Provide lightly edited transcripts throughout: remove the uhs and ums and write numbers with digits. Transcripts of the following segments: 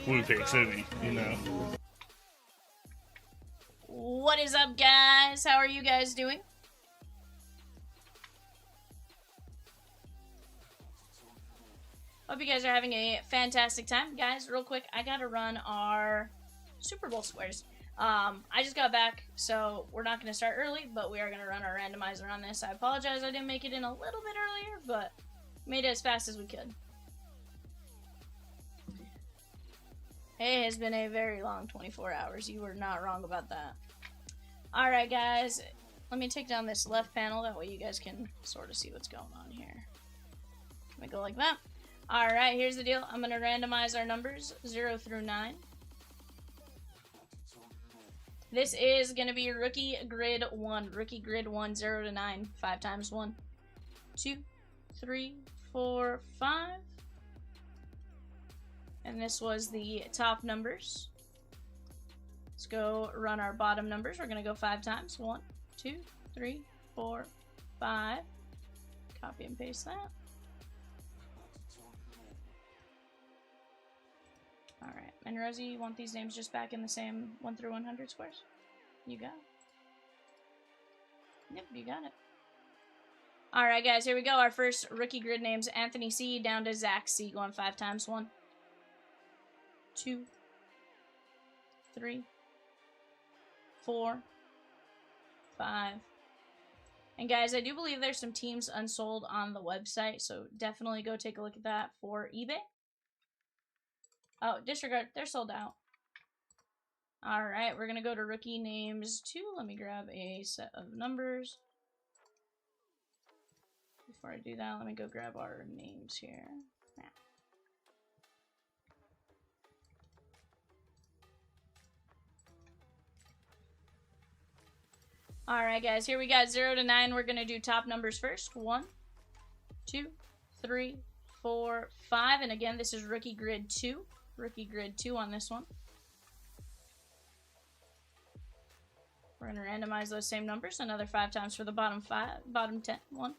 Blue Pick City, you know. What is up, guys? How are you guys doing? Hope you guys are having a fantastic time. Guys, real quick, I gotta run our Super Bowl squares. I just got back, so we're not gonna start early, but we are gonna run our randomizer on this. I apologize I didn't make it in a little bit earlier, but made it as fast as we could. It has been a very long 24 hours. You were not wrong about that. Alright, guys. Let me take down this left panel. That way you guys can sort of see what's going on here. Let me go like that. Alright, here's the deal. I'm going to randomize our numbers 0 through 9. This is going to be Rookie Grid 1. Rookie Grid 1, 0 to 9. 5 times 1. 2, 3, 4, 5. And this was the top numbers. Let's go run our bottom numbers. We're going to go 5 times. 1, 2, 3, 4, 5. Copy and paste that. Alright. And Rosie, you want these names just back in the same 1 through 100 squares? You got it. Yep, you got it. Alright, guys. Here we go. Our first rookie grid names. Anthony C. down to Zach C. Going 5 times. 1. 2, 3, 4, 5. And guys, I do believe there's some teams unsold on the website, so definitely go take a look at that for eBay. Oh, disregard, they're sold out. Alright, we're gonna go to rookie names 2. Let me grab a set of numbers. Before I do that, let me go grab our names here. Yeah. Alright, guys, here we got 0 to 9. We're going to do top numbers first. 1, 2, 3, 4, 5. And again, this is Rookie Grid 2. Rookie Grid 2 on this one. We're going to randomize those same numbers. Another 5 times for the bottom 10. 1,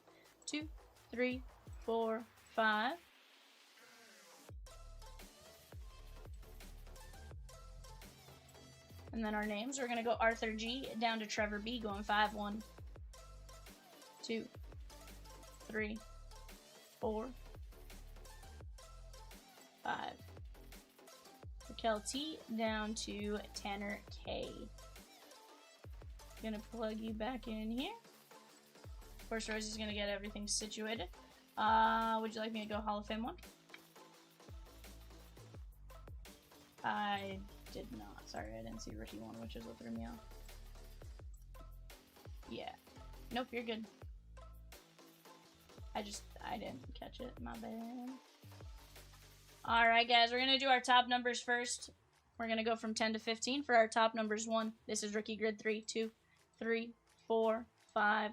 2, 3, 4, 5. And then our names, we're going to go Arthur G down to Trevor B, going 5, 1, 2, 3, 4, 5. Kel T down to Tanner K. Gonna plug you back in here. Of course, Rosie's gonna get everything situated. Would you like me to go Hall of Fame 1? I did not. Sorry, I didn't see Rookie 1, which is what threw me off. Yeah. Nope, you're good. I didn't catch it. My bad. Alright, guys, we're gonna do our top numbers first. We're gonna go from 10 to 15 for our top numbers. 1. This is Rookie Grid 3, 2, 3, 4, 5.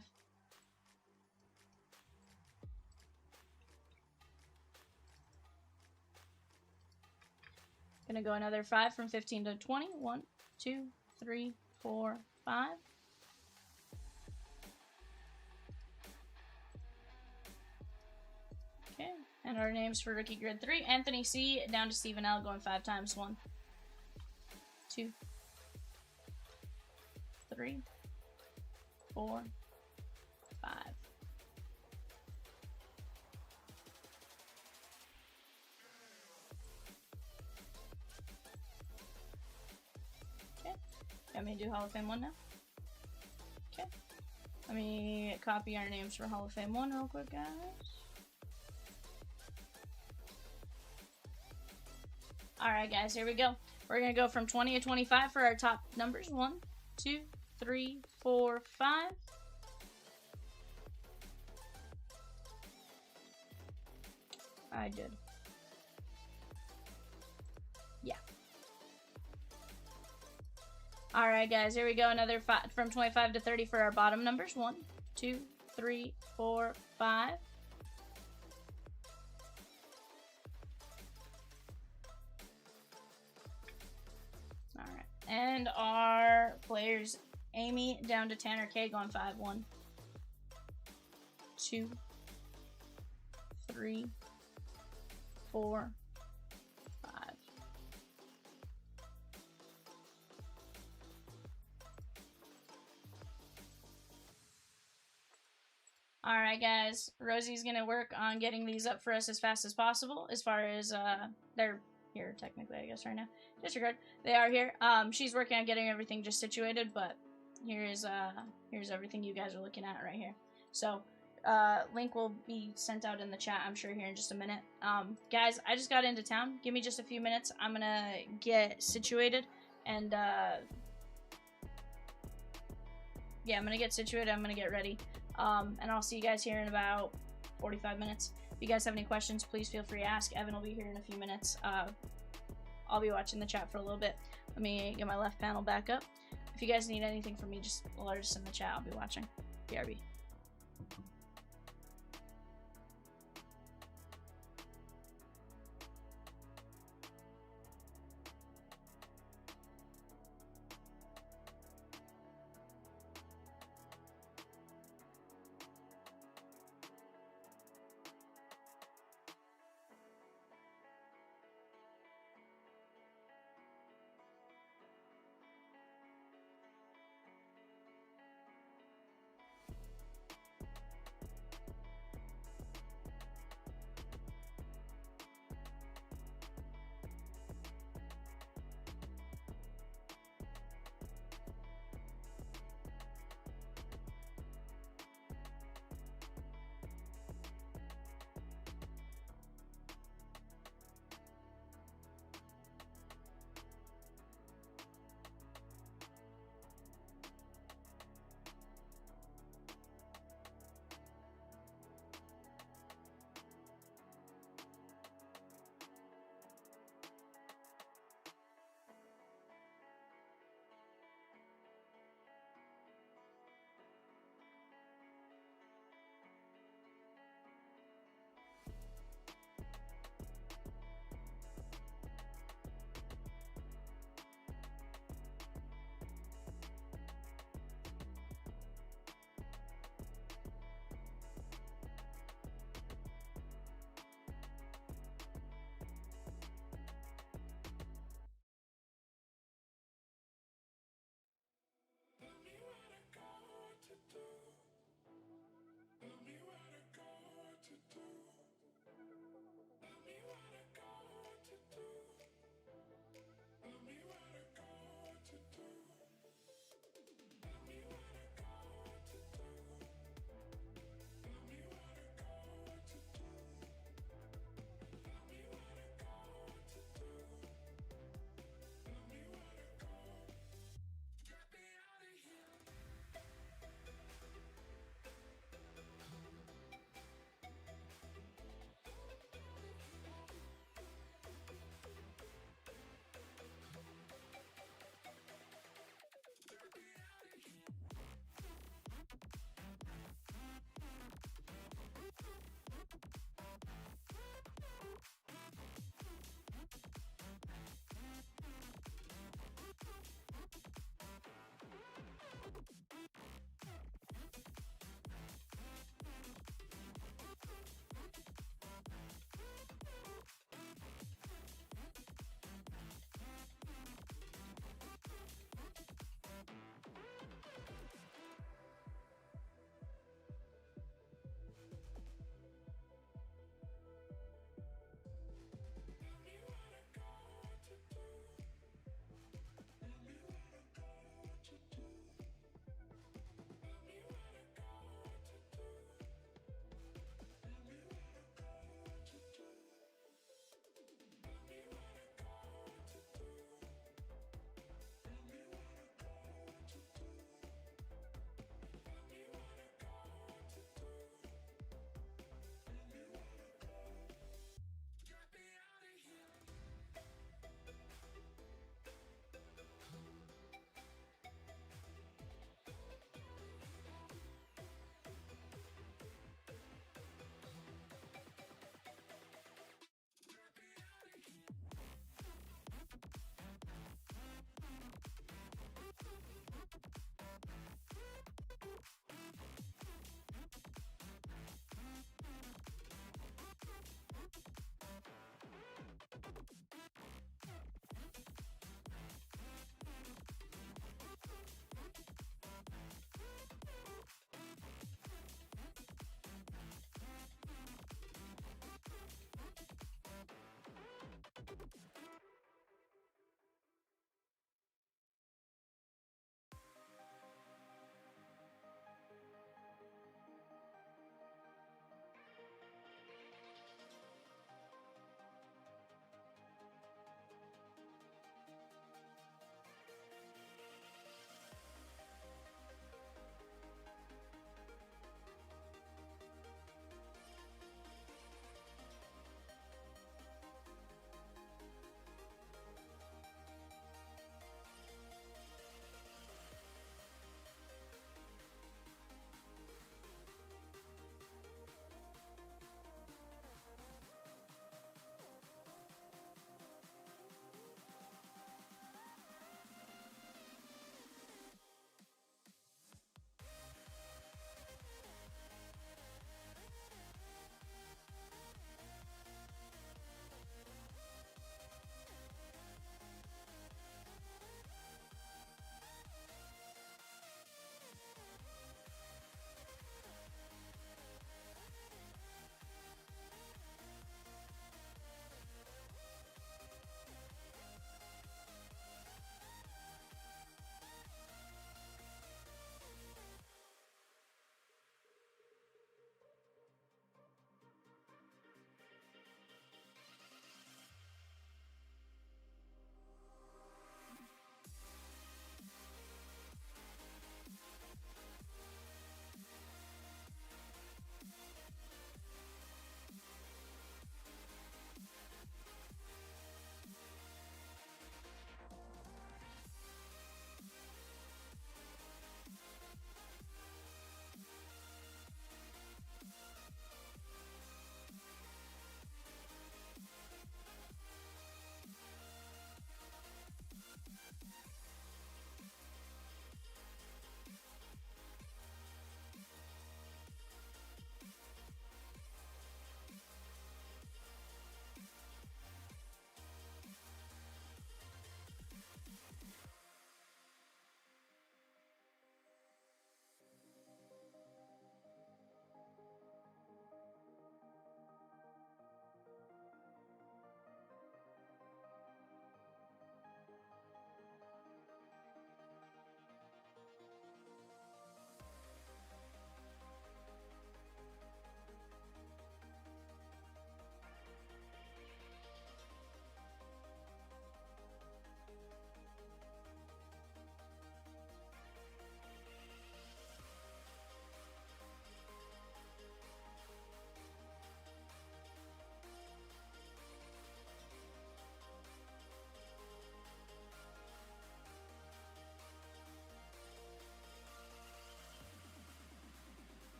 Gonna go another 5 from 15 to 20. 1, 2, 3, 4, 5. Okay, and our names for Rookie Grid 3, Anthony C down to Stephen L, going 5 times. 1, 2, 3, 4, 5. Okay, got me to do Hall of Fame 1 now? Okay, let me copy our names for Hall of Fame 1 real quick, guys. Alright, guys, here we go. We're going to go from 20 to 25 for our top numbers. 1, 2, 3, 4, 5. I did. Yeah. Alright, guys, here we go. Another 5 from 25 to 30 for our bottom numbers. 1, 2, 3, 4, 5. And our players, Amy down to Tanner K, going 5. 1, 2, 3, 4, 5. Alright, guys, Rosie's gonna work on getting these up for us as fast as possible. As far as they're here technically, I guess, right now. Disregard. They are here. She's working on getting everything just situated, but here's everything you guys are looking at right here. So link will be sent out in the chat, I'm sure, here in just a minute. Guys, I just got into town. Give me just a few minutes. I'm gonna get situated, and yeah, I'm gonna get situated. I'm gonna get ready, and I'll see you guys here in about 45 minutes. If you guys have any questions, please feel free to ask. Evan will be here in a few minutes. I'll be watching the chat for a little bit. Let me get my left panel back up. If you guys need anything from me, just alert us in the chat. I'll be watching. BRB.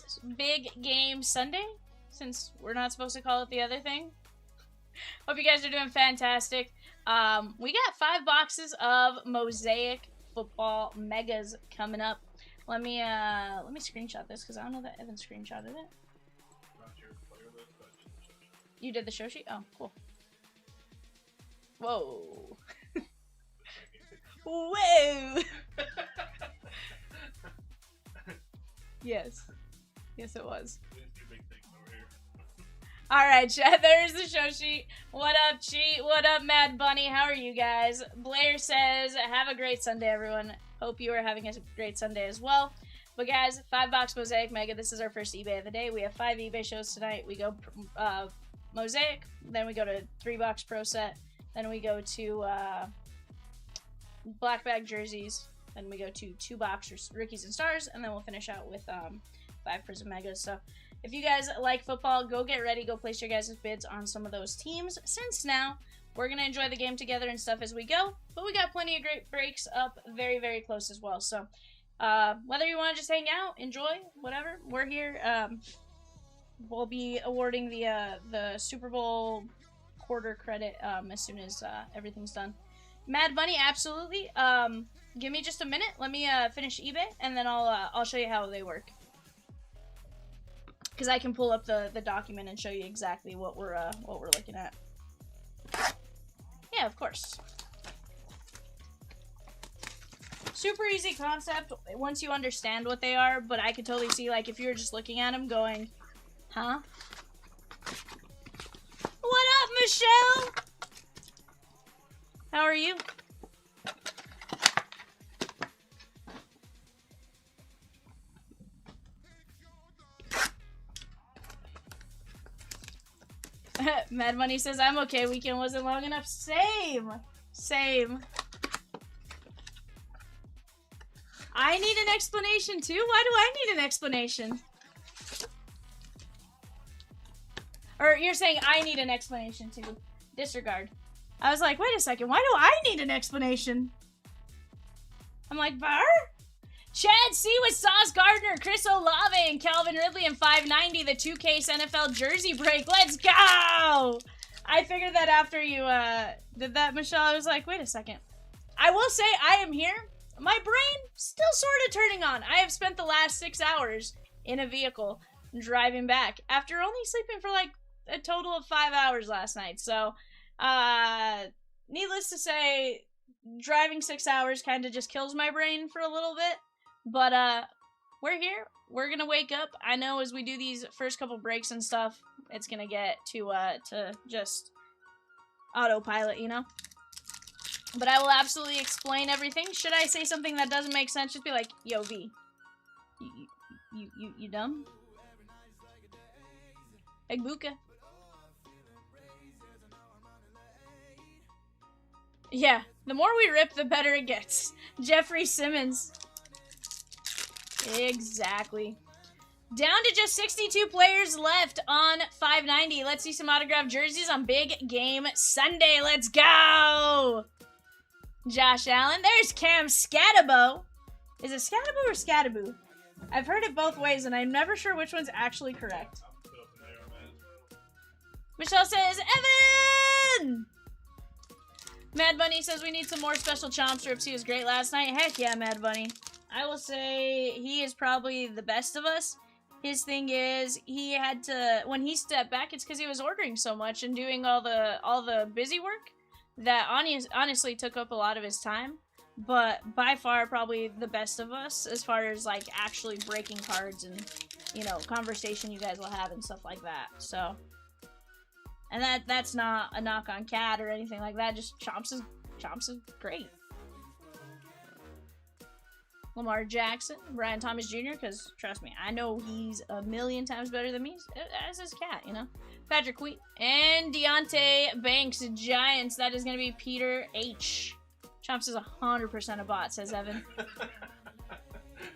this big game Sunday, since we're not supposed to call it the other thing. Hope you guys are doing fantastic. We got 5 boxes of Mosaic football megas coming up. Let me screenshot this because I don't know that Evan screenshotted it. You did the show sheet? Oh, cool. Whoa. Whoa. Yes. Yes, it was. Alright, chat, there's the show sheet. What up, Cheat? What up, Mad Bunny? How are you guys? Blair says, have a great Sunday, everyone. Hope you are having a great Sunday as well. But guys, 5-box Mosaic Mega. This is our first eBay of the day. We have 5 eBay shows tonight. We go Mosaic, then we go to 3-box Pro Set, then we go to Black Bag Jerseys, then we go to 2-box Rookies and Stars, and then we'll finish out with 5 Prizm Megas. So if you guys like football, go get ready. Go place your guys' bids on some of those teams. Since now, we're going to enjoy the game together and stuff as we go. But we got plenty of great breaks up very, very close as well. So whether you want to just hang out, enjoy, whatever, we're here. We'll be awarding the Super Bowl quarter credit as soon as everything's done. Mad Bunny, absolutely. Give me just a minute. Let me finish eBay, and then I'll show you how they work. Because I can pull up the document and show you exactly what we're looking at. Yeah, of course. Super easy concept once you understand what they are, but I could totally see, like, if you were just looking at them going, huh? What up, Michelle? How are you? Mad Money says, I'm okay, weekend wasn't long enough. Same. Same. I need an explanation too? Why do I need an explanation? Or you're saying I need an explanation too. Disregard. I was like, wait a second, why do I need an explanation? I'm like, Bar? Chad C with Sauce Gardner, Chris Olave, and Calvin Ridley and 590, the 2Case NFL jersey break. Let's go! I figured that after you did that, Michelle. I was like, wait a second. I will say I am here. My brain still sort of turning on. I have spent the last 6 hours in a vehicle driving back after only sleeping for like a total of 5 hours last night. So, needless to say, driving 6 hours kind of just kills my brain for a little bit. But, we're here. We're gonna wake up. I know as we do these first couple breaks and stuff, it's gonna get to just autopilot, you know? But I will absolutely explain everything. Should I say something that doesn't make sense, just be like, yo, V. You dumb? Egbuka. Yeah, the more we rip, the better it gets. Jeffrey Simmons. Exactly. Down to just 62 players left on 590. Let's see some autographed jerseys on Big Game Sunday. Let's go! Josh Allen. There's Cam Scatabo. Is it Scatabo or Scataboo? I've heard it both ways, and I'm never sure which one's actually correct. Michelle says, Evan! Mad Bunny says we need some more special chomp strips. He was great last night. Heck yeah, Mad Bunny. I will say he is probably the best of us. His thing is he had to, when he stepped back, it's because he was ordering so much and doing all the busy work that honestly took up a lot of his time. But by far probably the best of us as far as like actually breaking cards and, you know, conversation you guys will have and stuff like that. So, and that's not a knock on Cat or anything like that. Just Chomps is great. Lamar Jackson, Brian Thomas Jr., because trust me, I know he's a million times better than me, as is Cat, you know? Patrick Wheat, and Deontay Banks, Giants. That is going to be Peter H. Chomps is 100% a bot, says Evan.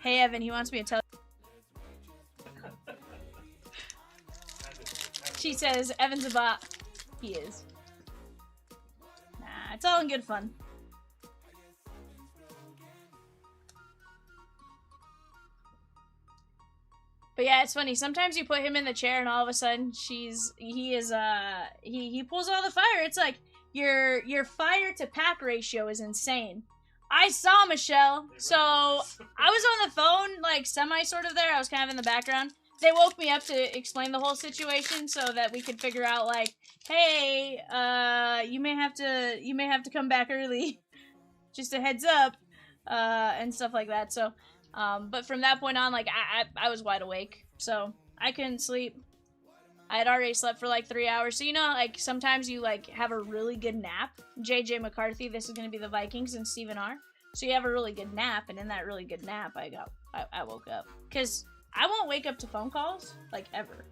Hey, Evan, he wants me to tell you. She says, Evan's a bot. He is. Nah, it's all in good fun. But But yeah, it's funny. Sometimes you put him in the chair, and all of a sudden, he pulls all the fire. It's like your fire to pack ratio is insane. I saw Michelle, so I was on the phone, like semi sort of there. I was kind of in the background. They woke me up to explain the whole situation so that we could figure out, like, hey, you may have to come back early, just a heads up, and stuff like that. So. But from that point on, like, I was wide awake, so I couldn't sleep. I had already slept for, like, 3 hours, so, you know, like, sometimes you, like, have a really good nap. JJ McCarthy, this is gonna be the Vikings, and Stephen R. So you have a really good nap, and in that really good nap, I woke up. Because I won't wake up to phone calls, like, ever.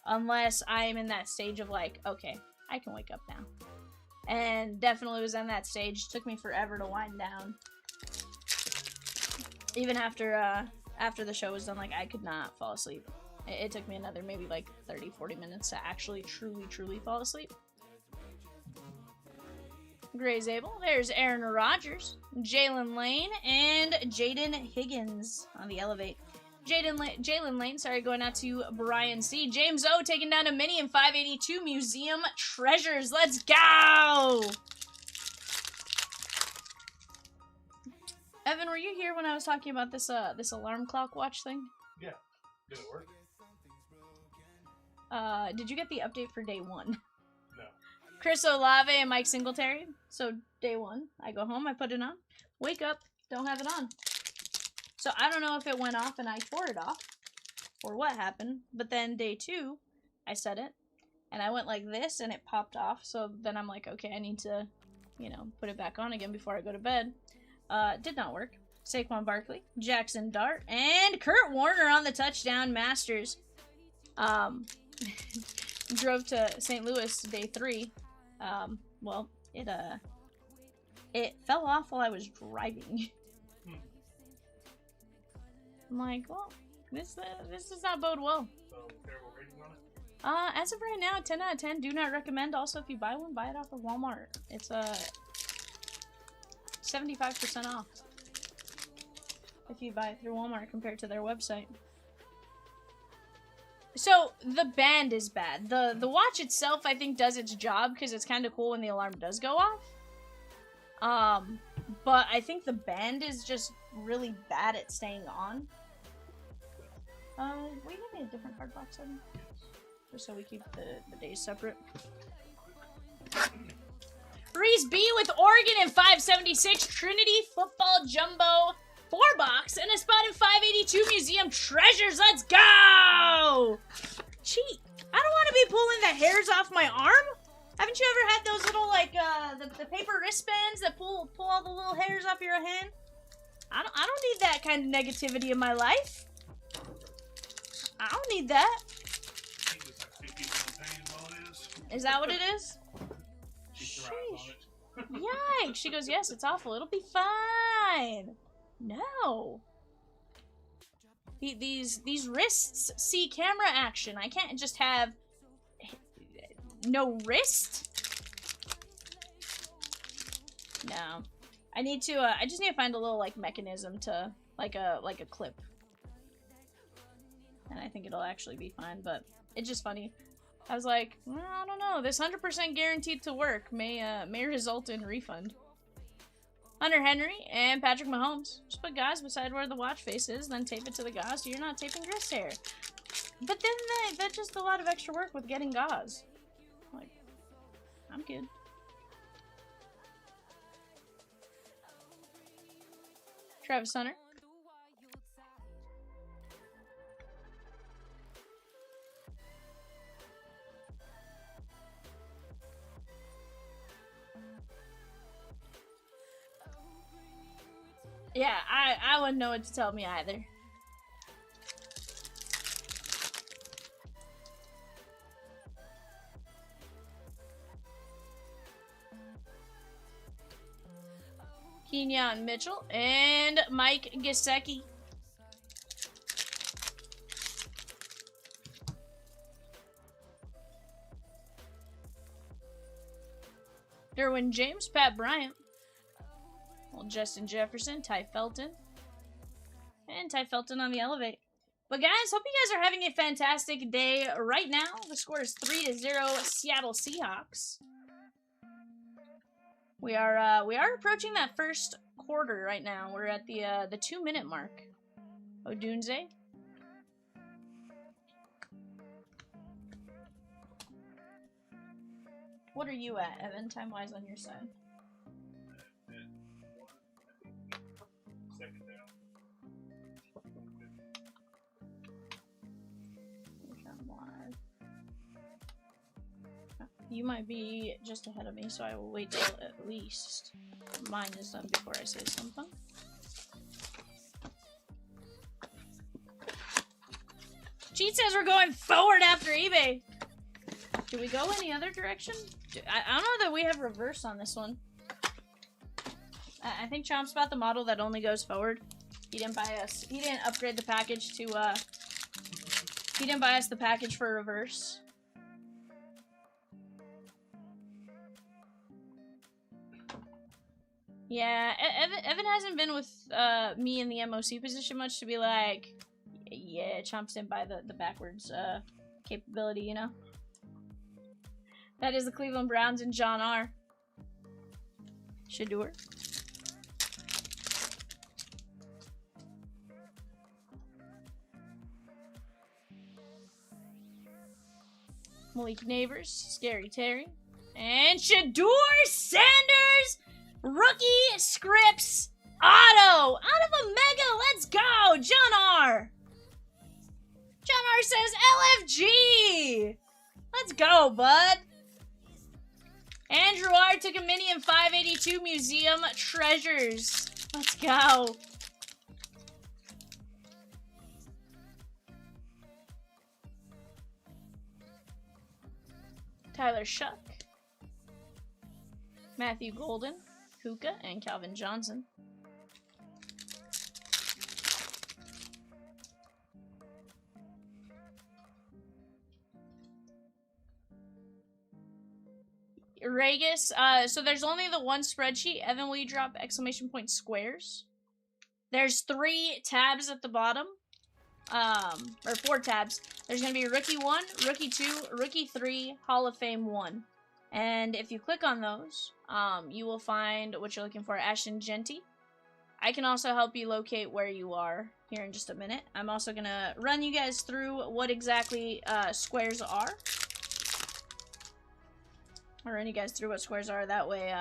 Unless I am in that stage of, like, okay, I can wake up now. And definitely was in that stage. Took me forever to wind down. Even after the show was done, like, I could not fall asleep. It took me another maybe, like, 30-40 minutes to actually, truly fall asleep. Gray Zabel. There's Aaron Rodgers, Jalen Lane, and Jaden Higgins on the elevate. Jalen Lane, sorry, going out to Brian C. James O taking down a mini in 582 Museum Treasures. Let's go! Evan, were you here when I was talking about this this alarm clock watch thing? Yeah. Did it work? Did you get the update for day 1? No. Chris Olave and Mike Singletary. So day 1, I go home, I put it on, wake up, don't have it on. So I don't know if it went off and I tore it off, or what happened. But then day 2, I set it, and I went like this, and it popped off. So then I'm like, okay, I need to, you know, put it back on again before I go to bed. Did not work. Saquon Barkley, Jackson Dart, and Kurt Warner on the touchdown. Masters. Drove to St. Louis day 3. Well, it fell off while I was driving. I'm like, well, this does not bode well. So, terrible rating on it? As of right now, 10 out of 10. Do not recommend. Also, if you buy one, buy it off of Walmart. It's 75% off if you buy it through Walmart compared to their website. So the band is bad. The watch itself, I think, does its job because it's kind of cool when the alarm does go off. But I think the band is just really bad at staying on. Will you give me a different card box, Evan? Just so we keep the days separate. Reese B with Oregon in 576, Trinity Football Jumbo 4-box, and a spot in 582 Museum Treasures. Let's go! Cheat. I don't want to be pulling the hairs off my arm. Haven't you ever had those little, like, the paper wristbands that pull all the little hairs off your hand? I don't need that kind of negativity in my life. I don't need that. Is that what it is? Sheesh. Yikes. She goes, yes, it's awful. It'll be fine. No. These wrists see camera action. I can't just have no wrist. No. I need to, I just need to find a little, like, mechanism to, like a clip. And I think it'll actually be fine, but it's just funny. I was like, well, I don't know. This 100% guaranteed to work may result in refund. Hunter Henry and Patrick Mahomes. Just put gauze beside where the watch face is, then tape it to the gauze so you're not taping wrist hair. But then that's just a lot of extra work with getting gauze. Like, I'm good. Travis Hunter. Yeah, I wouldn't know what to tell me either. Kenyon Mitchell and Mike Gesicki. Derwin James, Pat Bryant. Well, Justin Jefferson, Ty Felton. And Ty Felton on the elevate. But guys, hope you guys are having a fantastic day right now. The score is 3-0 Seattle Seahawks. We are approaching that first quarter right now. We're at the 2-minute mark. Odunze. What are you at, Evan, time-wise on your side? You might be just ahead of me, so I will wait till at least mine is done before I say something. Cheat says we're going forward after eBay. Do we go any other direction? I don't know that we have reverse on this one. I think Chomp's about the model that only goes forward. He didn't buy us. He didn't upgrade the package to, he didn't buy us the package for reverse. Yeah, Evan hasn't been with me in the MOC position much to be like, yeah, Chomps didn't buy the backwards capability, you know? That is the Cleveland Browns and John R. Shador. Malik Neighbors, Scary Terry, and Shador Sanders! Rookie Scripts Auto! Out of a Mega, let's go! John R! John R says LFG! Let's go, bud! Andrew R took a mini in 582 Museum Treasures. Let's go. Tyler Shuck. Matthew Golden. Hookah and Calvin Johnson. Regis, so there's only the one spreadsheet. Evan, will you drop exclamation point squares? There's 3 tabs at the bottom. Or 4 tabs. There's gonna be Rookie 1, Rookie 2, Rookie 3, Hall of Fame 1. And if you click on those, you will find what you're looking for, Ashton Genty. I can also help you locate where you are here in just a minute. I'm also gonna run you guys through what exactly squares are. I'll run you guys through what squares are, that way,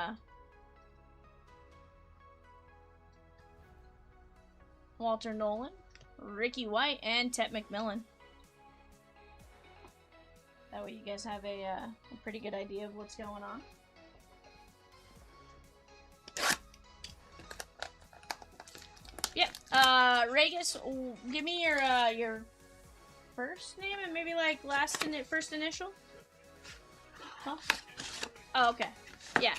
Walter Nolan, Ricky White, and Tet McMillan. That way you guys have a pretty good idea of what's going on. Yep, Regis, give me your first name and maybe like first initial? Huh? Oh, okay. Yeah.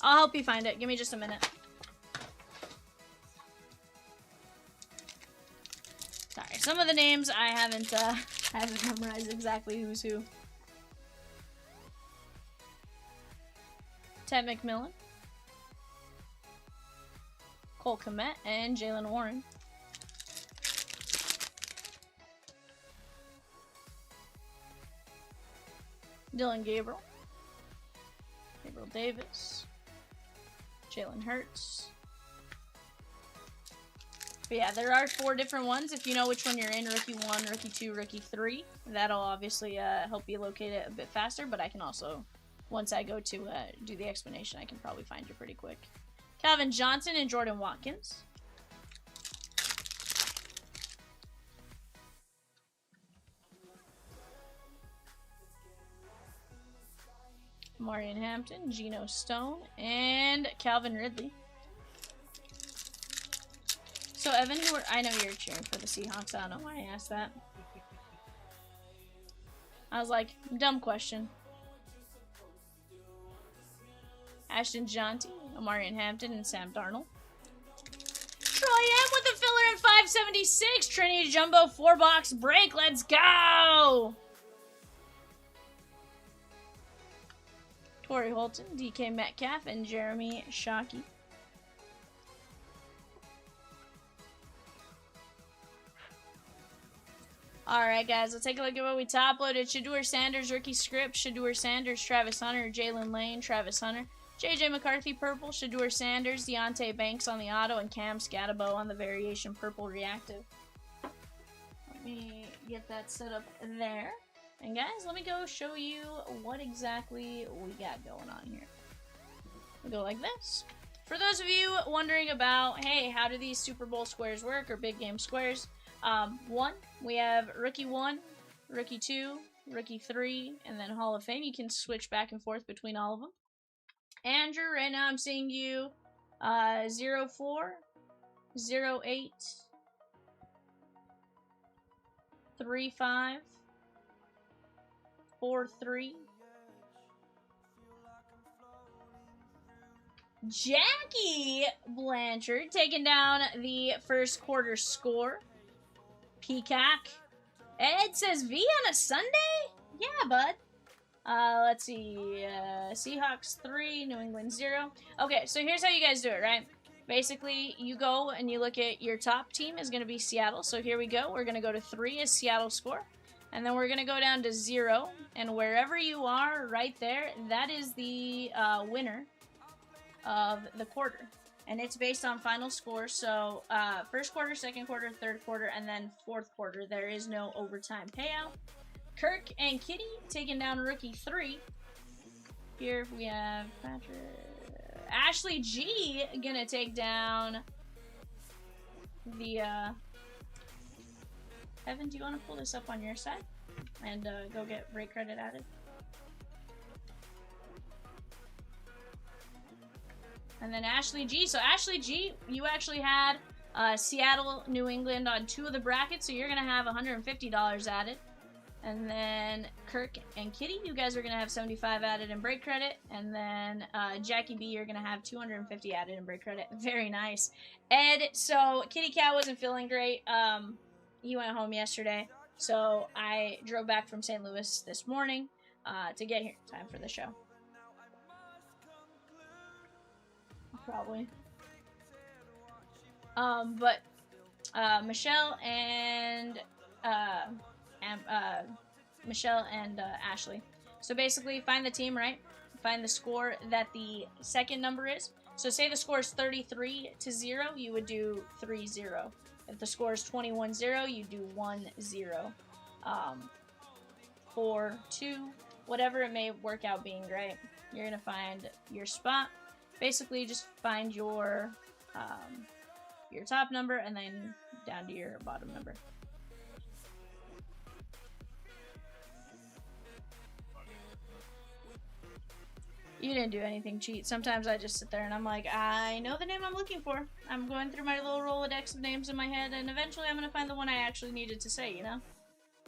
I'll help you find it. Give me just a minute. Sorry, some of the names I haven't memorized exactly who's who. Ted McMillan. Cole Kmet and Jalen Warren. Dylan Gabriel. Gabriel Davis. Jalen Hurts. But yeah, there are 4 different ones. If you know which one you're in, Rookie 1, Rookie 2, Rookie 3, that'll obviously help you locate it a bit faster, but I can also, once I go to do the explanation, I can probably find you pretty quick. Calvin Johnson and Jordan Watkins. Marion Hampton, Geno Stone, and Calvin Ridley. So, Evan, I know you're cheering for the Seahawks. I don't know why I asked that. I was like, dumb question. Ashton Jonty, Omarion Hampton, and Sam Darnold. Troy M with the filler in 576. Trinity Jumbo 4-box break. Let's go! Torrey Holton, DK Metcalf, and Jeremy Shockey. Alright, guys, let's take a look at what we top loaded. Shadeur Sanders, rookie script. Shadeur Sanders, Travis Hunter. Jalen Lane, Travis Hunter. JJ McCarthy, purple. Shadeur Sanders, Deontay Banks on the auto, and Cam Scatabo on the variation purple reactive. Let me get that set up there. And guys, let me go show you what exactly we got going on here. We'll go like this. For those of you wondering about, hey, how do these Super Bowl squares work, or big game squares? We have Rookie 1, Rookie 2, Rookie 3, and then Hall of Fame. You can switch back and forth between all of them. Andrew, right now I'm seeing you 04, 08, 35, 4-3. Jackie Blanchard taking down the first quarter score. Peacock. Ed says V on a Sunday? Yeah, bud. Let's see. Seahawks 3, New England 0. Okay, so here's how you guys do it, right? Basically, you go and you look at your top team is going to be Seattle. So here we go. We're going to go to 3 as Seattle score. And then we're going to go down to 0. And wherever you are right there, that is the winner of the quarter. And it's based on final score. So first quarter, second quarter, third quarter, and then fourth quarter. There is no overtime payout. Kirk and Kitty taking down rookie 3. Here we have Patrick. Ashley G gonna take down the Evan, do you want to pull this up on your side and go get break credit added? And then Ashley G. So Ashley G, you actually had Seattle, New England on 2 of the brackets, so you're gonna have $150 added. And then Kirk and Kitty, you guys are going to have 75 added in break credit. And then Jackie B, you're going to have 250 added in break credit. Very nice. Ed, so Kitty Cat wasn't feeling great. He went home yesterday. So I drove back from St. Louis this morning to get here in time for the show. Probably. But Michelle and Ashley. So basically, find the team, right? Find the score that the second number is. So say the score is 33-0, you would do 3-0. If the score is 21-0, you do 1-0. 4-2, whatever it may work out being, right? You're gonna find your spot. Basically, just find your top number and then down to your bottom number. You didn't do anything cheat. Sometimes I just sit there and I'm like, I know the name I'm looking for. I'm going through my little Rolodex of names in my head, and eventually I'm going to find the one I actually needed to say, you know?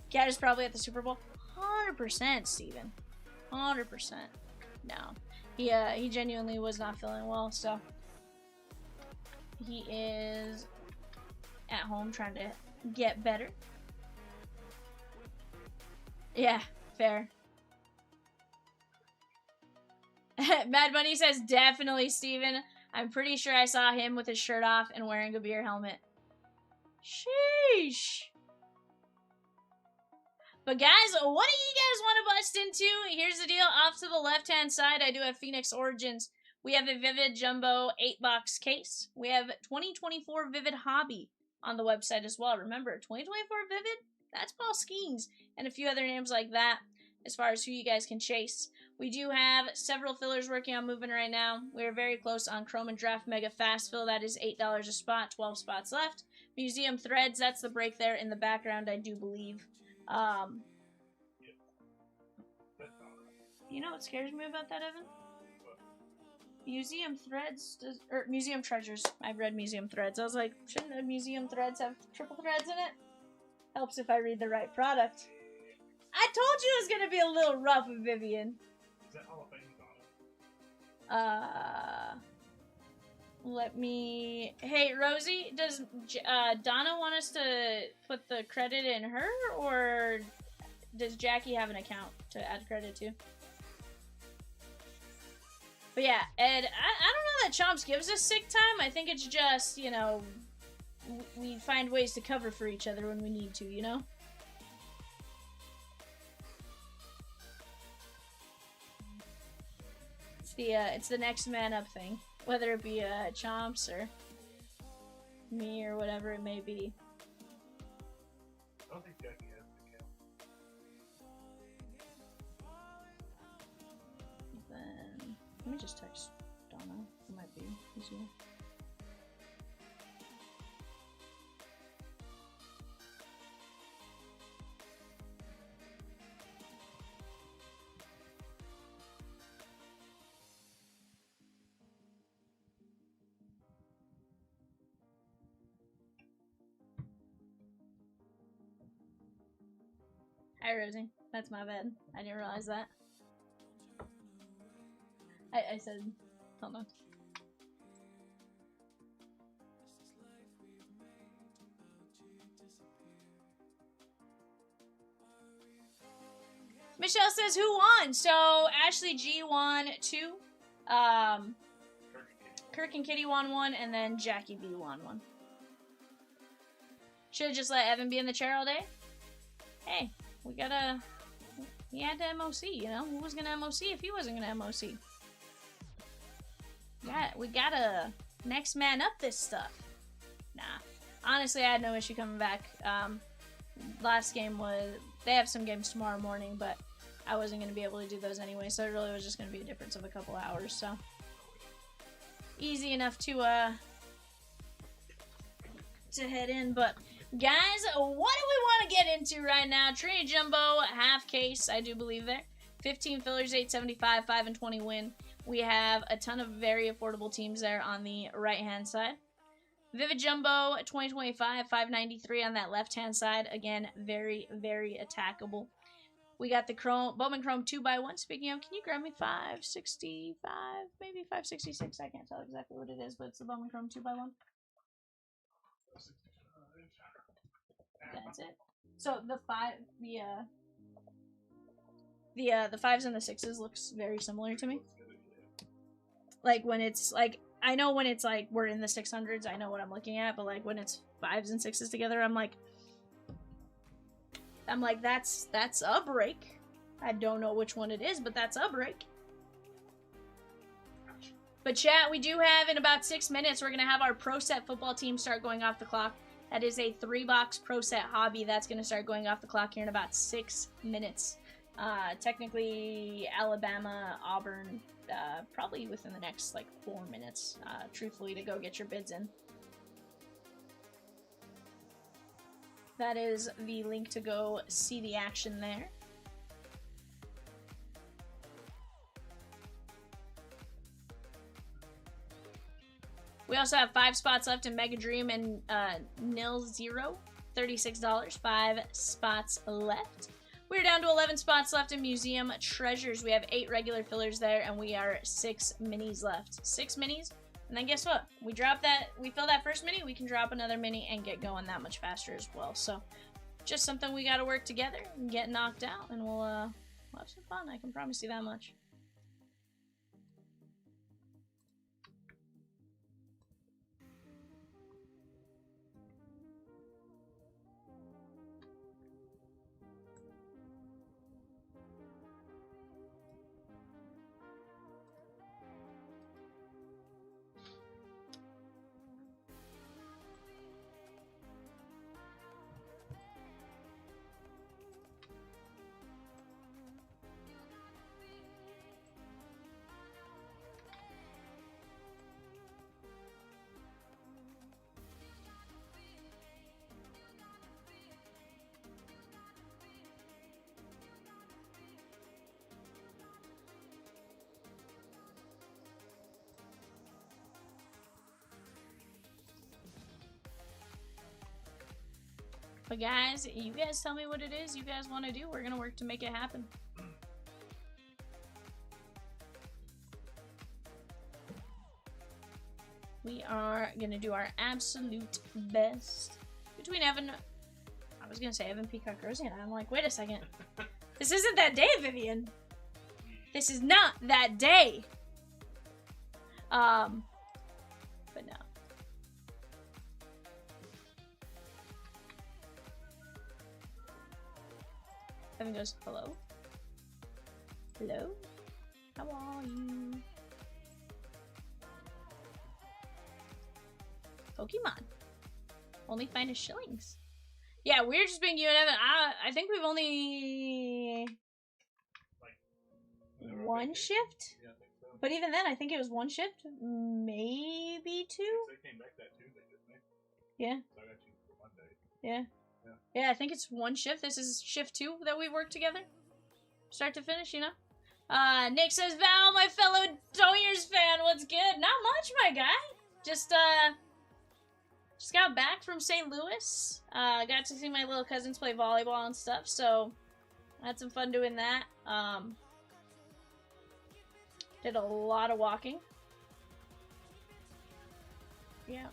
Cat is probably at the Super Bowl. 100%, Steven. 100%. No. He genuinely was not feeling well, so he is at home trying to get better. Yeah, fair. Mad Bunny says, definitely, Steven. I'm pretty sure I saw him with his shirt off and wearing a beer helmet. Sheesh. But guys, what do you guys want to bust into? Here's the deal. Off to the left-hand side, I do have Phoenix Origins. We have a Vivid Jumbo 8-box case. We have 2024 Vivid Hobby on the website as well. Remember, 2024 Vivid, that's Paul Skeens. And a few other names like that as far as who you guys can chase. We do have several fillers working on moving right now. We're very close on Chrome and Draft Mega Fast Fill. That is $8 a spot, 12 spots left. Museum Threads, that's the break there in the background, I do believe. You know what scares me about that, Evan? Museum Threads, or Museum Treasures. I've read Museum Threads. I was like, shouldn't a Museum Threads have triple threads in it? Helps if I read the right product. I told you it was going to be a little rough with Vivian. Is that Hall of Fame on it? Let me... Hey, Rosie, does Donna want us to put the credit in her, or does Jackie have an account to add credit to? But yeah, Ed, I don't know that Chomps gives us sick time. I think it's just, you know, we find ways to cover for each other when we need to, you know? it's the next man up thing, whether it be Chomps or me or whatever it may be. I don't think Jackie has an account. Then let me just text Donna. It might be easier. Hi, Rosie. That's my bad. I didn't realize that. I said, hold on. Michelle says, who won? So, Ashley G won 2. Kirk and Kitty won 1, and then Jackie B won 1. Should've just let Evan be in the chair all day? Hey. He had to MOC, you know? Who was gonna MOC if he wasn't gonna MOC? Yeah, we gotta next man up this stuff. Nah. Honestly, I had no issue coming back. Last game was... They have some games tomorrow morning, but I wasn't gonna be able to do those anyway, so it really was just gonna be a difference of a couple hours, so... Easy enough to head in, but... Guys, what do we want to get into right now? Trini Jumbo, half case, I do believe there. 15 fillers, 875, 5 and 20 win. We have a ton of very affordable teams there on the right-hand side. Vivid Jumbo, 2025, 593 on that left-hand side. Again, very, very attackable. We got the Bowman Chrome 2x1. Speaking of, can you grab me 565? Maybe 566. I can't tell exactly what it is, but it's the Bowman Chrome 2x1. That's it. So the fives and the sixes looks very similar to me. Like when it's like, I know when it's like we're in the 600s, I know what I'm looking at, but like when it's fives and sixes together, I'm like that's a break. I don't know which one it is, but that's a break. But chat, we do have in about 6 minutes, we're gonna have our Pro Set football team start going off the clock. That is a 3-box Pro Set hobby that's going to start going off the clock here in about 6 minutes. Technically, Alabama, Auburn, probably within the next, like, 4 minutes, truthfully, to go get your bids in. That is the link to go see the action there. We also have 5 spots left in Mega Dream and Nil Zero, $36, 5 spots left. We're down to 11 spots left in Museum Treasures. We have 8 regular fillers there, and we are 6 minis left. 6 minis, and then guess what? We fill that first mini, we can drop another mini and get going that much faster as well. So, just something we got to work together and get knocked out, and we'll have some fun. I can promise you that much. But guys, you guys tell me what it is you guys want to do. We're going to work to make it happen. We are going to do our absolute best. Between Evan... I was going to say Evan Peacock Rosie, and I'm like, wait a second. This isn't that day, Vivian. This is not that day. But no. Evan goes, hello? Hello? How are you? Pokemon. Only find is shillings. Yeah, we're just being given. I think we've only one shift. Yeah, I think so. But even then, I think it was one shift, maybe two. They came back that Tuesday, didn't they? Yeah. So I got you for Monday. Yeah. Yeah, I think it's one shift. This is shift 2 that we worked together. Start to finish, you know? Nick says, Val, my fellow Doyers fan, what's good? Not much, my guy. Just got back from St. Louis. Got to see my little cousins play volleyball and stuff, so I had some fun doing that. Did a lot of walking. Yeah,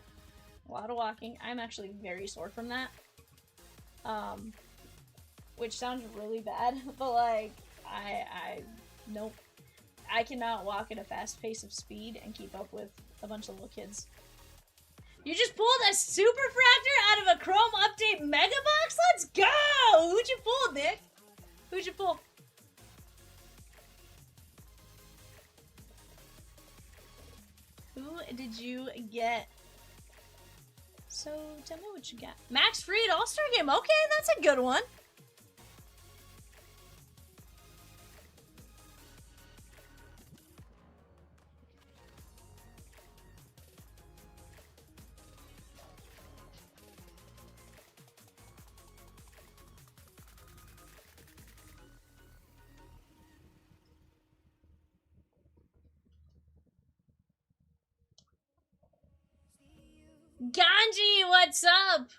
a lot of walking. I'm actually very sore from that. Which sounds really bad, but like, nope. I cannot walk at a fast pace of speed and keep up with a bunch of little kids. You just pulled a Super Fractor out of a Chrome Update Mega Box? Let's go! Who'd you pull, Nick? Who'd you pull? Who did you get? So, tell me what you got. Max Fried All-Star Game. Okay, that's a good one. Ganji, what's up?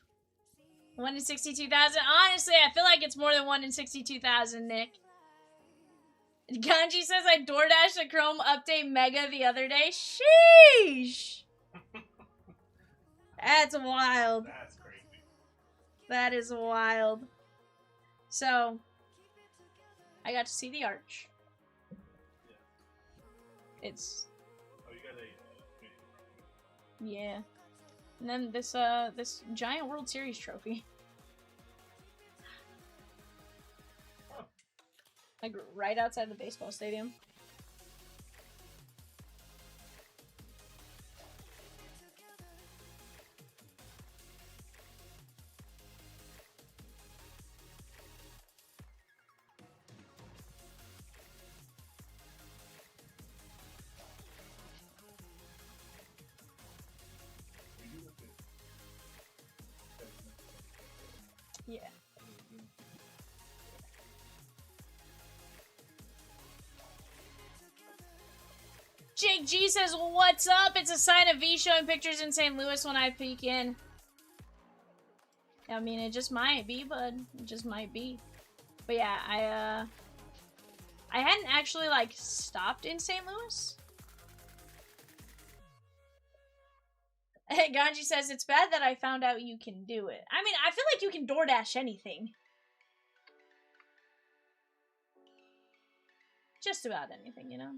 1 in 62,000. Honestly, I feel like it's more than 1 in 62,000, Nick. Ganji says I DoorDashed a Chrome Update Mega the other day. Sheesh! That's wild. That's crazy. That is wild. So, I got to see the Arch. It's... Oh, you got a... yeah. And then this this giant World Series trophy. Huh. Like right outside the baseball stadium. Yeah. Jake G says, what's up? It's a sign of V showing pictures in St. Louis when I peek in. I mean, it just might be, bud. It just might be. But yeah, I hadn't actually, like, stopped in St. Louis. Ganji says, it's bad that I found out you can do it. I mean, I feel like you can DoorDash anything. Just about anything, you know?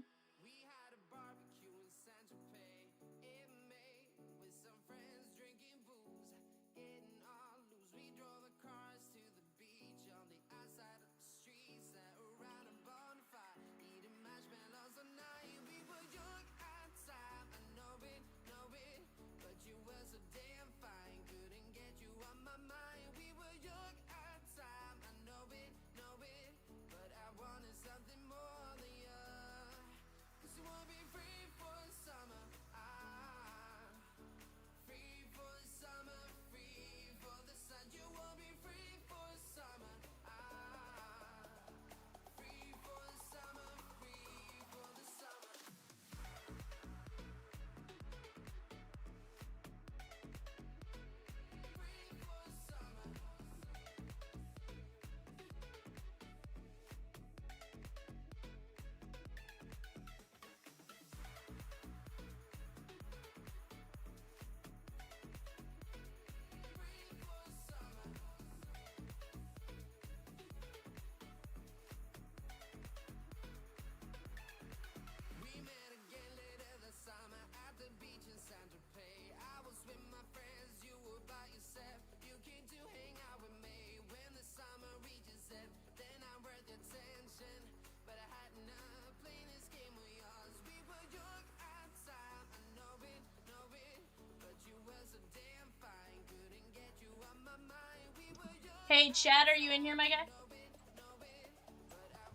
Hey, Chad, are you in here, my guy?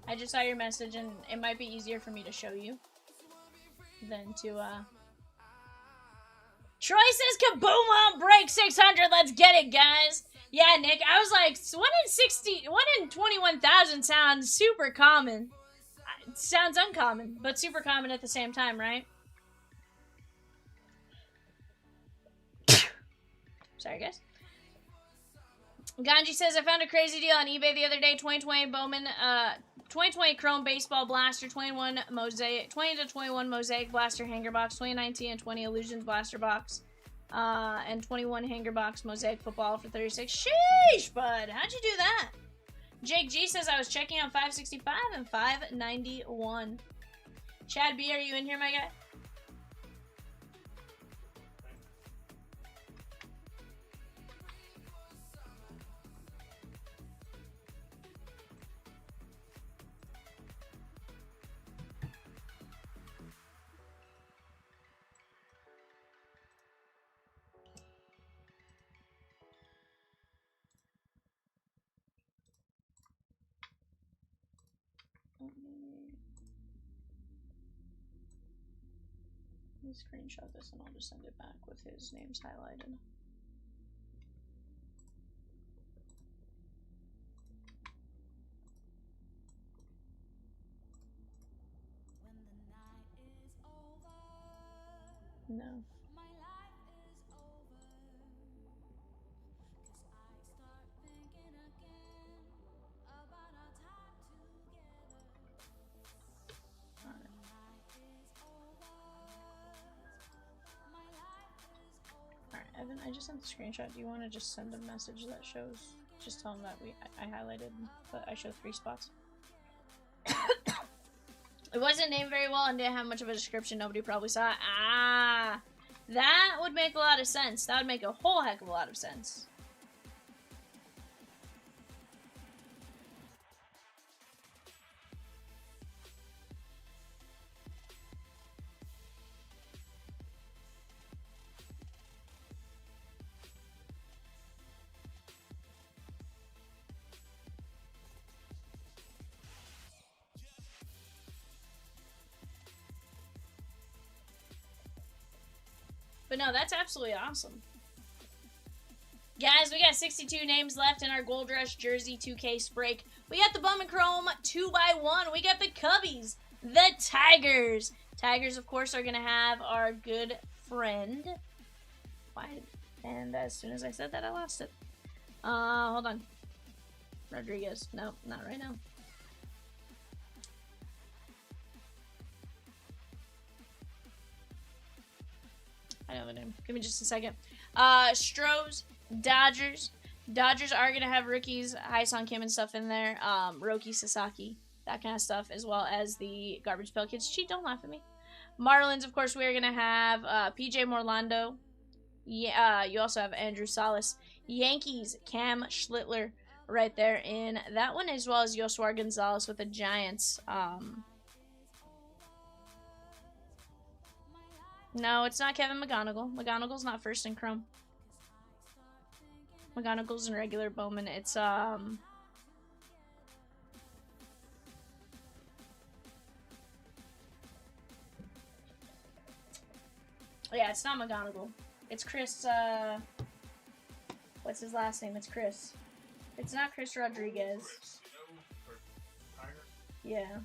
I just saw your message, and it might be easier for me to show you than to, Troy says Kaboom on break 600. Let's get it, guys. Yeah, Nick, I was like, 1 in 21,000 sounds super common. It sounds uncommon, but super common at the same time, right? Sorry, guys. Ganji says, I found a crazy deal on eBay the other day. 2020 Bowman, 2020 Chrome Baseball Blaster, 21 Mosaic, 20 to 21 Mosaic Blaster Hanger Box, 2019 and 20 Illusions Blaster Box, and 21 Hanger Box Mosaic Football for 36. Sheesh, bud. How'd you do that? Jake G says, I was checking on 565 and 591. Chad B, are you in here, my guy? Let me screenshot this and I'll just send it back with his names highlighted. No. Alright, Evan, I just sent the screenshot. Do you want to just send a message that shows, just tell him that I highlighted, but I showed 3 spots. It wasn't named very well and didn't have much of a description. Nobody probably saw it. Ah, that would make a lot of sense. That would make a whole heck of a lot of sense. But no, that's absolutely awesome. Guys, we got 62 names left in our Gold Rush Jersey 2K break. We got the Bowman Chrome 2x1. We got the Cubbies, the Tigers. Tigers, of course, are going to have our good friend. Why? And as soon as I said that, I lost it. Hold on. Rodriguez. No, not right now. I know the name. Give me just a second. Stros, Dodgers. Dodgers are going to have rookies, Hai-Sung Kim and stuff in there. Roki Sasaki, that kind of stuff, as well as the Garbage Pail Kids. Cheat, don't laugh at me. Marlins, of course, we are going to have PJ Morlando. Yeah, you also have Andrew Salas. Yankees, Cam Schlittler right there in that one, as well as Yosuar Gonzalez with the Giants. No, it's not Kevin McGonigal. McGonigal's not first in Chrome. McGonigal's in regular Bowman. It's, yeah, it's not McGonigal. It's Chris, what's his last name? It's Chris. It's not Chris Rodriguez. Yeah.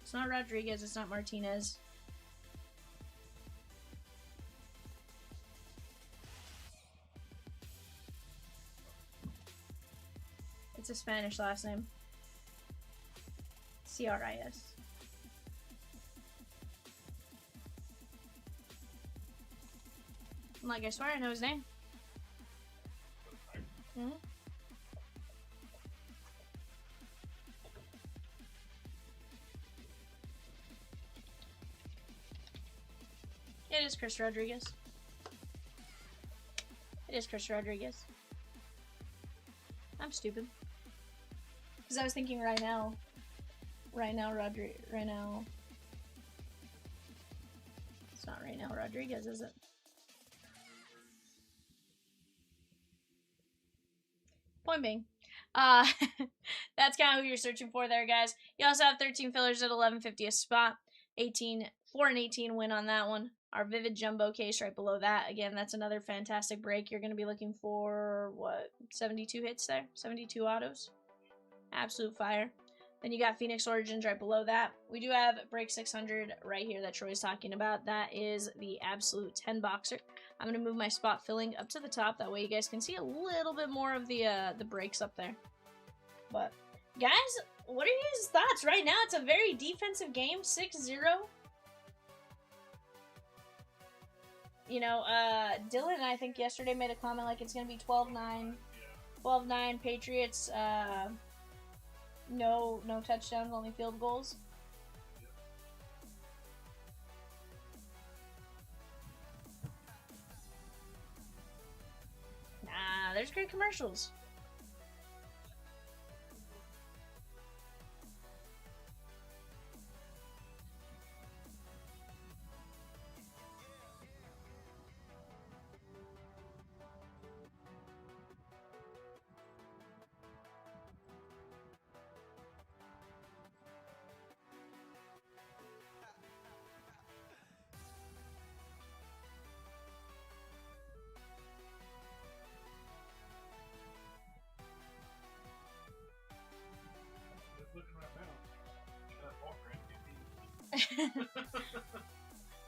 It's not Rodriguez, it's not Martinez. It's a Spanish last name. C-R-I-S. Like, I swear I know his name. Mm-hmm. It is Chris Rodriguez. It is Chris Rodriguez. I'm stupid. Because I was thinking right now. Right now. It's not right now Rodriguez, is it? Point being, uh, that's kind of who you're searching for there, guys. You also have 13 fillers at 11.50 a spot. 4 and 18 win on that one. Our Vivid Jumbo case right below that. Again, that's another fantastic break. You're going to be looking for, what, 72 hits there? 72 autos. Absolute fire. Then you got Phoenix Origins right below that. We do have Break 600 right here that Troy's talking about. That is the absolute 10 boxer. I'm going to move my spot filling up to the top. That way you guys can see a little bit more of the breaks up there. But, guys, what are your guys' thoughts? Right now, it's a very defensive game. 6-0. You know, Dylan, I think, yesterday made a comment like it's going to be 12-9. 12-9 Patriots. No touchdowns, only field goals. Nah, there's great commercials.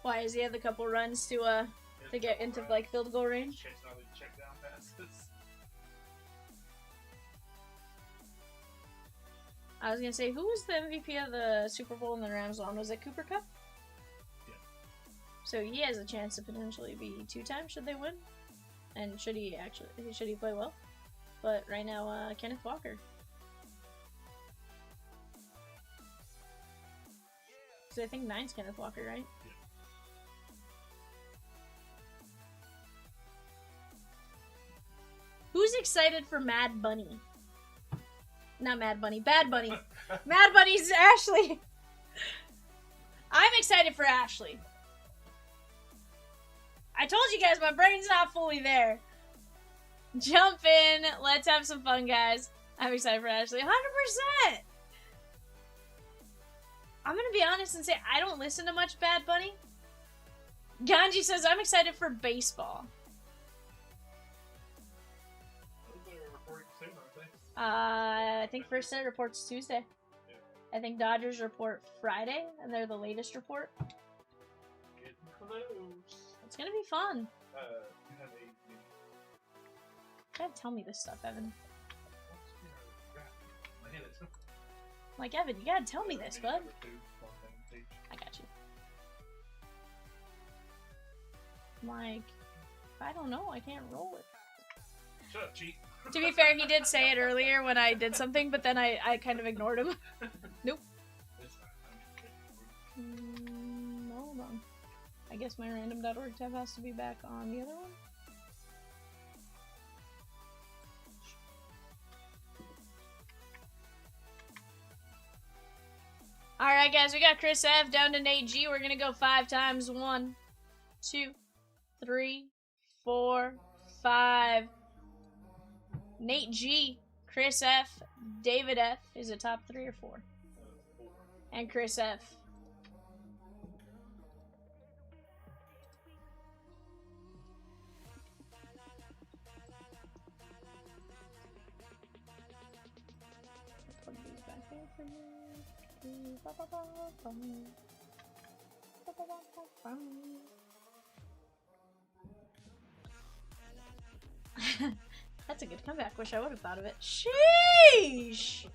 Why does he have a couple runs to get into like field goal range? I was gonna say, who was the MVP of the Super Bowl in the Rams one? Was it Cooper Kupp? Yeah. So he has a chance to potentially be 2 times should they win, and should he play well? But right now, Kenneth Walker. So I think 9's Kenneth Walker, right? Yeah. Who's excited for Mad Bunny? Not Mad Bunny, Bad Bunny. Mad Bunny's Ashley. I'm excited for Ashley. I told you guys my brain's not fully there. Jump in. Let's have some fun, guys. I'm excited for Ashley. 100%. I'm going to be honest and say I don't listen to much Bad Bunny. Ganji says I'm excited for baseball. I think first set reports Tuesday. Yeah. I think Dodgers report Friday, and they're the latest report. Getting close. It's gonna be fun. You gotta tell me this stuff, Evan. Like, Evan, you gotta tell me this, bud. I got you. Like, I don't know, I can't roll it. Shut up, cheat. To be fair, he did say it earlier when I did something, but then I kind of ignored him. Nope. Hold on. I guess my random.org tab has to be back on the other one. Alright, guys, we got Chris F down to Nate G. We're going to go 5 times. 1, 2, 3, 4, 5. Nate G, Chris F, David F. Is it top 3 or 4? And Chris F. Plug these back in for me. That's a good comeback. Wish I would have thought of it. Sheesh!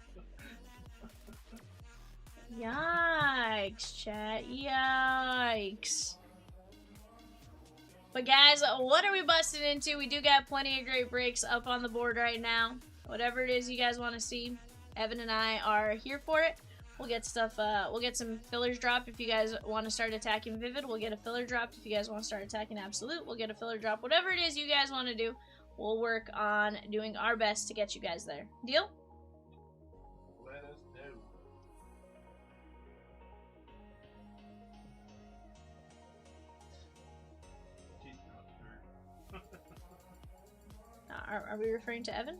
Yikes, chat. Yikes. But guys, what are we busting into? We do got plenty of great breaks up on the board right now. Whatever it is you guys want to see, Evan and I are here for it. We'll get stuff, we'll get some fillers dropped if you guys want to start attacking Vivid. We'll get a filler dropped if you guys want to start attacking Absolute. We'll get a filler drop. Whatever it is you guys want to do, we'll work on doing our best to get you guys there. Deal? Let us know. Are we referring to Evan?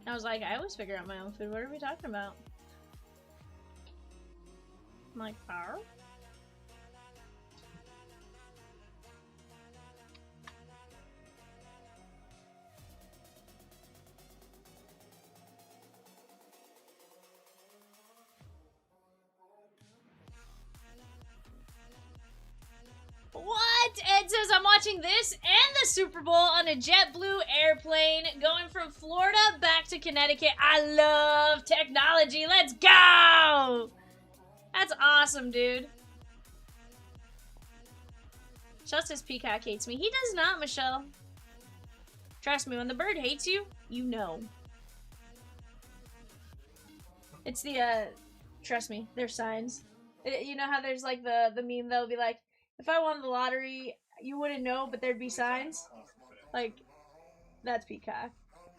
I was like, I always figure out my own food. What are we talking about? I'm like, power? What? Ed says I'm watching this and the Super Bowl on a JetBlue airplane going from Florida back to Connecticut. I love technology. Let's go! That's awesome, dude. Michelle says Peacock hates me. He does not, Michelle. Trust me, when the bird hates you, you know. It's the, trust me, there's signs. You know how there's like the meme that'll be like, if I won the lottery, you wouldn't know, but there'd be signs. Like, that's Peacock.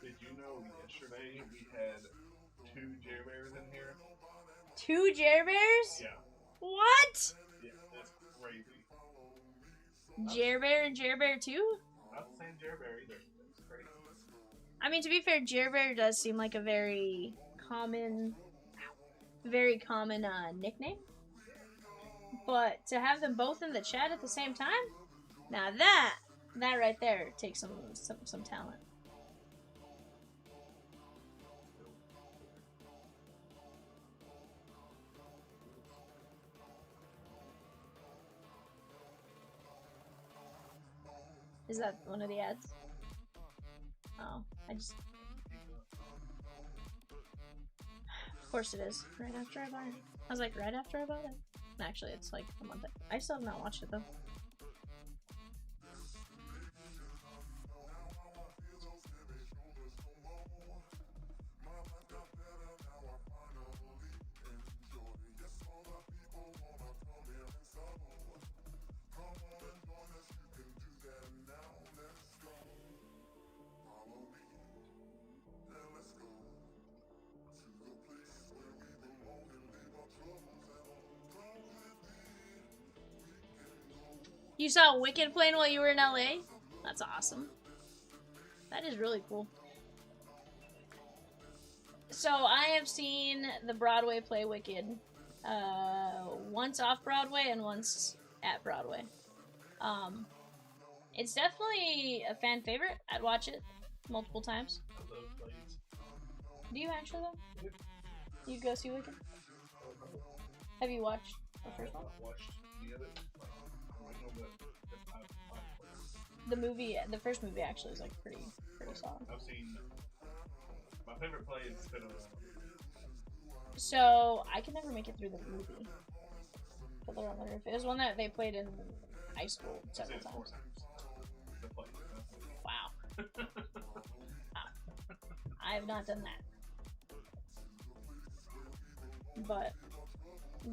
Did you know yesterday we had 2 Jer Bears in here? 2 Jer Bears? Yeah. What? Yeah, that's crazy. Jer Bear and Jer Bear 2? Not the same Jer Bear either. That's crazy. I mean, to be fair, Jer Bear does seem like a very common nickname. But to have them both in the chat at the same time, now that right there takes some talent. Is that one of the ads? Oh, of course it is. Right after I buy it. I was like, right after I bought it? Actually, it's like a month. I still have not watched it though. You saw Wicked playing while you were in LA? That's awesome. That is really cool. So I have seen the Broadway play Wicked once off Broadway and once at Broadway. It's definitely a fan favorite. I'd watch it multiple times. I love plays. Do you actually though? Yep. You go see Wicked? Have you watched the first one? I watched the other. The movie, the first movie actually is like pretty solid. I've seen. My favorite play is Fiddler. So I could never make it through the movie. Fiddler on the Roof. It was one that they played in high school several times. The play. Wow. Wow. I have not done that. But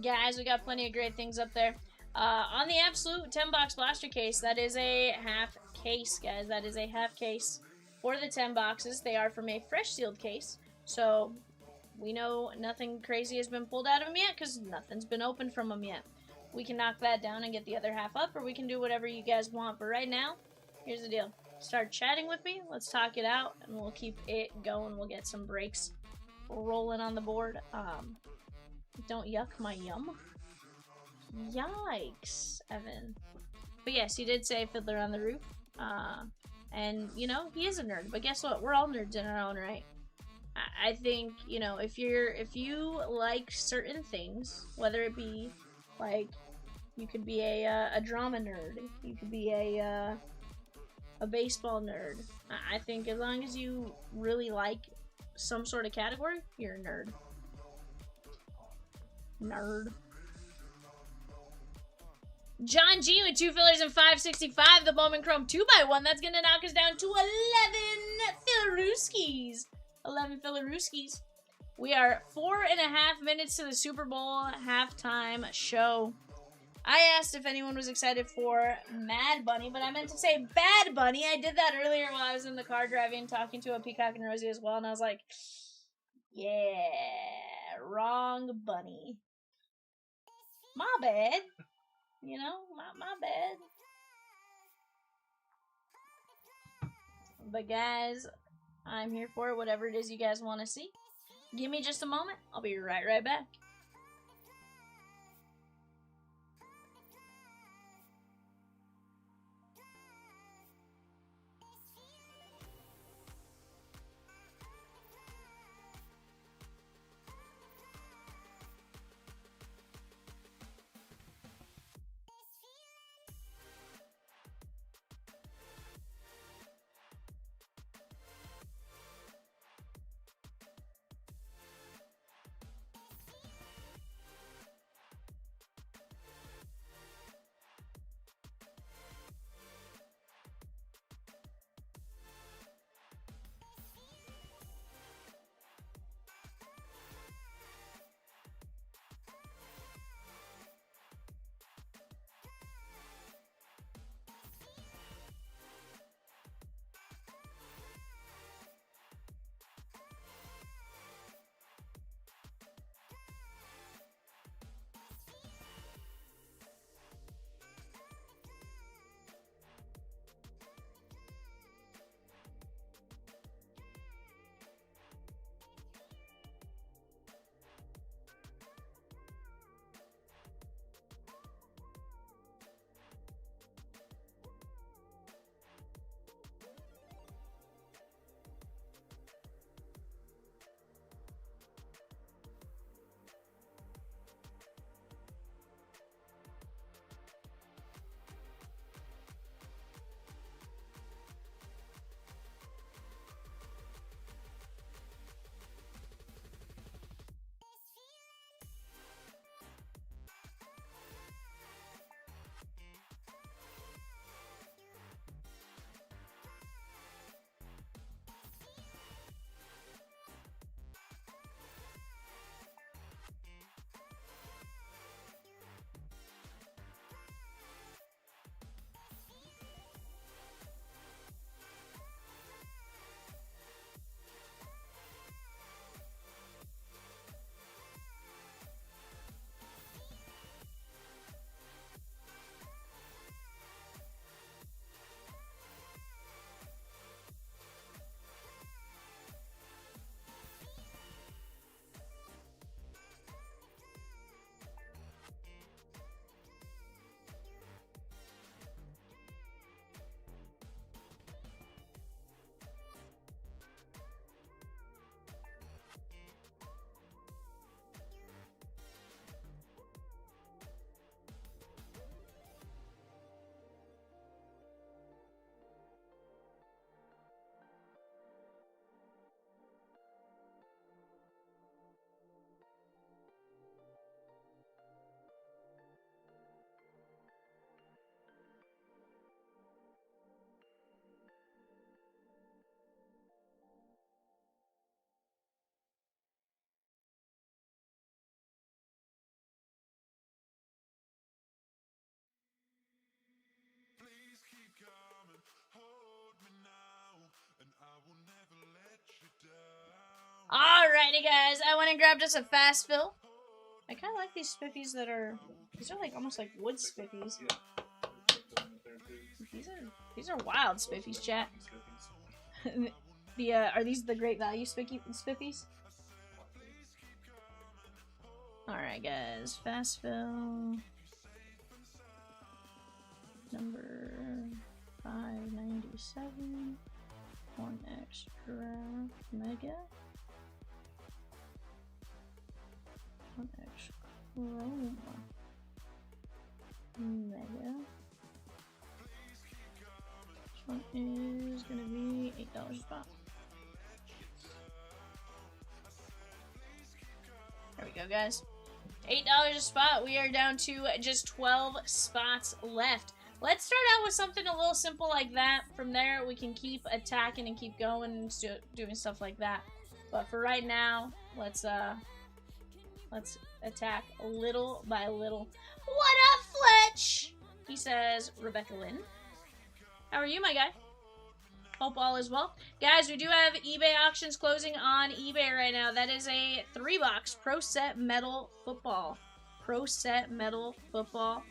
guys, we got plenty of great things up there. On the Absolute 10-box blaster case, that is a half case, guys. That is a half case for the 10 boxes. They are from a fresh sealed case, so we know nothing crazy has been pulled out of them yet because nothing's been opened from them yet. We can knock that down and get the other half up, or we can do whatever you guys want. But right now, here's the deal. Start chatting with me. Let's talk it out, and we'll keep it going. We'll get some breaks rolling on the board. Don't yuck my yum. Yikes, Evan. But yes, he did say Fiddler on the Roof. And, you know, he is a nerd. But guess what? We're all nerds in our own right. I think, you know, if you like certain things, whether it be, like, you could be a drama nerd. You could be a baseball nerd. I think as long as you really like some sort of category, you're a nerd. Nerd. John G with 2 fillers and 565. The Bowman Chrome 2x1. That's going to knock us down to 11 Fillerooskies. 11 Fillerooskies. We are 4.5 minutes to the Super Bowl halftime show. I asked if anyone was excited for Mad Bunny, but I meant to say Bad Bunny. I did that earlier while I was in the car driving, talking to a Peacock and Rosie as well, and I was like, yeah, wrong bunny. My bad. You know, my bad. But guys, I'm here for it, whatever it is you guys want to see. Give me just a moment. I'll be right back. Alrighty, guys, I went and grabbed us a fast fill. I kind of like these spiffies that are. These are like almost like wood spiffies. These are wild spiffies, chat. Are these the great value spiffies? Alright, guys, fast fill number 597. One extra mega. One extra chroma mega. This one is gonna be $8 a spot. There we go, guys. $8 a spot. We are down to just 12 spots left. Let's start out with something a little simple like that. From there, we can keep attacking and keep going and doing stuff like that. But for right now, let's attack little by little. What up, Fletch? He says, Rebecca Lynn. How are you, my guy? Hope all is well. Guys, we do have eBay auctions closing on eBay right now. That is a 3-box Pro Set Metal Football. Pro Set Metal Football.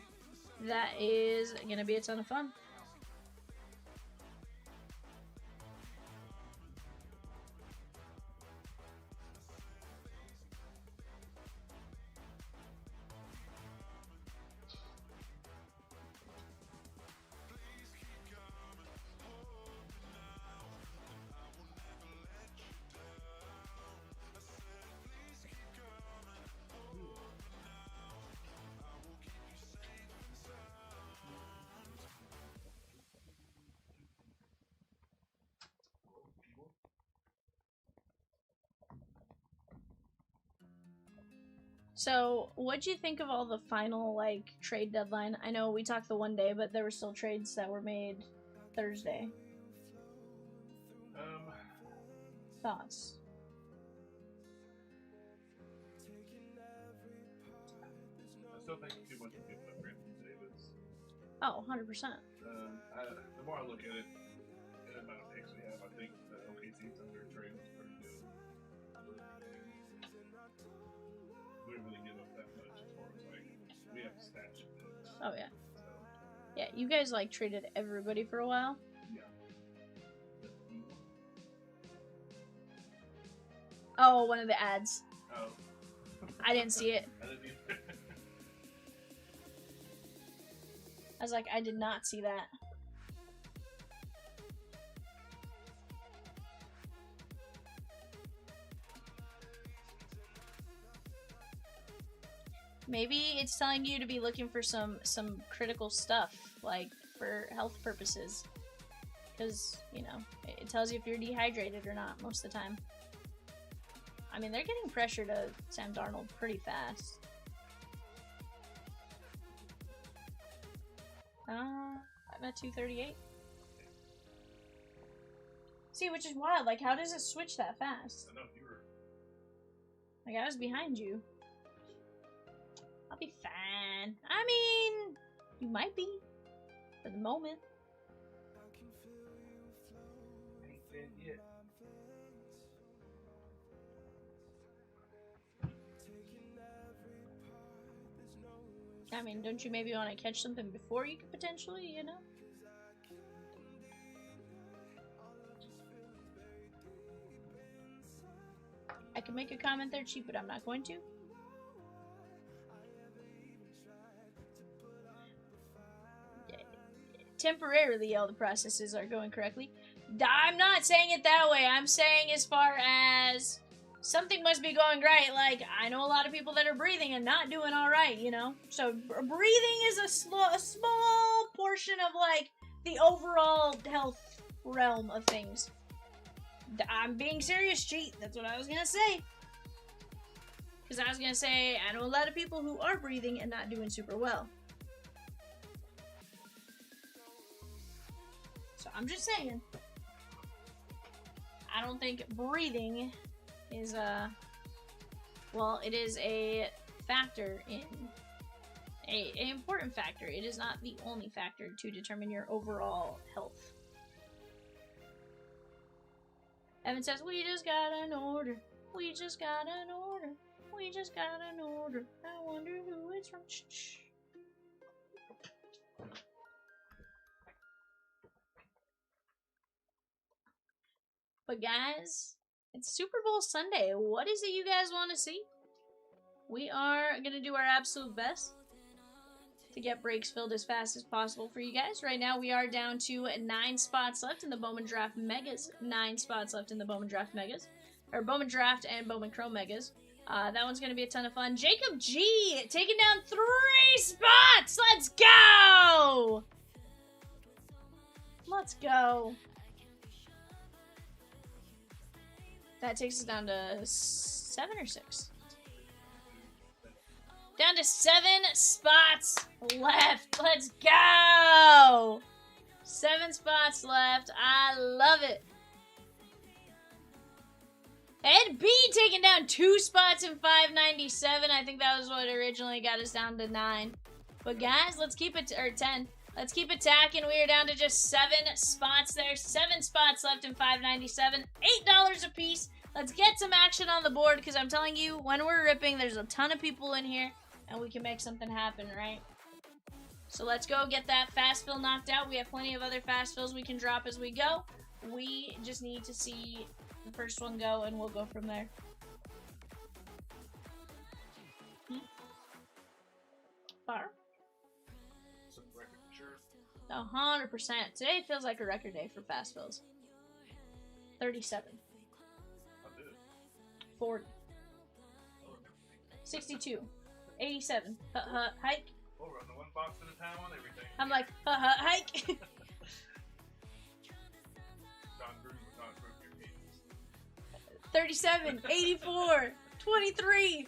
That is going to be a ton of fun. So, what'd you think of all the final, like, trade deadline? I know we talked the one day, but there were still trades that were made Thursday. Thoughts? I still think too much of giving up Brandon Davis. Oh, 100%. The more I look at it, and the amount of picks we have, I think the OKC Thunder trade was pretty good. We didn't really give up that much as far as, like, we have stash picks. Oh, yeah. So. Yeah, you guys, like, traded everybody for a while. Yeah. Oh, one of the ads. Oh. I didn't see it. I didn't either. I was like, I did not see that. Maybe it's telling you to be looking for some critical stuff, like for health purposes. Because, you know, it tells you if you're dehydrated or not most of the time. I mean, they're getting pressure to Sam Darnold pretty fast. I'm at 238. See, which is wild. Like, how does it switch that fast? I know, you were... Like, I was behind you. I'll be fine. I mean, you might be. For the moment. Ain't dead yet. I mean, don't you maybe want to catch something before you could potentially, you know? I could make a comment there, cheap, but I'm not going to. Temporarily, all the processes are going correctly. I'm not saying it that way. I'm saying as far as something must be going right. Like, I know a lot of people that are breathing and not doing all right, you know? So, breathing is a small portion of, like, the overall health realm of things. I'm being serious, cheat. That's what I was gonna say. Because I was gonna say, I know a lot of people who are breathing and not doing super well. So, I'm just saying. I don't think breathing is well, it is a factor in an important factor. It is not the only factor to determine your overall health. Evan says, we just got an order. We just got an order. We just got an order. I wonder who it's from. Shh. But guys, it's Super Bowl Sunday. What is it you guys want to see? We are going to do our absolute best to get breaks filled as fast as possible for you guys. Right now, we are down to 9 spots left in the Bowman Draft Megas. 9 spots left in the Bowman Draft Megas. Or Bowman Draft and Bowman Chrome Megas. That one's going to be a ton of fun. Jacob G taking down 3 spots! Let's go! Let's go. That takes us down to 7 or 6. Down to 7 spots left. Let's go! 7 spots left. I love it. Ed B taking down 2 spots in 597. I think that was what originally got us down to 9. But guys, let's keep it, or 10. Let's keep attacking. We are down to just 7 spots there. 7 spots left in 597. $8 a piece. Let's get some action on the board, because I'm telling you, when we're ripping, there's a ton of people in here, and we can make something happen, right? So let's go get that fast fill knocked out. We have plenty of other fast fills we can drop as we go. We just need to see the first one go, and we'll go from there. Far? 100%. Today feels like a record day for fast fills. 37. 40. 62. 87. Hike. We'll run the 1 box at a time on everything. I'm like, hike. 37. 84. 23.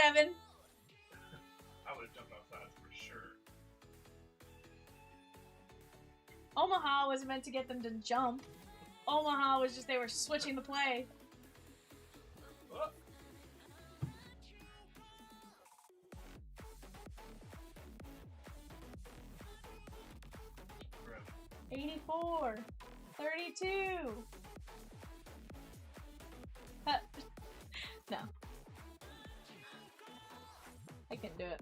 Evan. I would have jumped outside for sure. Omaha was meant to get them to jump. Omaha was just, they were switching the play. Oh. 84. 32. No. I couldn't do it.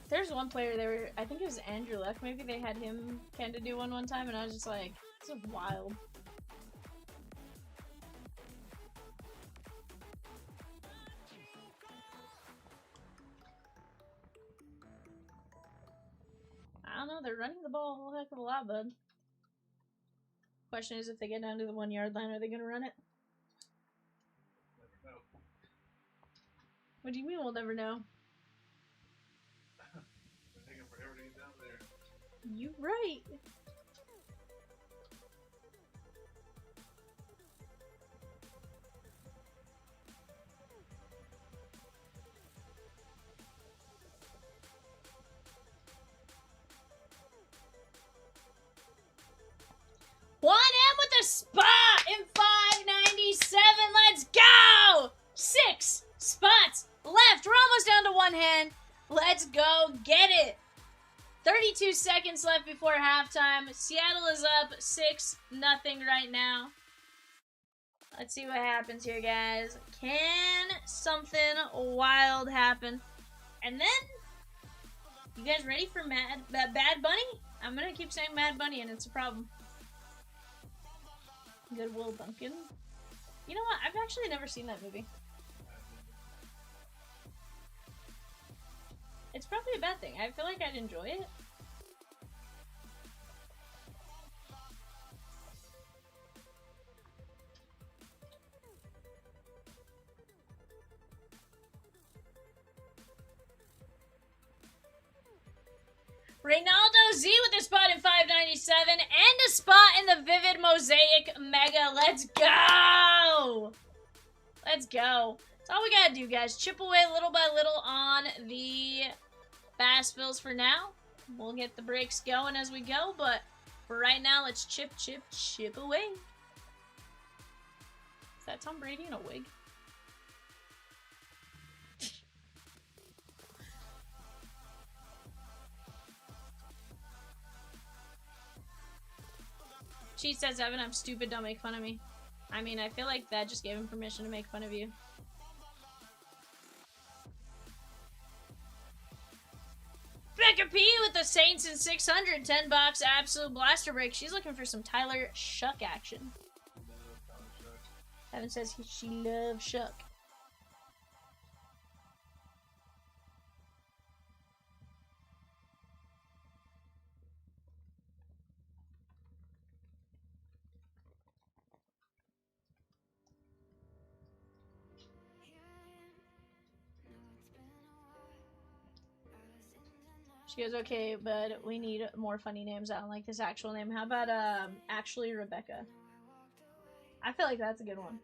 There's one player there, I think it was Andrew Luck, maybe they had him kind of do one time, and I was just like, this is wild. I don't know, they're running the ball a whole heck of a lot, bud. Question is, if they get down to the 1 yard line, are they gonna run it? Never know. What do you mean we'll never know? It's taking forever to get down there. You right. One M with a spot in 597. Let's go! 6 spots left. We're almost down to one hand. Let's go get it. 32 seconds left before halftime. Seattle is up 6-0 right now. Let's see what happens here, guys. Can something wild happen? And then, you guys ready for Bad Bunny? I'm gonna keep saying Mad Bunny, and it's a problem. Good Will Duncan. You know what? I've actually never seen that movie. It's probably a bad thing. I feel like I'd enjoy it. Reynaldo Z with a spot in 597 and a spot in the Vivid Mosaic Mega. Let's go! Let's go. That's all we gotta do, guys. Chip away little by little on the Bass Bills for now. We'll get the breaks going as we go, but for right now, let's chip away. Is that Tom Brady in a wig? She says, Evan, I'm stupid, don't make fun of me. I mean, I feel like that just gave him permission to make fun of you. Becca P with the Saints in 600, 10 bucks, absolute blaster break. She's looking for some Tyler Shuck action. Evan says she loves Shuck. She goes, okay, but we need more funny names. I don't like this actual name. How about, actually Rebecca? I feel like that's a good one.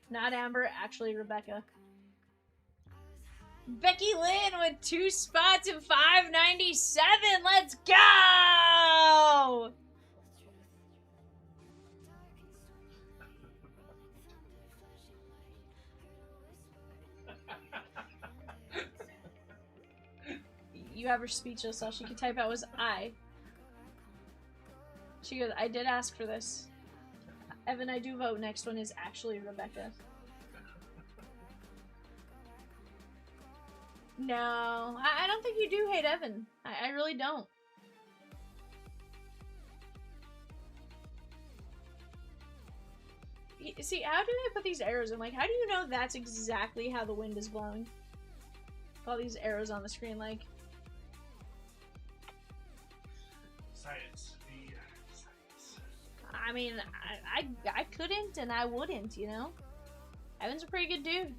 Not Amber, actually Rebecca. Becky Lynn with 2 spots in 597. Let's go! You have her speechless. All she could type out was I. She goes, I did ask for this. Evan, I do vote. Next one is actually Rebecca. No, I don't think you do hate Evan. I really don't. See, how do they put these arrows in? Like, how do you know that's exactly how the wind is blowing? All these arrows on the screen, like... Science. Science. I mean, I couldn't and I wouldn't, you know? Evan's a pretty good dude.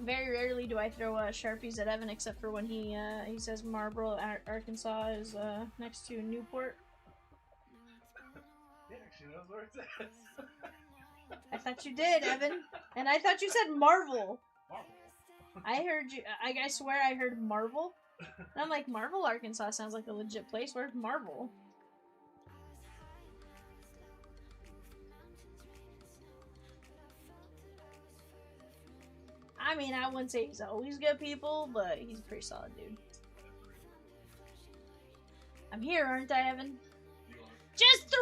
Very rarely do I throw Sharpies at Evan, except for when he says Marlboro, Arkansas is next to Newport. Yeah, actually, She knows where it's at. I thought you did, Evan. And I thought you said Marvel. Marvel. I heard you. I swear I heard Marvel. And I'm like, Marvel, Arkansas sounds like a legit place. Where's Marvel? I mean, I wouldn't say he's always good people, but he's a pretty solid dude. I'm here, aren't I, Evan? Just 3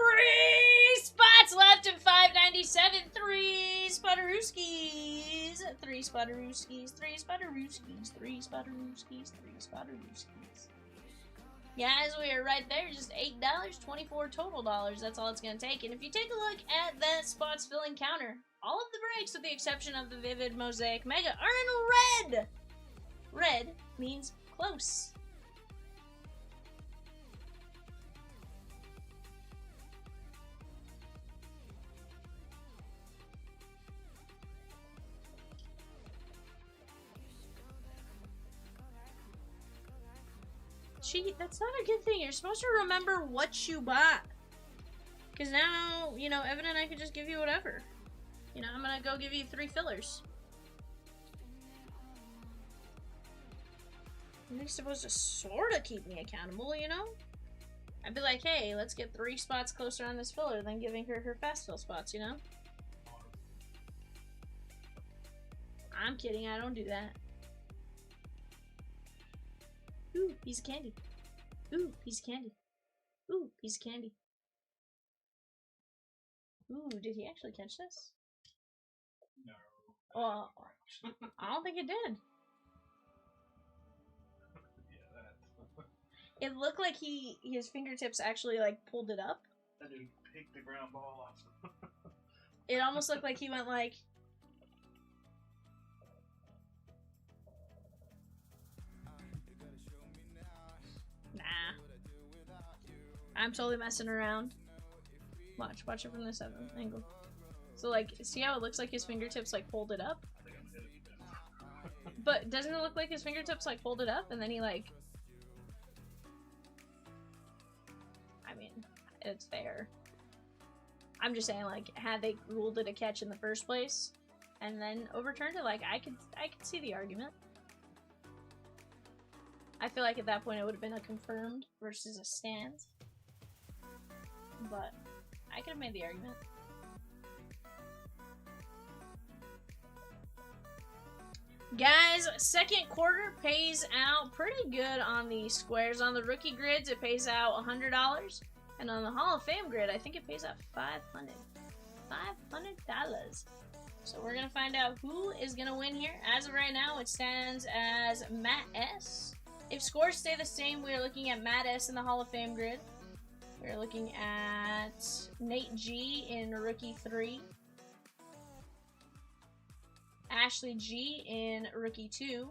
spots left in 597. 3 Sputterooskies. 3 Sputterooskies. 3 Sputterooskies. 3 Sputterooskies. 3 Sputterooskies. Guys, we are right there. Just $8. 24 total dollars. That's all it's going to take. And if you take a look at that spots filling counter, all of the breaks, with the exception of the Vivid Mosaic Mega, are in red. Red means close. That's not a good thing. You're supposed to remember what you bought. Because now, you know, Evan and I could just give you whatever. You know, I'm gonna go give you 3 fillers. And they're supposed to sort of keep me accountable, you know? I'd be like, hey, let's get 3 spots closer on this filler than giving her her fast fill spots, you know? I'm kidding, I don't do that. Ooh, piece of candy. Ooh, piece of candy. Ooh, piece of candy. Ooh, did he actually catch this? No. Well, I don't think it did. Yeah, that. It looked like his fingertips actually like pulled it up. That dude picked the ground ball off. It almost looked like he went like. Nah. I'm totally messing around. Watch it from this angle. So like, see how it looks like his fingertips like pulled it up? I think I'm gonna hit it. But doesn't it look like his fingertips like pulled it up and then he like... I mean, it's fair. I'm just saying, like, had they ruled it a catch in the first place and then overturned it, like, I could see the argument. I feel like at that point it would have been a confirmed versus a stance. But I could have made the argument. Guys, second quarter pays out pretty good on the squares. On the rookie grids, it pays out $100. And on the Hall of Fame grid, I think it pays out $500. $500. So we're going to find out who is going to win here. As of right now, it stands as Matt S. If scores stay the same, we are looking at Matt S in the Hall of Fame grid. We're looking at Nate G in Rookie 3. Ashley G in Rookie 2.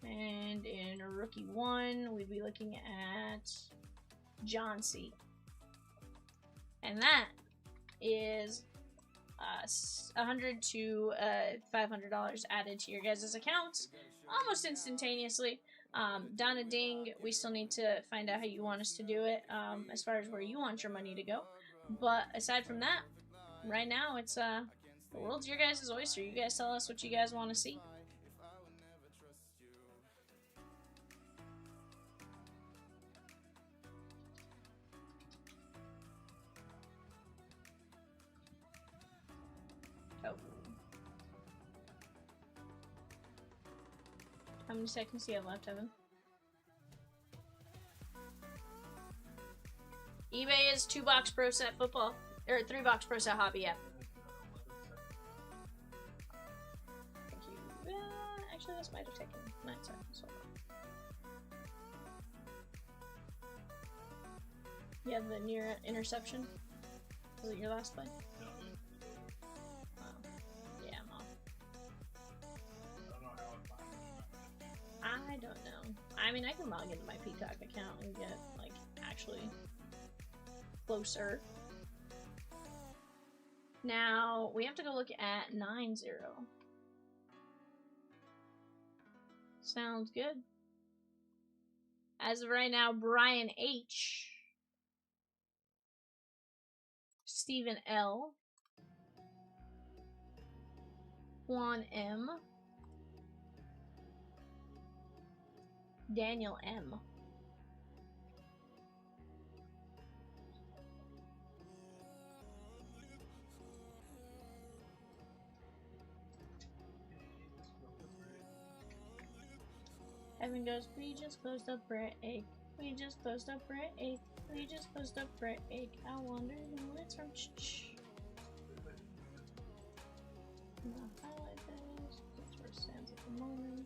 And in Rookie 1, we'd be looking at John C. And that is $100 to $500 added to your guys' accounts almost instantaneously. Donna Ding, we still need to find out how you want us to do it, as far as where you want your money to go. But aside from that, right now it's the world's your guys' oyster. You guys tell us what you guys want to see. Oh. How many seconds do you have left, Evan? eBay is 2-box pro set football. Or 3-box pro set hobby, yeah. Thank you. Actually, this might have taken 9 seconds. Hold on. You have the near interception? Was it your last play? No. Yeah, I'm off. I don't know how I'm finding it. I don't know. I mean, I can log into my Peacock account and get, like, actually closer. Now, we have to go look at 9-0. Sounds good. As of right now, Brian H. Stephen L, Juan M, Daniel M. Evan goes, we just closed up break. We just closed up break. We just closed up break. I wonder who it's from. Shh. I'm gonna highlight this. That's where it stands at the moment.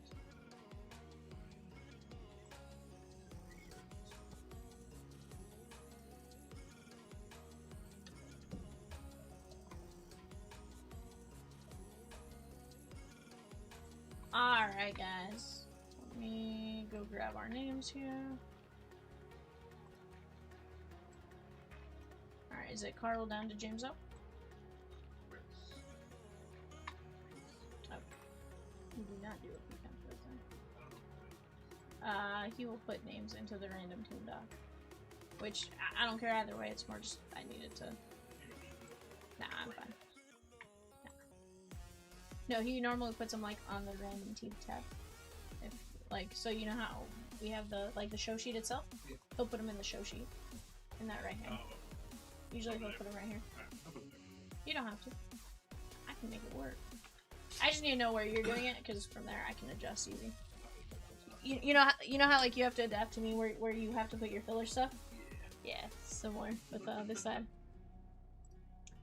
Alright, guys. Let me go grab our names here. Alright, is it Carl down to James up? Oh. You do not do a pecan for then. He will put names into the random team doc. Which, I don't care either way, it's more just I needed to... Nah, I'm fine. No, he normally puts them like on the random team tab. If like, so you know how we have the the show sheet itself. Yeah. He'll put them in the show sheet, in that right hand. Usually he'll put them right here. You don't have to. I can make it work. I just need to know where you're doing it, because from there I can adjust easy. You know how like you have to adapt to me where you have to put your filler stuff. Yeah, similar with this side.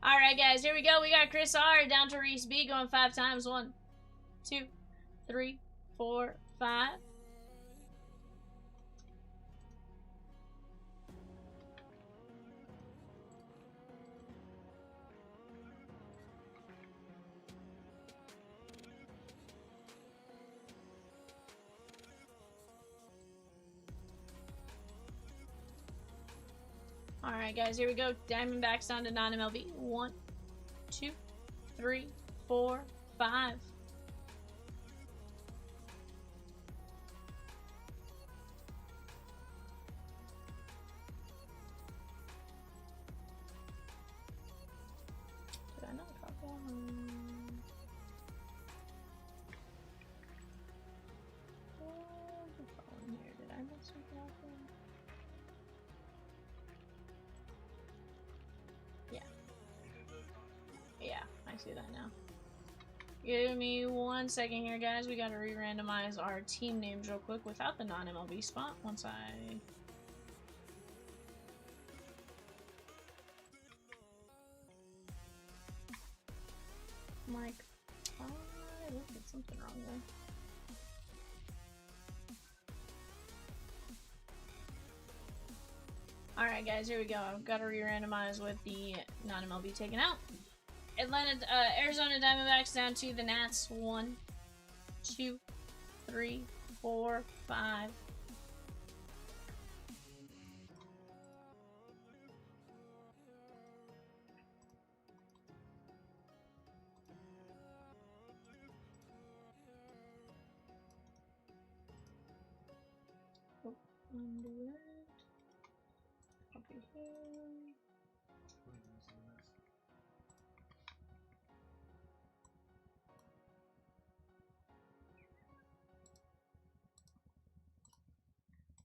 Alright, guys, here we go. We got Chris R down to Reese B going 5 times. 1, 2, 3, 4, 5. Alright, guys, here we go. Diamondbacks down to non-MLB. 1, 2, 3, 4, 5. Did I not drop one? Here. Did I mess with that one? Yeah, I see that now. Give me 1 second here, guys. We gotta re-randomize our team names real quick without the non-MLB spot. Once I... Mike. Oh, I looked at something wrong there. Alright, guys, here we go. I've got to re-randomize with the non-MLB taken out. Arizona Diamondbacks down to the Nats. 1, 2, 3, 4, 5. Oh, undo it. Copy here.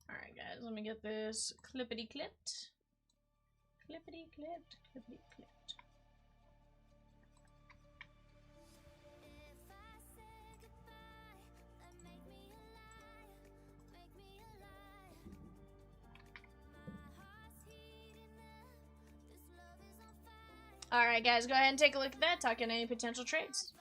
Alright, guys, let me get this clippity clipped. Clippity clipped, clippity clipped. Alright, guys, go ahead and take a look at that. Talking any potential trades.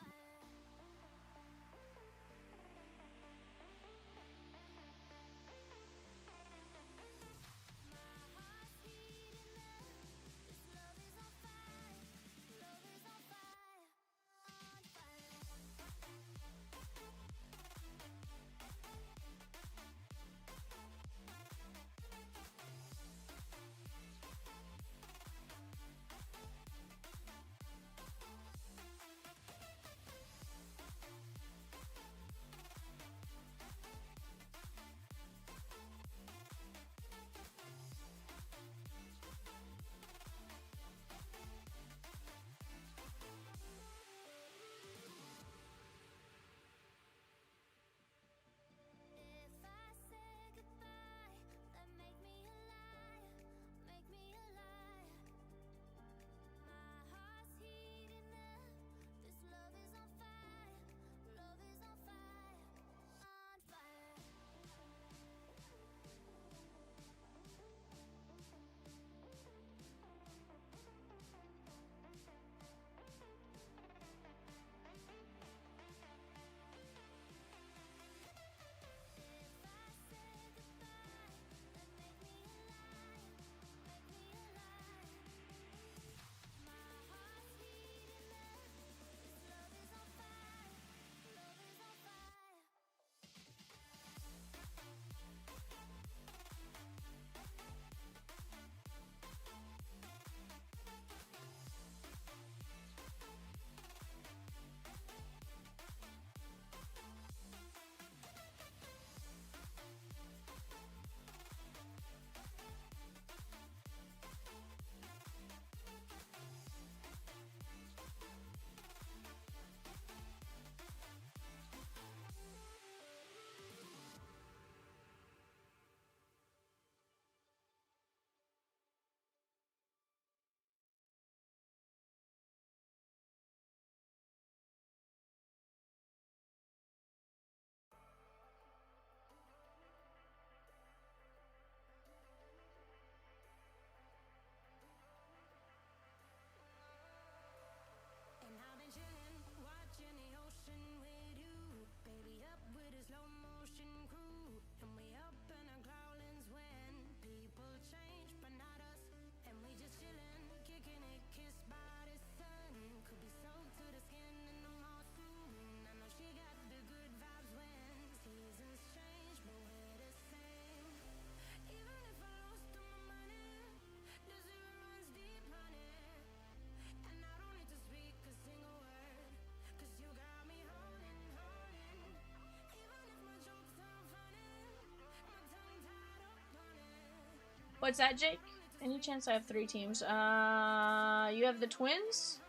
What's that, Jake? Any chance I have 3 teams? You have the Twins,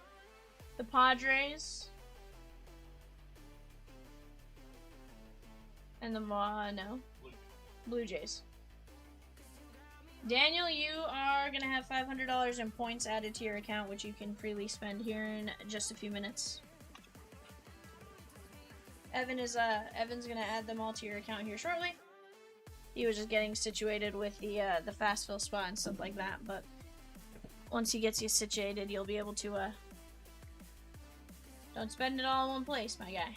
the Padres, and the no, Blue Jays. Daniel, you are gonna have $500 in points added to your account, which you can freely spend here in just a few minutes. Evan's gonna add them all to your account here shortly. He was just getting situated with the fast fill spot and stuff like that, but once he gets you situated, you'll be able to don't spend it all in one place, my guy.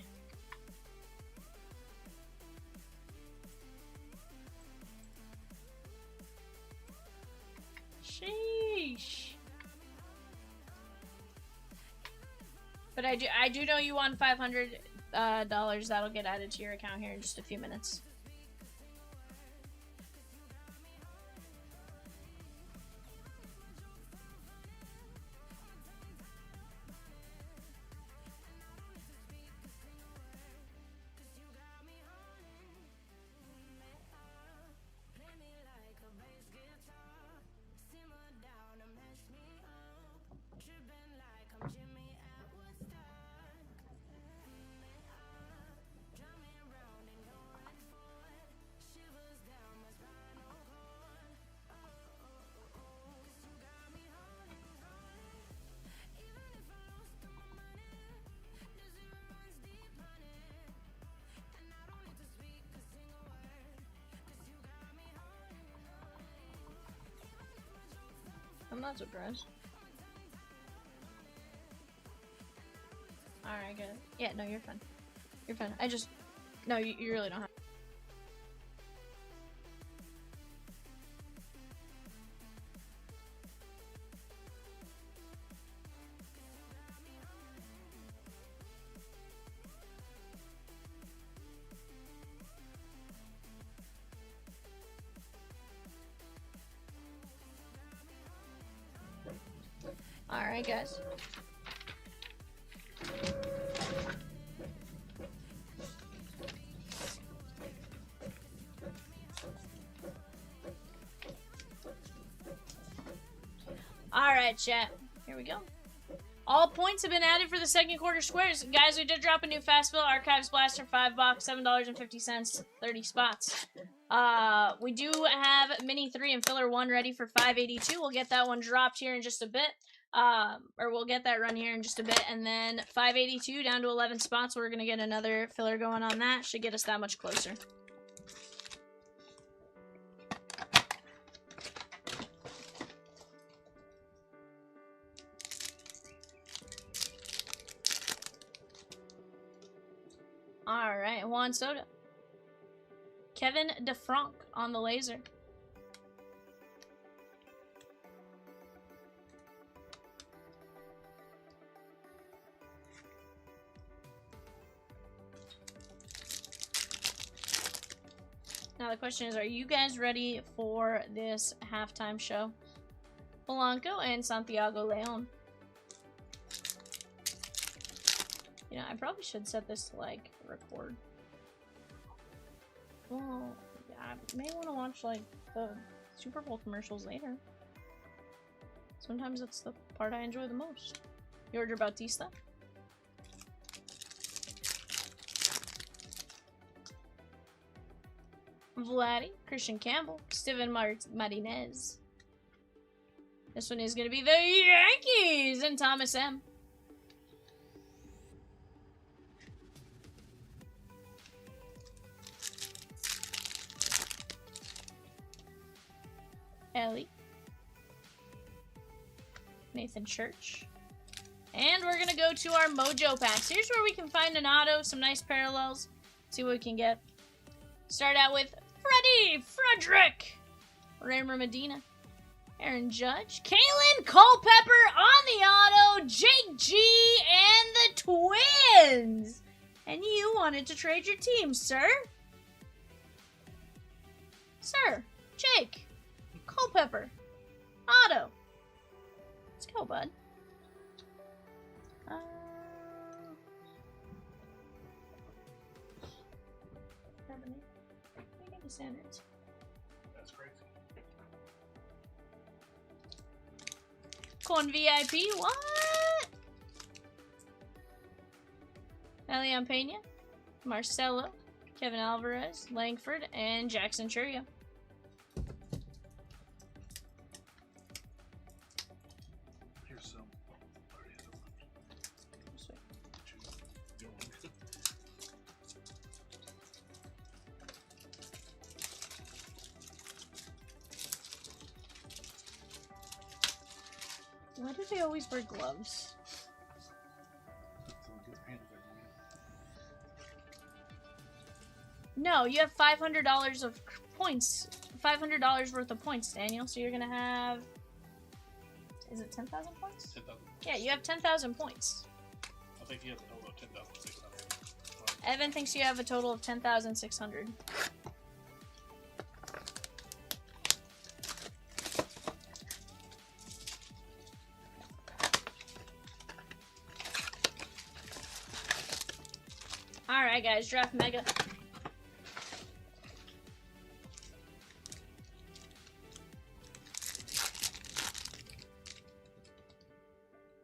Sheesh. But I do know you won $500 that'll get added to your account here in just a few minutes. I'm not surprised. Alright, good. Yeah, no, you're fine. You're fine. No, you really don't have. Alright, guys. Alright, chat. Here we go. All points have been added for the second quarter squares. Guys, we did drop a new Fast Fill Archives Blaster 5 box, $7.50, 30 spots. We do have Mini 3 and Filler 1 ready for $5.82. We'll get that one dropped here in just a bit. Or we'll get that run here in just a bit. And then $5.82 down to 11 spots. We're going to get another filler going on that. Should get us that much closer. Alright, Juan Soto. Kevin DeFranc on the laser. Now the question is, are you guys ready for this halftime show? Polanco and Santiago Leon. You know, I probably should set this to, like, record. Well, I may want to watch, like, the Super Bowl commercials later. Sometimes that's the part I enjoy the most. Jorge Bautista. Vladdy, Christian Campbell, Steven Martinez. This one is going to be the Yankees and Thomas M. Ellie. Nathan Church. And we're going to go to our Mojo packs. Here's where we can find an auto, some nice parallels. See what we can get. Start out with Freddie Frederick. Raymer Medina. Aaron Judge. Kalen Culpepper on the auto. Jake G and the Twins. And you wanted to trade your team, sir? Sir, Jake. Culpepper. Auto. Let's go, bud. Standards. That's crazy. Popcorn VIP. What? Elian Pena, Marcelo, Kevin Alvarez, Langford, and Jackson Churio. Here's some. Why do they always wear gloves? No, you have $500 of points. $500 worth of points, Daniel. So you're gonna have. Is it 10,000 points? 10,000. Yeah, you have 10,000 points. I think he has a total of 10,600. Evan thinks you have a total of 10,600. Alright, guys, draft Mega.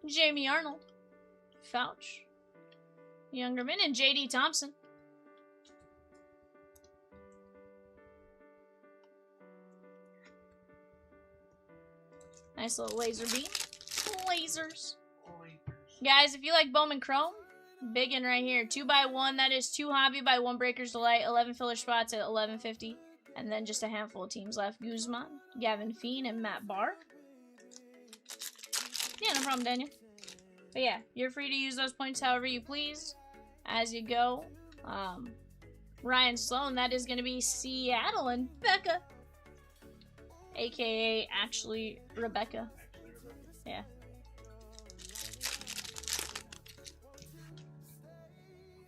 Jamie Arnold, Fouch, Youngerman, and JD Thompson. Nice little laser beam. Lasers. Guys, if you like Bowman Chrome, big in right here. 2x1, that is 2 Hobby by 1 Breaker's Delight, 11 filler spots at 1150. And then just a handful of teams left. Guzman, Gavin Fiend, and Matt Barr. Yeah, no problem, Daniel. But yeah, you're free to use those points however you please as you go. Ryan Sloan, that is going to be Seattle and Becca. AKA actually Rebecca. Yeah.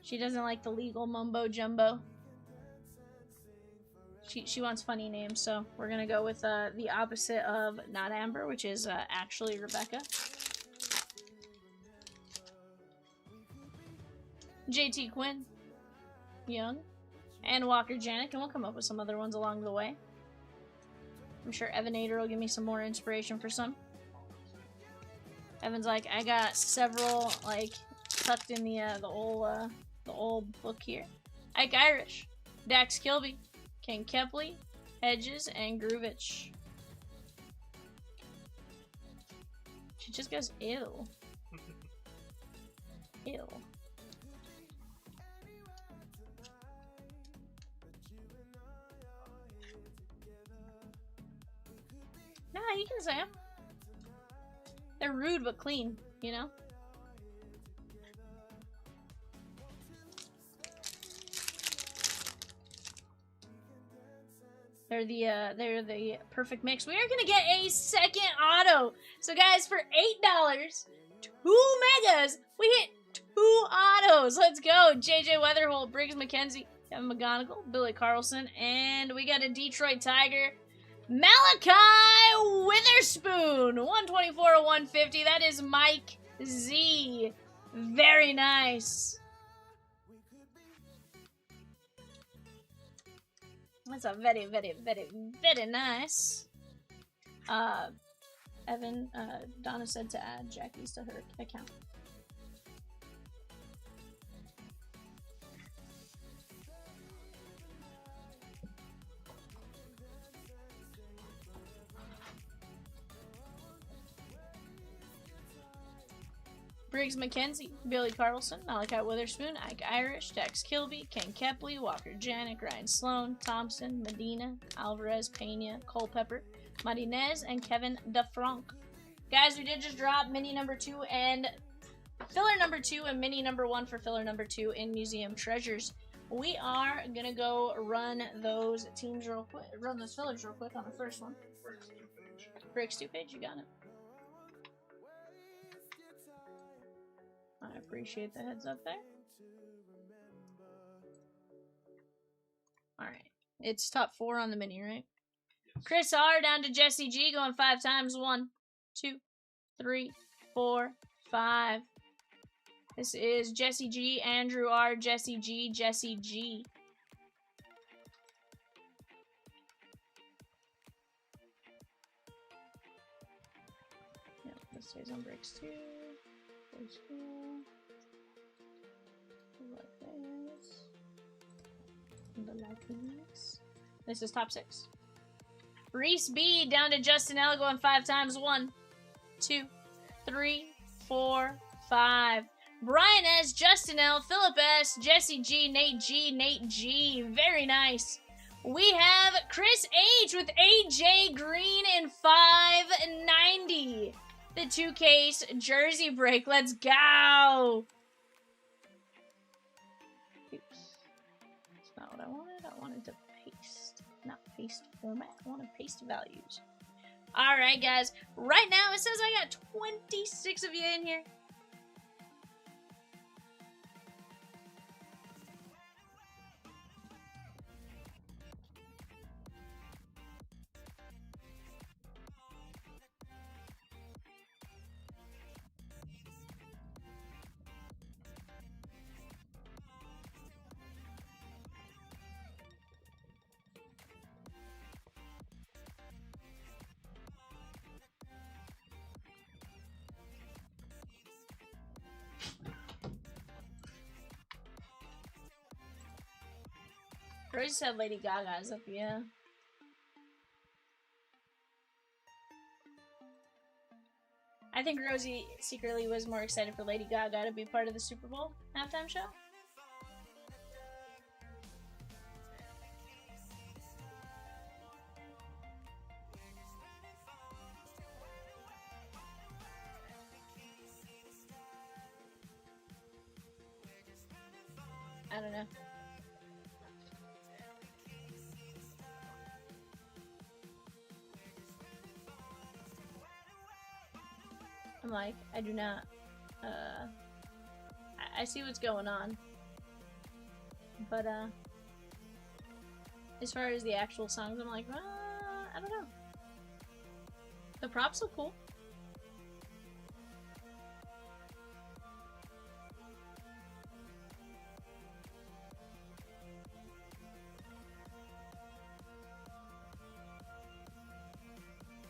She doesn't like the legal mumbo jumbo. She wants funny names, so we're gonna go with the opposite of not Amber, which is actually Rebecca. JT Quinn, Young, and Walker Janik, and we'll come up with some other ones along the way. I'm sure Evanator will give me some more inspiration for some. Evan's like, I got several like tucked in the old book here. Ike Irish, Dax Kilby, Ken Kepley, Hedges, and Groovich. She just goes, ew. Ew. Nah, you can say them. They're rude but clean, you know? They're the perfect mix. We are gonna get a second auto. So guys, for $8, 2 megas, we hit 2 autos. Let's go. JJ Weatherholt, Briggs McKenzie, Kevin McGonigal, Billy Carlson, and we got a Detroit Tiger, Malachi Witherspoon, 124 to 150. That is Mike Z. Very nice. That's a very, very, very, very nice. Evan, Donna said to add Jackie's to her account. Briggs McKenzie, Billy Carlson, Malachi Witherspoon, Ike Irish, Dax Kilby, Ken Kepley, Walker Janik, Ryan Sloan, Thompson, Medina, Alvarez, Pena, Culpepper, Martinez, and Kevin DeFranc. Guys, we did just drop mini number 2 and filler number 2 and mini number 1 for filler number 2 in Museum Treasures. We are gonna go run those teams real quick, run those fillers real quick on the first one. Breaks 2 page, you got it. I appreciate the heads up there. Alright. It's top 4 on the mini, right? Yes. Chris R down to Jesse G going 5 times. 1, 2, 3, 4, 5. This is Jesse G, Andrew R, Jesse G, Jesse G. Yeah, this Stays on breaks too. Goes here. Like this. And the likings. This is top 6. Reese B down to Justin L going 5 times. 1, 2, 3, 4, 5. Brian S, Justin L, Philip S, Jesse G, Nate G. Very nice. We have Chris H with AJ Green in 590. The 2-case jersey break. Let's go. Oops. That's not what I wanted. I wanted to paste. Not paste format. I wanted paste values. Alright, guys. Right now, it says I got 26 of you in here. Rosie said Lady Gaga's up, yeah. I think Rosie secretly was more excited for Lady Gaga to be part of the Super Bowl halftime show. I don't know. I'm like, I do not, I see what's going on, but, as far as the actual songs, I'm like, I don't know. The props look cool.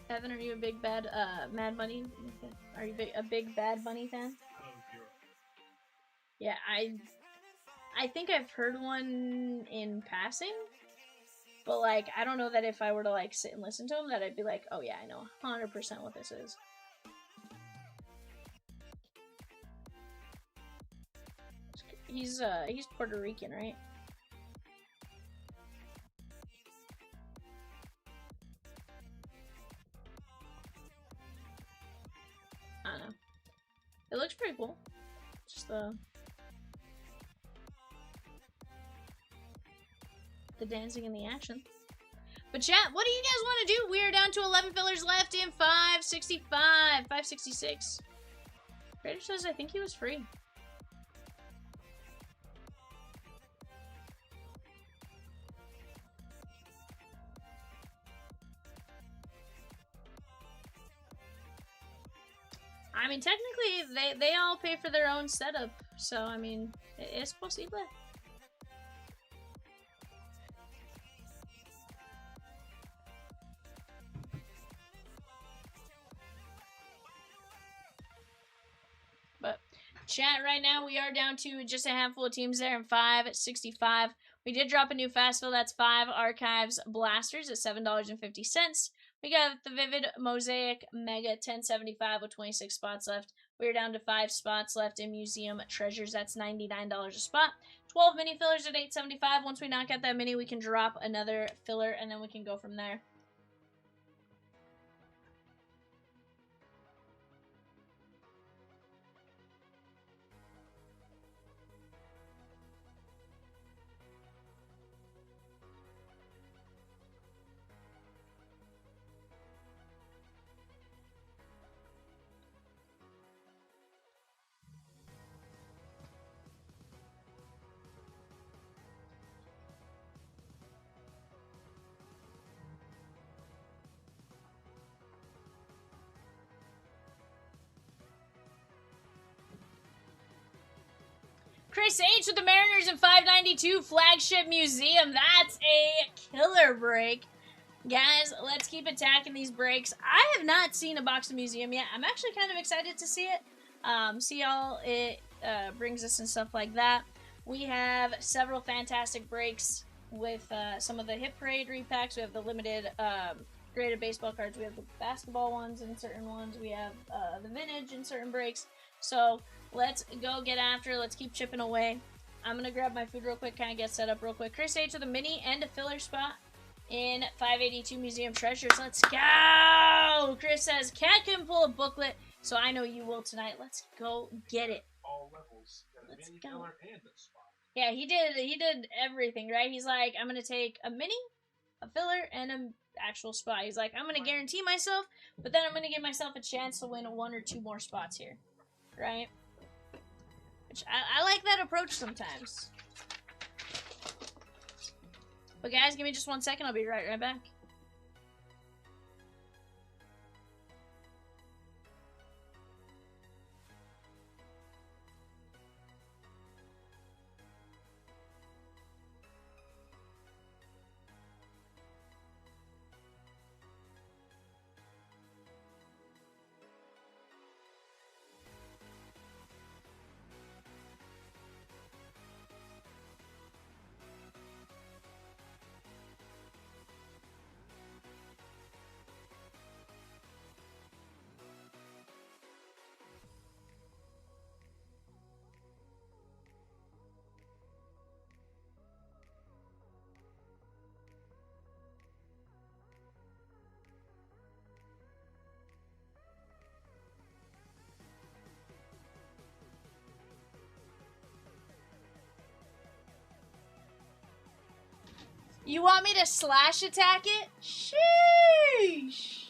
Evan, are you a big bad, Mad Bunny? Are you a big Bad Bunny fan? Yeah, I think I've heard one in passing, but like, I don't know that if I were to like sit and listen to him, that I'd be like, oh yeah, I know 100% what this is. He's Puerto Rican, right? I don't know. It looks pretty cool. Just the dancing and the action. But chat, what do you guys want to do? We are down to 11 fillers left in 565, 566. Trader says I think he was free. I mean, technically, they all pay for their own setup, so, I mean, es posible. But, chat, right now, we are down to just a handful of teams there in 565. We did drop a new fast fill, that's 5 Archives Blasters at $7.50. We got the Vivid Mosaic Mega 1075 with 26 spots left. We're down to 5 spots left in Museum Treasures. That's $99 a spot. 12 mini fillers at $8.75. Once we knock out that mini, we can drop another filler, and then we can go from there. Chris H with the Mariners in 592 Flagship Museum. That's a killer break. Guys, let's keep attacking these breaks. I have not seen a box of Museum yet. I'm actually kind of excited to see it. See all it brings us and stuff like that. We have several fantastic breaks with some of the Hit Parade repacks. We have the limited graded baseball cards. We have the basketball ones in certain ones. We have the vintage in certain breaks. So let's go get after it. Let's keep chipping away. I'm going to grab my food real quick, kind of get set up real quick. Chris H with a mini and a filler spot in 582 Museum Treasures. Let's go! Chris says, Cat can pull a booklet, so I know you will tonight. Let's go get it. All levels. Let's go. Yeah, he did everything, right? He's like, I'm going to take a mini, a filler, and an actual spot. He's like, I'm going to guarantee myself, but then I'm going to give myself a chance to win one or two more spots here, right? Which I like that approach sometimes. But guys, give me just 1 second. I'll be right back. You want me to slash attack it? Sheesh.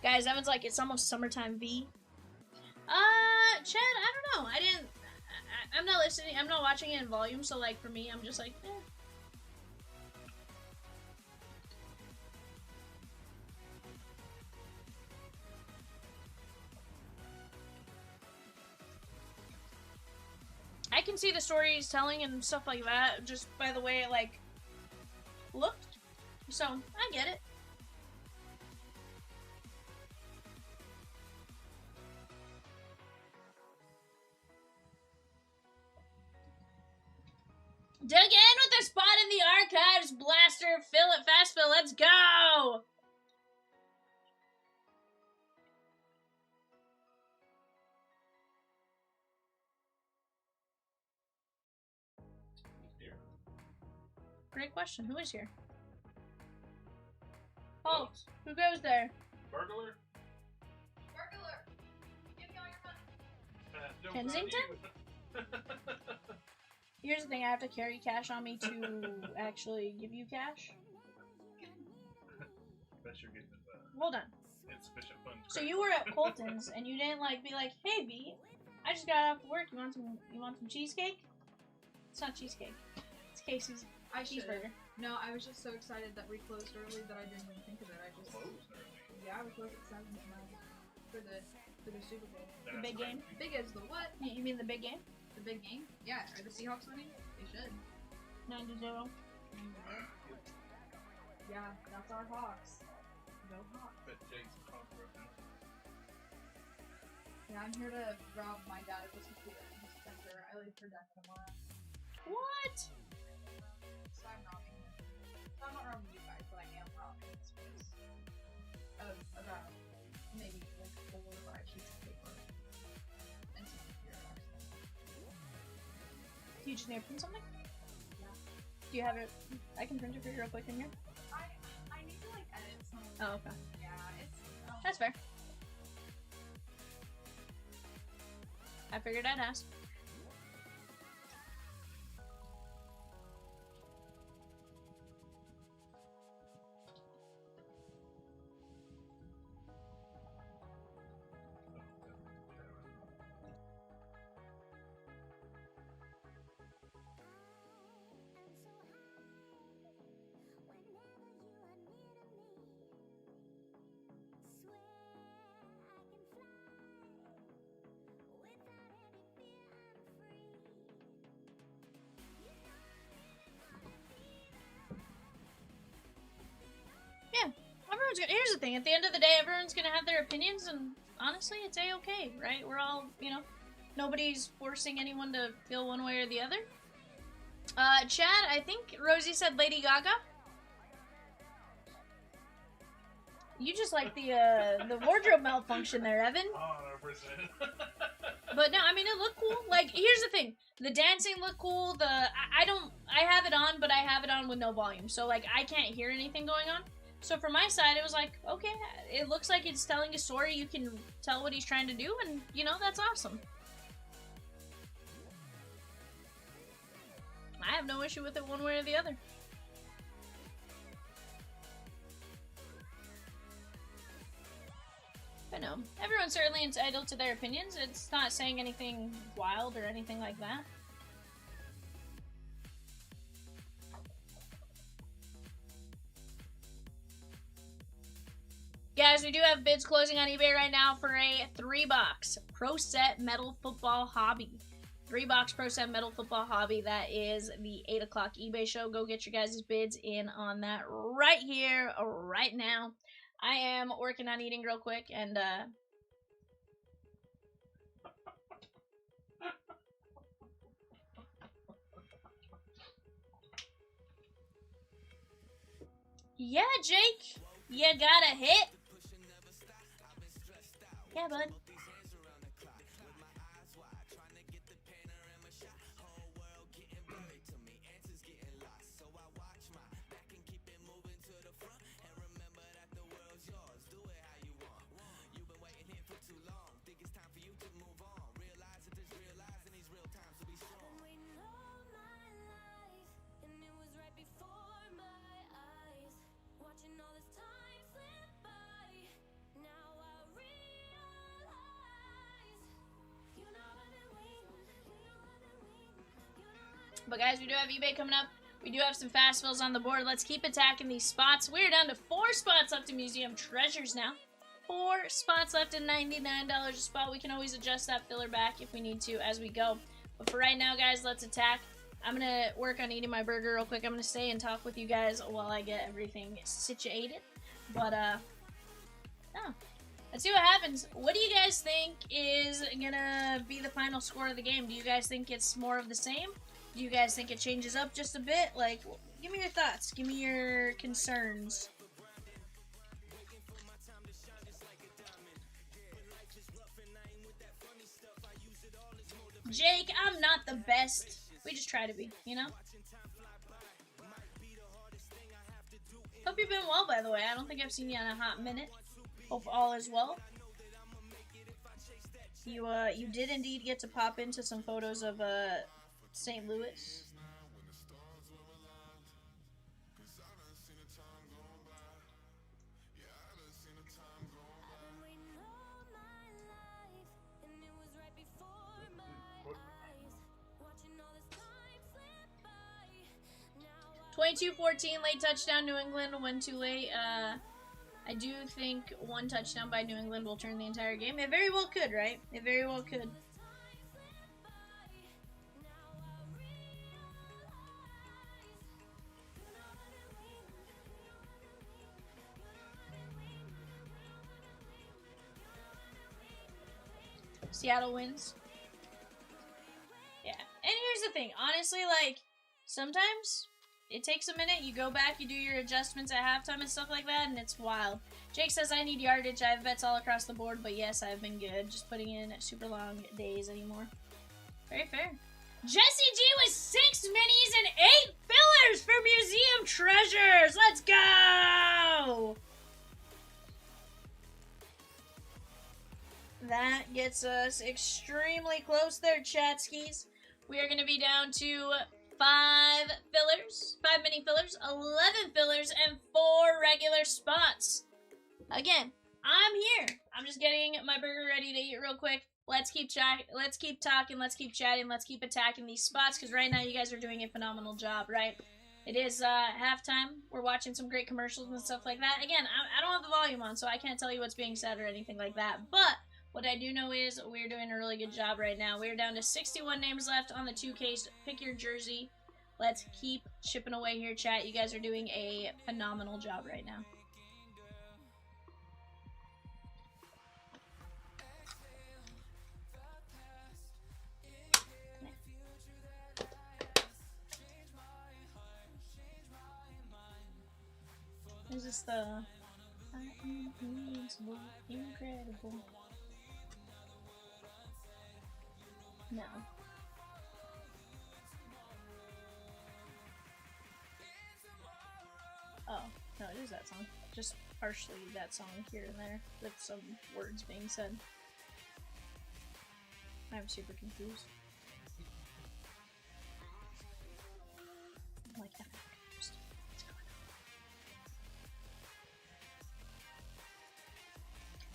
Guys, Evan's like, it's almost summertime V. Chad, I don't know. I'm not listening. I'm not watching it in volume, so like for me, I'm just like, eh. I can see the story he's telling and stuff like that just by the way it like looked. So I get it. Dug in with a spot in the archives, blaster, fill it, fast fill, let's go! Great question, who is here? Oh, who goes there? Burglar? Burglar! Give me all your money. Kensington? Here's the thing, I have to carry cash on me to actually give you cash. Bet you're getting Hold on. insufficient funds. So you were at Colton's and you didn't like be like, hey V, I just got off work. You want some cheesecake? It's not cheesecake. It's Casey's cheeseburger. No, I was just so excited that we closed early that I didn't even think of it. I just Closed early. Yeah, we closed at 7 tonight for the Super Bowl. The big game? Big as the what? You mean the big game? The big game? Yeah. Are the Seahawks winning? They should. 9-0. Yeah, that's our Hawks. Go Hawks. Bet Jake's a Hawk right now. Yeah, I'm here to rob my dad of his computer and his printer. I leave for death tomorrow. What? So I'm robbing him. So I'm not robbing you guys, but I am robbing this place. Of about maybe like 4 or 5 sheets of paper. And some computer access. Do you just need to print something? Yeah. Do you have it? I can print it for you real quick in here. I need to like edit some. Oh, okay. Yeah, it's. That's fair. I figured I'd ask. everyone's gonna, here's the thing, at the end of the day, everyone's gonna have their opinions, and honestly, it's a-okay, right? We're all, you know, nobody's forcing anyone to feel one way or the other. Chad, I think Rosie said Lady Gaga. You just like the wardrobe malfunction there, Evan. 100%. But no, I mean, it looked cool. Like, here's the thing. The dancing looked cool. I have it on, but I have it on with no volume. So, like, I can't hear anything going on. So, from my side, it was like, okay, it looks like it's telling a story. You can tell what he's trying to do, and, you know, that's awesome. I have no issue with it one way or the other. But no, everyone's certainly entitled to their opinions. It's not saying anything wild or anything like that. Guys, we do have bids closing on eBay right now for a 3-box Pro Set Metal Football Hobby. 3-box Pro Set Metal Football Hobby. That is the 8 o'clock eBay show. Go get your guys' bids in on that right here, right now. I am working on eating real quick, and, yeah, Jake, you got a hit? Yeah, bud. But guys, we do have eBay coming up. We do have some fast fills on the board. Let's keep attacking these spots. We're down to 4 spots left in Museum Treasures now. 4 spots left at $99 a spot. We can always adjust that filler back if we need to as we go. But for right now, guys, let's attack. I'm going to work on eating my burger real quick. I'm going to stay and talk with you guys while I get everything situated. But, oh. Let's see what happens. What do you guys think is going to be the final score of the game? Do you guys think it's more of the same? Do you guys think it changes up just a bit? Like, give me your thoughts. Give me your concerns. Jake, I'm not the best. We just try to be, you know? Hope you've been well, by the way. I don't think I've seen you in a hot minute. Hope all is well. You did indeed get to pop into some photos of, St. Louis. (22-14) late touchdown New England. When too late. I do think one touchdown by New England will turn the entire game. It very well could, right? It very well could. Seattle wins. Yeah. And here's the thing. Honestly, like, sometimes it takes a minute. You go back, you do your adjustments at halftime and stuff like that, and it's wild. Jake says, I need yardage. I have bets all across the board, but yes, I've been good. Just putting in super long days anymore. Very fair. Jesse G with 6 minis and 8 fillers for Museum Treasures. Let's go! That gets us extremely close there, Chatskis. We are going to be down to 5 fillers, 5 mini fillers, 11 fillers, and 4 regular spots. Again, I'm here. I'm just getting my burger ready to eat real quick. Let's keep talking, let's keep chatting, let's keep attacking these spots, because right now you guys are doing a phenomenal job, right? It is halftime. We're watching some great commercials and stuff like that. Again, I don't have the volume on, so I can't tell you what's being said or anything like that, but what I do know is we're doing a really good job right now. We're down to 61 names left on the 2K. Pick your jersey. Let's keep chipping away here, chat. You guys are doing a phenomenal job right now. Is this the... I am invincible, incredible. No. Oh, no, it is that song. Just partially that song here and there, with some words being said. I'm super confused. I'm like, I'm confused. What's going on?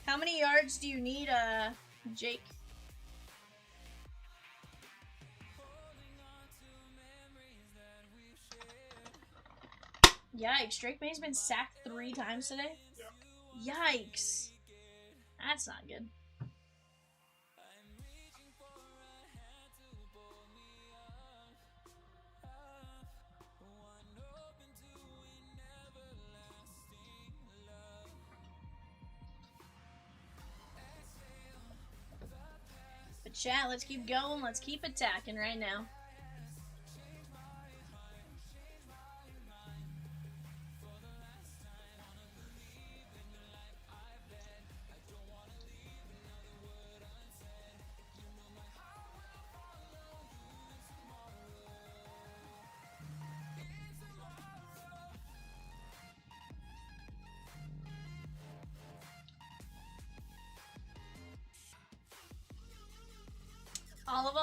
How many yards do you need, Jake? Yikes, Drake May's been sacked 3 times today? Yeah. Yikes. That's not good. But chat, let's keep going. Let's keep attacking right now. All of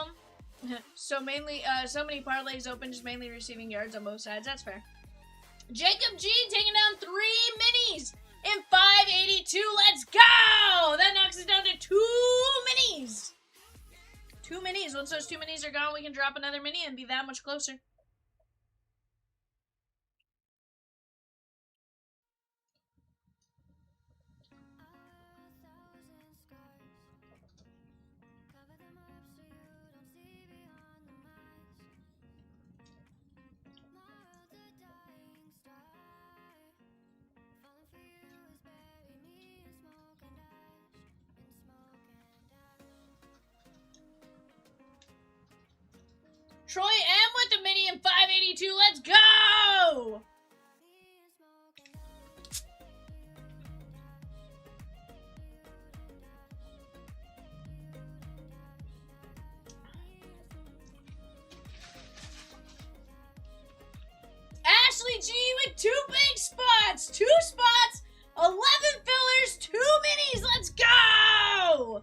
them? So mainly, so many parlays open, just mainly receiving yards on both sides. That's fair. Jacob G taking down 3 minis in 582. Let's go! That knocks it down to 2 minis. 2 minis. Once those 2 minis are gone, we can drop another mini and be that much closer. Troy M with the mini in 582. Let's go! Ashley G with 2 big spots. 2 spots, 11 fillers, 2 minis. Let's go!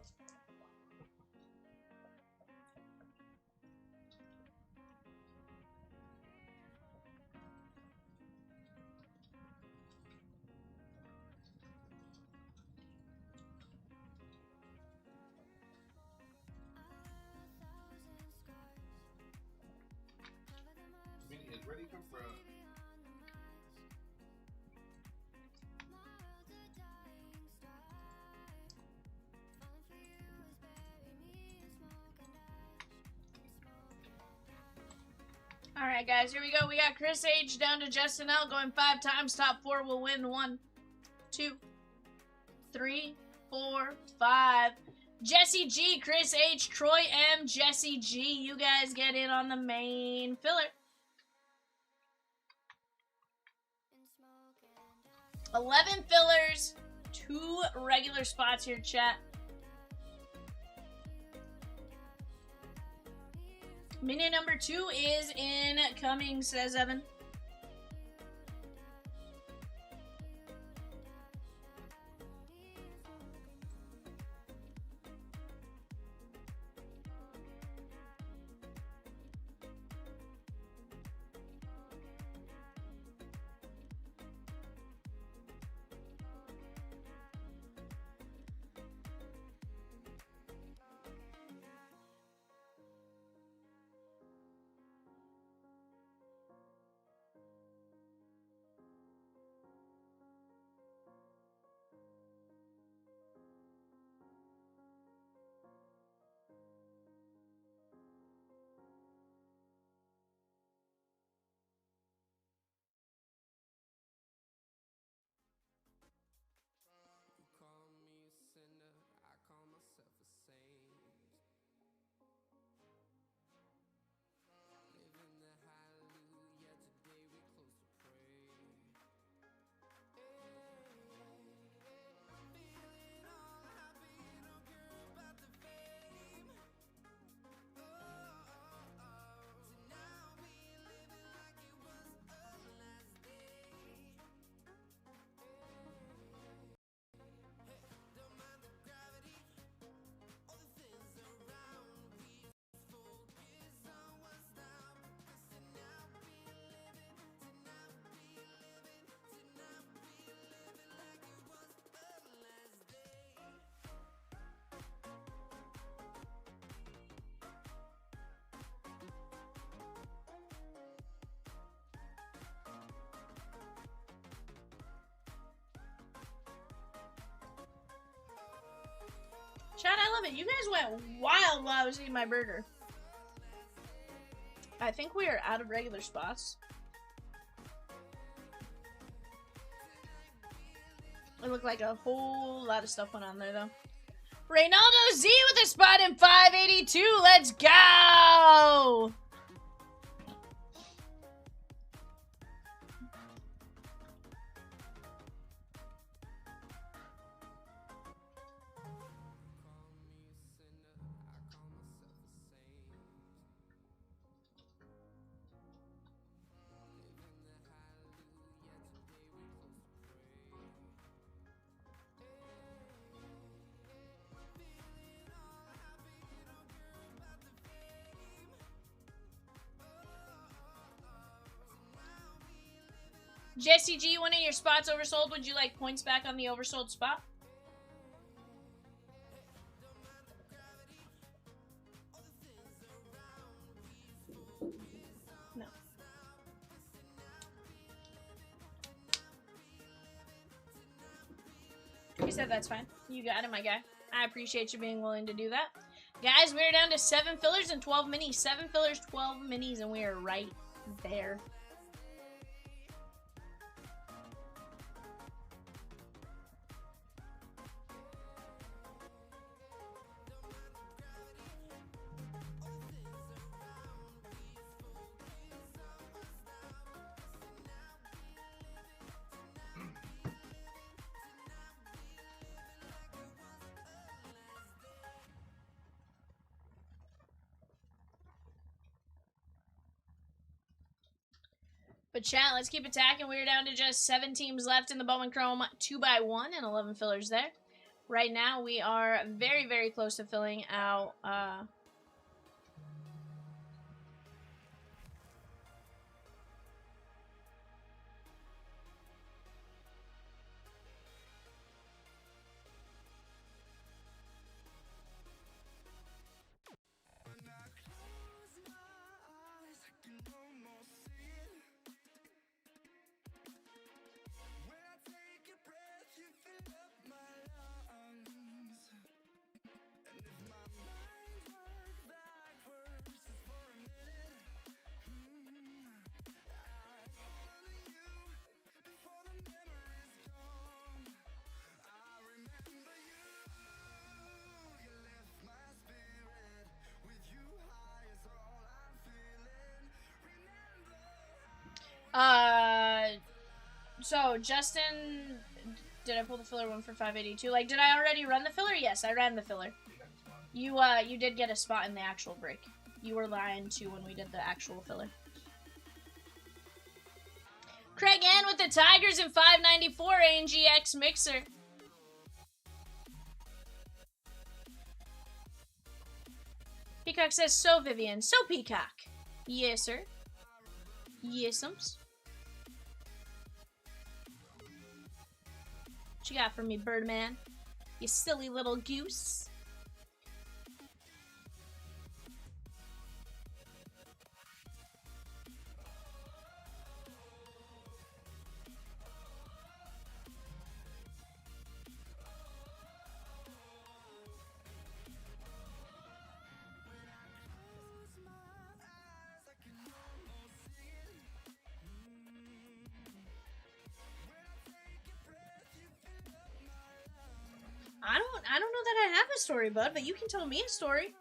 Mini is ready to run. Alright, guys, here we go. We got Chris H down to Justin L going 5 times. Top 4 will win. 1, 2, 3, 4, 5. Jesse G, Chris H, Troy M, Jesse G. You guys get in on the main filler. 11 fillers, 2 regular spots here, chat. Mini number 2 is incoming, says Evan. love it. You guys went wild while I was eating my burger. I think we are out of regular spots. It looked like a whole lot of stuff went on there, though. Reynaldo Z with a spot in 582. Let's go! Jesse G, one of your spots oversold. Would you like points back on the oversold spot? No. He said that's fine. You got it, my guy. I appreciate you being willing to do that. Guys, we're down to 7 fillers and 12 minis. 7 fillers, 12 minis, and we are right there. But chat, let's keep attacking. We're down to just 7 teams left in the Bowman Chrome 2x1 and 11 fillers there. Right now, we are very, very close to filling out... So, Justin, did I pull the filler one for 582? Like, did I already run the filler? Yes, I ran the filler. You did get a spot in the actual break. You were lying, too, when we did the actual filler. Craig Ann with the Tigers in 594, ANGX Mixer. Peacock says, so Vivian. So Peacock. Yes, sir. Yes'ums. What you got for me, Birdman? You silly little goose. I don't know that I have a story, bud, but you can tell me a story.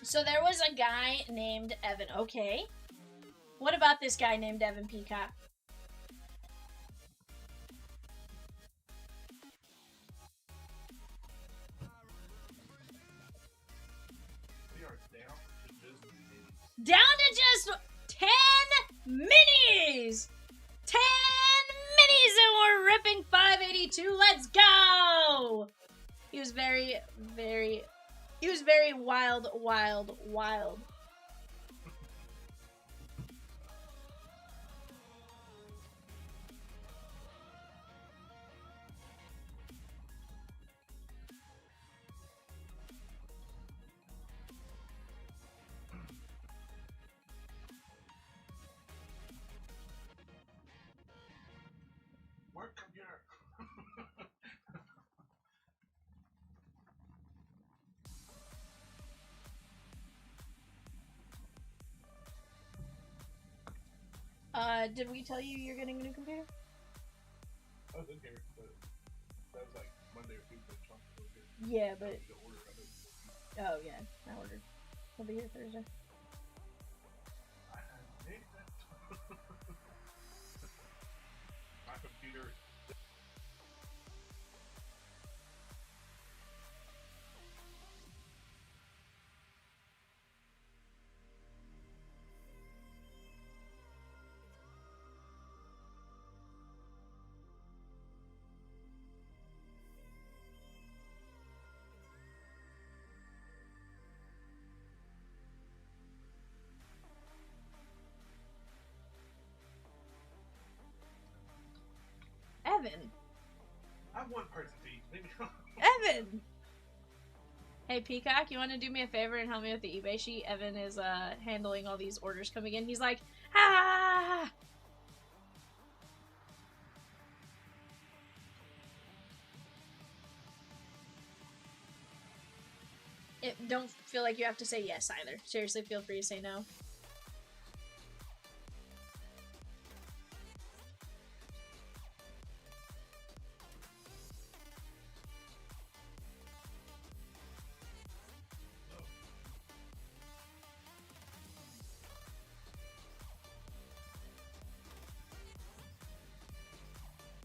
So there was a guy named Evan. Okay. What about this guy named Evan Peacock? Down to just 10 minis! 10 32. Let's go! He was very, very... He was very wild, wild, wild. Work computer. Did we tell you you're getting a new computer? I was in here, but that was like Monday or Tuesday. Trump was here. Yeah, but... The order of it. Oh, yeah. I ordered. He'll be here Thursday. I made that. My computer. Evan! I have one person to eat. Leave me alone. Evan! Hey, Peacock, you want to do me a favor and help me with the eBay sheet? Evan is, handling all these orders coming in. He's like, ah! Don't feel like you have to say yes either. Seriously, feel free to say no.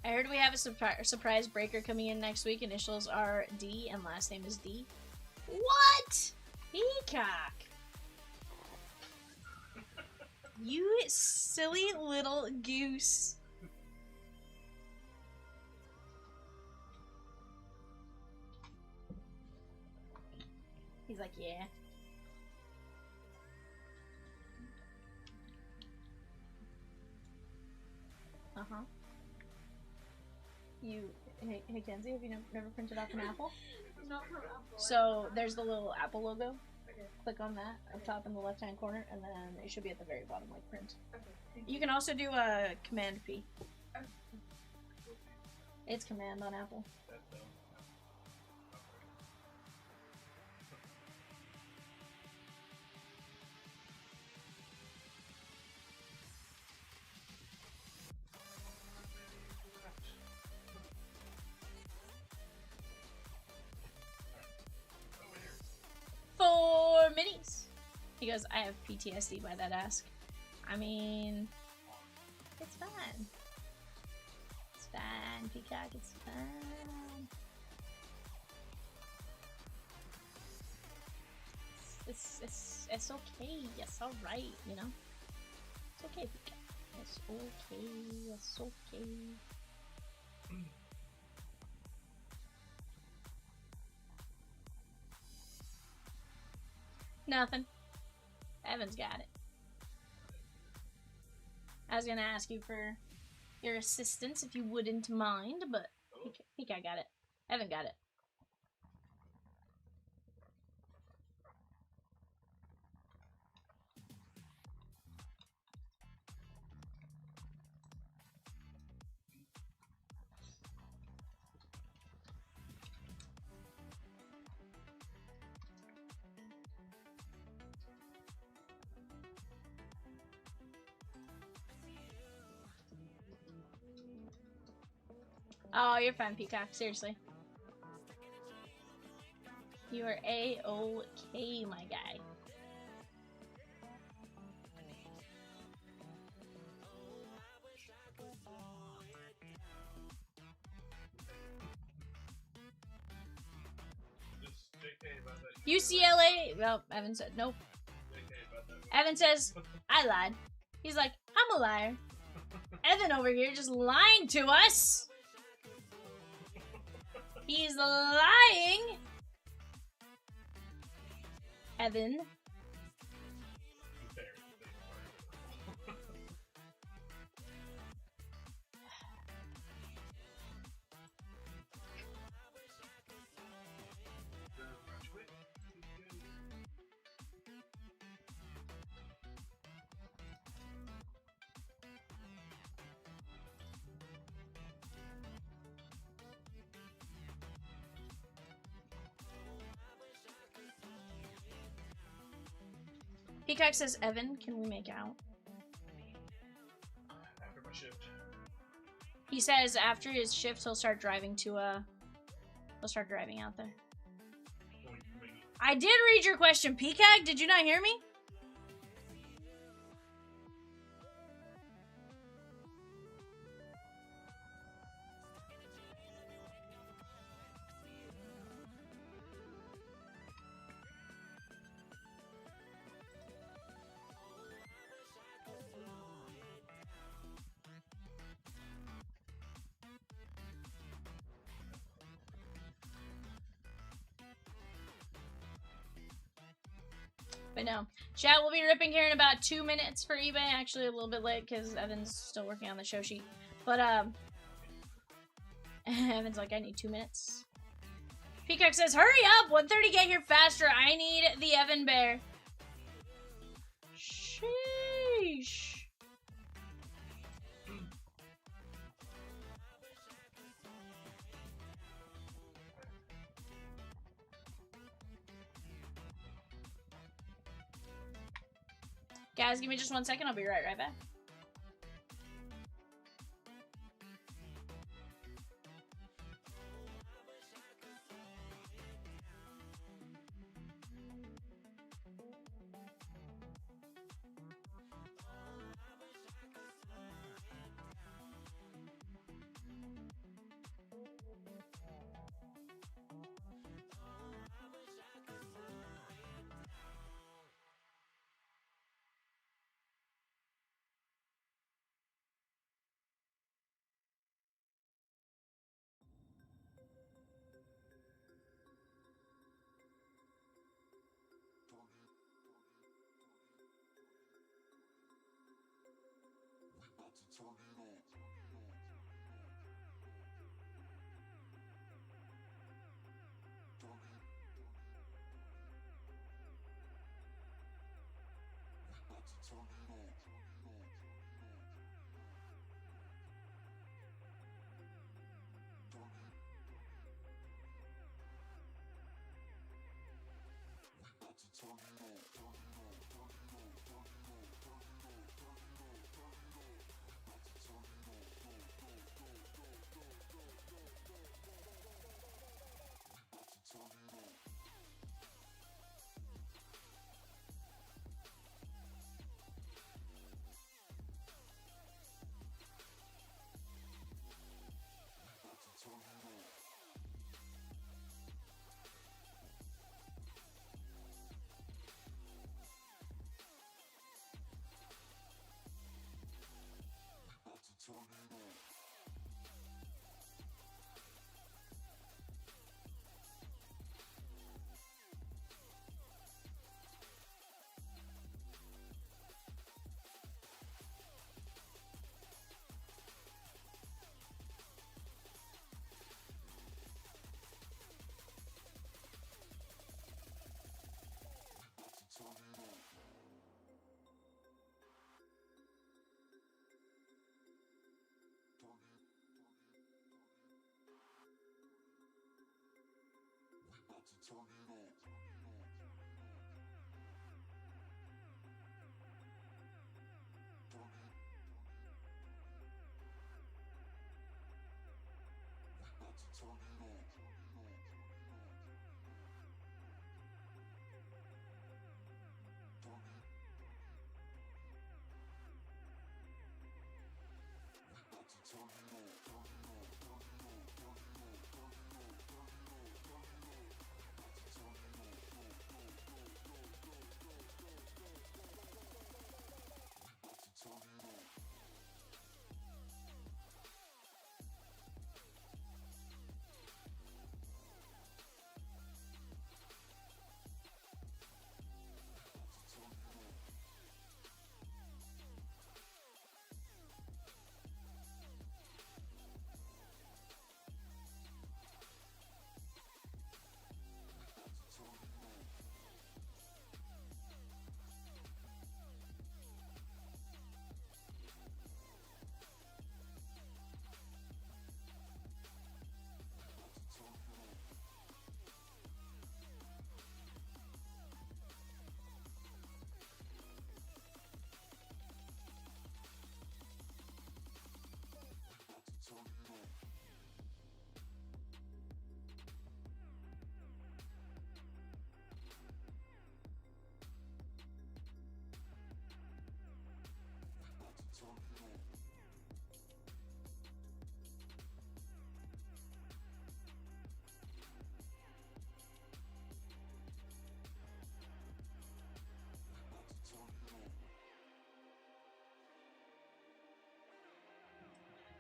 I heard we have a surprise breaker coming in next week. Initials are D and last name is D. What? Peacock! You silly little goose. He's like, yeah. Uh-huh. Hey Kenzie, have you never printed off an apple? Not from Apple. So there's the little Apple logo. Okay. Click on that up top in the left hand corner, and then it should be at the very bottom, like print. Okay. You can also do a Command P. Okay. It's Command on Apple. For minis. He goes, I have PTSD by that ask. I mean, it's fine. It's fine, Peacock, it's fine. It's okay. It's alright, you know? It's okay, Peacock. It's okay. It's okay. Nothing. Evan's got it. I was gonna ask you for your assistance if you wouldn't mind, but I think I got it. Evan got it. Oh, you're fine, Peacock. Seriously. You are A-OK, my guy. UCLA. Well, Evan said nope. Evan says, I lied. He's like, I'm a liar. Evan over here just lying to us. He's lying. Evan. Peacock says, Evan, can we make out? After my shift. He says after his shift, he'll start driving to, he'll start driving out there. I did read your question, Peacock. Did you not hear me? But no. Chat will be ripping here in about 2 minutes for eBay. Actually, a little bit late because Evan's still working on the show sheet. But, Evan's like, I need 2 minutes. Peacock says, hurry up! 1:30, get here faster. I need the Evan Bear. Sheesh. Guys, give me just 1 second. I'll be right back.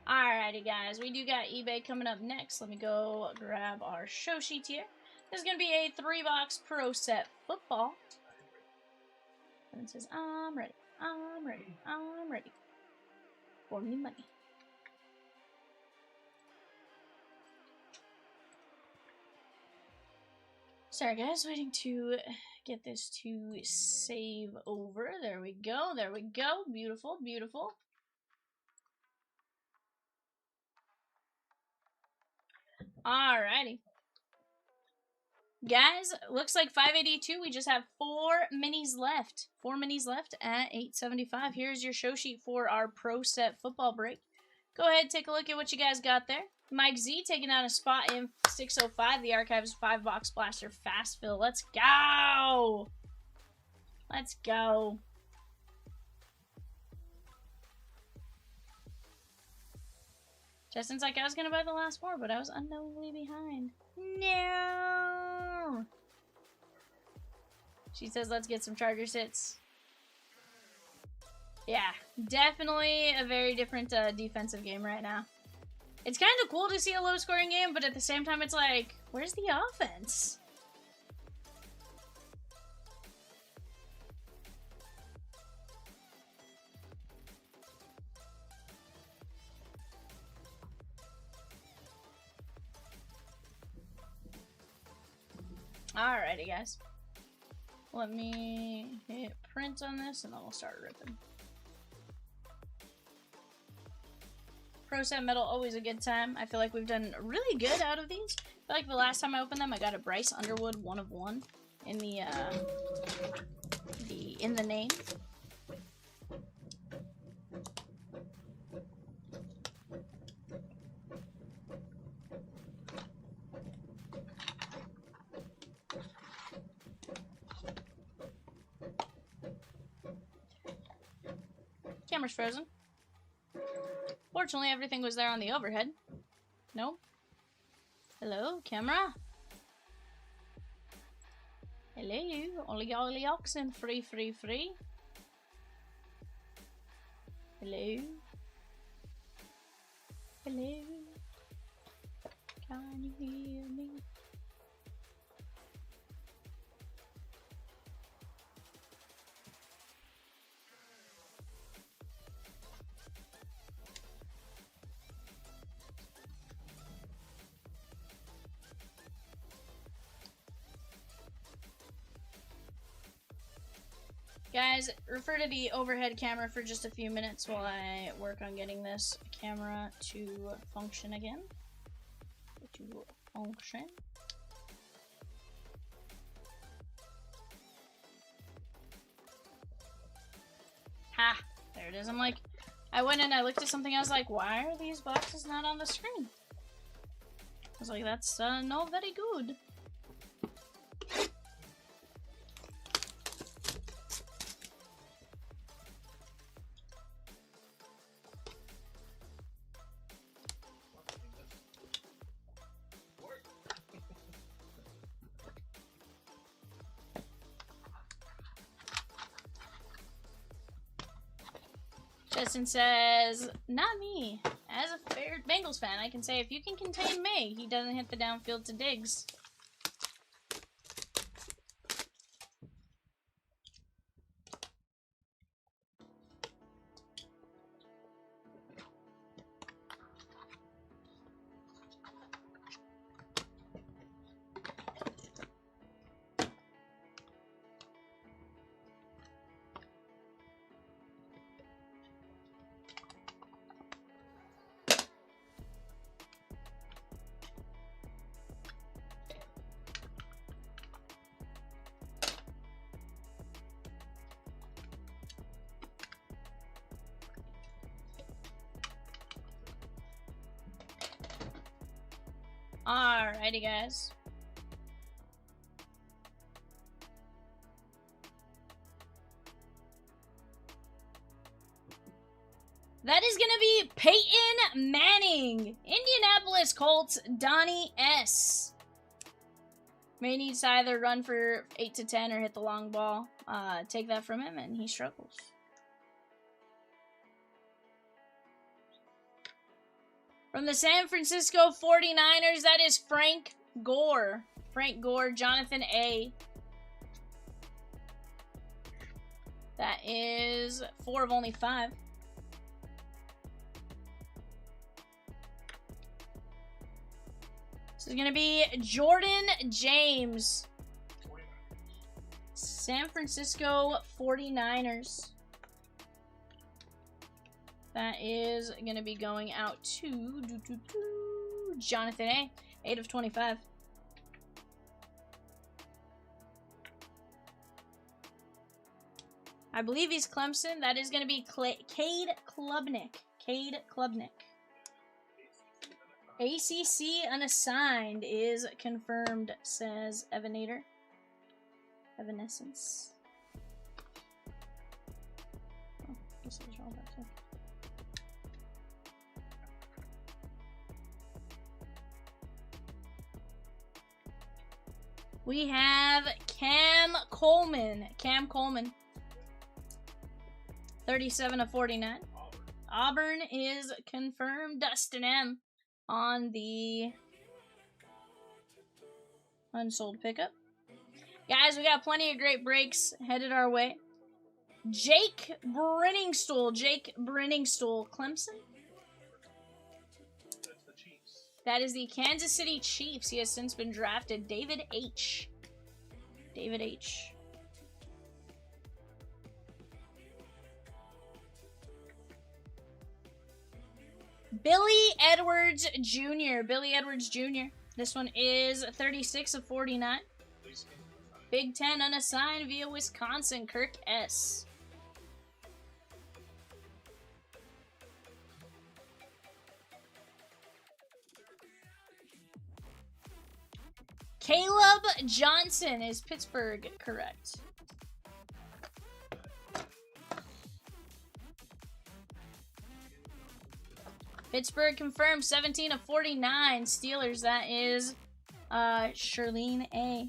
Alrighty, guys. We do got eBay coming up next. Let me go grab our show sheet here. This is going to be a 3-box Pro Set Football. And it says, I'm ready. I'm ready. I'm ready. For me money. Sorry, guys. Waiting to get this to save over. There we go. There we go. Beautiful. Beautiful. Alrighty. Guys, looks like 582. We just have 4 minis left. 4 minis left at 875. Here's your show sheet for our Pro Set Football break. Go ahead and take a look at what you guys got there. Mike Z taking out a spot in 605. The Archives 5-box blaster fast fill. Let's go. Let's go. Justin's like, I was going to buy the last 4, but I was unknowingly behind. No. She says, let's get some Chargers hits. Yeah, definitely a very different defensive game right now. It's kind of cool to see a low-scoring game, but at the same time, it's like, where's the offense? Alrighty, guys. Let me hit print on this, and then we'll start ripping. Pro Set Metal, always a good time. I feel like we've done really good out of these. I feel like the last time I opened them, I got a Bryce Underwood 1 of 1 in the name. Camera's frozen. Fortunately, everything was there on the overhead. Nope. Hello, camera? Hello, Ollie oxen, free. Hello? Hello? Can you hear me? Guys, refer to the overhead camera for just a few minutes while I work on getting this camera to function again. Ha! There it is. I'm like, I went and I looked at something, I was like, why are these boxes not on the screen? I was like, that's not very good. Justin says, not me. As a fair Bengals fan, I can say if you can contain May, he doesn't hit the downfield to Diggs. Alrighty, guys. That is going to be Peyton Manning. Indianapolis Colts, Donnie S. May need to either run for 8 to 10 or hit the long ball. Take that from him, and he struggles. From the San Francisco 49ers, that is Frank Gore. Frank Gore, Jonathan A. That is 4 of only 5. This is going to be Jordan James. San Francisco 49ers. That is going to be going out to Jonathan A. 8 of 25. I believe he's Clemson. That is going to be Cade Klubnik. Cade Klubnik. ACC unassigned is confirmed, says Evanescence. Evanescence. Oh, guess I was wrong about that. We have Cam Coleman. Cam Coleman. 37 of 49. Auburn is confirmed. Dustin M. On the unsold pickup. Guys, we got plenty of great breaks headed our way. Jake Brenningstool. Jake Brenningstool. Clemson? That's the Chiefs. That is the Kansas City Chiefs. He has since been drafted. David H. David H. Billy Edwards Jr. Billy Edwards Jr. This one is 36 of 49. Big Ten unassigned via Wisconsin. Kirk S. Caleb Johnson. Is Pittsburgh correct? Pittsburgh confirmed. 17 of 49. Steelers. That is Charlene A.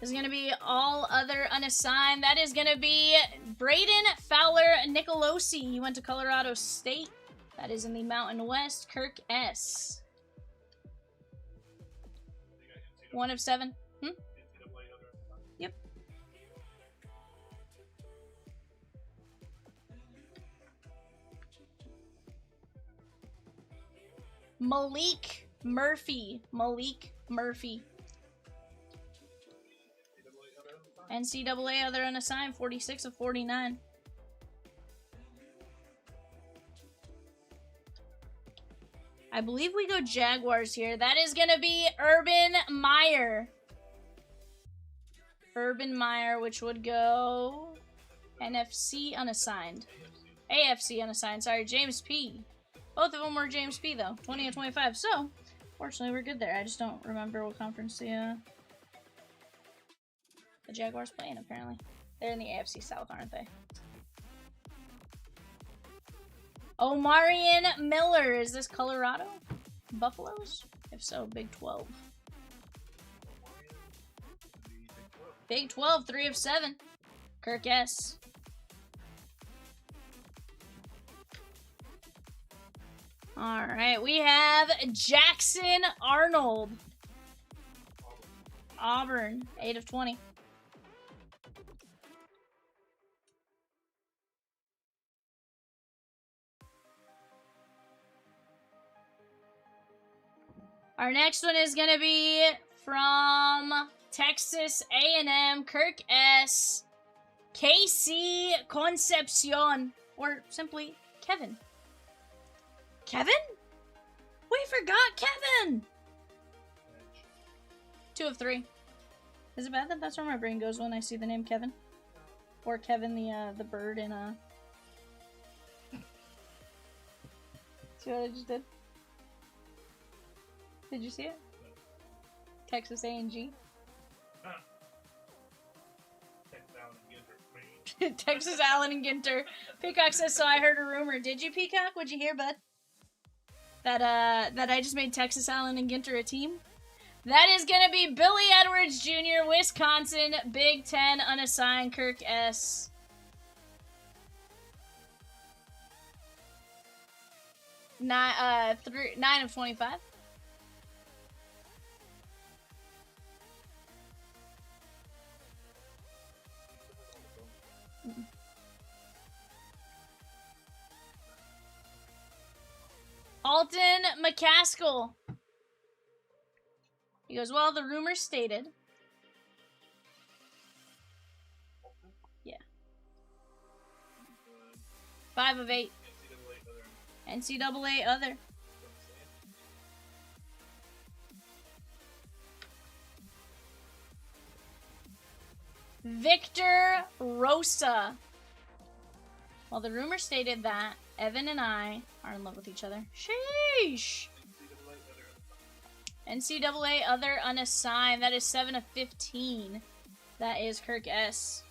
This is going to be all other unassigned. That is going to be Braden Fowler Nicolosi. He went to Colorado State. That is in the Mountain West. Kirk S. 1 of 7. Yep. Malik Murphy. Malik Murphy. NCAA other unassigned. 46 of 49. I believe we go Jaguars here. That is going to be Urban Meyer. Urban Meyer, which would go NFC unassigned. AFC unassigned. Sorry, James P. Both of them were James P, though. 20 and 25. So, fortunately, we're good there. I just don't remember what conference the Jaguars play in, apparently. They're in the AFC South, aren't they? Omarion Miller. Is this Colorado? Buffaloes? If so, Big 12. Big 12, 3 of 7. Kirk S. Alright, we have Jackson Arnold. Auburn, 8 of 20. Our next one is going to be from Texas A&M, Kirk S. KC Concepcion, or simply Kevin. Kevin? We forgot Kevin! 2 of 3. Is it bad that that's where my brain goes when I see the name Kevin? Or Kevin the bird in See what I just did? Did you see it? Texas A&G. Take down and get her free. Texas Allen and Ginter. Peacock says, so I heard a rumor. Did you, Peacock? What'd you hear, bud? That I just made Texas Allen and Ginter a team? That is gonna be Billy Edwards Jr., Wisconsin, Big Ten, unassigned, Kirk S. Nine of 25. Alton McCaskill. He goes, well, the rumor stated. Yeah. 5 of 8. NCAA other. Victor Rosa. Well, the rumor stated that Evan and I are in love with each other. Sheesh. NCAA other unassigned. That is 7 of 15. That is Kirk S.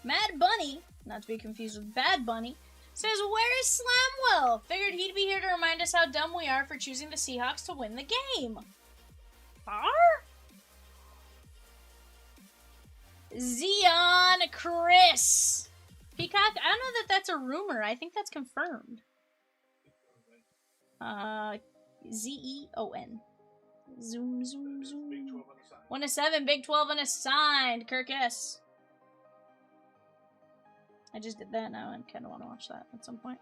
Mad Bunny, not to be confused with Bad Bunny, says, where is Slamwell? Figured he'd be here to remind us how dumb we are for choosing the Seahawks to win the game. Zion Chris. Peacock, I don't know that that's a rumor. I think that's confirmed. Z-E-O-N. Zoom, zoom, zoom. 1 of 7, Big 12 unassigned. Kirk S. I just did that now and kind of want to watch that at some point.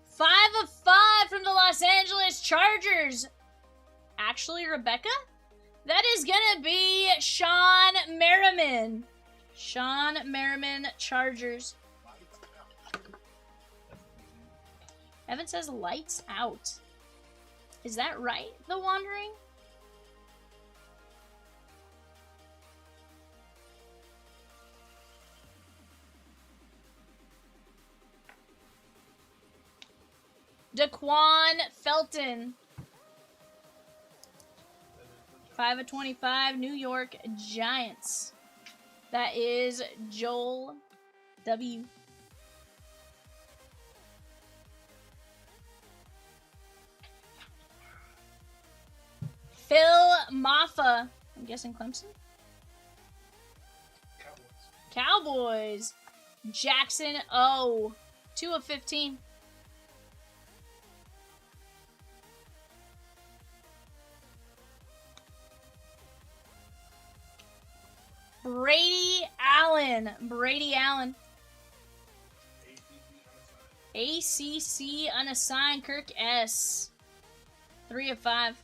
Five of 5 from the Los Angeles Chargers. Actually, Rebecca? That is gonna be Sean Merriman. Sean Merriman, Chargers. Evan says lights out. Is that right, The Wandering? Daquan Felton. 5 of 25, New York Giants. That is Joel W. Phil Maffa. I'm guessing Clemson. Cowboys. Jackson O. 2 of 15. Brady Allen. Brady Allen. ACC unassigned. Kirk S. 3 of 5.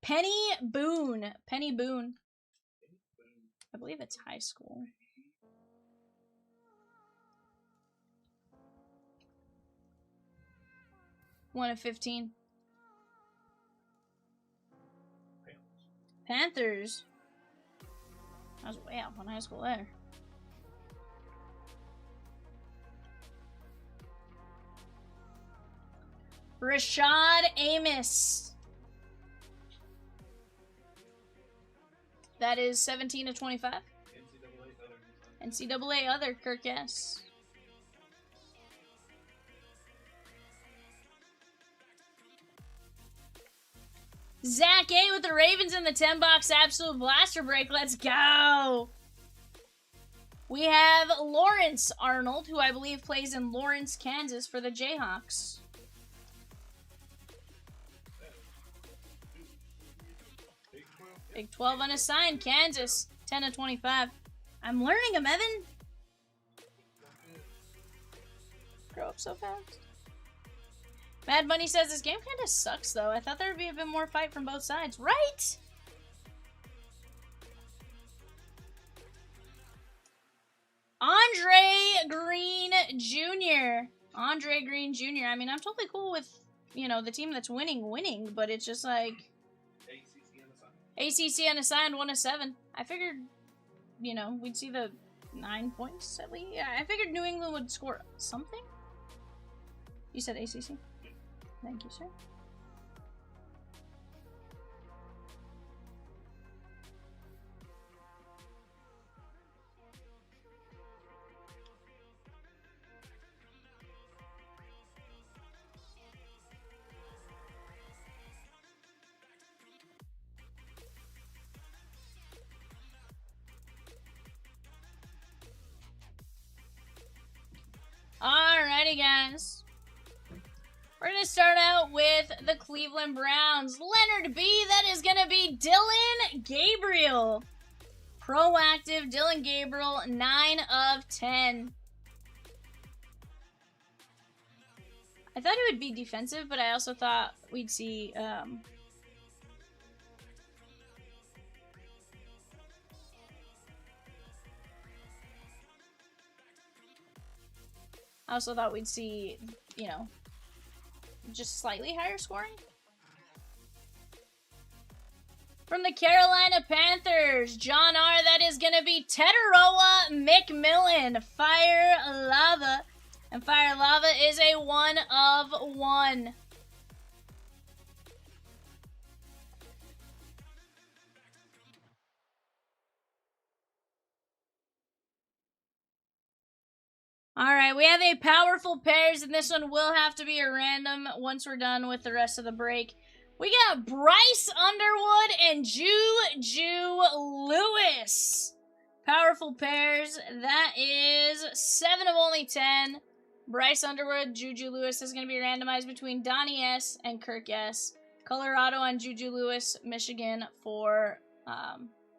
Penny Boone. Penny Boone. I believe it's high school. One of 15. Panthers. I was way up on high school there. Rashad Amos. That is 17 of 25. NCAA other, Kirk S. Zach A with the Ravens in the 10-box absolute blaster break. Let's go. We have Lawrence Arnold, who I believe plays in Lawrence, Kansas for the Jayhawks. Big 12 unassigned, Kansas. 10 of 25. I'm learning him, Evan. Grow up so fast. Mad Bunny says this game kind of sucks, though. I thought there would be a bit more fight from both sides. Right? Andre Green Jr. Andre Green Jr. I mean, I'm totally cool with, you know, the team that's winning, but it's just like... ACC unassigned, 1 of 7. I figured, you know, we'd see the 9 points at least. Yeah, I figured New England would score something. You said ACC? Thank you, sir. Alrighty, guys. We're going to start out with the Cleveland Browns. Leonard B, that is going to be Dylan Gabriel. Proactive Dylan Gabriel, 9 of 10. I thought it would be defensive, but I also thought we'd see... I also thought we'd see, you know, just slightly higher scoring. From the Carolina Panthers, John R, that is going to be Teteroa McMillan, Fire Lava. And Fire Lava is a 1 of 1. Alright, we have a powerful pairs, and this one will have to be a random once we're done with the rest of the break. We got Bryce Underwood and Juju Lewis. Powerful pairs. That is 7 of only 10. Bryce Underwood, Juju Lewis is going to be randomized between Donnie S. and Kirk S. Colorado and Juju Lewis, Michigan for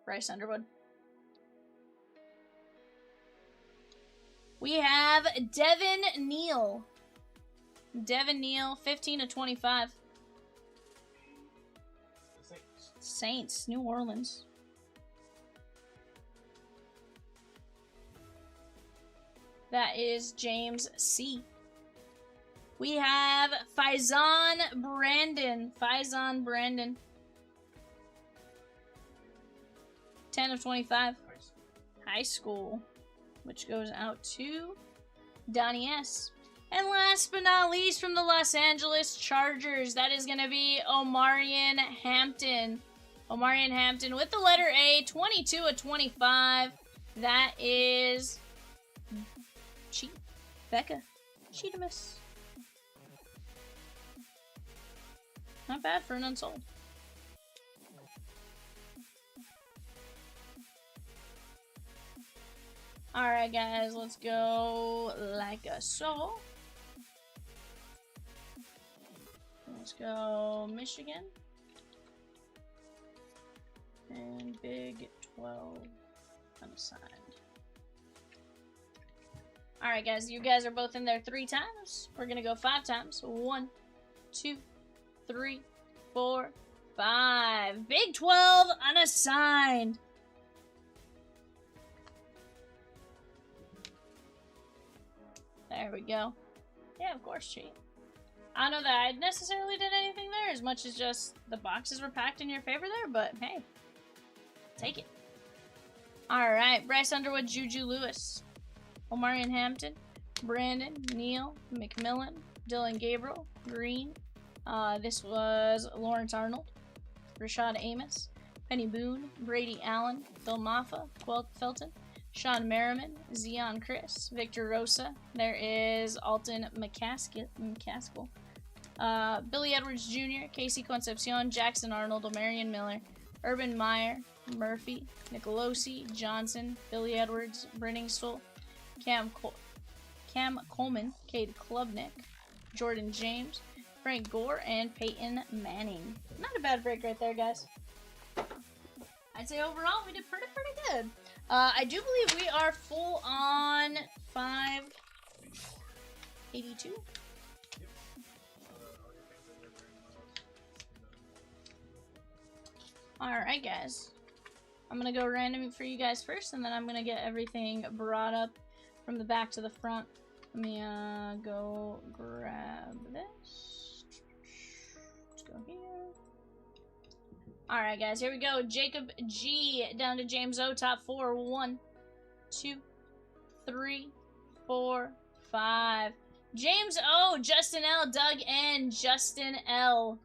Bryce Underwood. We have Devin Neal. Devin Neal, 15 of 25. Saints, New Orleans. That is James C. We have Faison Brandon. Faison Brandon. 10 of 25. High school. Which goes out to Donnie S. And last but not least, from the Los Angeles Chargers, that is going to be Omarion Hampton. Omarion Hampton with the letter A, 22 of 25. That is Becca Cheetamus. Not bad for an unsold. Alright, guys, let's go like so. Let's go Michigan. And Big 12 unassigned. Alright, guys, you guys are both in there 3 times. We're going to go 5 times. 1, 2, 3, 4, 5. Big 12 unassigned. There we go. Yeah, of course, cheat. I don't know that I necessarily did anything there as much as just the boxes were packed in your favor there, but hey, take it. Alright, Bryce Underwood, Juju Lewis, Omarion Hampton, Brandon, Neal, McMillan, Dylan Gabriel, Green. This was Lawrence Arnold, Rashad Amos, Penny Boone, Brady Allen, Phil Maffa, Felton, Sean Merriman, Zion Chris, Victor Rosa. There is Alton McCaskill. Billy Edwards Jr., Casey Concepcion, Jackson Arnold, Omarion Miller, Urban Meyer, Murphy, Nicolosi, Johnson, Billy Edwards, Brenningstool, Cam Coleman, Cade Klubnik, Jordan James, Frank Gore, and Peyton Manning. Not a bad break right there, guys. I'd say overall we did pretty good. I do believe we are full on 582. Alright, guys. I'm going to go random for you guys first, and then I'm going to get everything brought up from the back to the front. Let me go grab this. Let's go here. Alright, guys, here we go. Jacob G down to James O, top 4. 1, 2, 3, 4, 5. James O, Justin L, Doug N, Justin L.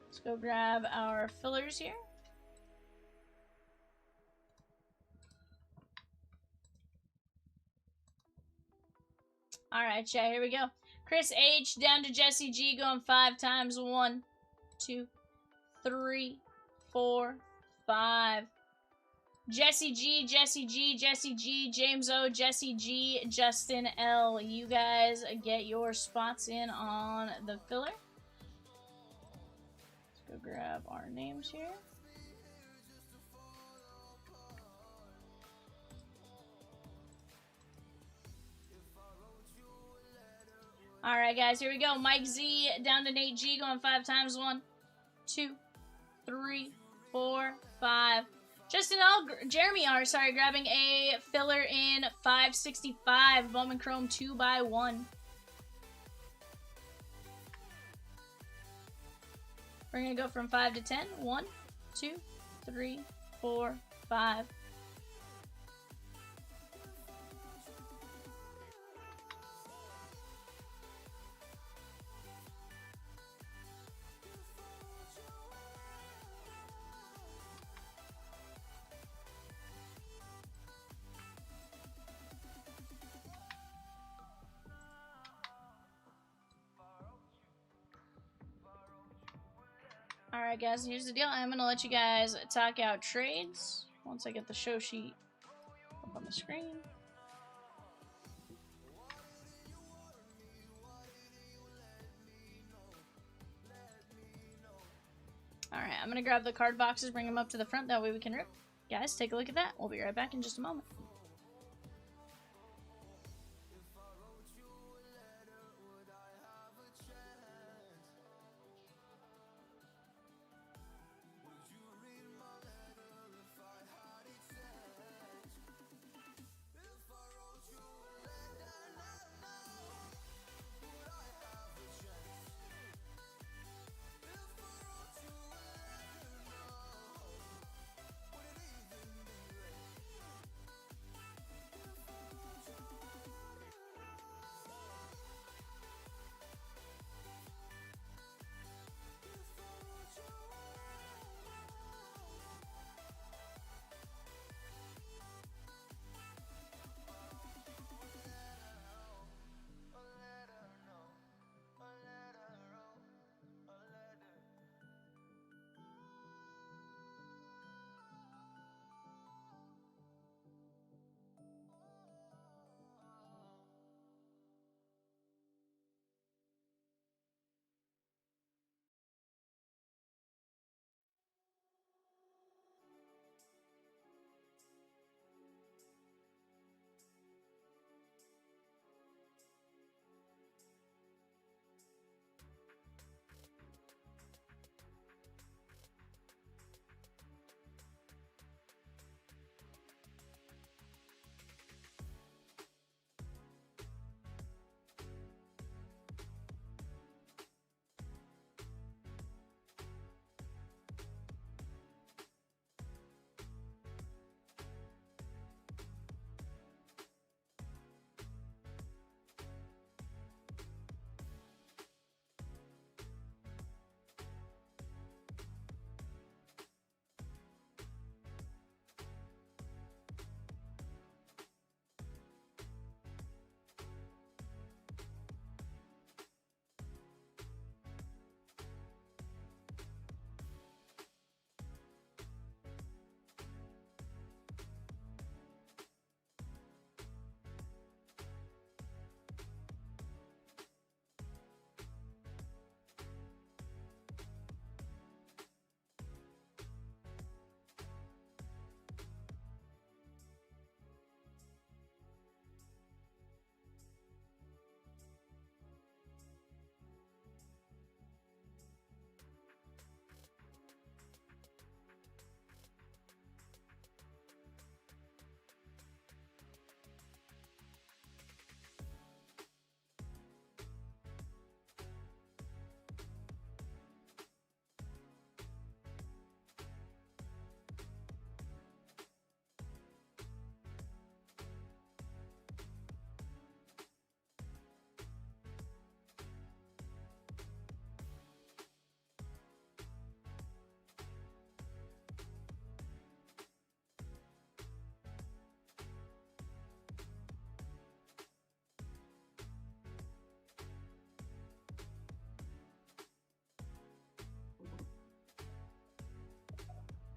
Let's go grab our fillers here. Alright, chat, here we go. Chris H down to Jesse G going 5 times. 1, 2, 3, 4, 5. Jesse G, Jesse G, Jesse G, James O, Jesse G, Justin L. You guys get your spots in on the filler. Let's go grab our names here. Alright, guys, here we go. Mike Z down to Nate G going 5 times. 1, 2, 3, 4, 5. Justin L, Jeremy R, sorry, grabbing a filler in 565. Bowman Chrome 2x1. We're going to go from 5 to 10. 1, 2, 3, 4, 5. Alright guys, here's the deal. I'm going to let you guys talk out trades once I get the show sheet up on the screen. Alright, I'm going to grab the card boxes, bring them up to the front, that way we can rip. Guys, take a look at that. We'll be right back in just a moment.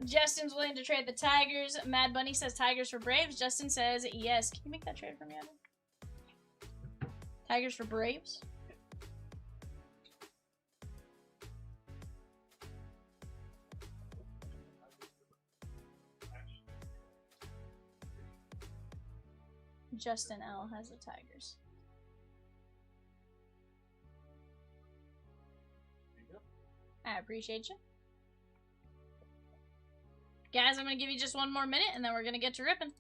Justin's willing to trade the Tigers. Mad Bunny says Tigers for Braves. Justin says yes. Can you make that trade for me, Evan? Tigers for Braves. Justin L has the Tigers. I appreciate you. Guys, I'm going to give you just one more minute, and then we're going to get to ripping.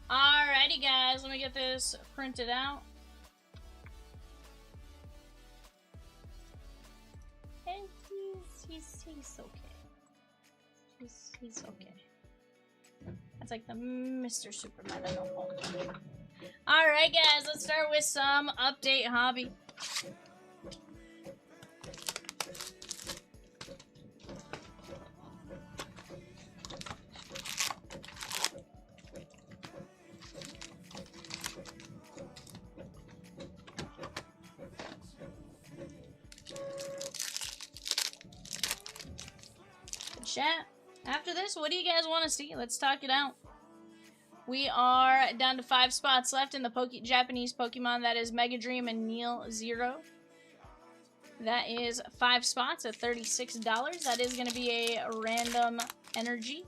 Alrighty, guys, let me get this printed out. And he's okay. He's okay. That's like the Mr. Superman I don't hold. Alright, guys, let's start with some update hobby. Chat. After this, what do you guys want to see? Let's talk it out. We are down to 5 spots left in the Japanese Pokemon. That is Mega Dream and Neil Zero. That is 5 spots at $36. That is going to be a random energy.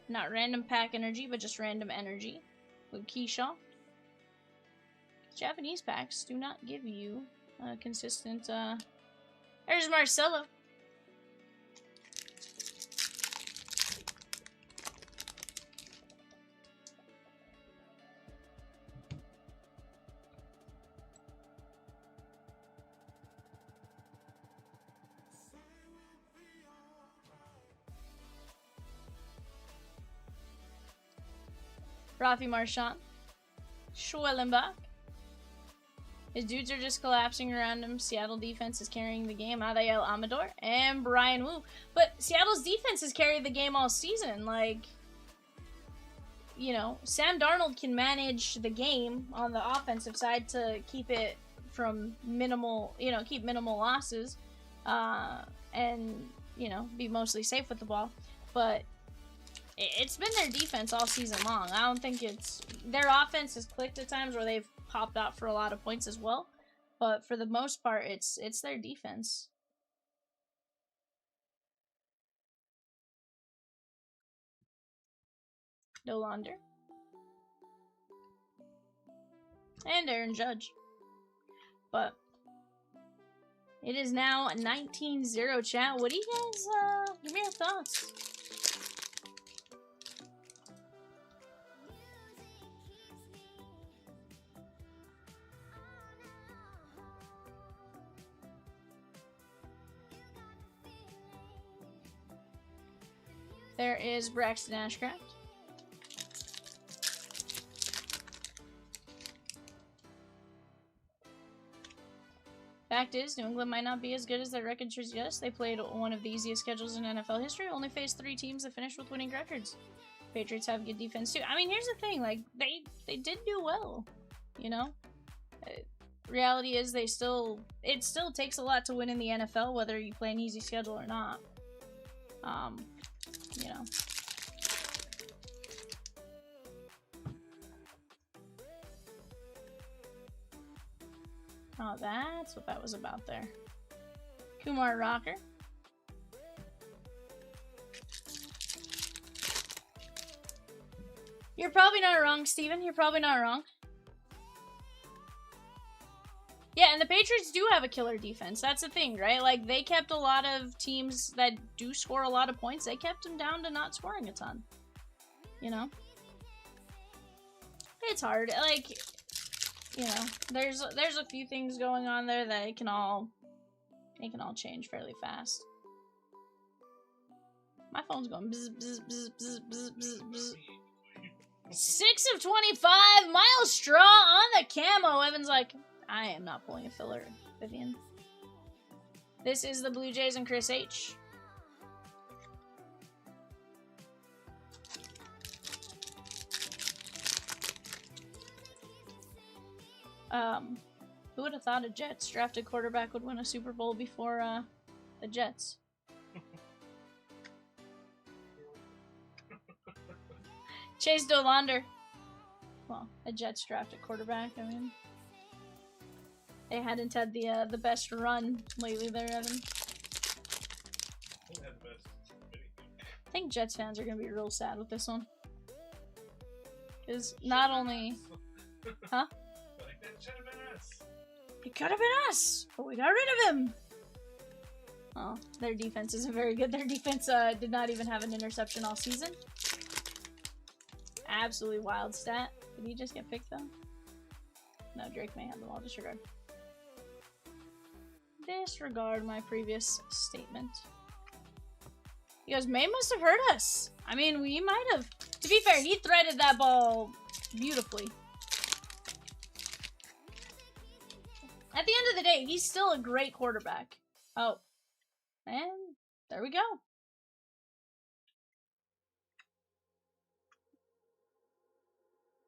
Not random pack energy, but just random energy with Keyshaw. Japanese packs do not give you consistent. There's Marcelo. Rafi Marchand. Schwellenbach. His dudes are just collapsing around him. Seattle defense is carrying the game. Adael Amador and Brian Wu. But Seattle's defense has carried the game all season. Like, you know, Sam Darnold can manage the game on the offensive side to keep it from minimal, you know, keep minimal losses. And, you know, be mostly safe with the ball. But it's been their defense all season long. I don't think it's... Their offense has clicked at times where they've popped out for a lot of points as well. But for the most part, it's their defense. Dolander. And Aaron Judge. But it is now 19-0, chat. What do you guys... give me your thoughts. There is Braxton Ashcraft. Fact is, New England might not be as good as their record suggests. They played one of the easiest schedules in NFL history, only faced 3 teams that finished with winning records. Patriots have good defense too. I mean, here's the thing, like, they did do well, you know? Reality is it still takes a lot to win in the NFL, whether you play an easy schedule or not. You know. Oh, that's what that was about there. Kumar Rocker. You're probably not wrong, Steven. You're probably not wrong. Yeah, and the Patriots do have a killer defense. That's the thing, right? Like, they kept a lot of teams that do score a lot of points. They kept them down to not scoring a ton. You know? It's hard. Like, you know, there's a few things going on there that it can all change fairly fast. My phone's going bzz, bzz, bzz, bzz, bzz, bzz, bzz. 6 of 25, Miles Straw on the camo. Evan's like, I am not pulling a filler, Vivian. This is the Blue Jays and Chris H. Who would have thought a Jets drafted quarterback would win a Super Bowl before the Jets? Chase Dolander. Well, a Jets drafted quarterback, I mean. They hadn't had the best run lately there, Evan. I think Jets fans are going to be real sad with this one. Because not only... Huh? It could have been us, but we got rid of him. Oh, their defense isn't very good. Their defense did not even have an interception all season. Absolutely wild stat. Did he just get picked though? No, Drake may have the ball. Disregard. Disregard my previous statement. He goes, May must have heard us. I mean, we might have. To be fair, he threaded that ball beautifully. At the end of the day, he's still a great quarterback. Oh. And there we go.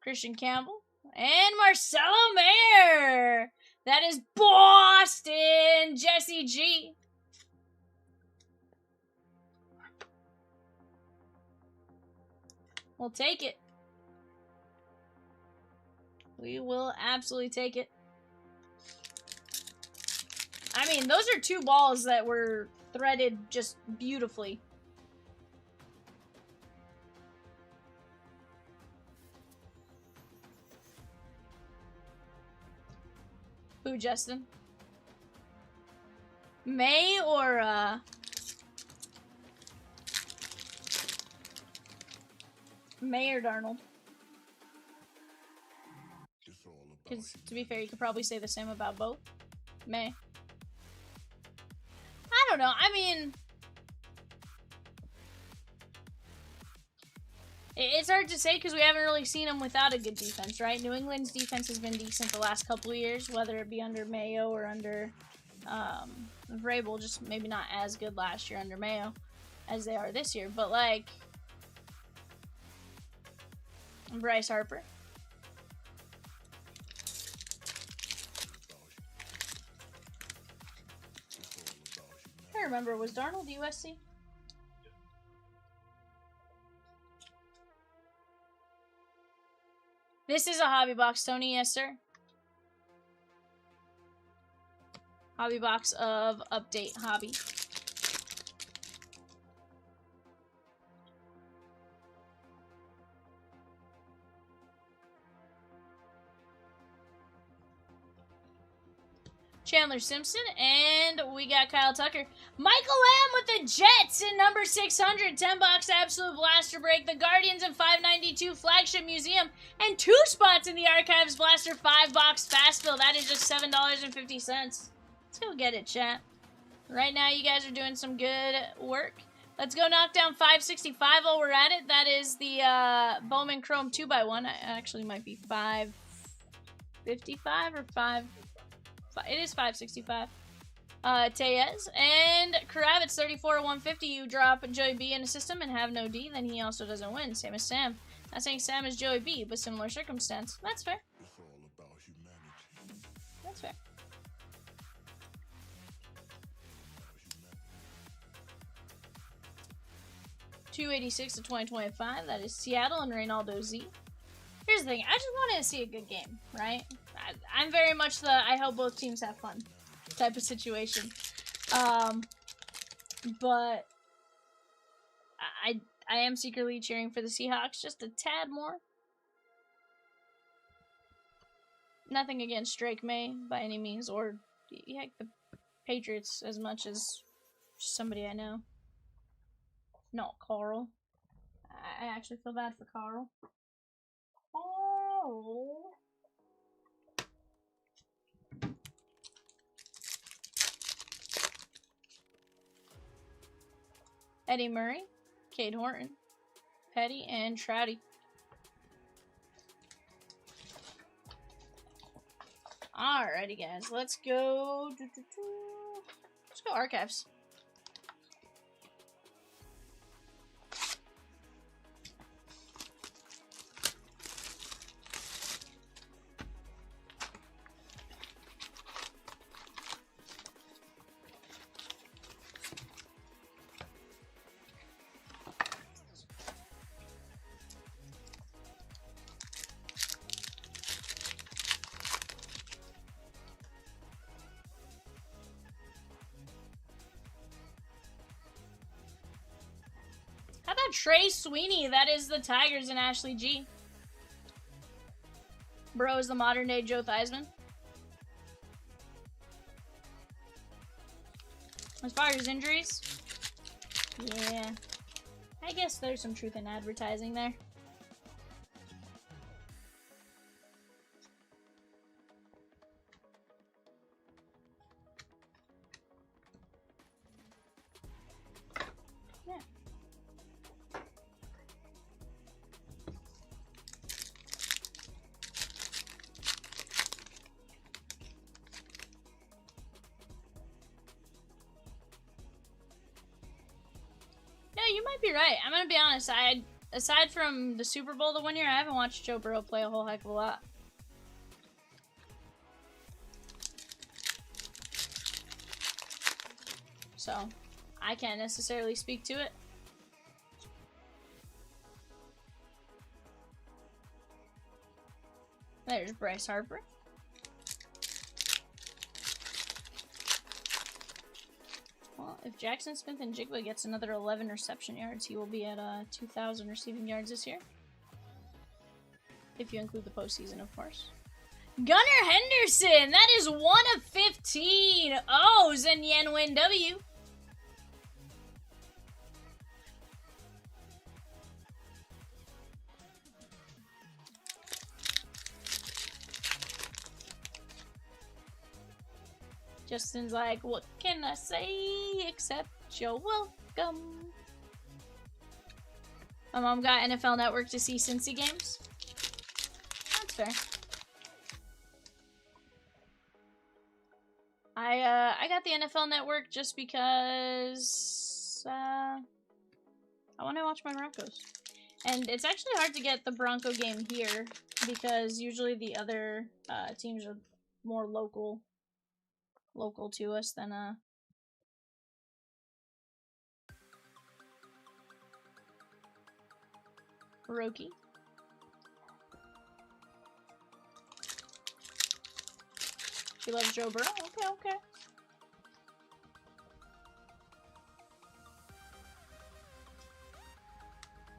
Christian Campbell. And Marcelo Mayer. That is Boston. Jesse G. We'll take it. We will absolutely take it. I mean, those are 2 balls that were threaded just beautifully. Who, Justin? May or, May or Darnold? Because, to be fair, you could probably say the same about both. May. I don't know. I mean, it's hard to say because we haven't really seen him without a good defense, right? New England's defense has been decent the last couple of years, whether it be under Mayo or under Vrabel, just maybe not as good last year under Mayo as they are this year. But, like, Bryce Harper. I remember, was Darnold USC? This is a hobby box, Tony. Yes, sir. Hobby box of Update Hobby. Chandler Simpson, and we got Kyle Tucker. Michael Lamb with the Jets in number 600. 10-box Absolute Blaster Break. The Guardians in 592 Flagship Museum. And 2 spots in the Archives Blaster 5-box Fast Fill. That is just $7.50. Let's go get it, chat. Right now, you guys are doing some good work. Let's go knock down 565 while we're at it. That is the Bowman Chrome 2x1. It actually might be 555 or 5... It is 565. Teyes and Kravitz 34-150. You drop Joey B in a system and have no D, then he also doesn't win. Same as Sam. Not saying Sam is Joey B, but similar circumstance. That's fair. It's all about humanity. That's fair. $286 to 2025. That is Seattle and Reynaldo Z. Here's the thing. I just wanted to see a good game, right? I'm very much the I hope both teams have fun type of situation. But I am secretly cheering for the Seahawks just a tad more. Nothing against Drake May by any means, or heck, the Patriots as much as somebody I know. Not Carl. I actually feel bad for Carl. Oh. Eddie Murray, Cade Horton, Petty, and Trouty. Alrighty, guys, let's go. Let's go archives. How about Trey Sweeney? That is the Tigers and Ashley G. Bro is the modern day Joe Theismann. As far as injuries, yeah, I guess there's some truth in advertising there. You might be right. I'm gonna be honest. Aside from the Super Bowl the 1 year, I haven't watched Joe Burrow play a whole heck of a lot. So, I can't necessarily speak to it. There's Bryce Harper. Well, if Jackson Smith and Jigba gets another 11 reception yards, he will be at 2,000 receiving yards this year. If you include the postseason, of course. Gunnar Henderson! That is 1 of 15! Oh, Zenyen Win W. Justin's like, what can I say except you're welcome? My mom got NFL Network to see Cincy games. That's fair. I got the NFL Network just because I want to watch my Broncos. And it's actually hard to get the Bronco game here because usually the other teams are more local to us than Roki. She loves Joe Burrow? Okay.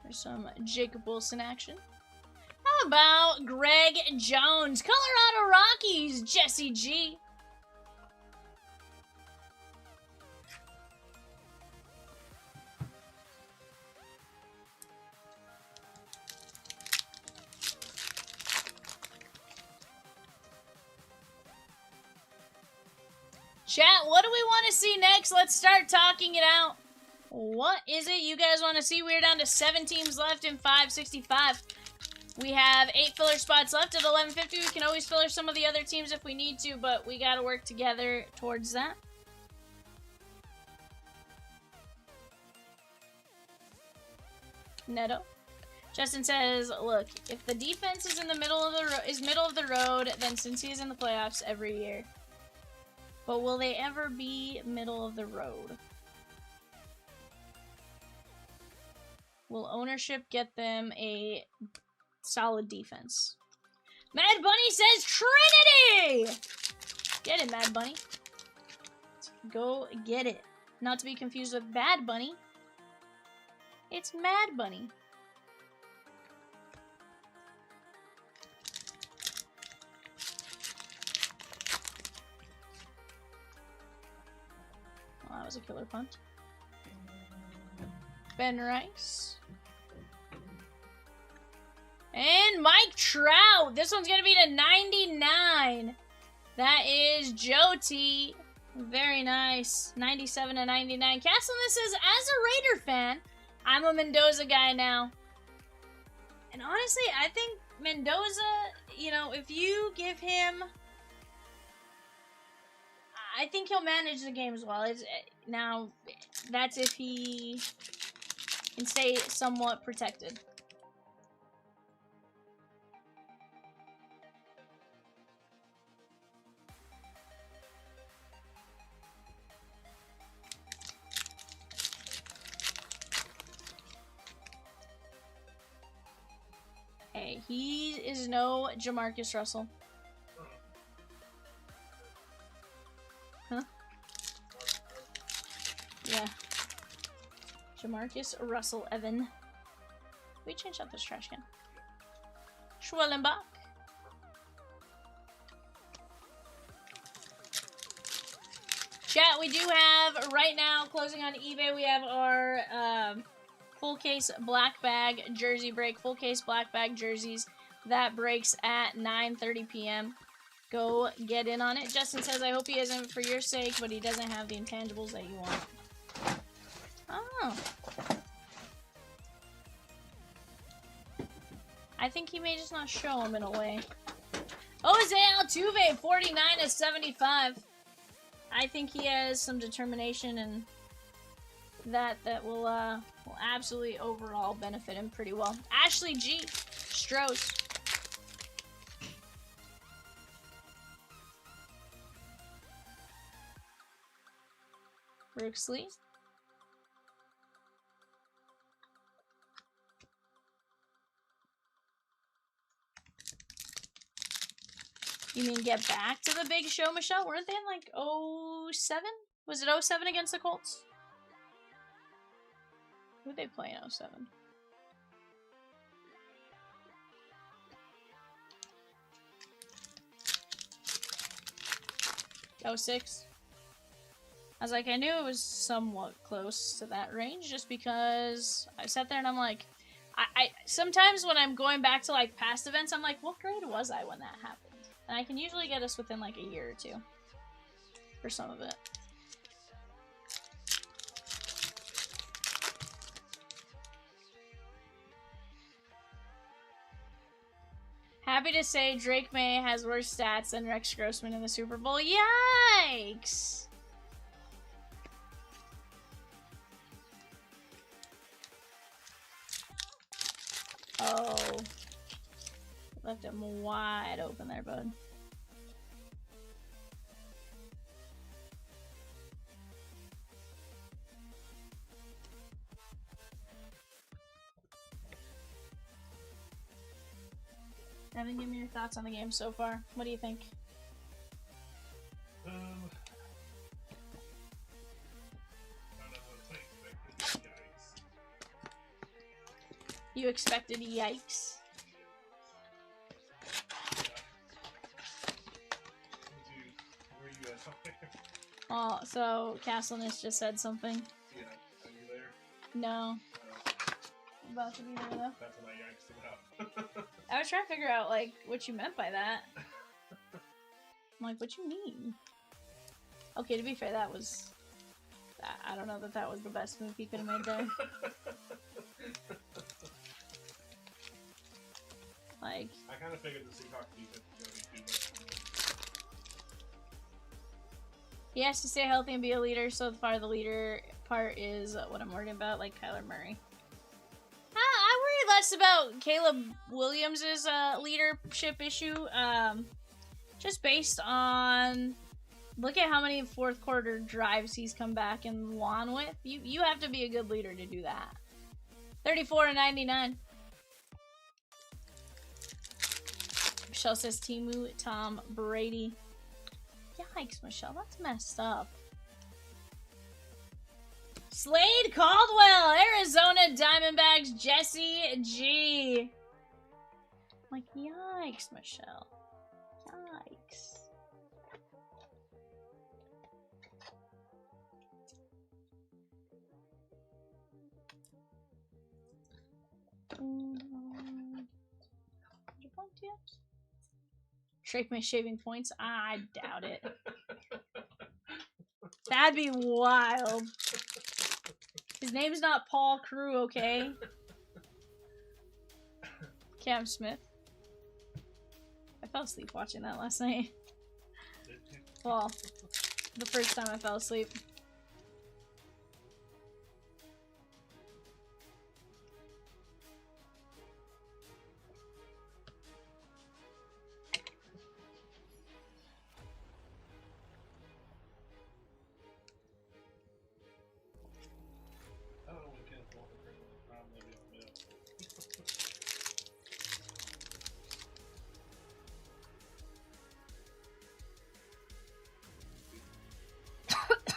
There's some Jacob Wilson action. How about Greg Jones? Colorado Rockies, Jesse G. Chat, what do we want to see next? Let's start talking it out. What is it you guys want to see? We're down to 7 teams left in 565. We have 8 filler spots left at 11:50. We can always filler some of the other teams if we need to, but we gotta work together towards that. Neto. Justin says, "Look, if the defense is in the middle of the road, then Cincy is in the playoffs every year. But will they ever be middle of the road? Will ownership get them a solid defense?" Mad Bunny says Trinity! Get it, Mad Bunny. Go get it. Not to be confused with Bad Bunny. It's Mad Bunny. Well, that was a killer punt. Ben Rice. And Mike Trout. This one's going to be to 99. That is Joe T. Very nice. 97 to 99. Castle, this is, as a Raider fan, I'm a Mendoza guy now. And honestly, I think Mendoza, you know, if you give him... I think he'll manage the game as well. Now, that's if he can stay somewhat protected. Hey, he is no Jamarcus Russell. Huh? Yeah. Jamarcus Russell Evan. We changed out this trash can. Schwellenbach. Chat, we do have, right now, closing on eBay, we have our full case black bag jersey break. Full case black bag jerseys. That breaks at 9:30 p.m. Go get in on it. Justin says, I hope he isn't for your sake, but he doesn't have the intangibles that you want. Oh. I think he may just not show him in a way. Jose Altuve, 49 of 75. I think he has some determination and that will absolutely overall benefit him pretty well. Ashley G. Strohs. Brooksley. You mean get back to the big show, Michelle? Weren't they in like 07? Was it 07 against the Colts? Who did they play in 07? '06. I was like, I knew it was somewhat close to that range just because I sat there and I'm like, I sometimes when I'm going back to like past events, I'm like, what grade was I when that happened? And I can usually get us within like a year or two for some of it. Happy to say Drake May has worse stats than Rex Grossman in the Super Bowl. Yikes! Oh. Left him wide open there, bud. Evan, give me your thoughts on the game so far. What do you think? I don't know what I expected. Yikes. You expected yikes? Where you at out there? Oh, so Castleness just said something. Yeah, are you there? No. I'm about to be there though. That's what I yikes about. I was trying to figure out like what you meant by that. I'm like, what you mean? Okay, to be fair, that was... I don't know that that was the best move he could have made there. Like, I kind of figured the Seahawks defense was going to be too much. he has to stay healthy and be a leader, so the part of the leader part is what I'm worried about, like Kyler Murray. I worry less about Caleb Williams' leadership issue, just based on, look at how many fourth quarter drives he's come back and won with. You have to be a good leader to do that. 34-99. Michelle says Timu, Tom Brady. Yikes, Michelle, that's messed up. Slade Caldwell, Arizona Diamondbacks, Jesse G. Like, yikes, Michelle. Yikes. Drake my shaving points? I doubt it. That'd be wild. His name's not Paul Crew, okay? Cam Smith. I fell asleep watching that last night. Well, the first time I fell asleep.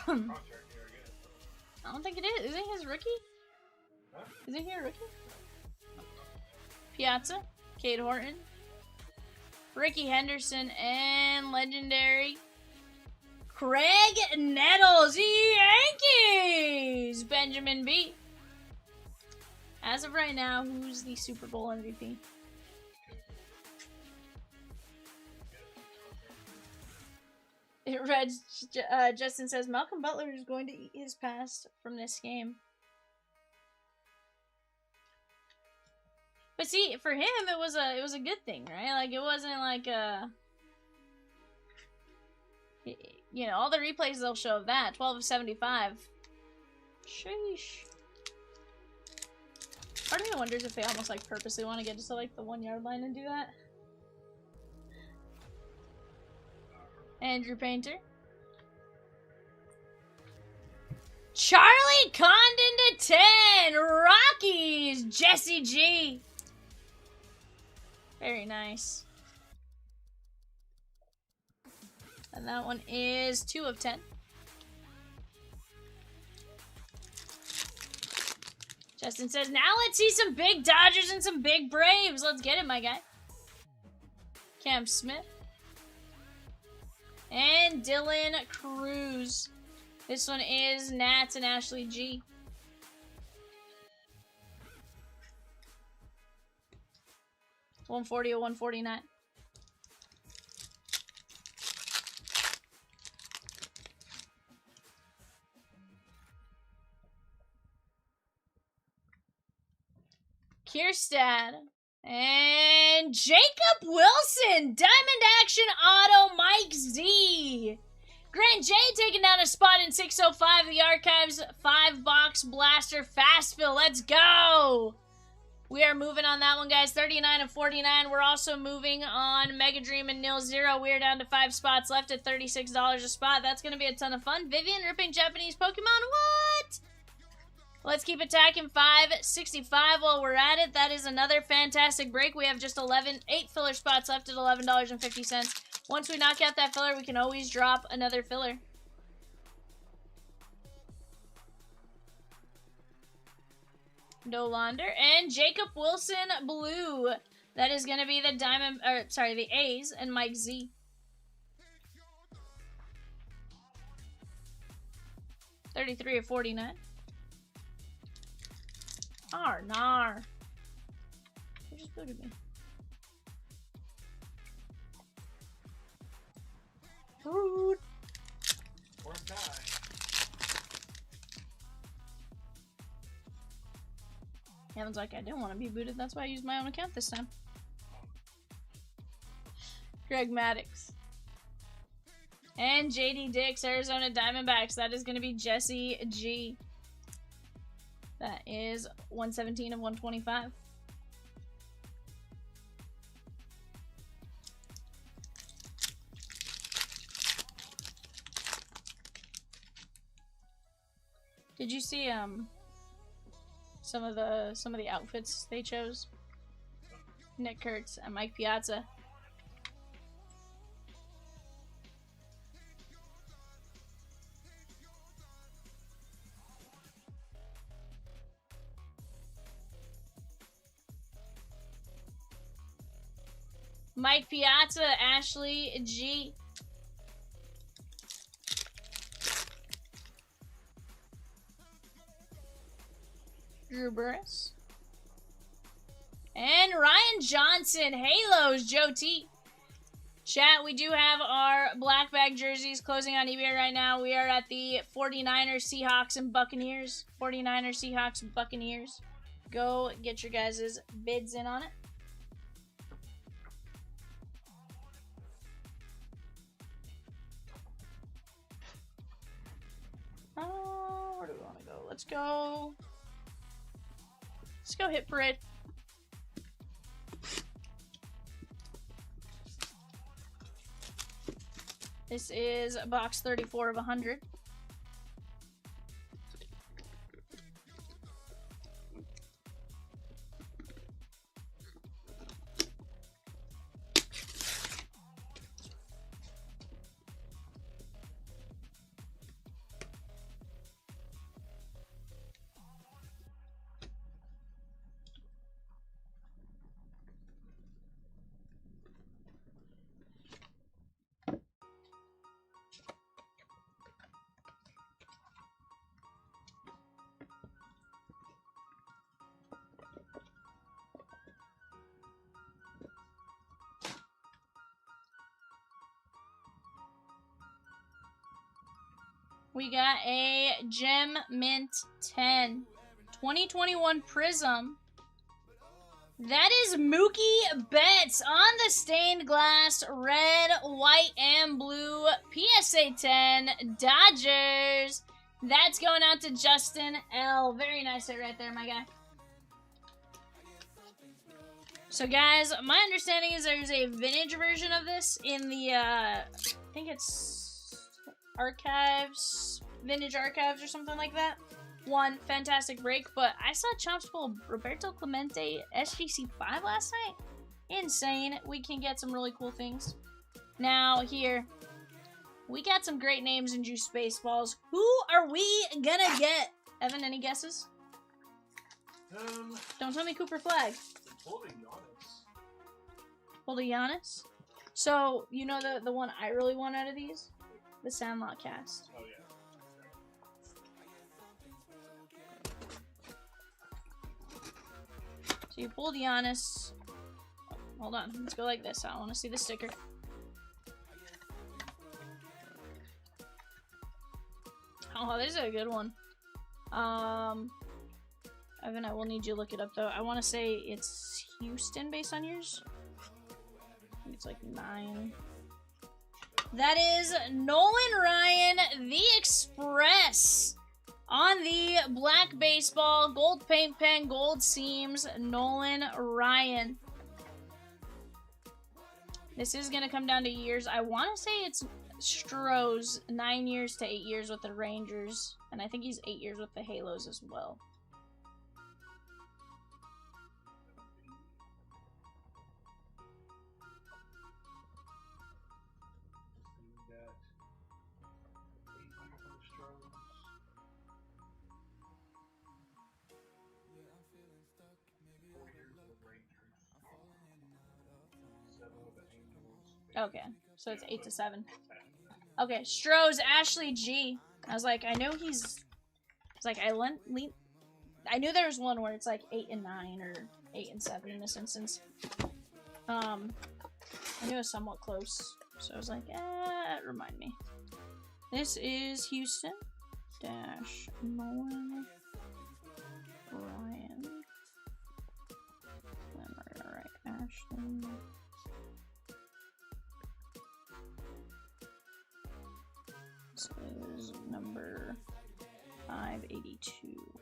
I don't think it is. Isn't his rookie? Huh? Isn't he a rookie? Piazza, Cade Horton, Ricky Henderson, and legendary Craig Nettles, Yankees! Benjamin B. As of right now, who's the Super Bowl MVP? Justin says Malcolm Butler is going to eat his past from this game. But see, for him, it was a good thing, right? Like, it wasn't like you know, all the replays they'll show of that. 12 of 75. Sheesh. Part of me wonders if they almost like purposely want to get to like the 1 yard line and do that. Andrew Painter. Charlie Condon to 10. Rockies. Jesse G. Very nice. And that one is 2 of 10. Justin says, now let's see some big Dodgers and some big Braves. Let's get it, my guy. Cam Smith. And Dylan Cruz. This one is Nats and Ashley G. It's 140 or 149. Kierstad. And Jacob Wilson. Diamond Action Auto Mike Z. Grant J taking down a spot in 605. The Archives 5-box blaster fast fill. Let's go. We are moving on that one, guys. 39 of 49. We're also moving on Mega Dream and Nil Zero. We're down to 5 spots left at $36 a spot. That's going to be a ton of fun. Vivian ripping Japanese Pokemon. What? Let's keep attacking. 565 while we're at it. That is another fantastic break. We have just 8 filler spots left at $11.50. Once we knock out that filler, we can always drop another filler. Dolander and Jacob Wilson Blue. That is going to be the the A's and Mike Z. $33 of 49. Nar. Who just booted me? Rude. Or die. Kevin's like, I didn't want to be booted. That's why I used my own account this time. Greg Maddox. And JD Dix, Arizona Diamondbacks. That is going to be Jesse G. That is 117 of 125. Did you see some of the outfits they chose? Nick Kurtz and Mike Piazza. Mike Piazza, Ashley G. Drew Burris. And Ryan Johnson, Halos, Joe T. Chat, we do have our black bag jerseys closing on eBay right now. We are at the 49ers, Seahawks, and Buccaneers. 49ers, Seahawks, and Buccaneers. Go get your guys' bids in on it. Oh, where do we want to go? Let's go hit parade. This is box 34 of 100. We got a Gem Mint 10. 2021 Prizm. That is Mookie Betts on the stained glass red, white, and blue PSA 10 Dodgers. That's going out to Justin L. Very nice hit right there, my guy. So, guys, my understanding is there's a vintage version of this in the, I think it's Archives, Vintage Archives or something like that. One fantastic break, but I saw Chomps pull Roberto Clemente SGC 5 last night. Insane. We can get some really cool things. Now, here, we got some great names in Juice Baseballs. Who are we gonna get? Evan, any guesses? Don't tell me Cooper Flag. Holding Giannis. Holding Giannis? So, you know the one I really want out of these? The Sandlot cast. Oh, yeah. So you pulled Giannis. Oh, hold on. Let's go like this. I want to see the sticker. Oh, this is a good one. Evan, I will need you to look it up, though. I want to say it's Houston based on yours. I think it's like 9. That is Nolan Ryan, the Express. On the black baseball, gold paint pen, gold seams, Nolan Ryan. This is going to come down to years. I want to say it's Stroh's 9 years to 8 years with the Rangers. And I think he's 8 years with the Halos as well. Okay, so it's 8 to 7. Okay, Stroh's Ashley G. I was like, I know he's. It's like I I knew there was one where it's like 8 and 9 or 8 and 7 in this instance. I knew it was somewhat close, so I was like, remind me. This is Houston dash Nolan Ryan. Then we're gonna write Ashley. This is number 582.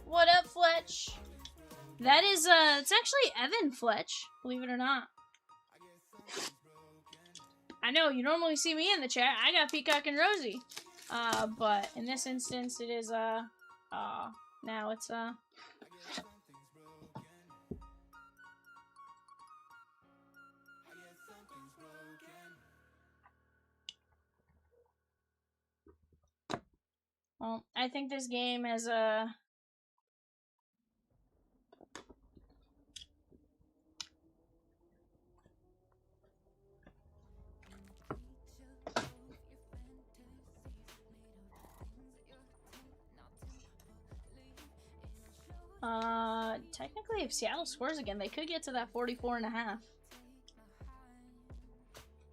What up, Fletch? That is, it's actually Evan Fletch, believe it or not. I know, you normally see me in the chat. I got Peacock and Rosie. But in this instance, it is, now it's, well, I think this game has, technically, if Seattle scores again, they could get to that 44.5.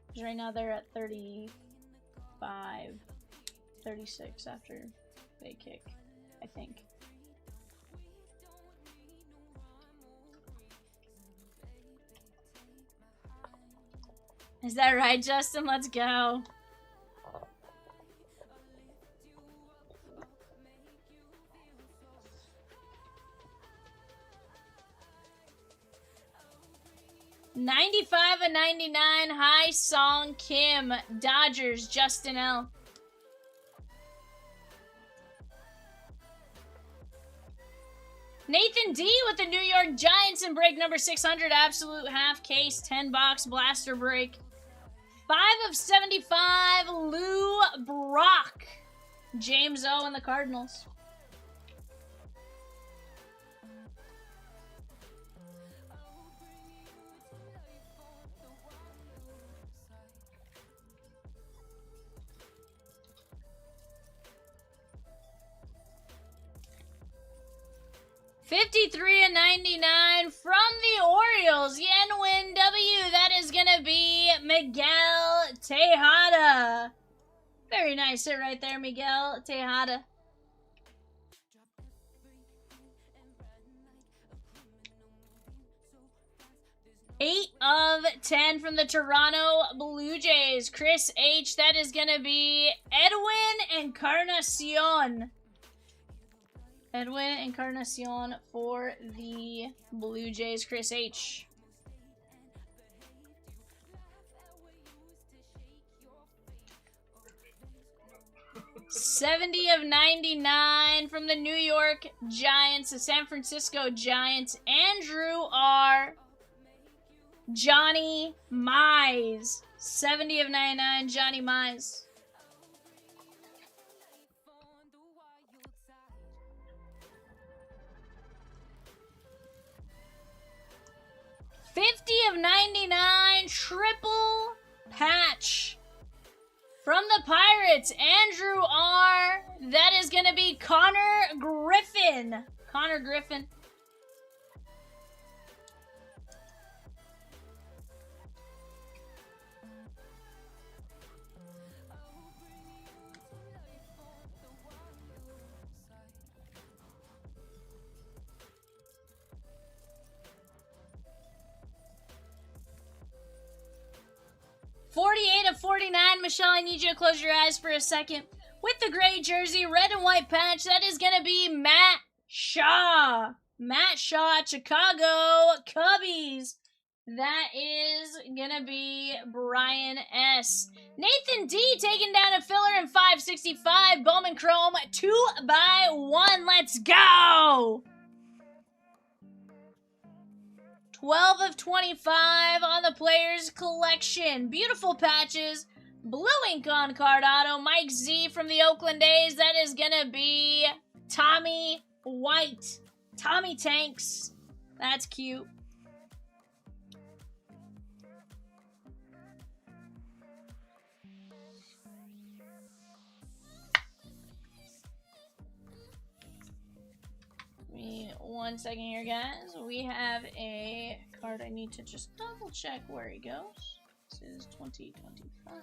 Because right now they're at 35, 36 after they kick, I think. Is that right, Justin? Let's go. $95 of 99. Hi, Song Kim. Dodgers, Justin L. Nathan D with the New York Giants in break number 600. Absolute half case 10-box blaster break. 5 of 75. Lou Brock. James O and the Cardinals. $53 of 99 from the Orioles. Yenwin W. That is going to be Miguel Tejada. Very nice hit right there, Miguel Tejada. Eight of 10 from the Toronto Blue Jays. Chris H. That is going to be Edwin Encarnacion. Edwin Encarnacion for the Blue Jays, Chris H. $70 of 99 from the New York Giants, the San Francisco Giants, Andrew R. Johnny Mize. 70 of 99, Johnny Mize. $50 of 99, triple patch. From the Pirates, Andrew R. That is going to be Connor Griffin. Connor Griffin. $48 of 49. Michelle, I need you to close your eyes for a second. With the gray jersey, red and white patch, that is going to be Matt Shaw. Matt Shaw, Chicago Cubbies. That is going to be Brian S. Nathan D taking down a filler in 565. Bowman Chrome, 2x1. Let's go! 12 of 25 on the Players Collection. Beautiful patches. Blue ink on card auto. Mike Z from the Oakland A's. That is going to be Tommy White. Tommy Tanks. That's cute. One second here, guys. We have a card I need to just double check where he goes. This is 2025.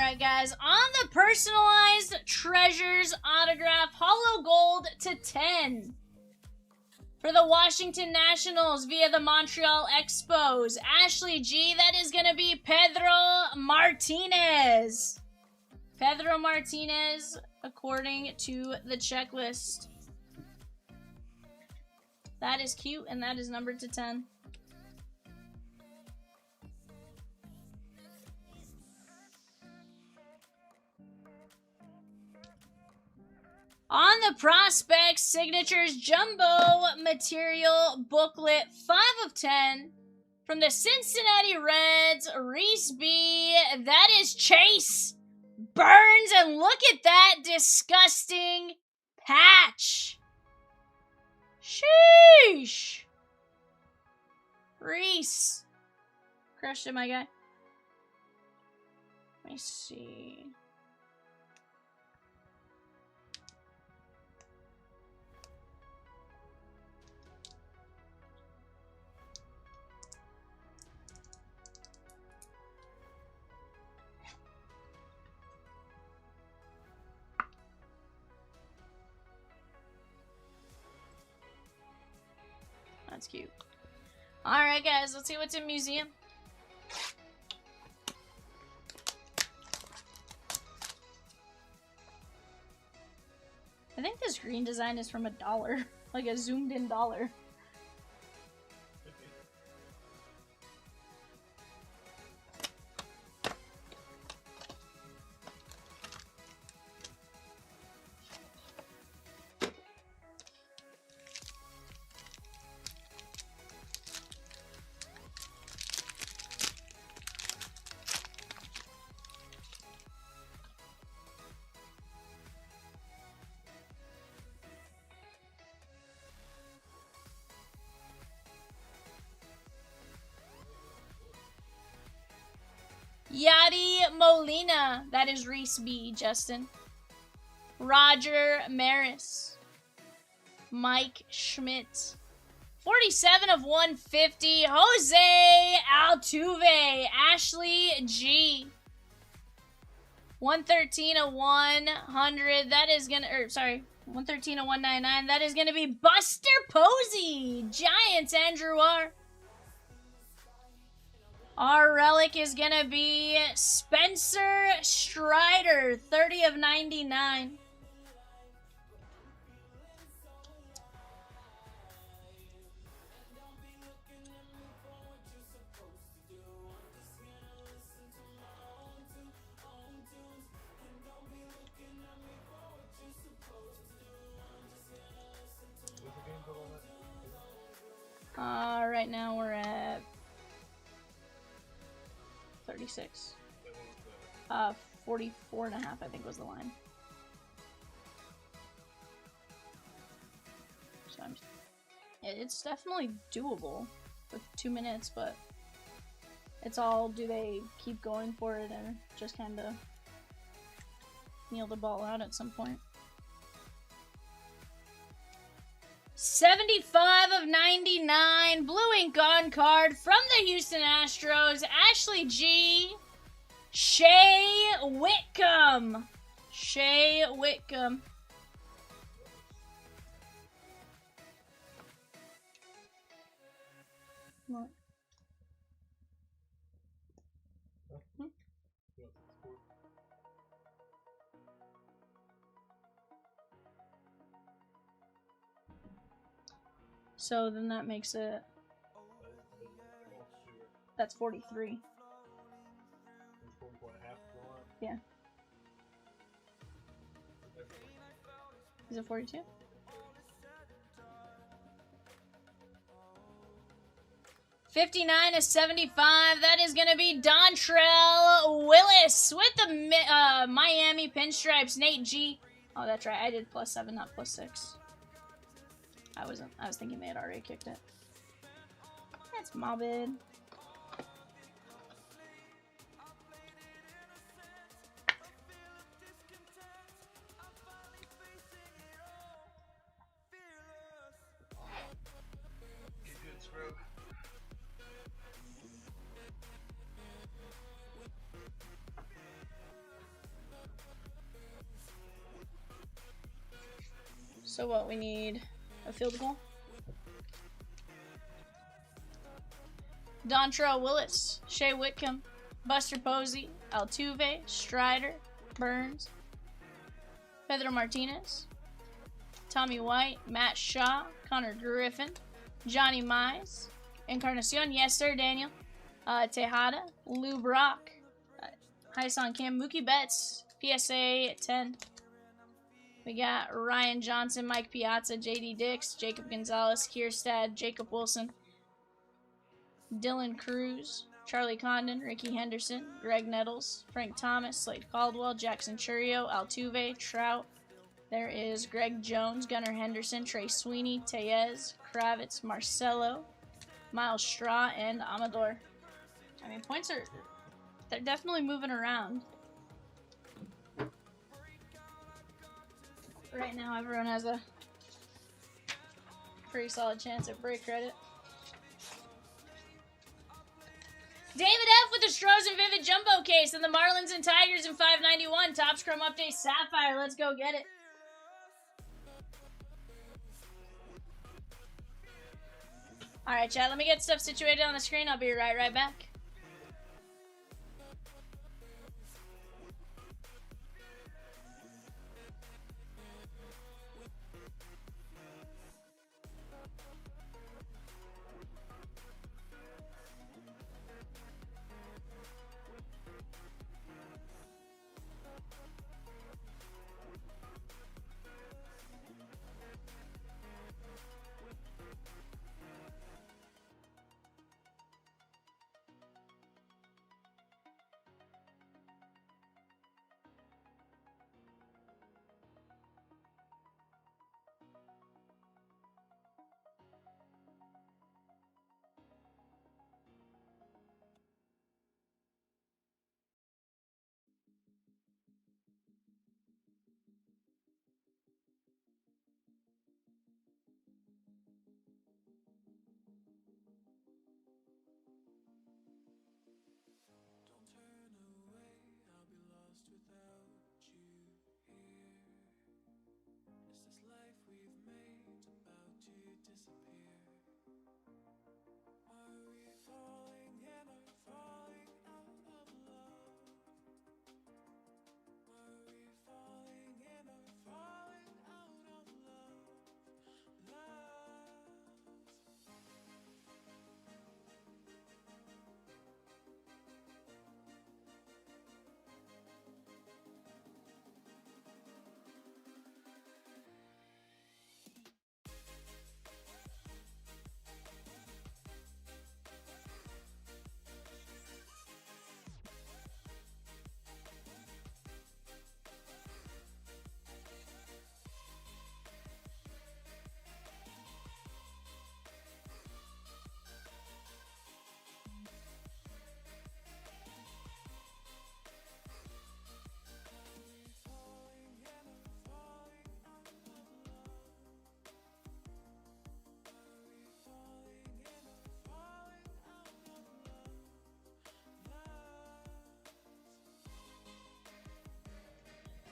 Alright, guys. On the personalized treasures autograph, Hollow Gold to 10. For the Washington Nationals via the Montreal Expos, Ashley G, that is going to be Pedro Martinez. Pedro Martinez, according to the checklist. That is cute, and that is numbered to 10. On the Prospects Signatures Jumbo Material Booklet, 5 of 10. From the Cincinnati Reds, Reese B. That is Chase Burns. And look at that disgusting patch. Sheesh. Reese. Crushed it, my guy. Let me see. That's cute. Alright, guys, let's see what's in museum. I think this green design is from $1. Like a zoomed in dollar. Yadi Molina. That is Reese B, Justin. Roger Maris. Mike Schmidt. 47 of 150. Jose Altuve. Ashley G. 113 of 100. That is gonna, 113 of 199. That is gonna be Buster Posey. Giants, Andrew R. Our relic is gonna be Spencer Strider, 30 of 99. Right now we're at 36. 44 and a half, I think, was the line. So it's definitely doable for 2 minutes, but it's all, do they keep going for it and just kind of kneel the ball out at some point? 75 of 99, blue ink on card from the Houston Astros, Ashley G. Shea Whitcomb. Shea Whitcomb. What? So then that makes it, that's 43. Yeah. Is it 42? $59 of 75. That is going to be Dontrell Willis with the Miami Pinstripes. Nate G. Oh, that's right. I did +7, not +6. I was thinking they had already kicked it. That's morbid. So what, we need a field goal? Dontrell Willis, Shea Whitcomb, Buster Posey, Altuve, Strider, Burns, Pedro Martinez, Tommy White, Matt Shaw, Connor Griffin, Johnny Mize, Encarnacion, yes sir, Daniel, Tejada, Lou Brock, Hyson Kim, Mookie Betts, PSA 10. We got Ryan Johnson, Mike Piazza, JD Dix, Jacob Gonzalez, Kierstad, Jacob Wilson, Dylan Cruz, Charlie Condon, Ricky Henderson, Greg Nettles, Frank Thomas, Slade Caldwell, Jackson Churio, Altuve, Trout. There is Greg Jones, Gunnar Henderson, Trey Sweeney, Tellez, Kravitz, Marcelo, Miles Straw, and Amador. I mean, points are, they're definitely moving around. Right now, everyone has a pretty solid chance at break credit. David F. with the Stros and Vivid Jumbo case and the Marlins and Tigers in 591. Topps Chrome Update Sapphire. Let's go get it. Alright, chat. Let me get stuff situated on the screen. I'll be right back.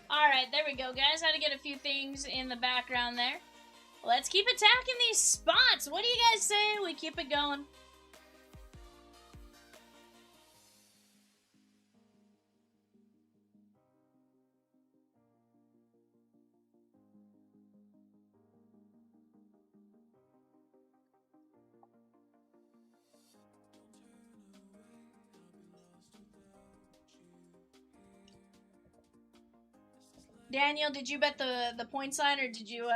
Alright, there we go, guys. Had to get a few things in the background there. Let's keep attacking these spots. What do you guys say? We keep it going. Daniel, did you bet the point sign, or did you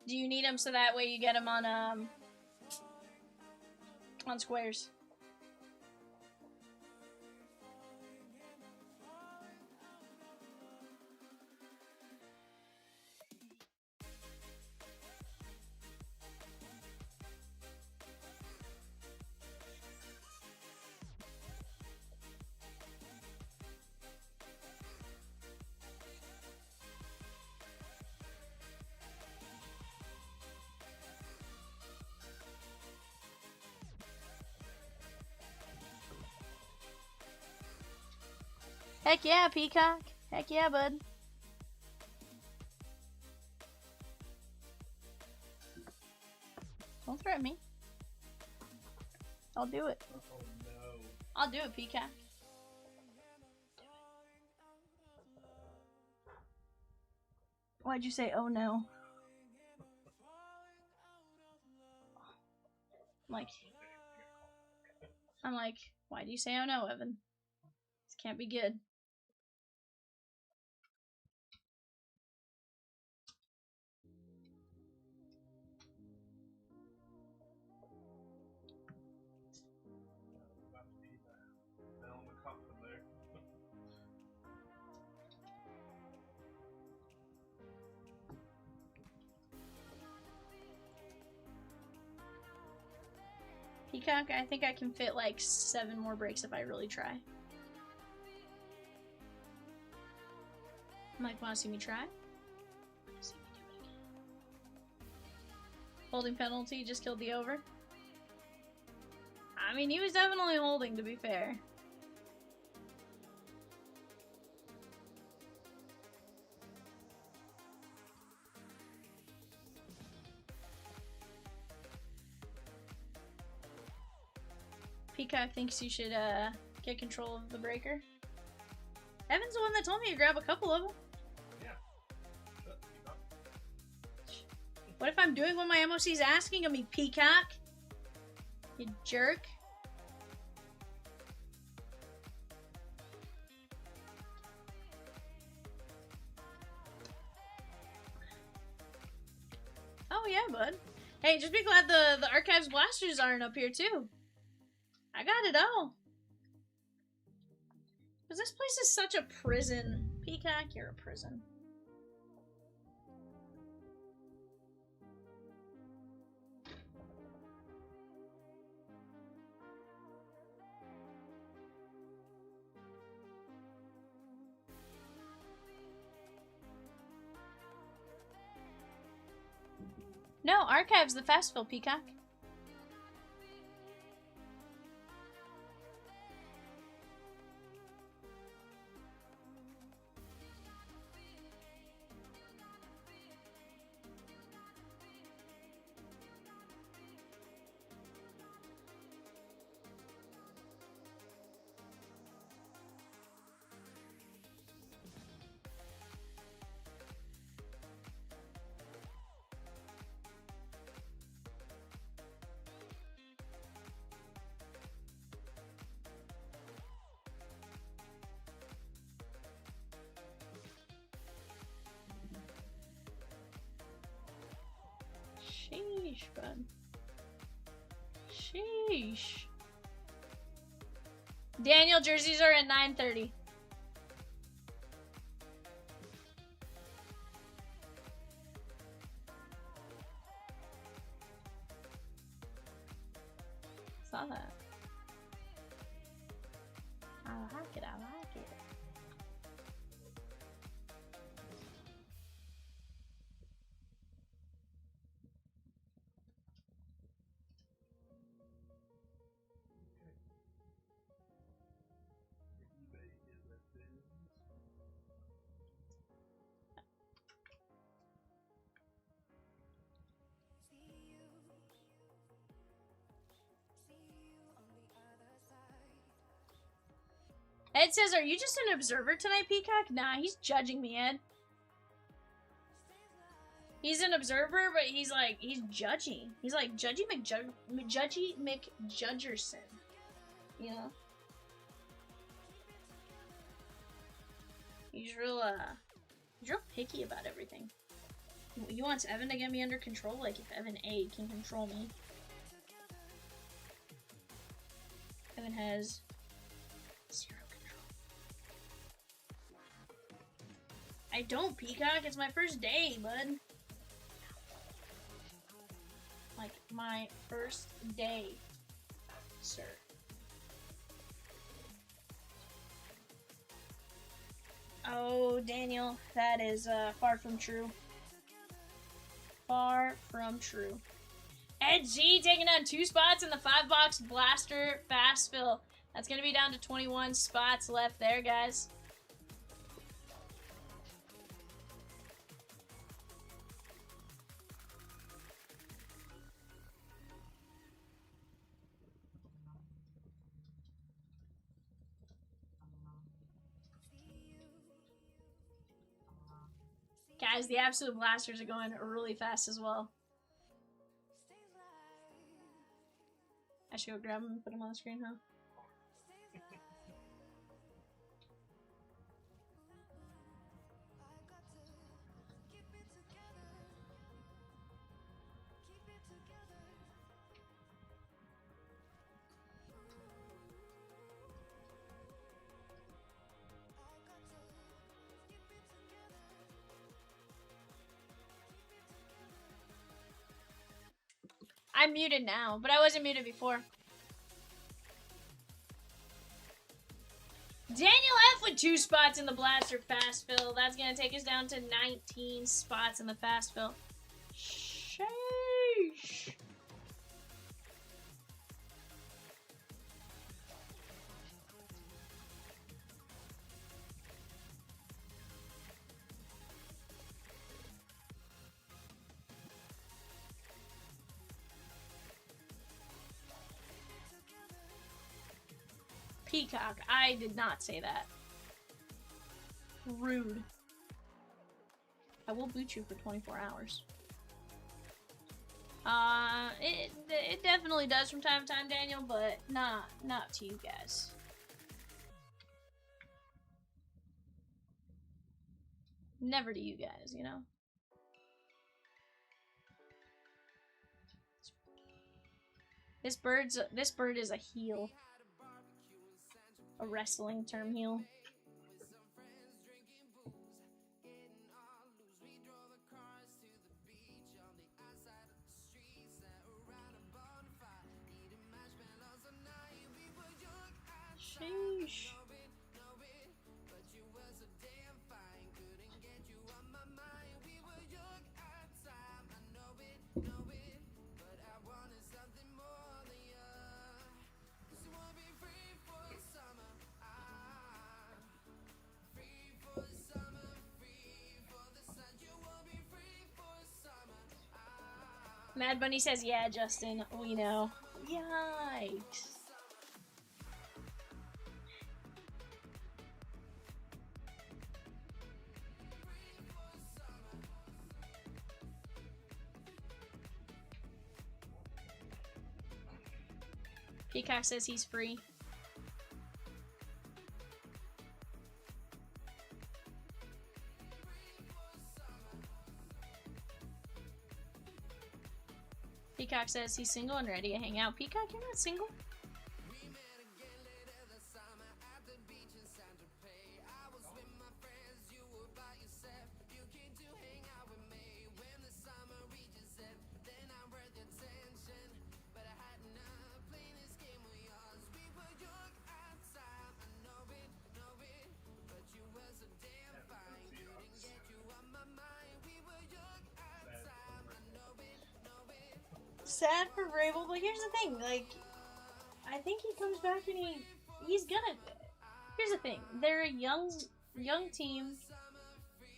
do you need them so that way you get them on squares? Heck yeah, Peacock. Heck yeah, bud. I'll do it. Oh no. I'll do it, Peacock. Why'd you say, oh no? I'm like, why do you say oh no, Evan? This can't be good. About to be the nail in the coffin there. Peacock, I think I can fit like 7 more breaks if I really try. Mike, wanna see me try? Wanna see me do it again? Holding penalty just killed the over. I mean, he was definitely holding, to be fair. Peacock thinks you should get control of the breaker. Evan's the one that told me to grab a couple of them. Yeah. Shut up. What if I'm doing what my MOC's asking of me, Peacock? You jerk. Oh yeah, bud. Hey, just be glad the Archives blasters aren't up here too. I got it all. Because this place is such a prison. Peacock, you're a prison. No, Archives, the fast fill, Peacock. Sheesh, bud. Sheesh. Daniel, jerseys are at 9:30. Saw that. I like it, I like it. eBay is at Ben's. Ed says, are you just an observer tonight, Peacock? Nah, he's judging me, Ed. He's an observer, but he's judgy. He's like Judgy McJudgerson. You know? He's real picky about everything. He wants Evan to get me under control, like if Evan A can control me. Evan has 0 control. I don't, Peacock. It's my first day, bud. Like, my first day, sir. Oh, Daniel, that is far from true. Far from true. Ed G taking down 2 spots in the 5-box blaster fast fill. That's going to be down to 21 spots left there, guys. Guys, the absolute blasters are going really fast as well. I should go grab them and put them on the screen, huh? I'm muted now, but I wasn't muted before. Daniel F with 2 spots in the blaster fast fill. That's gonna take us down to 19 spots in the fast fill. Sheesh. Peacock. I did not say that. Rude. I will boot you for 24 hours. It definitely does from time to time, Daniel, but not to you guys. Never to you guys, you know? This bird is a heel. A wrestling term heel. Sheesh. Mad Bunny says, yeah, Justin, we know. Yikes. Peacock says he's free. Peacock says he's single and ready to hang out. Peacock, you're not single? Sad for Vrabel, but here's the thing, like, I think he comes back and he's gonna. Here's the thing, they're a young team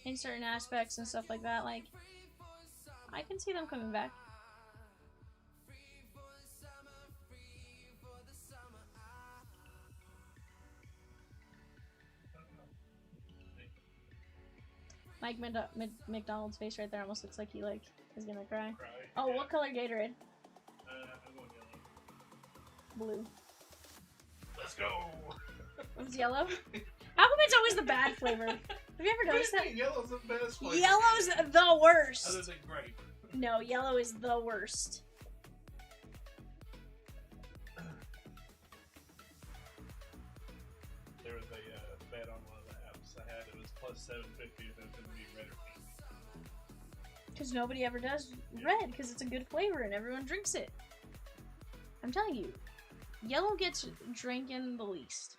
in certain aspects and stuff like that. Like, I can see them coming back. Mike McDonald's face right there almost looks like he is gonna cry. Oh, what color Gatorade? I'm going yellow. Blue. Let's go! What's yellow? How come it's always the bad flavor? Have you ever noticed that? Yellow's the best flavor. Yellow's the worst. Other than grape. No, yellow is the worst. There was a bet on one of the apps I had. It was plus 750 if it was going to be red or pink. Because nobody ever does red, because it's a good flavor and everyone drinks it. I'm telling you, yellow gets drinking the least.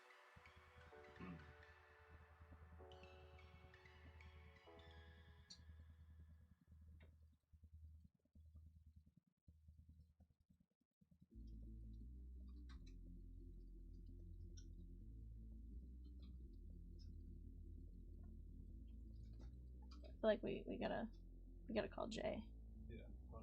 I feel like we gotta call Jay. Yeah, 100%.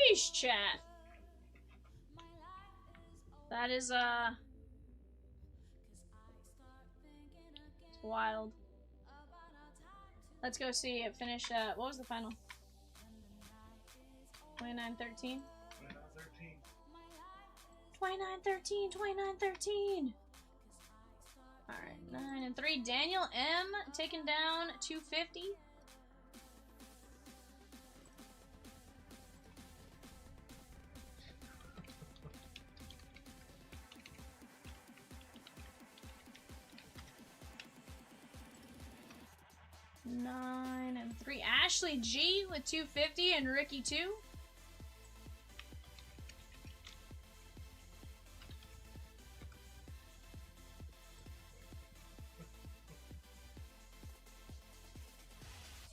Sheesh, chat. That is, it's wild. Let's go see it finish, what was the final? 29-13? 29-13. 29-13! Alright, 9-3. Daniel M. taking down 250. Nine and 3. Ashley G with 250 and Ricky 2.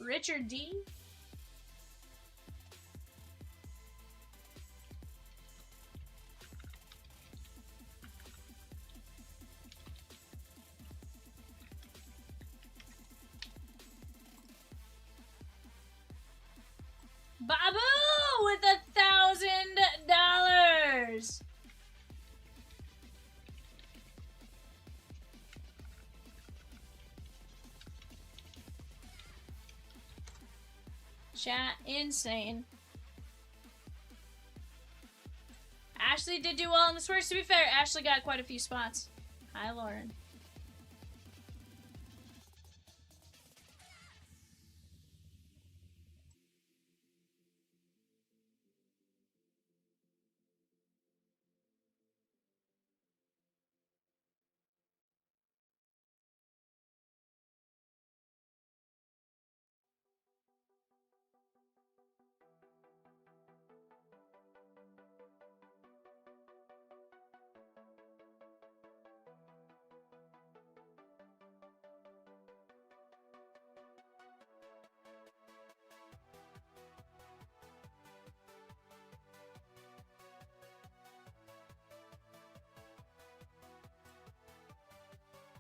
Richard D. Babu with $1,000. Chat, insane. Ashley did do well in the swears. To be fair, Ashley got quite a few spots. Hi, Lauren.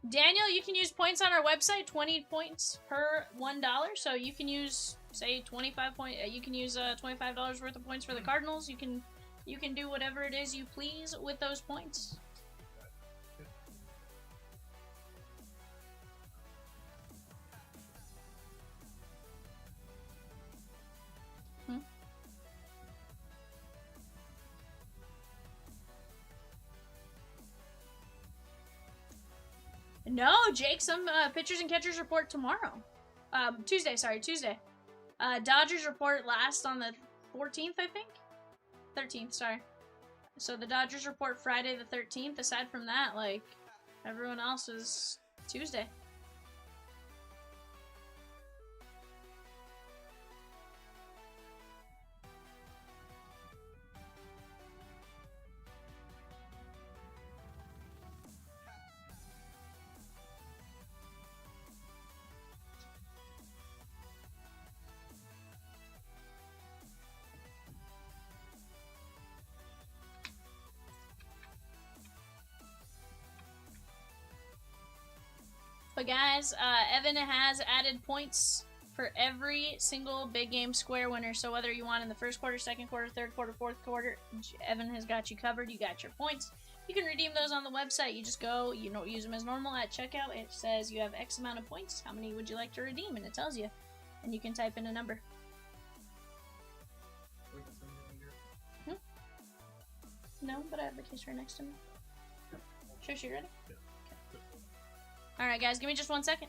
Daniel, you can use points on our website, 20 points per $1. So you can use, say, 25 point. You can use $25 worth of points for the Cardinals. You can do whatever it is you please with those points. No, Jake, some pitchers and catchers report tomorrow. Tuesday. Dodgers report last on the 14th, I think? 13th, sorry. So the Dodgers report Friday the 13th. Aside from that, like, everyone else is Tuesday. But guys, Evan has added points for every single big game square winner. So whether you want in the first quarter, second quarter, third quarter, fourth quarter, Evan has got you covered. You got your points. You can redeem those on the website. You just go, use them as normal at checkout. It says you have X amount of points. How many would you like to redeem? And it tells you. And you can type in a number. No, but I have the case right next to me. Sure, you ready? Yeah. Alright guys, give me just 1 second.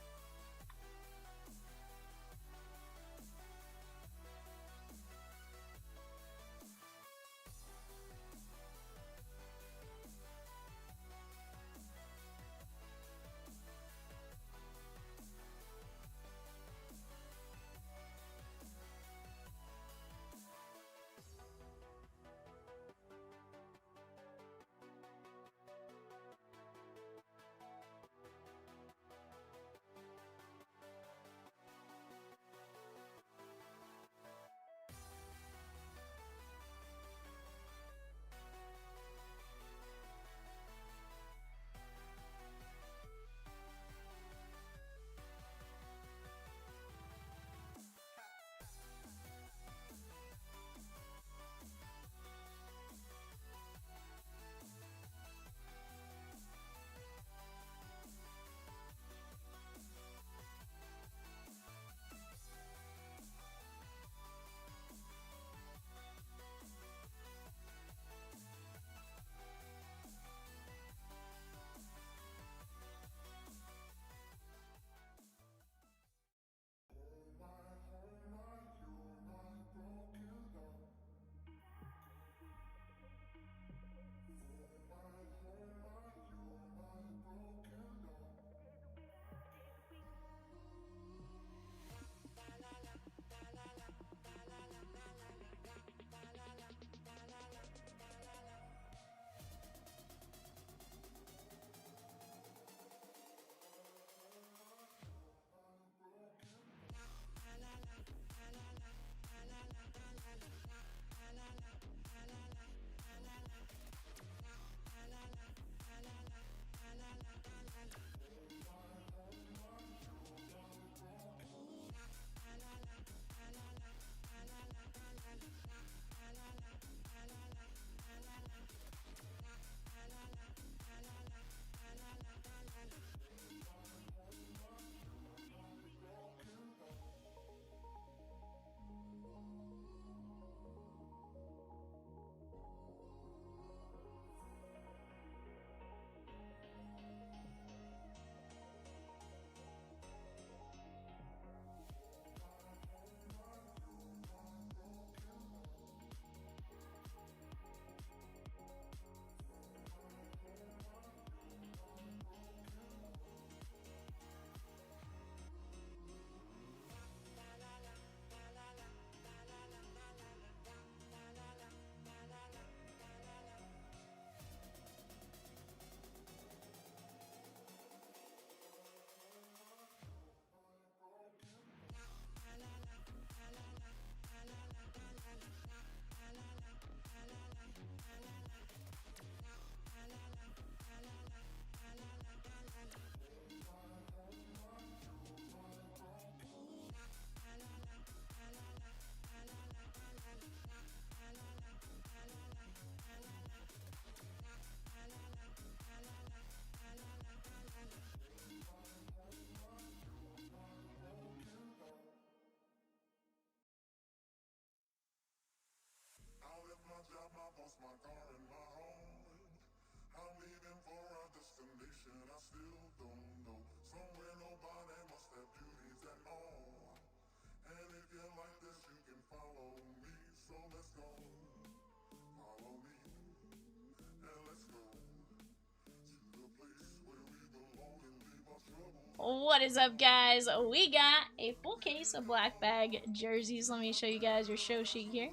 What is up, guys? We got a full case of black bag jerseys. Let me show you guys your show sheet here.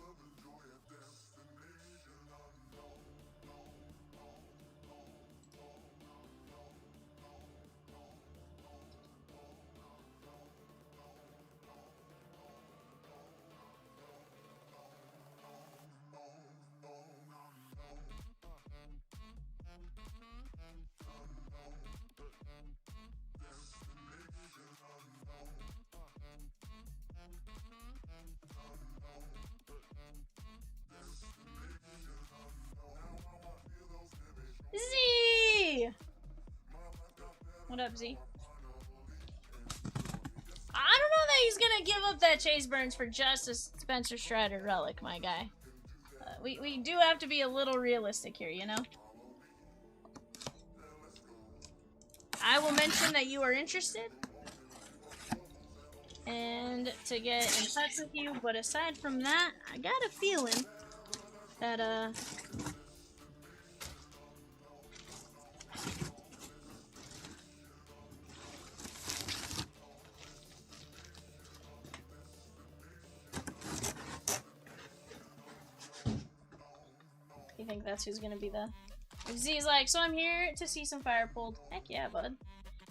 Z! What up, Z? I don't know that he's gonna give up that Chase Burns for just a Spencer Strider relic, my guy. We do have to be a little realistic here, you know? I will mention that you are interested and to get in touch with you, but aside from that, I got a feeling that, you think that's who's gonna be the... Z's like, so I'm here to see some fire pulled. Heck yeah, bud.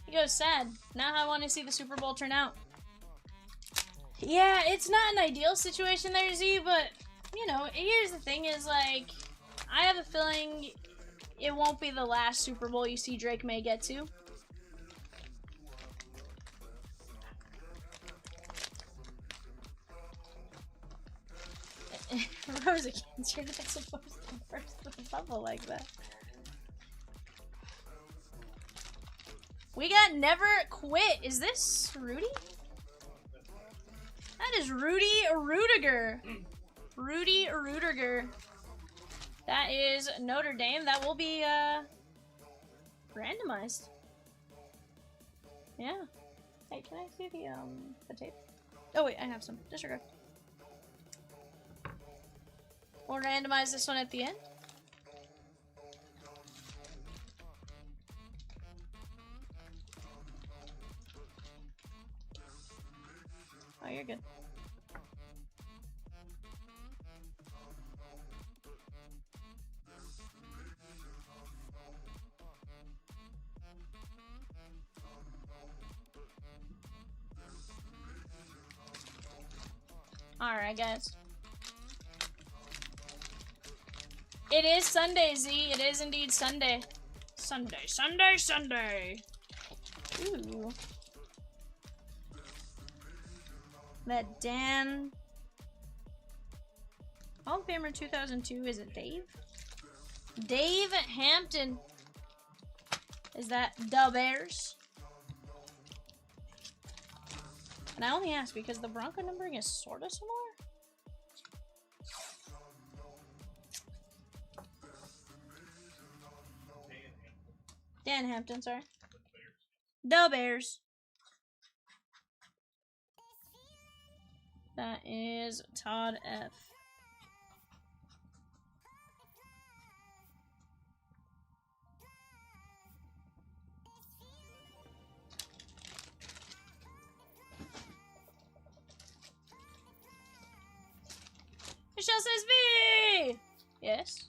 He goes, sad. Now I want to see the Super Bowl turn out. Yeah, it's not an ideal situation there, Z, but, you know, here's the thing is, like, I have a feeling it won't be the last Super Bowl you see Drake May get to. Rosa Cancer, you're not supposed to burst the bubble like that. We got Never Quit. Is this Rudy? That is Rudy Rudiger. Rudy Rudiger. That is Notre Dame. That will be randomized. Yeah. Hey, can I see the tape? Oh wait, I have some. Disregard. We'll randomize this one at the end. Oh, you're good. Alright, guys. It is Sunday, Z. It is indeed Sunday. Sunday, Sunday, Sunday. Ooh. That Dan... Hall of Famer 2002, is it Dave? Dave Hampton. Is that the Bears? And I only ask because the Bronco numbering is sort of similar. Dan Hampton, sorry. The Bears. That is Todd F. Michelle says V! Yes.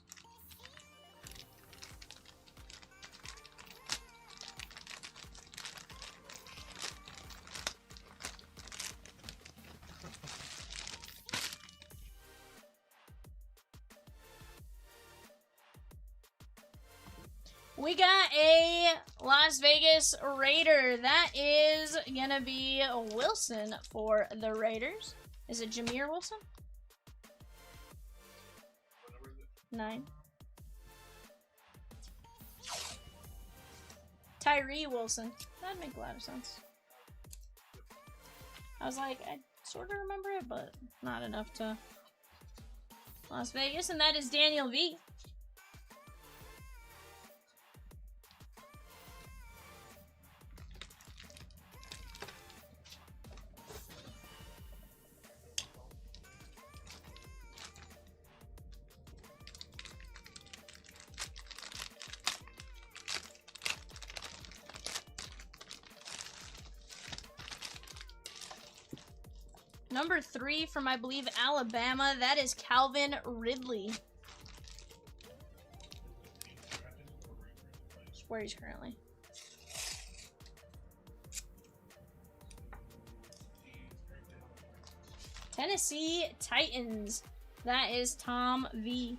We got a Las Vegas Raider. That is gonna be Wilson for the Raiders. Is it Jameer Wilson? 9. Tyree Wilson. That'd make a lot of sense. I was like, I sort of remember it, but not enough to Las Vegas. And that is Daniel V. Number 3 from, I believe, Alabama. That is Calvin Ridley. That's where he's currently. Tennessee Titans. That is Tom V.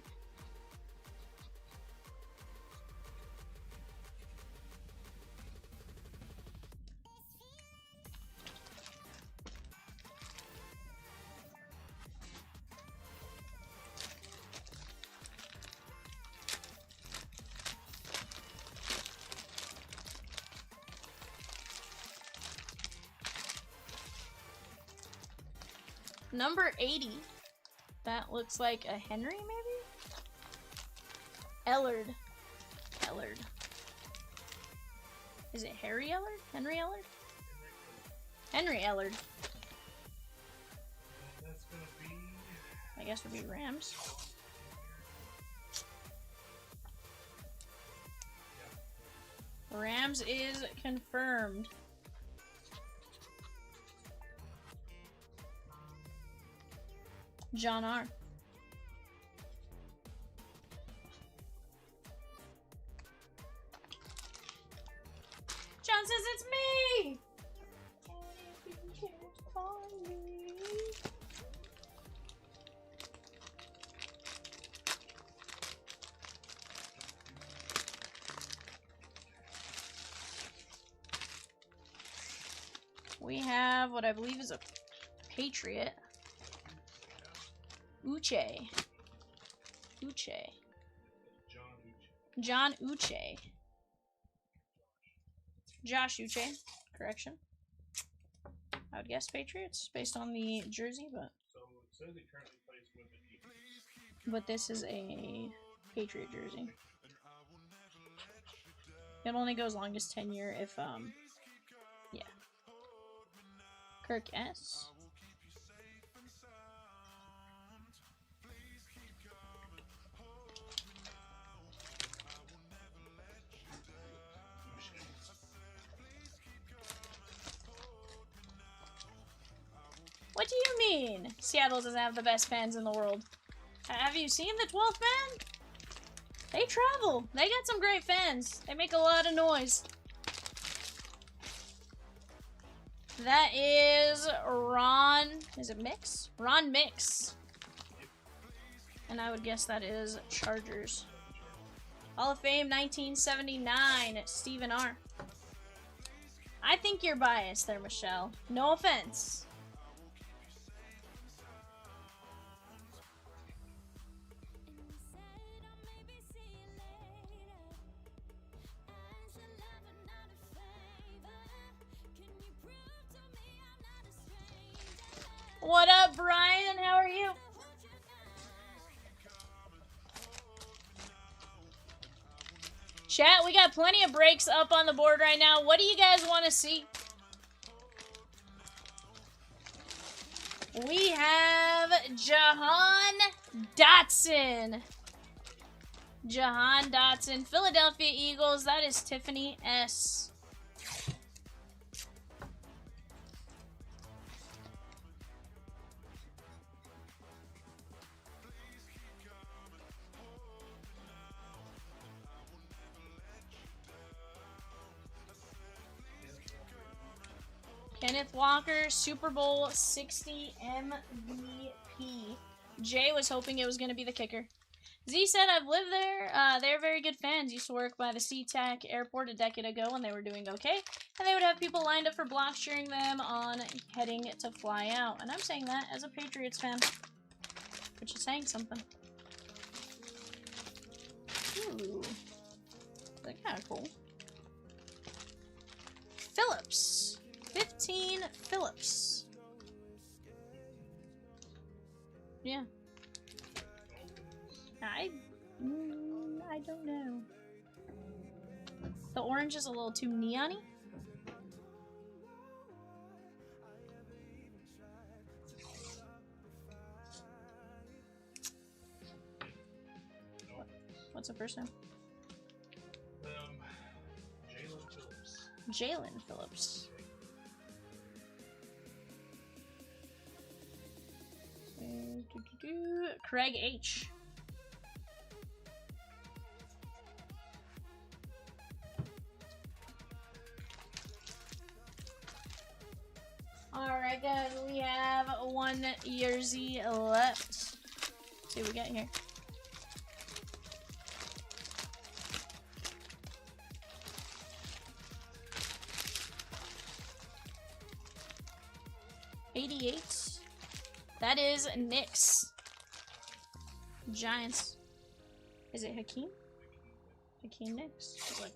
Number 80. That looks like a Henry, maybe? Ellard. Ellard. Is it Harry Ellard? Henry Ellard? Henry Ellard. That's gonna be... I guess would be Rams. Rams is confirmed. John R. John says it's me! We have what I believe is a Patriot. Uche. Uche. John Uche. Josh Uche. Correction. I would guess Patriots based on the jersey, but. So it says he currently plays with the Eagles. But this is a Patriot jersey. It only goes longest tenure if, yeah. Kirk S. What do you mean? Seattle doesn't have the best fans in the world. Have you seen the 12th man? They travel. They got some great fans. They make a lot of noise. That is Ron. Is it Mix? Ron Mix. And I would guess that is Chargers. Hall of Fame 1979. Stephen R. I think you're biased there, Michelle. No offense. What up, Brian? How are you? Chat, we got plenty of breaks up on the board right now. What do you guys want to see? We have Jahan Dotson. Jahan Dotson. Philadelphia Eagles. That is Tiffany S. Kenneth Walker, Super Bowl 60 MVP. Jay was hoping it was going to be the kicker. Z said, I've lived there. They're very good fans. Used to work by the SeaTac airport a decade ago when they were doing okay. And they would have people lined up for blocks cheering them on heading to fly out. And I'm saying that as a Patriots fan. Which is saying something. Ooh. That's kind of cool. Phillips. 15 Phillips. Yeah. I don't know. The orange is a little too neon-y. What's the first name? Jalen Phillips. Jalen Phillips. Craig H. Alright guys, we have 1 jersey left. Let's see what we got here. '88. That is Knicks. Giants. Is it Hakeem? Hakeem Knicks. Look.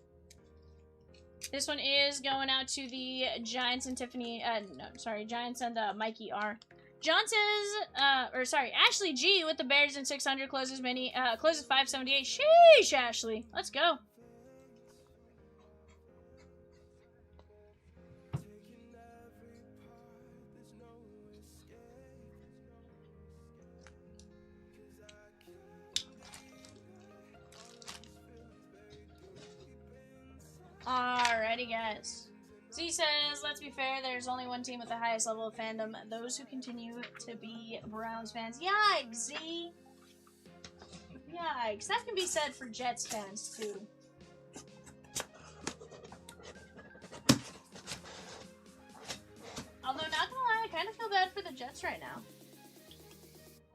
This one is going out to the Giants and Tiffany. No, sorry, Giants and Mikey R. John says, Ashley G with the Bears in 600 closes 578. Sheesh, Ashley. Let's go. Alrighty, guys. Z says, let's be fair, there's only one team with the highest level of fandom. Those who continue to be Browns fans. Yikes, Z! Yikes. That can be said for Jets fans, too. Although, not gonna lie, I kind of feel bad for the Jets right now.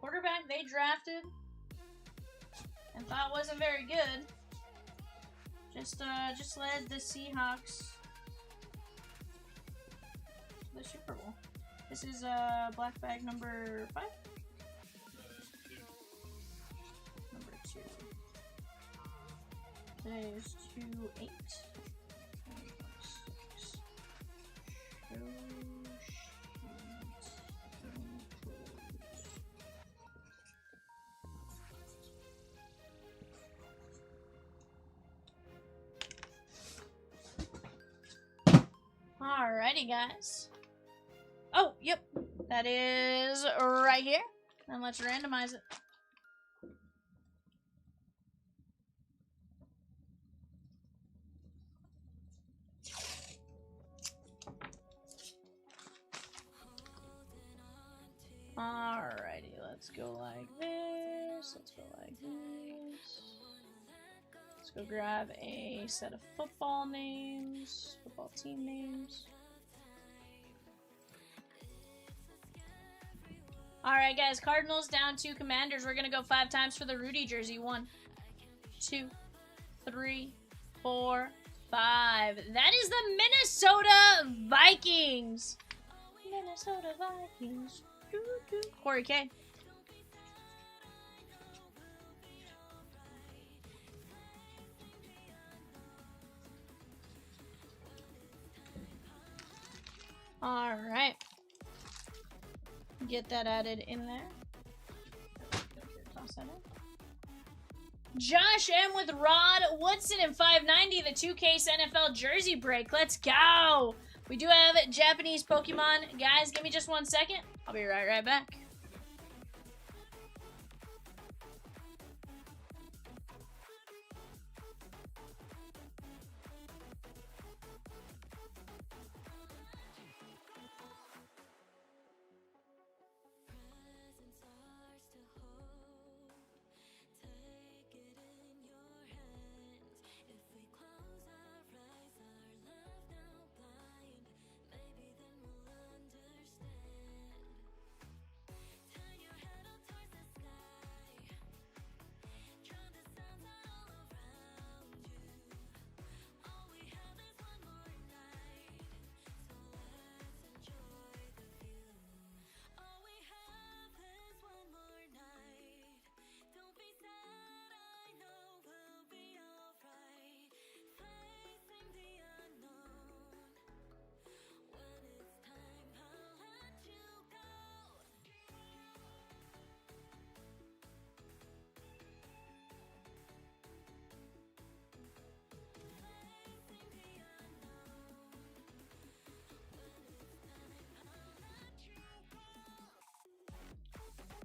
Quarterback they drafted and thought wasn't very good. Just led the Seahawks to the Super Bowl. This is black bag number 5? Number 2. Today is 2-8. Alrighty, guys. Oh, yep. That is right here. And let's randomize it. Alrighty, let's go like this. Let's go like this. Let's go grab a set of football names, football team names. Alright, guys, Cardinals down to Commanders. We're going to go 5 times for the Rudy jersey. 1, 2, 3, 4, 5. That is the Minnesota Vikings. Minnesota Vikings. Corey K. Alright. Get that added in there. Toss that in. Josh M with Rod Woodson and 590, the 2Case NFL jersey break. Let's go! We do have Japanese Pokemon. Guys, give me just 1 second. I'll be right back.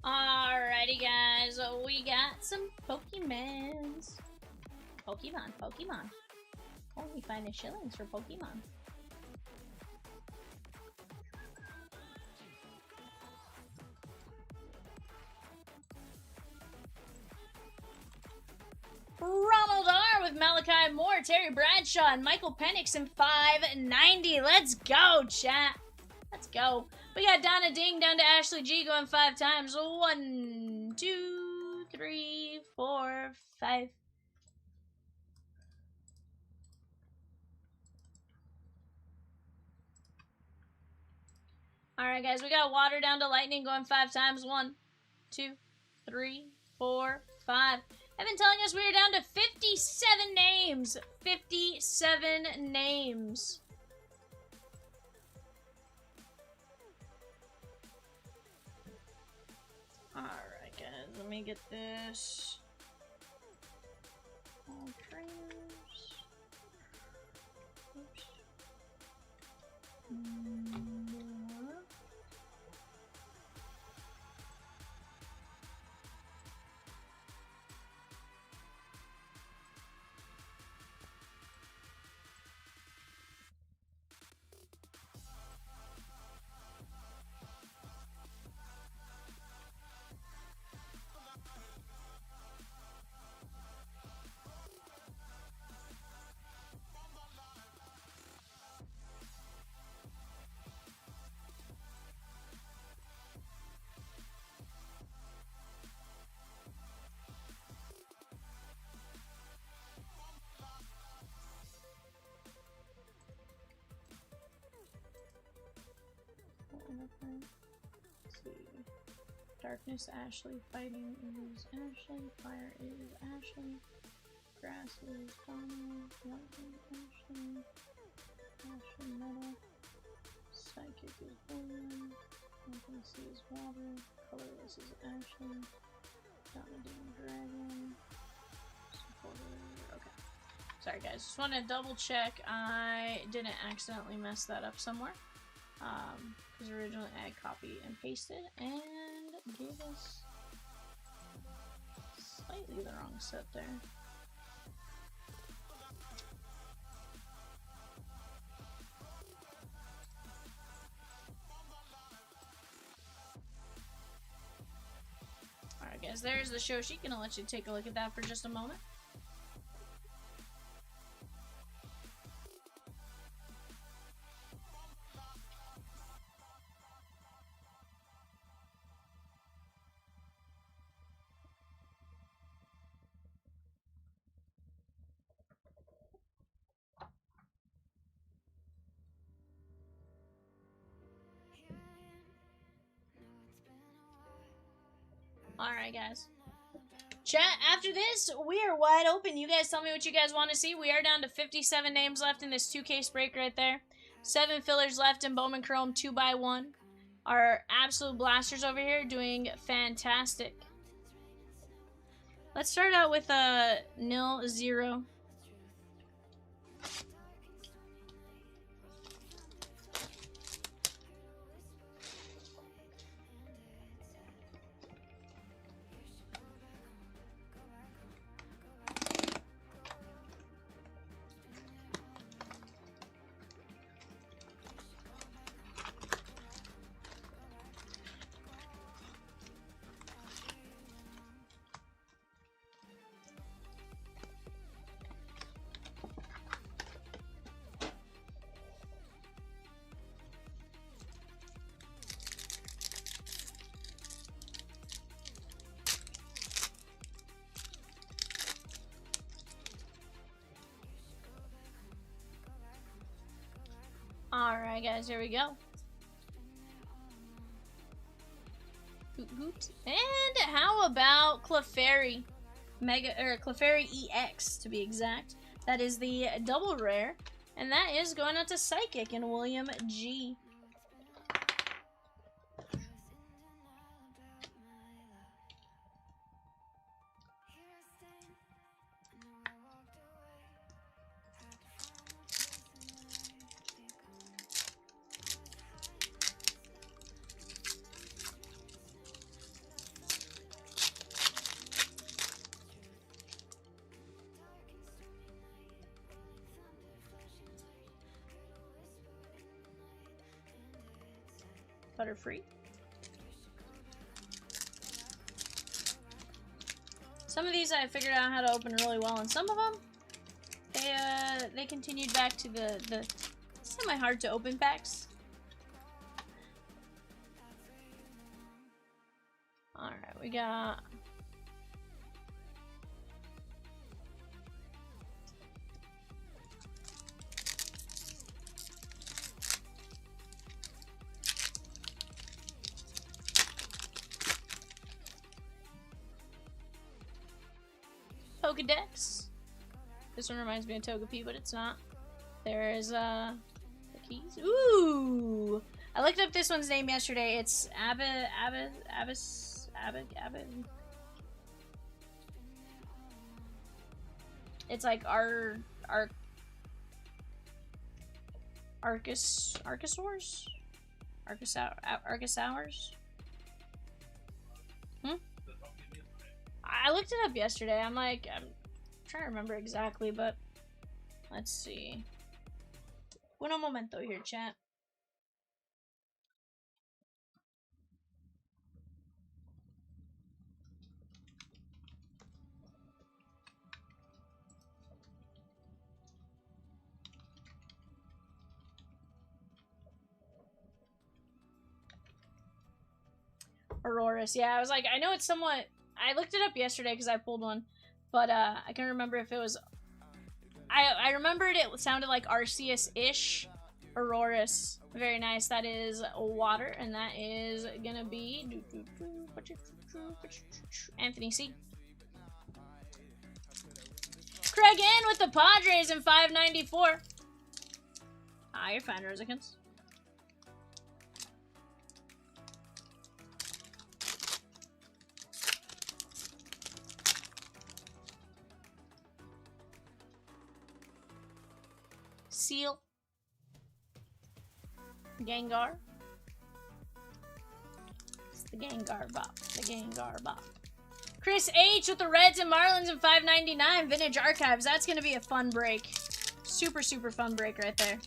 Alrighty, guys, we got some Pokemons. Pokemon. Only finding shillings for Pokemon. Ronald R. with Malachi Moore, Terry Bradshaw, and Michael Penix in 590. Let's go, chat. Let's go. We got Donna Ding down to Ashley G going 5 times. 1, 2, 3, 4, 5. Alright, guys, we got Water down to Lightning going 5 times. 1, 2, 3, 4, 5. Evan telling us we are down to 57 names. 57 names. Alright, guys, let me get this. All trainers. Oops. More. Let's see. Darkness, Ashley. Fighting is Ashley. Fire is Ashley. Grass is Donna. Lightning, Ashley. Ashley Metal. Psychic is Bowman. Fantasy is Water. Colorless is Ashley. Dominating Dragon. Supporter. Okay. Sorry, guys. Just want to double check I didn't accidentally mess that up somewhere. Because originally I copied and pasted and gave us slightly the wrong set there. Alright, guys, there's the show sheet. Gonna let you take a look at that for just a moment. Alright, guys. Chat, after this, we are wide open. You guys tell me what you guys want to see. We are down to 57 names left in this 2-case break right there. 7 fillers left in Bowman Chrome 2x1. Our absolute blasters over here doing fantastic. Let's start out with a 0-0. Alright, guys, here we go. And how about Clefairy? Clefairy EX, to be exact. That is the double rare. And that is going out to Psychic and William G. Butterfree. Some of these I figured out how to open really well, and some of them, they continued back to the semi-hard to open packs. Alright, we got... Pokedex. This one reminds me of Togepi, but it's not. There is the keys. Ooh! I looked up this one's name yesterday. It's Abbas. It's like Archosaurs? Archosaurs? Hmm? I looked it up yesterday. I'm trying to remember exactly, but let's see. Uno momento here, chat. Aurorus. Yeah, I was like, I know it's somewhat... I looked it up yesterday because I pulled one, but I can't remember if it was... I remembered it sounded like Arceus-ish. Aurorus. Very nice. That is water, and that is gonna be... Anthony C. Craig in with the Padres in 594. Ah, you're fine, Rosikins. Seal. Gengar. It's the Gengar Bop. The Gengar Bop. Chris H with the Reds and Marlins in 599. Vintage Archives. That's going to be a fun break. Super, super fun break right there.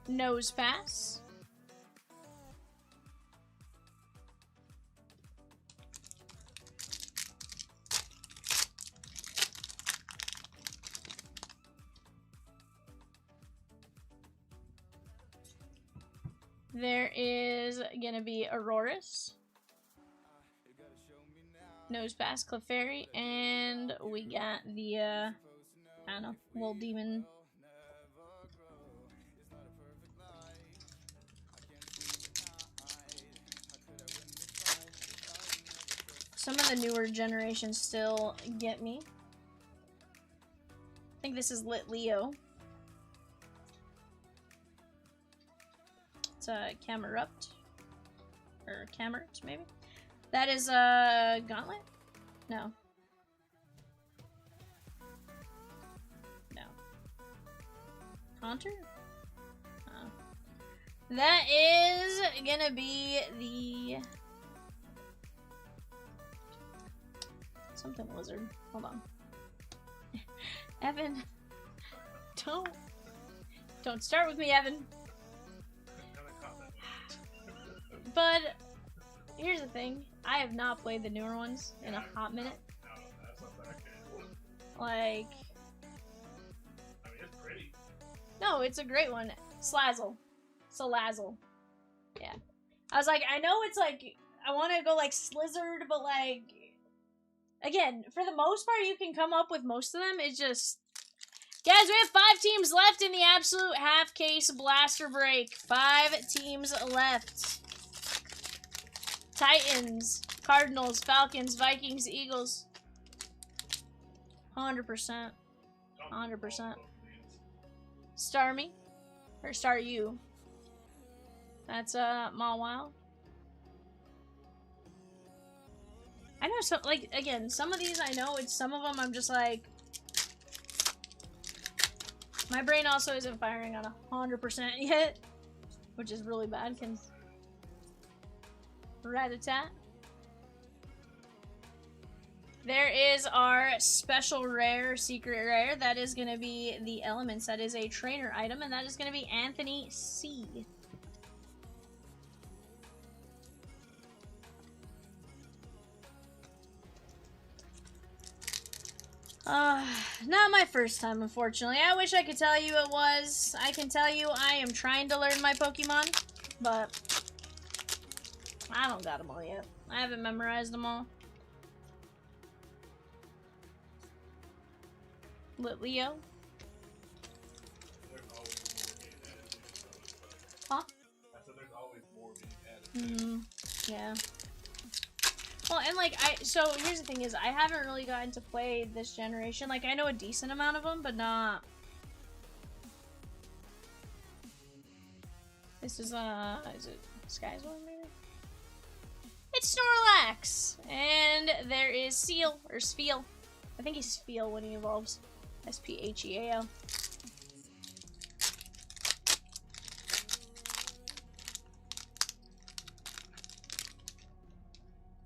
Nose pass. There is gonna be Aurorus. Nose pass, Clefairy, and we got the I don't know, Wool Demon. Some of the newer generations still get me. I think this is Lit Leo. It's a Camerupt. Or Camerupt, maybe? That is a Gauntlet? No. No. Haunter? Oh. That is gonna be the... something lizard. Hold on. Evan. Don't start with me, Evan. But here's the thing. I have not played the newer ones in a hot minute. Like, I mean, it's pretty. no, it's a great one. Slazzle. Salazzle. Yeah. I was like, I know it's like, I want to go like Slizzard, but like, again, for the most part, you can come up with most of them. It's just... Guys, we have 5 teams left in the absolute half-case blaster break. 5 teams left. Titans, Cardinals, Falcons, Vikings, Eagles. 100%. 100%. Star me. Or star you. That's, Mawile. I know some, like, again, some of these I know, it's some of them I'm just like... My brain also isn't firing on 100% yet, which is really bad, because... Rat-a-tat. There is our special rare, secret rare. That is going to be the Elements. That is a trainer item, and that is going to be Anthony C. Not my first time, unfortunately. I wish I could tell you it was. I can tell you I am trying to learn my Pokemon, but I don't got them all yet. I haven't memorized them all. Leo. There's always more being added to it, so. Huh? I said there's always more being added to it. Yeah. Well, and like, so here's the thing is, I haven't really gotten to play this generation. Like, I know a decent amount of them, but not. This is it Sky's one maybe? It's Snorlax! And there is Seal, or Spheal. I think he's Spheal when he evolves. S-P-H-E-A-L.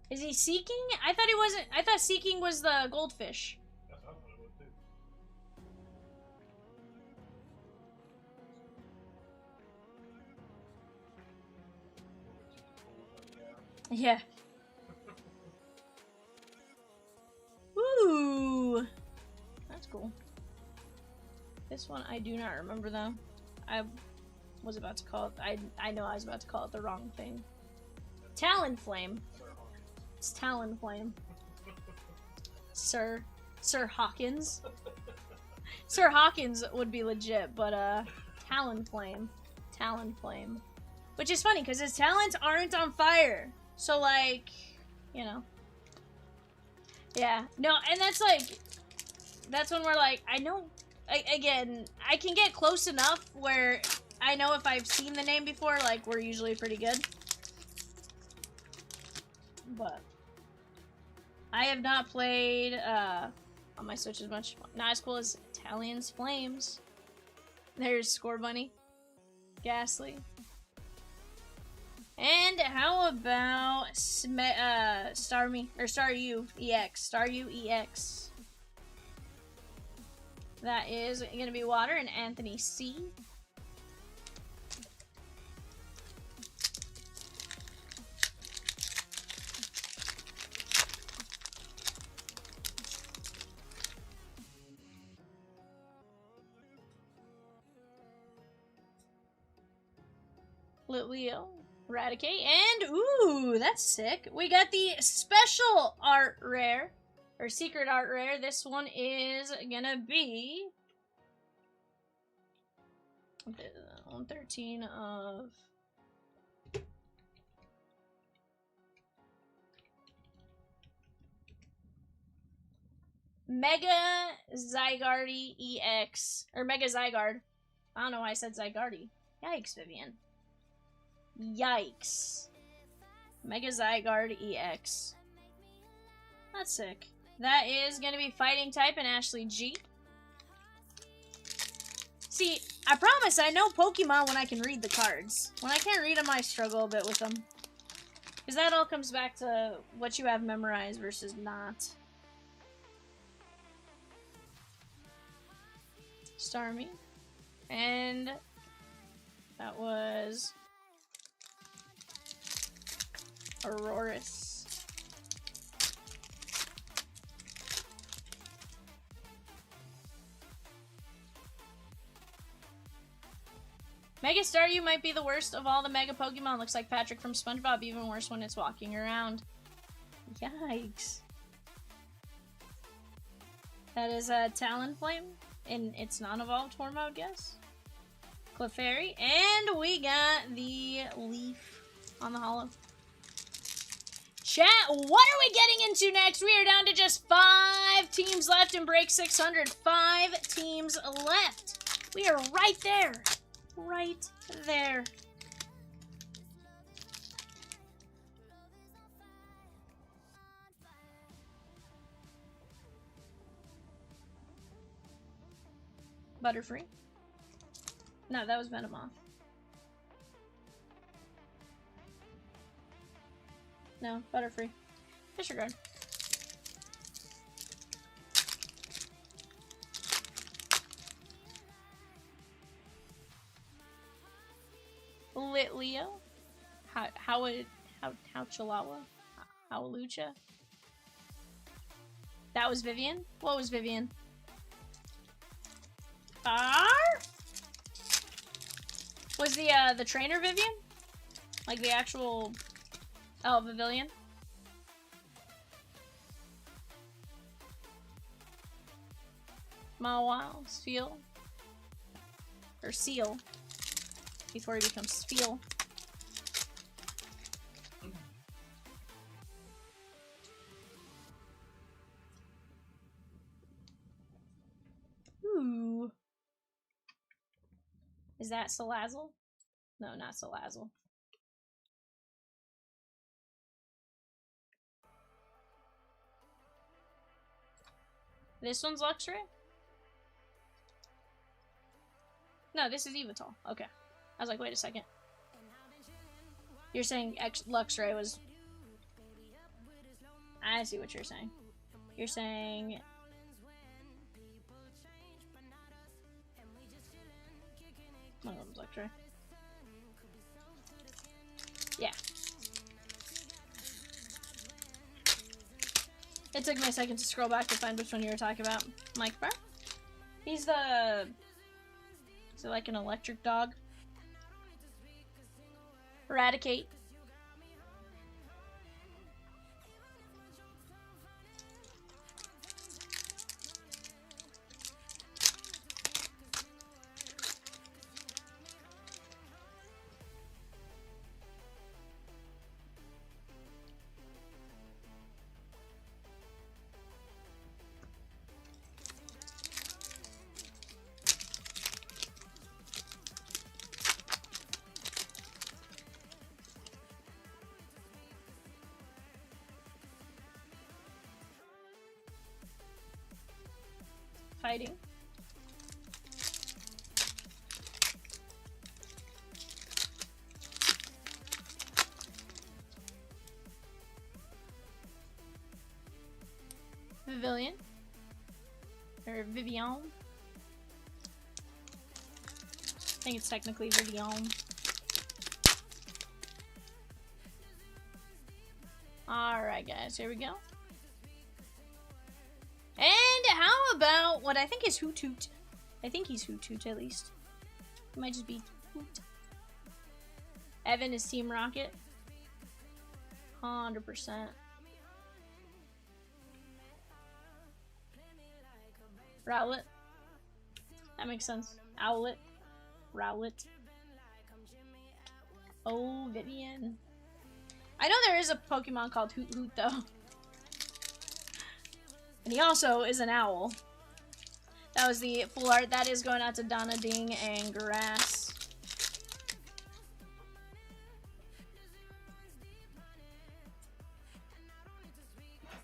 Is he Seeking? I thought he wasn't. I thought Seeking was the goldfish. That's what I thought it was too. Yeah. Ooh. That's cool. This one I do not remember though. I was about to call it. I know I was about to call it the wrong thing. Talonflame. It's Talonflame. Sir Hawkins. Sir Hawkins would be legit, but Talonflame. Which is funny because his talents aren't on fire. So like, you know. Yeah. No, and that's like, that's when we're like, I know, again, I can get close enough where I know if I've seen the name before, like, we're usually pretty good. But I have not played on my Switch as much. Not as cool as Italian's Flames. There's Score Bunny. Ghastly. And how about Starmie, or Staryu EX. Staryu EX. That is going to be Water and Anthony C. Leo, Eradicate, and ooh, that's sick. We got the special art rare, or secret art rare. This one is gonna be 113 of Mega Zygarde EX, or Mega Zygarde. I don't know why I said Zygarde. Yikes, Vivian. Yikes. Mega Zygarde EX. That's sick. That is going to be Fighting type and Ashley G. See, I promise I know Pokemon when I can read the cards. When I can't read them, I struggle a bit with them. Because that all comes back to what you have memorized versus not. Starmie. And that was Aurorus. Mega Staryu might be the worst of all the Mega Pokemon. Looks like Patrick from SpongeBob, even worse when it's walking around. Yikes. That is a Talonflame in its non-evolved form, I would guess. Clefairy. And we got the Leaf on the holo. Chat, what are we getting into next? We are down to just 5 teams left in break 600. 5 teams left. We are right there. Right there. Butterfree. No, that was Venomoth. No, Butterfree. Disregard. Lit Leo. How Chihuahua? Howlucha. That was Vivian? What was Vivian? Was the trainer Vivian? Like the actual... Oh, Pavilion? Mawile, Seal. Or Seal. Before he becomes Spiel. Ooh. Is that Salazzle? No, not Salazzle. This one's Luxray? No, this is Evital. Okay. I was like, wait a second. You're saying Luxray was... I see what you're saying. You're saying... One of them's Luxray. Yeah. It took me a second to scroll back to find which one you were talking about. Mike Burr? He's the... Is it like an electric dog? Eradicate. Fighting. Vivian. Or Vivian. I think it's technically Vivian. Alright guys, here we go. And how about what I think is Hoothoot? I think he's Hoothoot at least. It might just be Hoot. Evan is Team Rocket. 100%. Rowlet. That makes sense. Owlet. Rowlet. Oh, Vivian. I know there is a Pokemon called Hoothoot though. And he also is an owl. That was the full art. That is going out to Donna, Ding, and Grass.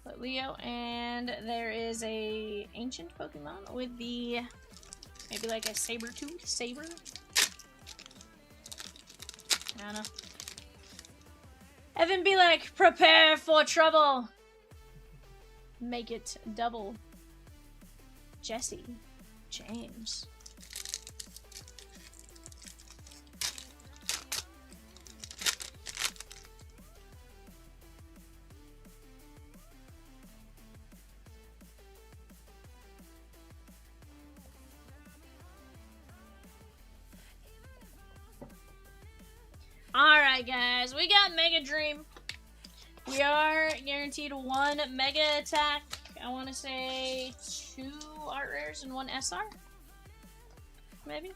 But Leo, and there is a ancient Pokemon with the maybe like a Sabertooth? Saber? I don't know. Evan be like, prepare for trouble. Make it double. Jesse. James. Alright guys, we got Mega Dream. We are guaranteed 1 Mega Attack. I want to say 2 Art Rares and 1 SR. Maybe.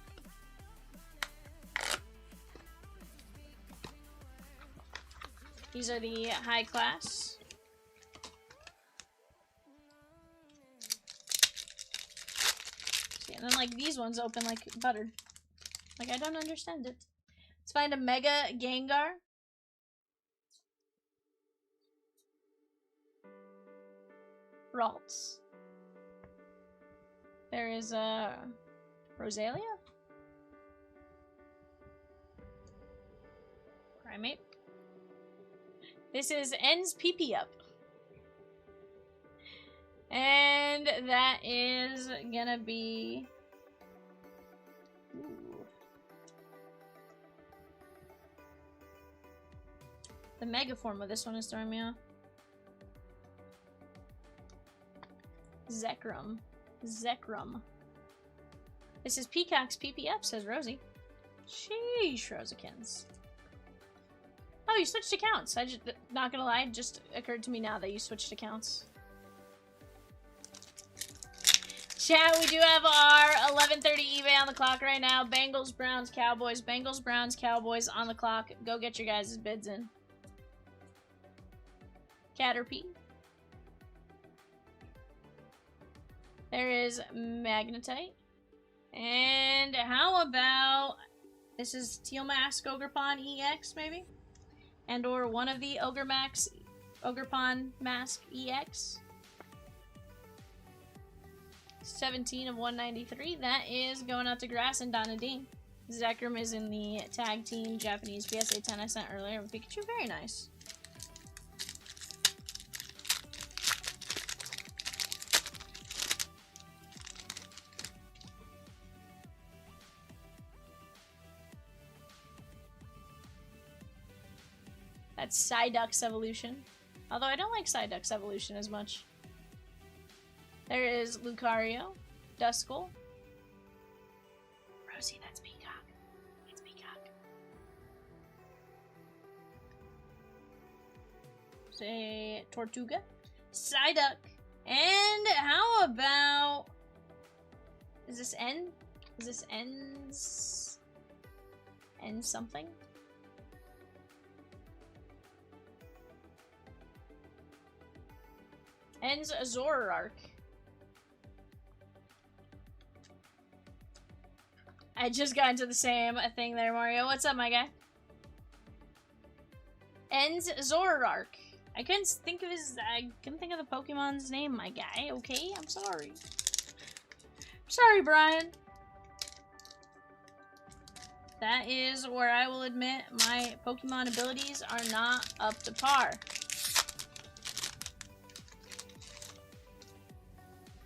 These are the high class. See, and then like these ones open like butter. Like I don't understand it. Let's find a Mega Gengar. Ralts. There is a Rosalia. Primate. This is Ends PP up. And that is gonna be... Ooh. The mega form of this one is throwing me off. Zekrom. Zekrom. This is Peacock's PPF, says Rosie. Sheesh, Rosikins. Oh, you switched accounts. I just, not gonna lie, it just occurred to me now that you switched accounts. Chat, we do have our 11:30 eBay on the clock right now. Bengals, Browns, Cowboys. Bengals, Browns, Cowboys on the clock. Go get your guys' bids in. Caterpie. There is Magnetite. And how about... This is Teal Mask Ogrepon EX, maybe? And or one of the Ogrepon Mask EX. 17 of 193. That is going out to Grass and Donna Dean. Zekrom is in the tag team Japanese PSA 10 I sent earlier with Pikachu. Very nice. That's Psyduck's Evolution. Although I don't like Psyduck's Evolution as much. There is Lucario, Duskull. Rosie, that's Peacock. It's Peacock. Say Tortuga, Psyduck, and how about... Is this N? Is this N's... N something? N's Zoroark. I just got into the same thing there, Mario. What's up, my guy? N's Zoroark. I couldn't think of the Pokemon's name, my guy. Okay, I'm sorry. Sorry, Brian. That is where I will admit my Pokemon abilities are not up to par.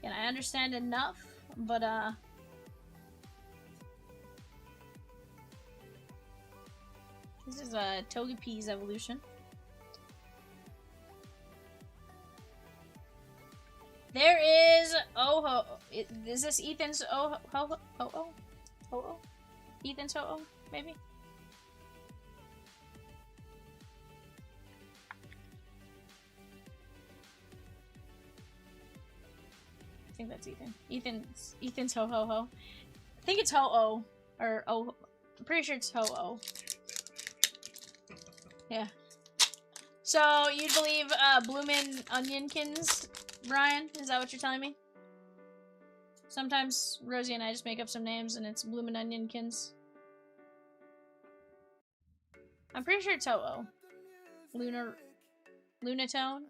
And I understand enough, but this is a Togepi's evolution. There is Ho-Oh. Is this Ethan's Ho-Oh? Ethan's Ho-Oh, maybe? I think that's Ethan. Ethan's Ho-Ho-Ho. I think it's Ho-Oh. Or Oh. I'm pretty sure it's Ho-Oh. Yeah. So, you'd believe Bloomin' Onionkins, Brian? Is that what you're telling me? Sometimes Rosie and I just make up some names and it's Bloomin' Onionkins. I'm pretty sure it's Ho-Oh. Lunatone.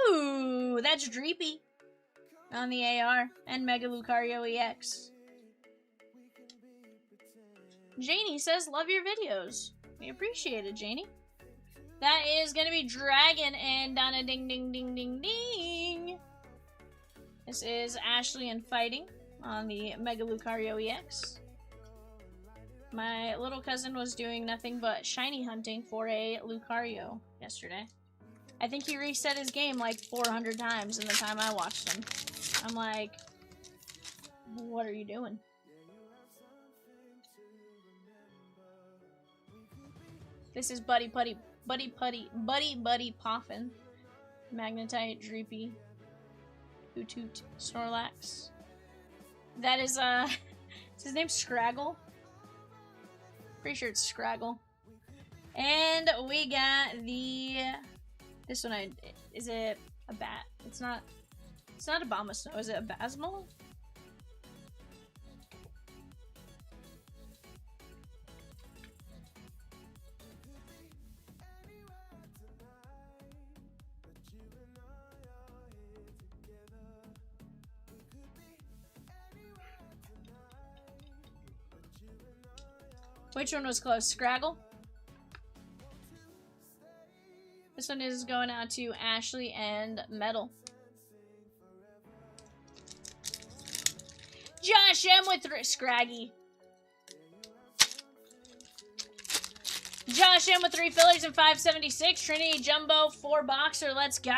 Ooh, that's Dreepy. On the AR. And Mega Lucario EX. Janie says, love your videos. We appreciate it, Janie. That is gonna be Dragon and Donna Ding Ding Ding Ding Ding. This is Ashley and Fighting on the Mega Lucario EX. My little cousin was doing nothing but shiny hunting for a Lucario yesterday. I think he reset his game like 400 times in the time I watched him. I'm like, what are you doing? This is Buddy Poffin. Magnetite, Dreepy, Hoothoot, Snorlax. That is, is his name Scraggle? Pretty sure it's Scraggle. And we got the, this one, is it a bat? It's not a Bombasnow. Is it a Basmal? Which one was close? Scraggle? This one is going out to Ashley and Metal. Josh M with Scraggy. Josh in with 3 fillers and 576. Trinity Jumbo 4 boxer. Let's go.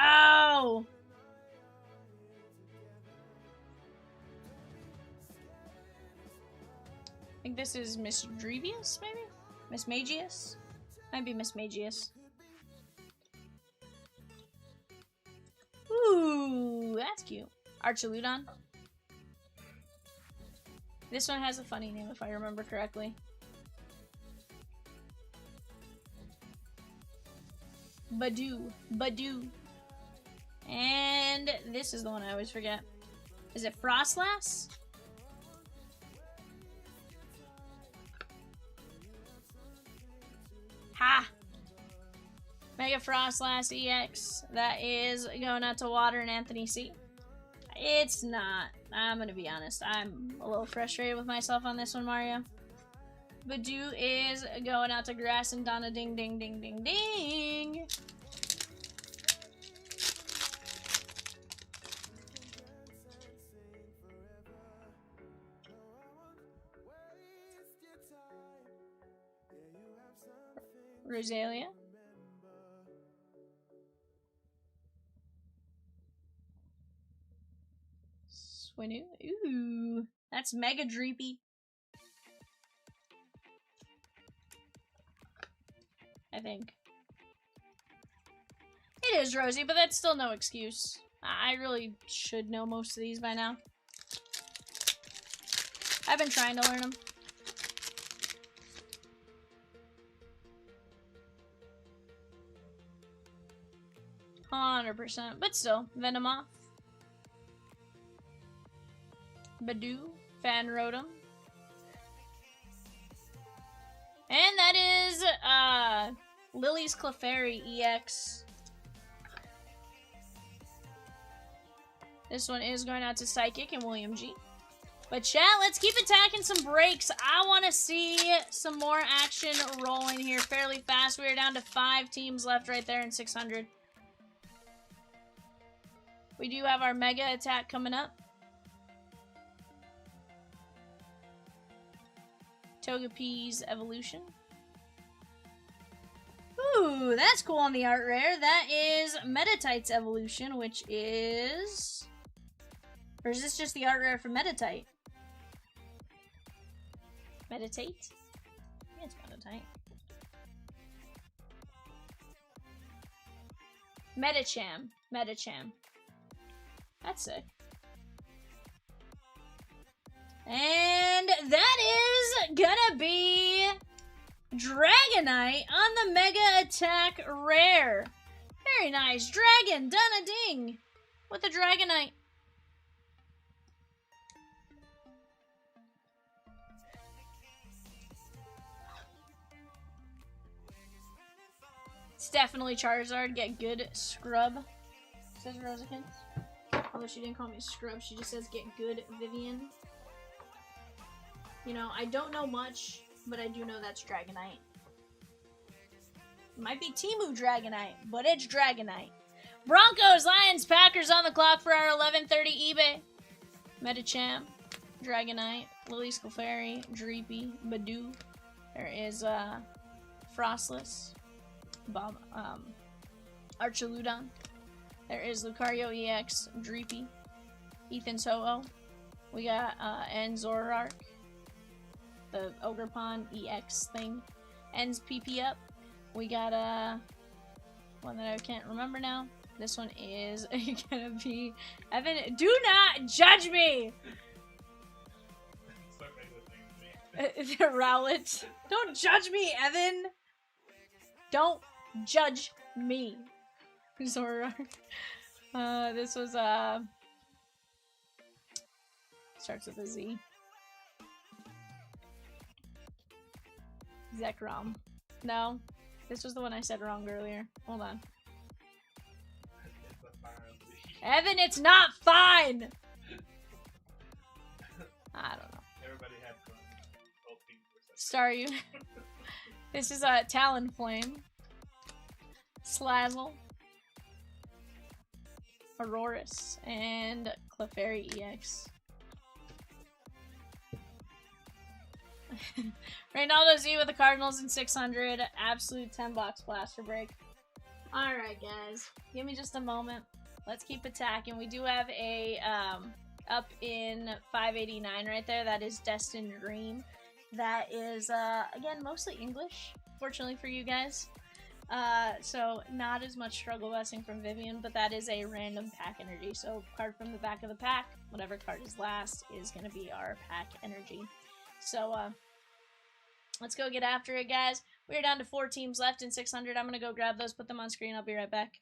I think this is Miss Drevius, maybe? Miss Magius? Might be Miss Magius. Ooh, that's cute. Archaludon. This one has a funny name if I remember correctly. Badoo. Badoo. And this is the one I always forget. Is it Frostlass? Ha! Mega Frostlass EX. That is going out to Water and Anthony C. It's not. I'm gonna be honest. I'm a little frustrated with myself on this one, Mario. Badoo is going out to Grass and Donna. Ding, ding, ding, ding, ding. Rosalia. Swinu. Ooh, that's Mega Dreepy. I think. It is Rosie, but that's still no excuse. I really should know most of these by now. I've been trying to learn them. %, but still. Venomoth. Badoo. Fanrotom. And that is, Lily's Clefairy EX. This one is going out to Psychic and William G. But chat, let's keep attacking some breaks. I want to see some more action rolling here fairly fast. We are down to 5 teams left right there in 600. We do have our Mega attack coming up. Togepi's Evolution. Ooh, that's cool on the art rare. That is Metatite's Evolution, which is... Or is this just the art rare for Metatite? Meditate? Yeah, it's Metatite. Metacham. Metacham. That's sick. And that is gonna be Dragonite on the Mega Attack Rare. Very nice. Dragon, done a ding with the Dragonite. It's definitely Charizard. Get good scrub, says Rosakins. Although she didn't call me scrub, she just says get good Vivian. You know, I don't know much, but I do know that's Dragonite. It might be Temu Dragonite, but it's Dragonite. Broncos, Lions, Packers on the clock for our 11:30 eBay. Metacham, Dragonite, Lily's Clefairy, Dreepy, Badoo. There is Frostless, Bob, Archaludon. There is Lucario EX, Dreepy, Ethan Toho. We got Enzorark, the Ogerpon EX thing. Ends PP up. We got one that I can't remember now. This one is gonna be Evan. Do not judge me. Rowlet. Don't judge me, Evan. Don't judge me. Zoroark. This was starts with a Z. Zekrom. No. This was the one I said wrong earlier. Hold on. Evan, it's not fine! I don't know. Everybody had fun. Sorry. This is a Talonflame. Slazzle. Aurorus. And Clefairy EX. Reynaldo Z with the Cardinals in 600. Absolute 10-box blaster break. Alright, guys. Give me just a moment. Let's keep attacking. We do have a, up in 589 right there. That is Destined Dream. That is, again, mostly English, fortunately for you guys. So not as much struggle busing from Vivian, but that is a random pack energy. So card from the back of the pack, whatever card is last is going to be our pack energy. So, let's go get after it, guys. We're down to 4 teams left in 600. I'm going to go grab those, put them on screen. I'll be right back.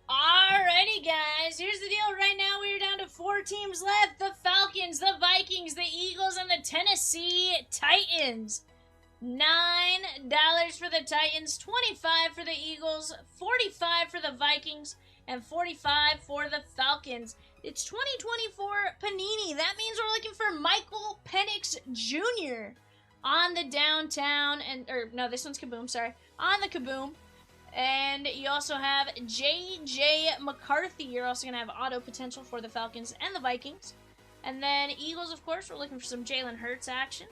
Alrighty, guys. Here's the deal. Right now, we are down to 4 teams left. The Falcons, the Vikings, the Eagles, and the Tennessee Titans. $9 for the Titans, $25 for the Eagles, $45 for the Vikings, and $45 for the Falcons. It's 2024 Panini. That means we're looking for Michael Penix Jr. on the downtown, or no, this one's Kaboom, sorry. On the Kaboom. And you also have J.J. McCarthy. You're also going to have auto potential for the Falcons and the Vikings. And then Eagles, of course, we're looking for some Jalen Hurts action.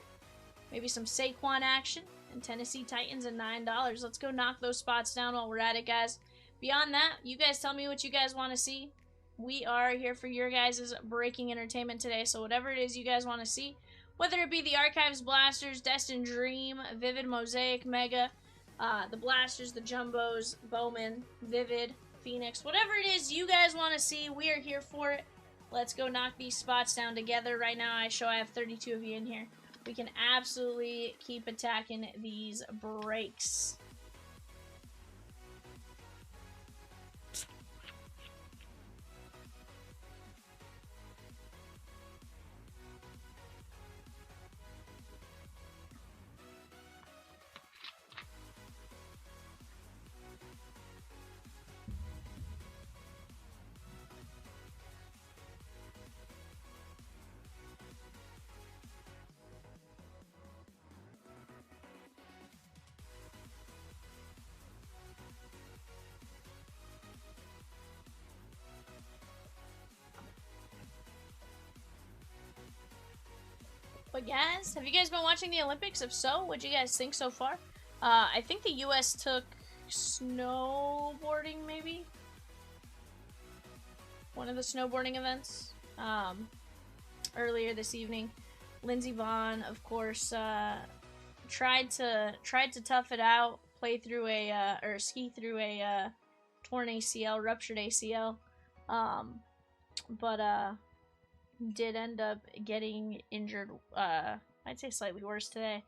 Maybe some Saquon action. And Tennessee Titans at $9. Let's go knock those spots down while we're at it, guys. Beyond that, you guys tell me what you guys want to see. We are here for your guys' breaking entertainment today. So whatever it is you guys want to see, whether it be the Archives Blasters, Destined Dream, Vivid Mosaic, Mega, the Blasters, the Jumbos, Bowman, Vivid, Phoenix, whatever it is you guys want to see, we are here for it. Let's go knock these spots down together. Right now, I have 32 of you in here. We can absolutely keep attacking these breaks. But guys, have you guys been watching the Olympics? If so, what do you guys think so far? I think the U.S. took snowboarding, maybe? One of the snowboarding events earlier this evening. Lindsey Vonn, of course, tried to tough it out, play through a or ski through a torn ACL, ruptured ACL, but did end up getting injured. I'd say slightly worse today.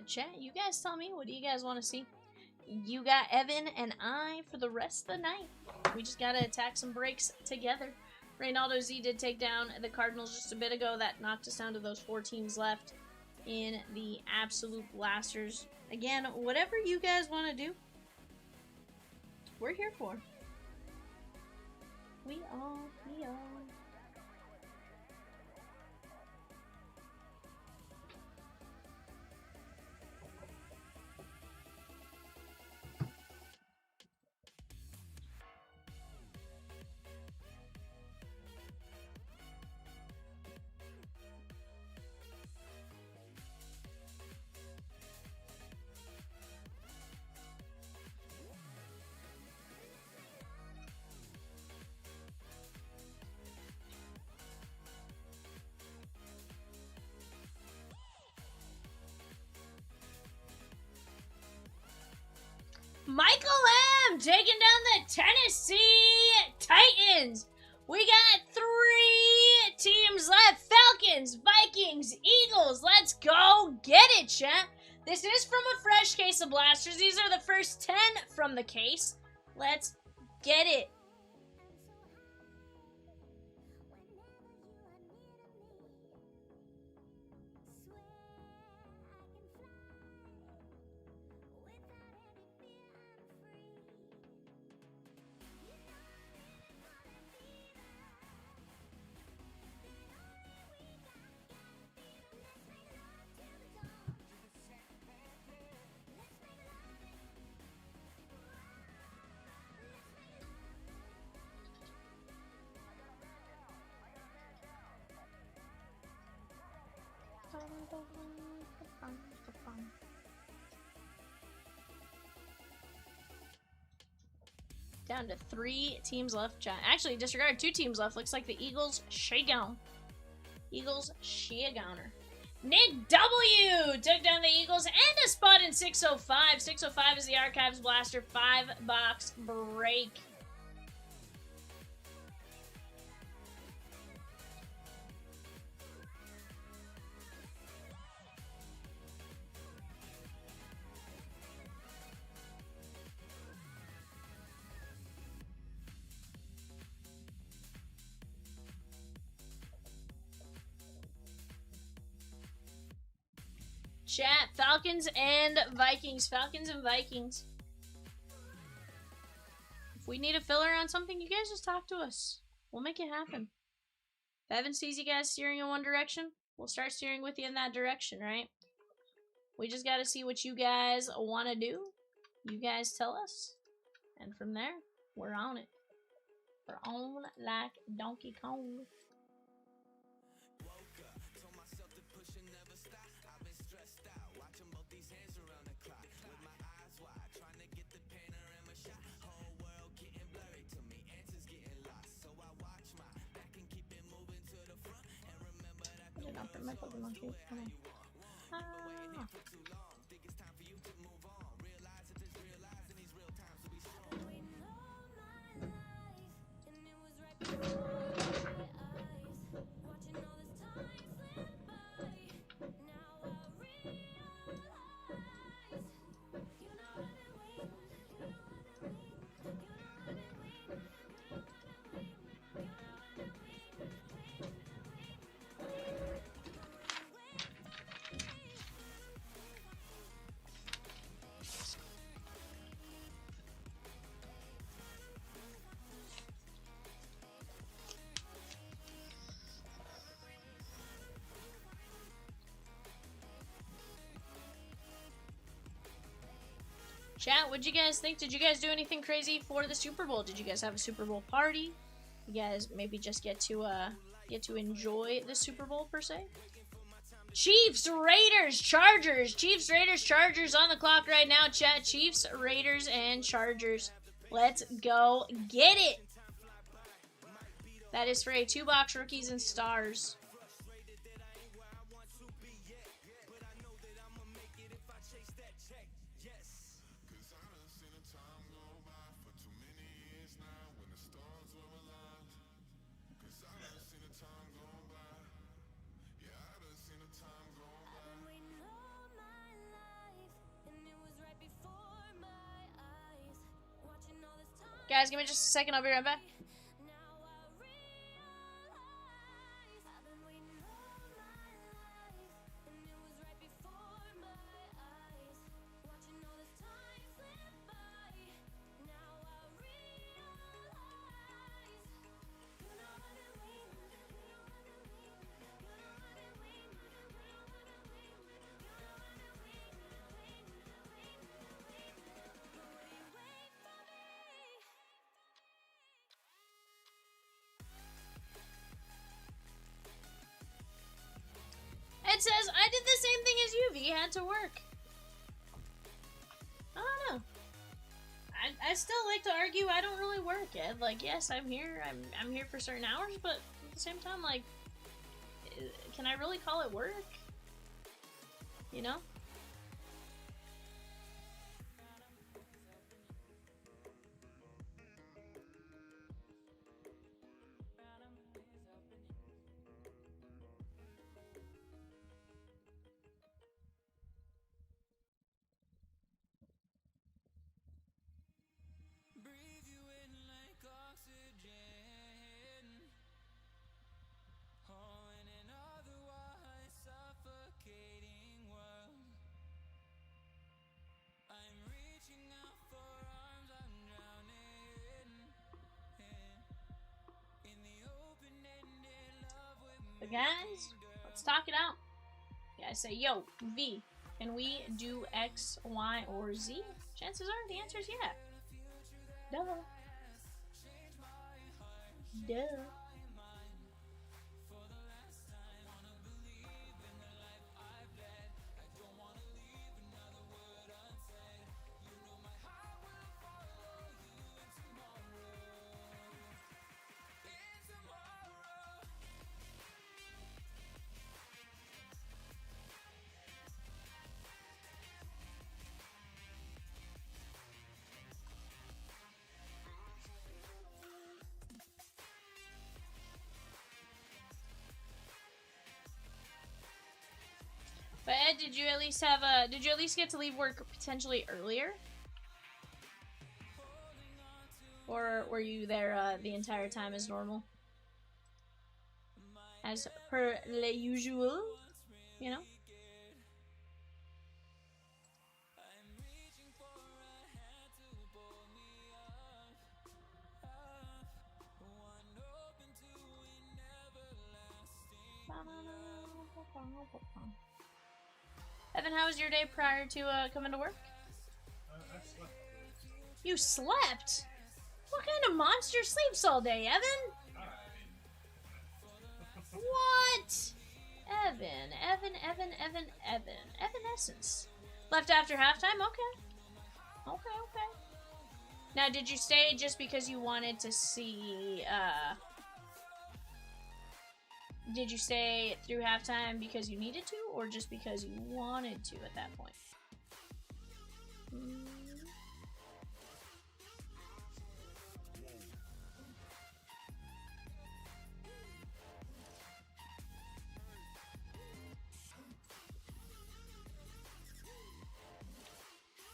chat, you guys tell me, what do you guys want to see? You got Evan and I for the rest of the night. We just gotta attack some breaks together. Reynaldo Z did take down the Cardinals just a bit ago. That knocked us down to those 4 teams left in the absolute blasters. Again, whatever you guys want to do, we're here for. We are. Michael M. taking down the Tennessee Titans. We got 3 teams left. Falcons, Vikings, Eagles. Let's go get it, chat. This is from a fresh case of blasters. These are the first 10 from the case. Let's get it. Down to 3 teams left, chat. Actually, disregard 2 teams left. Looks like the Eagles shake-on. Eagles shake-oner. Nick W took down the Eagles and a spot in 605. 605 is the Archives Blaster 5-box break. Chat, Falcons and Vikings. Falcons and Vikings. If we need a filler on something, you guys just talk to us. We'll make it happen. If Evan sees you guys steering in one direction, we'll start steering with you in that direction, right? We just gotta see what you guys want to do. You guys tell us. And from there, we're on it. We're on like Donkey Kong. My Pokemon feet. Come on. Ah. Chat, what'd you guys think? Did you guys do anything crazy for the Super Bowl? Did you guys have a Super Bowl party? You guys maybe just get to enjoy the Super Bowl per se? Chiefs, Raiders, Chargers. Chiefs, Raiders, Chargers on the clock right now, chat. Chiefs, Raiders, and Chargers. Let's go get it. That is for a 2-box rookies and stars. Guys, give me just a second. I'll be right back. It says, I did the same thing as you, V. Had to work. I don't know. I still like to argue I don't really work, Ed. Like, yes, I'm here. I'm here for certain hours, but at the same time, like, can I really call it work? You know? But guys, let's talk it out. Yeah, I say, yo, V, can we do X, Y, or Z? Chances are the answer is yeah. Duh. Duh. But Ed, did you at least have a? Did you at least get to leave work potentially earlier, or were you there the entire time as normal, as per le usual? You know. Evan, how was your day prior to coming to work? I slept. You slept? What kind of monster sleeps all day, Evan? What? Evan. Evanescence. Left after halftime? Okay. Now, did you stay just because you wanted to see, did you stay through halftime because you needed to, or just because you wanted to at that point?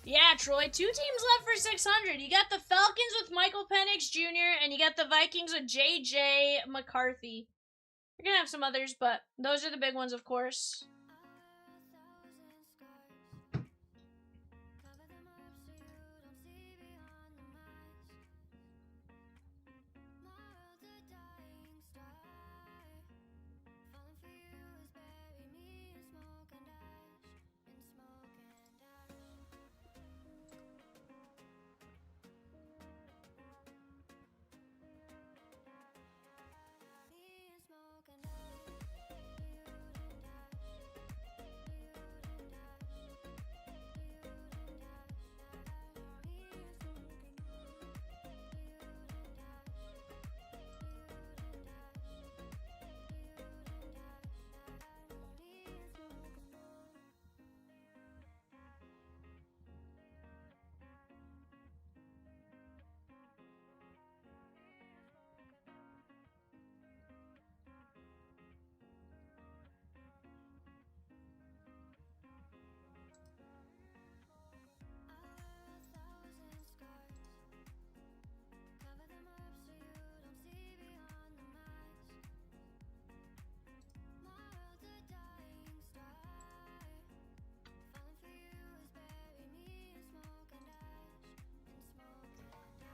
Yeah, Troy, 2 teams left for 600. You got the Falcons with Michael Penix Jr., and you got the Vikings with J.J. McCarthy. You're gonna have some others, but those are the big ones, of course.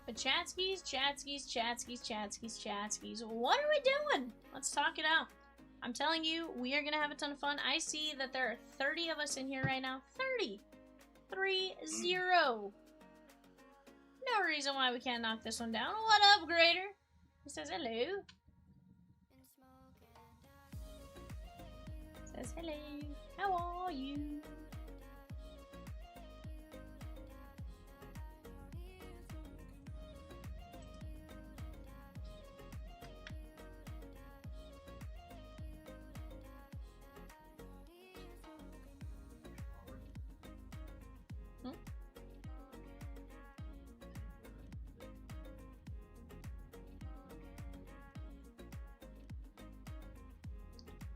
But Chatskis. What are we doing? Let's talk it out. I'm telling you, we are going to have a ton of fun. I see that there are 30 of us in here right now. 30. 3-0. No reason why we can't knock this one down. What up, Grader? He says hello. Says hello. How are you?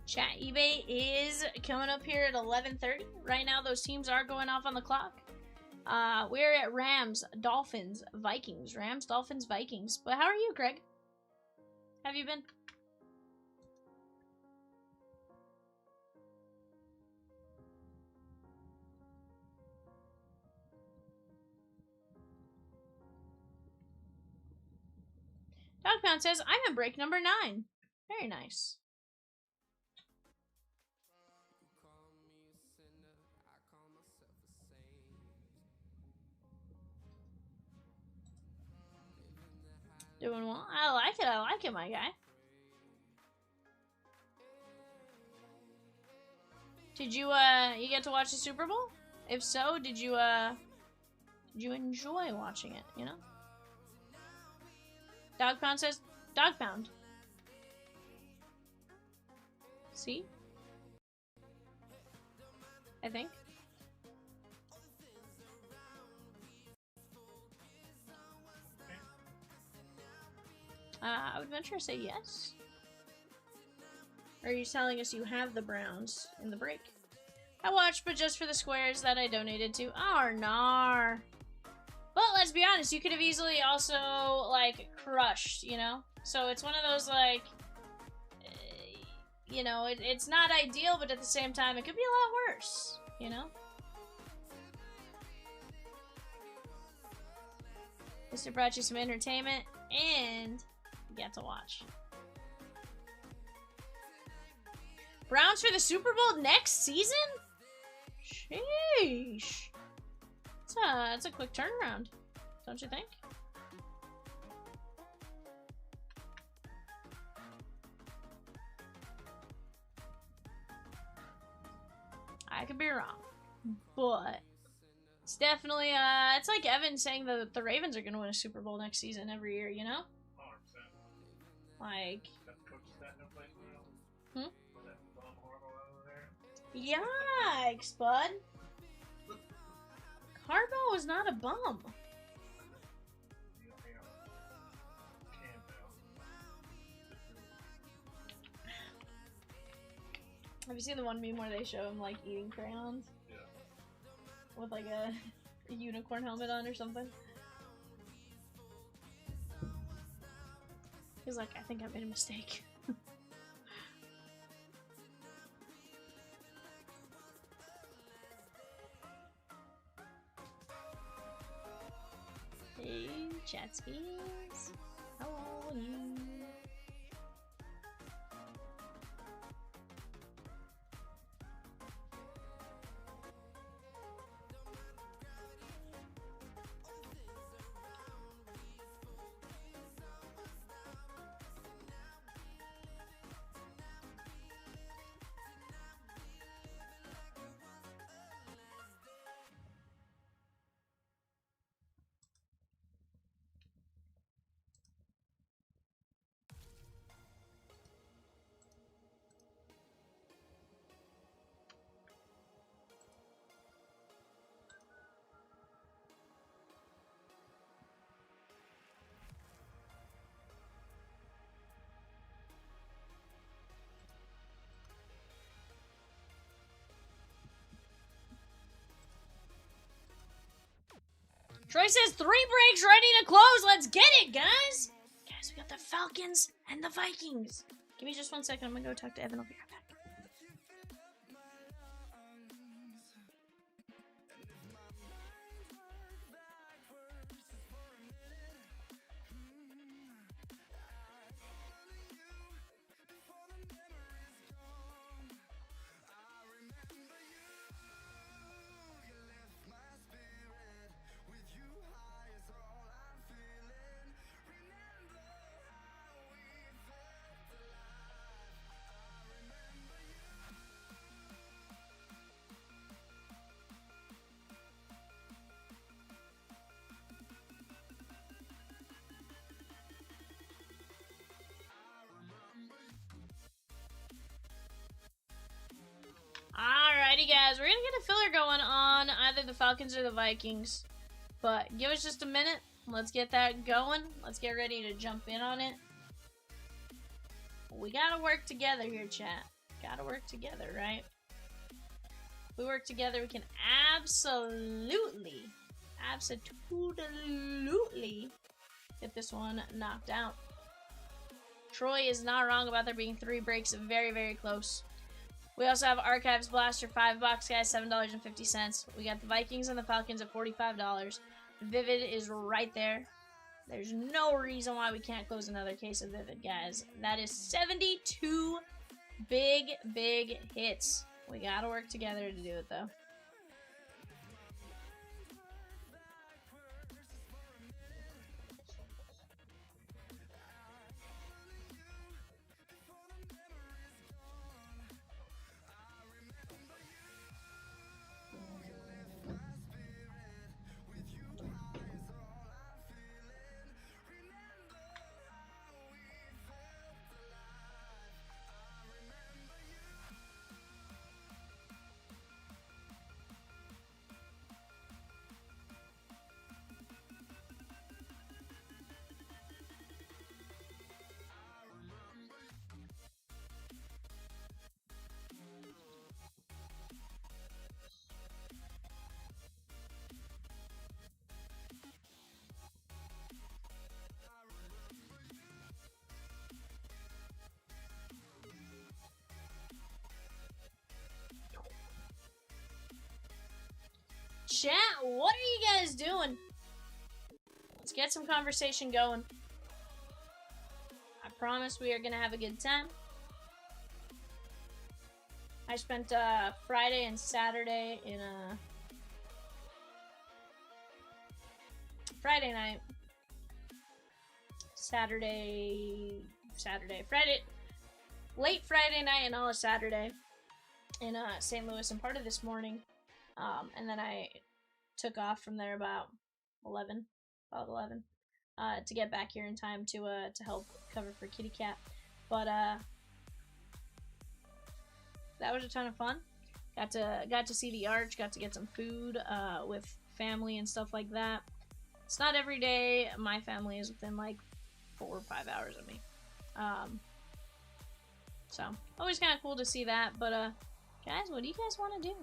Chat eBay is coming up here at 11:30. Right now, those teams are going off on the clock. We're at Rams, Dolphins, Vikings. Rams, Dolphins, Vikings. But how are you, Greg? Have you been? Dogpound says, I'm in break number 9. Very nice. Doing well. I like it, my guy. Did you get to watch the Super Bowl? If so, did you enjoy watching it, you know? Dog Pound says, Dog Pound. See? I think. I would venture to say yes. Or are you telling us you have the Browns in the break? I watched, but just for the squares that I donated to. Oh, nar. But let's be honest, you could have easily also, like, crushed, you know? So it's one of those, like, you know, it's not ideal, but at the same time, it could be a lot worse, you know? Mr. brought you some entertainment, and you get to watch. Browns for the Super Bowl next season? Sheesh. It's a quick turnaround, don't you think? I could be wrong, but it's definitely it's like Evan saying that the Ravens are going to win a Super Bowl next season every year, you know? 100%. Like, Hmm? yikes, bud. Harbaugh was not a bum. Have you seen the one meme where they show him like eating crayons? Yeah. With like a unicorn helmet on or something? He's like, I think I made a mistake. Hey, chatskis. How are you? Troy says 3 breaks ready to close. Let's get it, guys. Guys, we got the Falcons and the Vikings. Give me just 1 second. I'm going to go talk to Evan. I'll be right back. either the Falcons or the Vikings. But give us just a minute. Let's get that going. Let's get ready to jump in on it. We gotta work together here, chat. Gotta work together, right? If we work together, we can absolutely get this one knocked out. Troy is not wrong about there being 3 breaks. Very, very close. We also have Archives Blaster, 5 bucks, guys, $7.50. We got the Vikings and the Falcons at $45. Vivid is right there. There's no reason why we can't close another case of Vivid, guys. That is 72 big, big hits. We gotta work together to do it, though. Chat, what are you guys doing? Let's get some conversation going. I promise we are gonna have a good time. I spent Friday and Saturday in a Friday night, Friday, late Friday night and all of Saturday in St. Louis and part of this morning. And then I took off from there about 11 to get back here in time to help cover for Kitty Cat. But that was a ton of fun. Got to see the arch, got to get some food with family and stuff like that. It's not every day my family is within like 4 or 5 hours of me. So always kind of cool to see that. But guys, what do you guys want to do?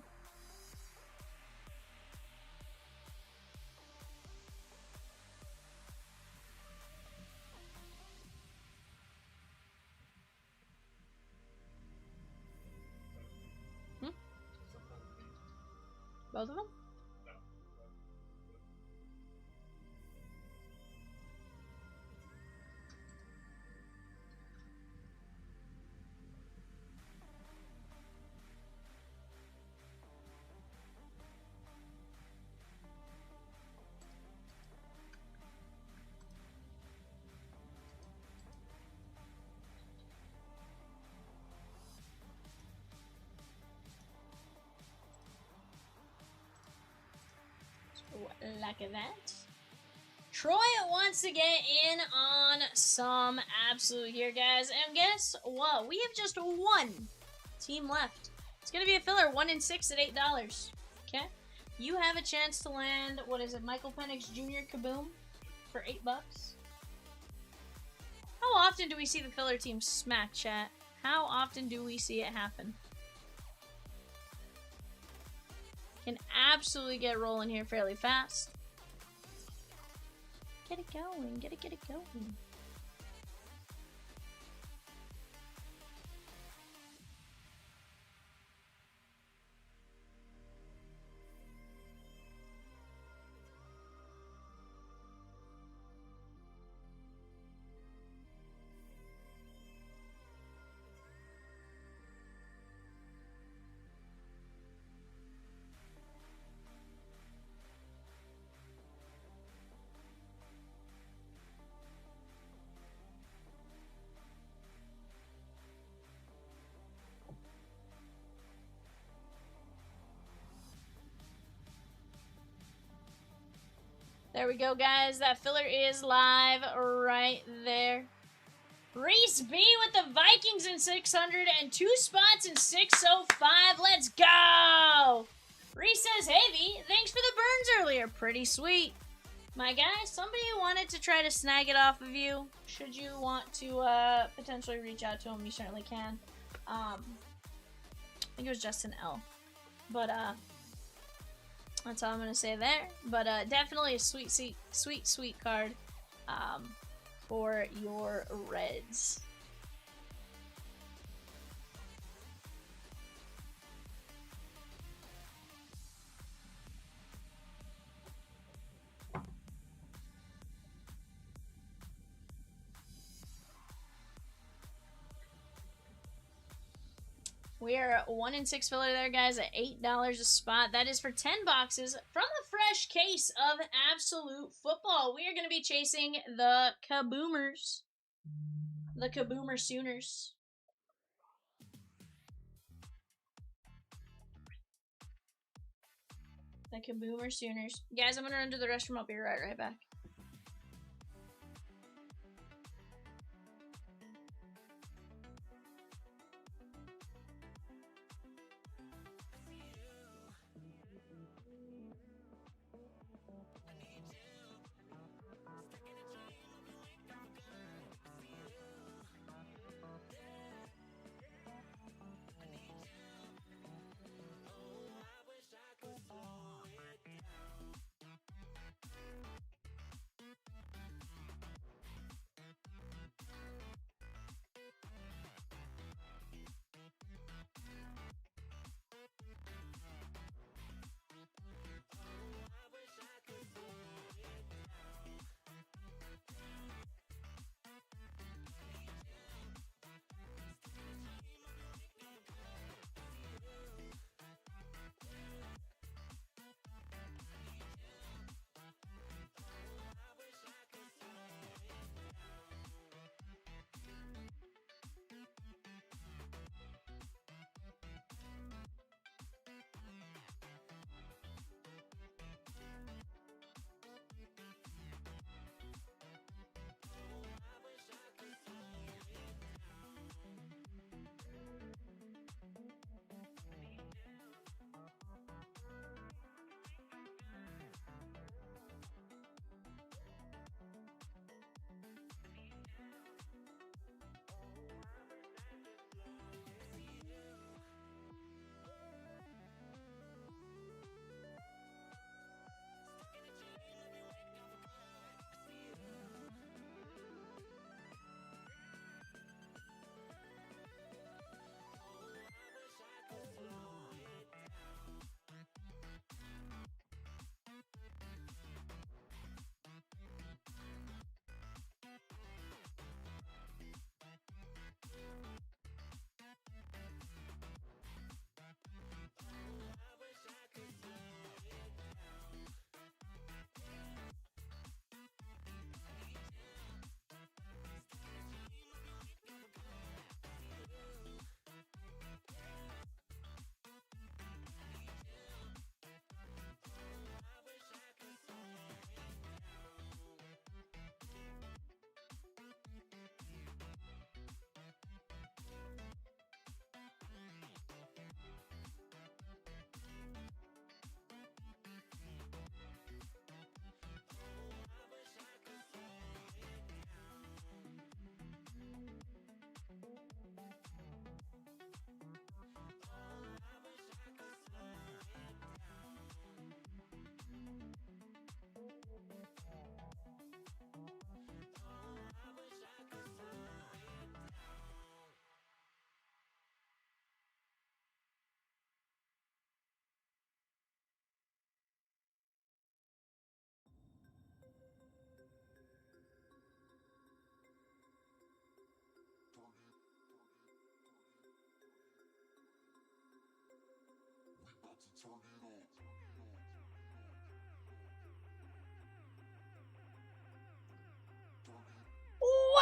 Both of them? Like that. Troy wants to get in on some absolute here, guys. And guess what? We have just one team left. It's going to be a filler, 1 in 6 at $8. Okay? You have a chance to land, what is it, Michael Penix Jr. Kaboom for $8. How often do we see the filler team smack, chat? How often do we see it happen? Can absolutely get rolling here fairly fast. Get it going, get it going. There we go, guys. That filler is live right there. Reese B with the Vikings in 600 and 2 spots in 605. Let's go! Reese says, hey V, thanks for the burns earlier. Pretty sweet. My guy, somebody wanted to try to snag it off of you. Should you want to potentially reach out to him, you certainly can. I think it was Justin L. But that's all I'm gonna say there. But definitely a sweet card for your Reds. We are at 1 in 6 filler there, guys, at $8 a spot. That is for 10 boxes from a fresh case of Absolute Football. We are going to be chasing the Kaboomers. The Kaboomer Sooners. The Kaboomer Sooners. Guys, I'm going to run to the restroom. I'll be right back.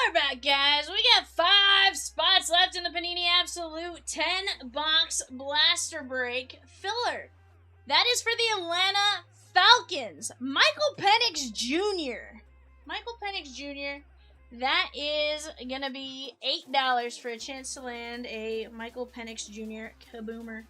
We're back, guys. We got 5 spots left in the Panini Absolute 10-box blaster break filler. That is for the Atlanta Falcons. Michael Penix Jr. Michael Penix Jr. That is going to be $8 for a chance to land a Michael Penix Jr. Kaboomer.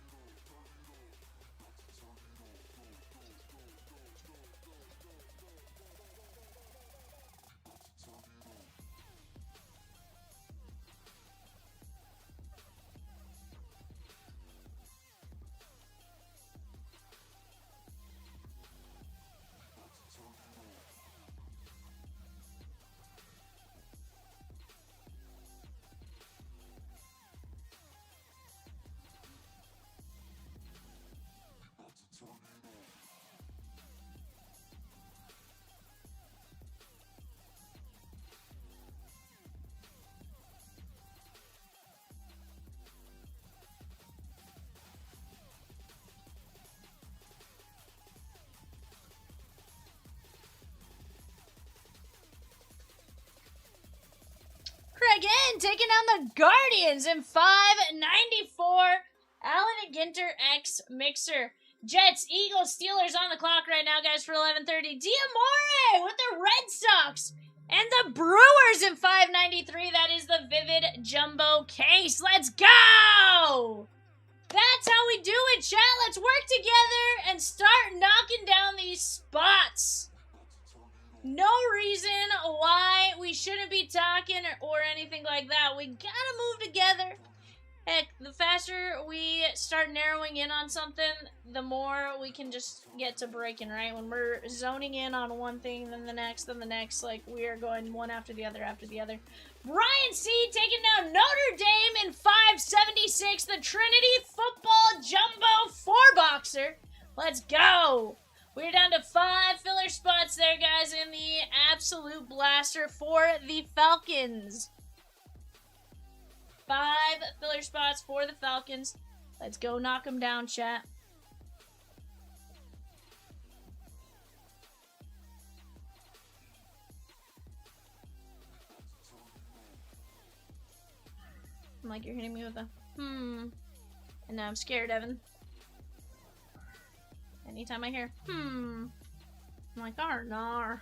taking down the Guardians in 594. Allen and Ginter X Mixer. Jets, Eagles, Steelers on the clock right now, guys, for 11:30. Diamore with the Red Sox. And the Brewers in 593. That is the Vivid Jumbo case. Let's go! That's how we do it, chat. Let's work together and start knocking down these spots. No reason why we shouldn't be talking or anything like that. We gotta move together. Heck, the faster we start narrowing in on something, the more we can just get to breaking, right? When we're zoning in on one thing, then the next, like, we are going one after the other after the other. Brian C. taking down Notre Dame in 576, the Trinity Football Jumbo 4-boxer. Let's go! We're down to 5 filler spots there, guys, in the Absolute Blaster for the Falcons. 5 filler spots for the Falcons. Let's go knock them down, chat. I'm like, you're hitting me with a And now I'm scared, Evan. Anytime I hear I'm like, oh, no.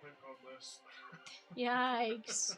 Click on this. Yikes.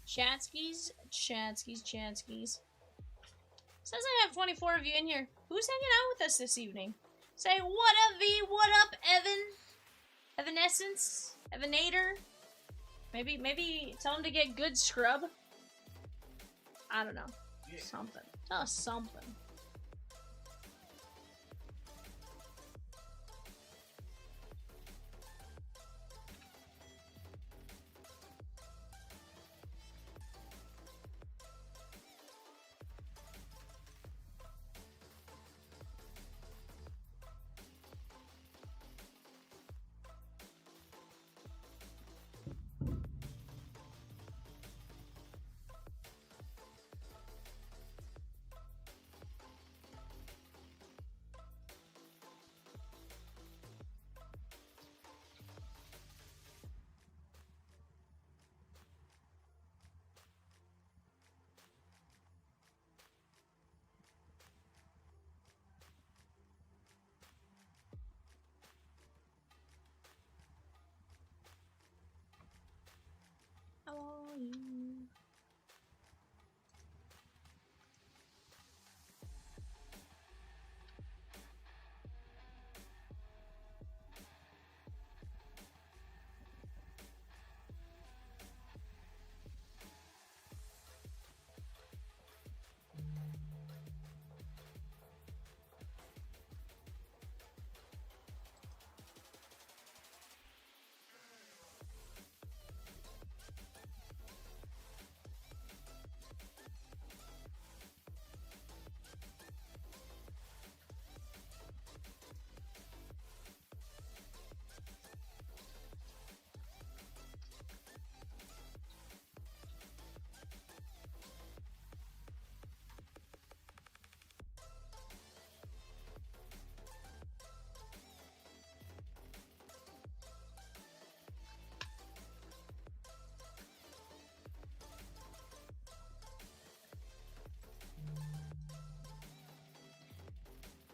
Chatskis. Says I have 24 of you in here. Who's hanging out with us this evening? Say, what up, V? What up, Evan? Evanescence? Evanator? Maybe tell him to get good scrub? I don't know. Yeah. Something. Tell us something.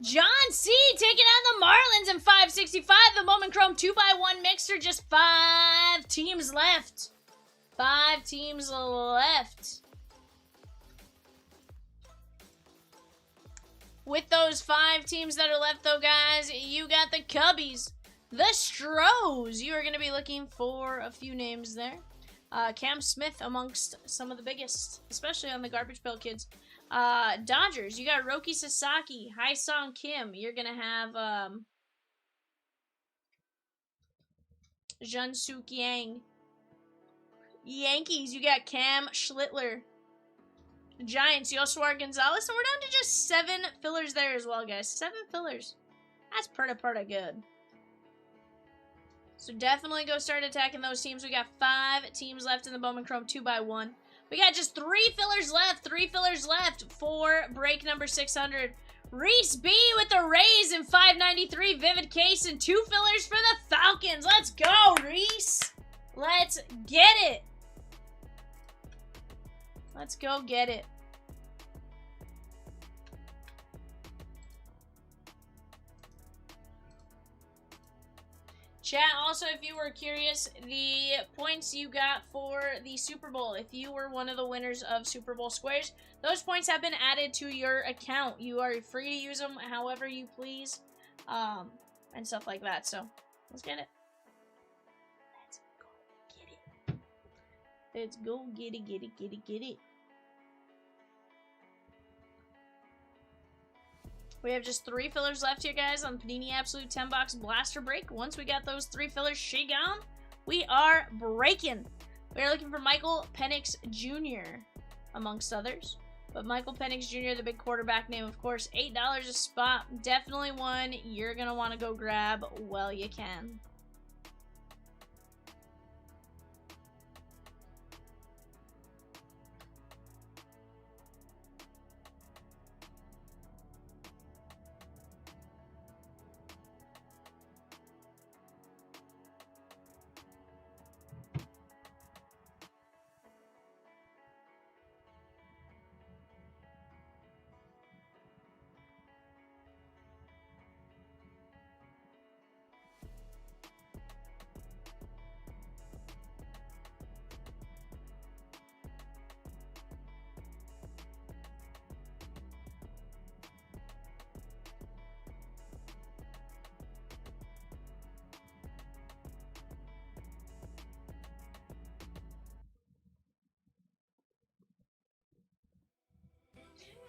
John C. taking on the Marlins in 565. The Bowman Chrome 2x1 mixer. Just 5 teams left. 5 teams left. With those 5 teams that are left, though, guys, you got the Cubbies, the Stros. You are going to be looking for a few names there. Cam Smith amongst some of the biggest, especially on the Garbage Pail Kids. Dodgers, you got Roki Sasaki, Haesung Kim. You're going to have Jun-Suk Yang. Yankees, you got Cam Schlittler. Giants, Yoshua Gonzalez. And we're down to just 7 fillers there as well, guys. 7 fillers. That's pretty good. So definitely go start attacking those teams. We got 5 teams left in the Bowman Chrome 2x1. We got just 3 fillers left. 3 fillers left for break number 600. Reese B with the Rays in 593. Vivid Case and 2 fillers for the Falcons. Let's go, Reese. Let's get it. Let's go get it. Chat, also, if you were curious, the points you got for the Super Bowl, if you were one of the winners of Super Bowl squares, those points have been added to your account. You are free to use them however you please, and stuff like that. So, let's get it. Let's go get it, get it. We have just 3 fillers left here, guys, on Panini Absolute 10-box blaster break. Once we got those 3 fillers gone, we are breaking. We are looking for Michael Penix Jr., amongst others. But Michael Penix Jr., the big quarterback name, of course, $8 a spot. Definitely one you're going to want to go grab while you can.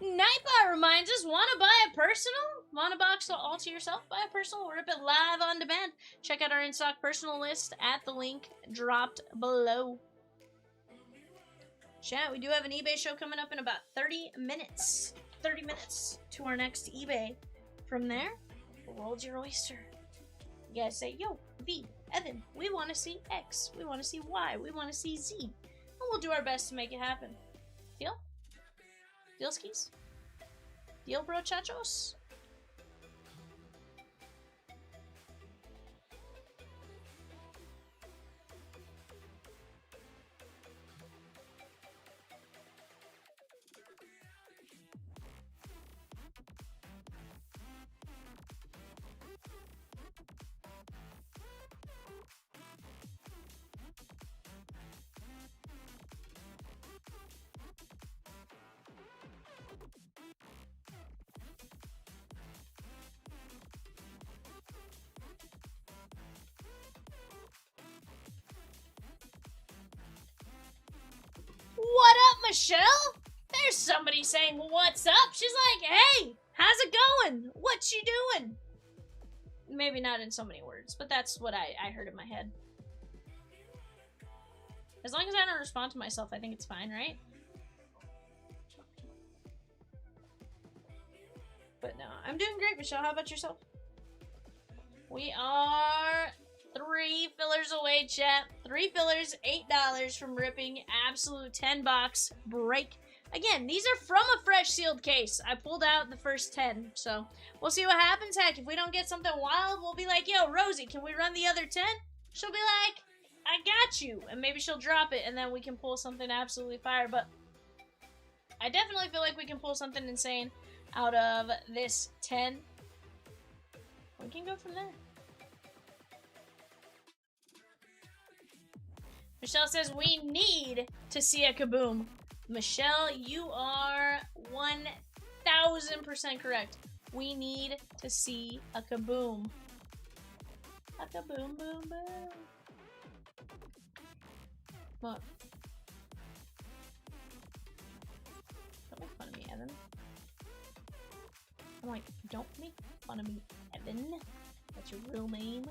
Nightbot reminds us, want to buy a personal? Want to box all to yourself? Buy a personal, rip it live on demand. Check out our in-stock personal list at the link dropped below. Chat, we do have an eBay show coming up in about 30 minutes. 30 minutes to our next eBay. From there, the world's your oyster. You guys say, yo, V, Evan, we want to see X. We want to see Y. We want to see Z. And we'll do our best to make it happen. Deal? Deal skis? Deal, bro, chachos? What up, Michelle? There's somebody saying, what's up? She's like, hey, how's it going? What you doing? Maybe not in so many words, but that's what I heard in my head. As long as I don't respond to myself, I think it's fine, right? But no, I'm doing great, Michelle. How about yourself? We are 3 fillers away, chat. 3 fillers, $8 from ripping absolute 10-box break. Again, these are from a fresh sealed case. I pulled out the first 10, so we'll see what happens. Heck, if we don't get something wild, we'll be like, yo, Rosie, can we run the other 10? She'll be like, I got you. And maybe she'll drop it, and then we can pull something absolutely fire. But I definitely feel like we can pull something insane out of this 10. We can go from there. Michelle says we need to see a kaboom. Michelle, you are 1000% correct. We need to see a kaboom. A kaboom, boom, boom. What? Don't make fun of me, Evan. I'm like, don't make fun of me, Evan. That's your real name.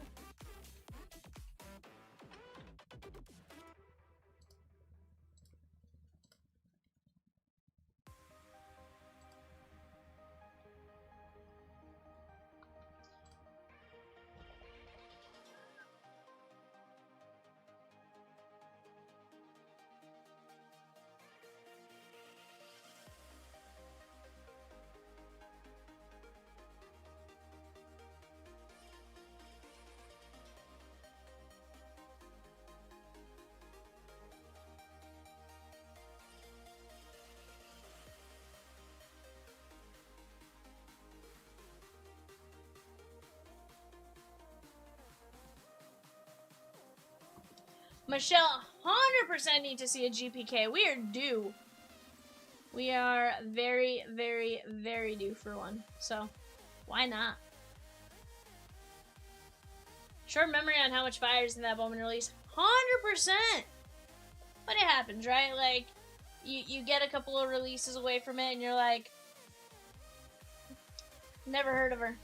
Michelle, 100% need to see a GPK. We are due. We are very, very, very due for one. So, why not? Short memory on how much fire is in that Bowman release. 100%! But it happens, right? Like, you get a couple of releases away from it and you're like, never heard of her.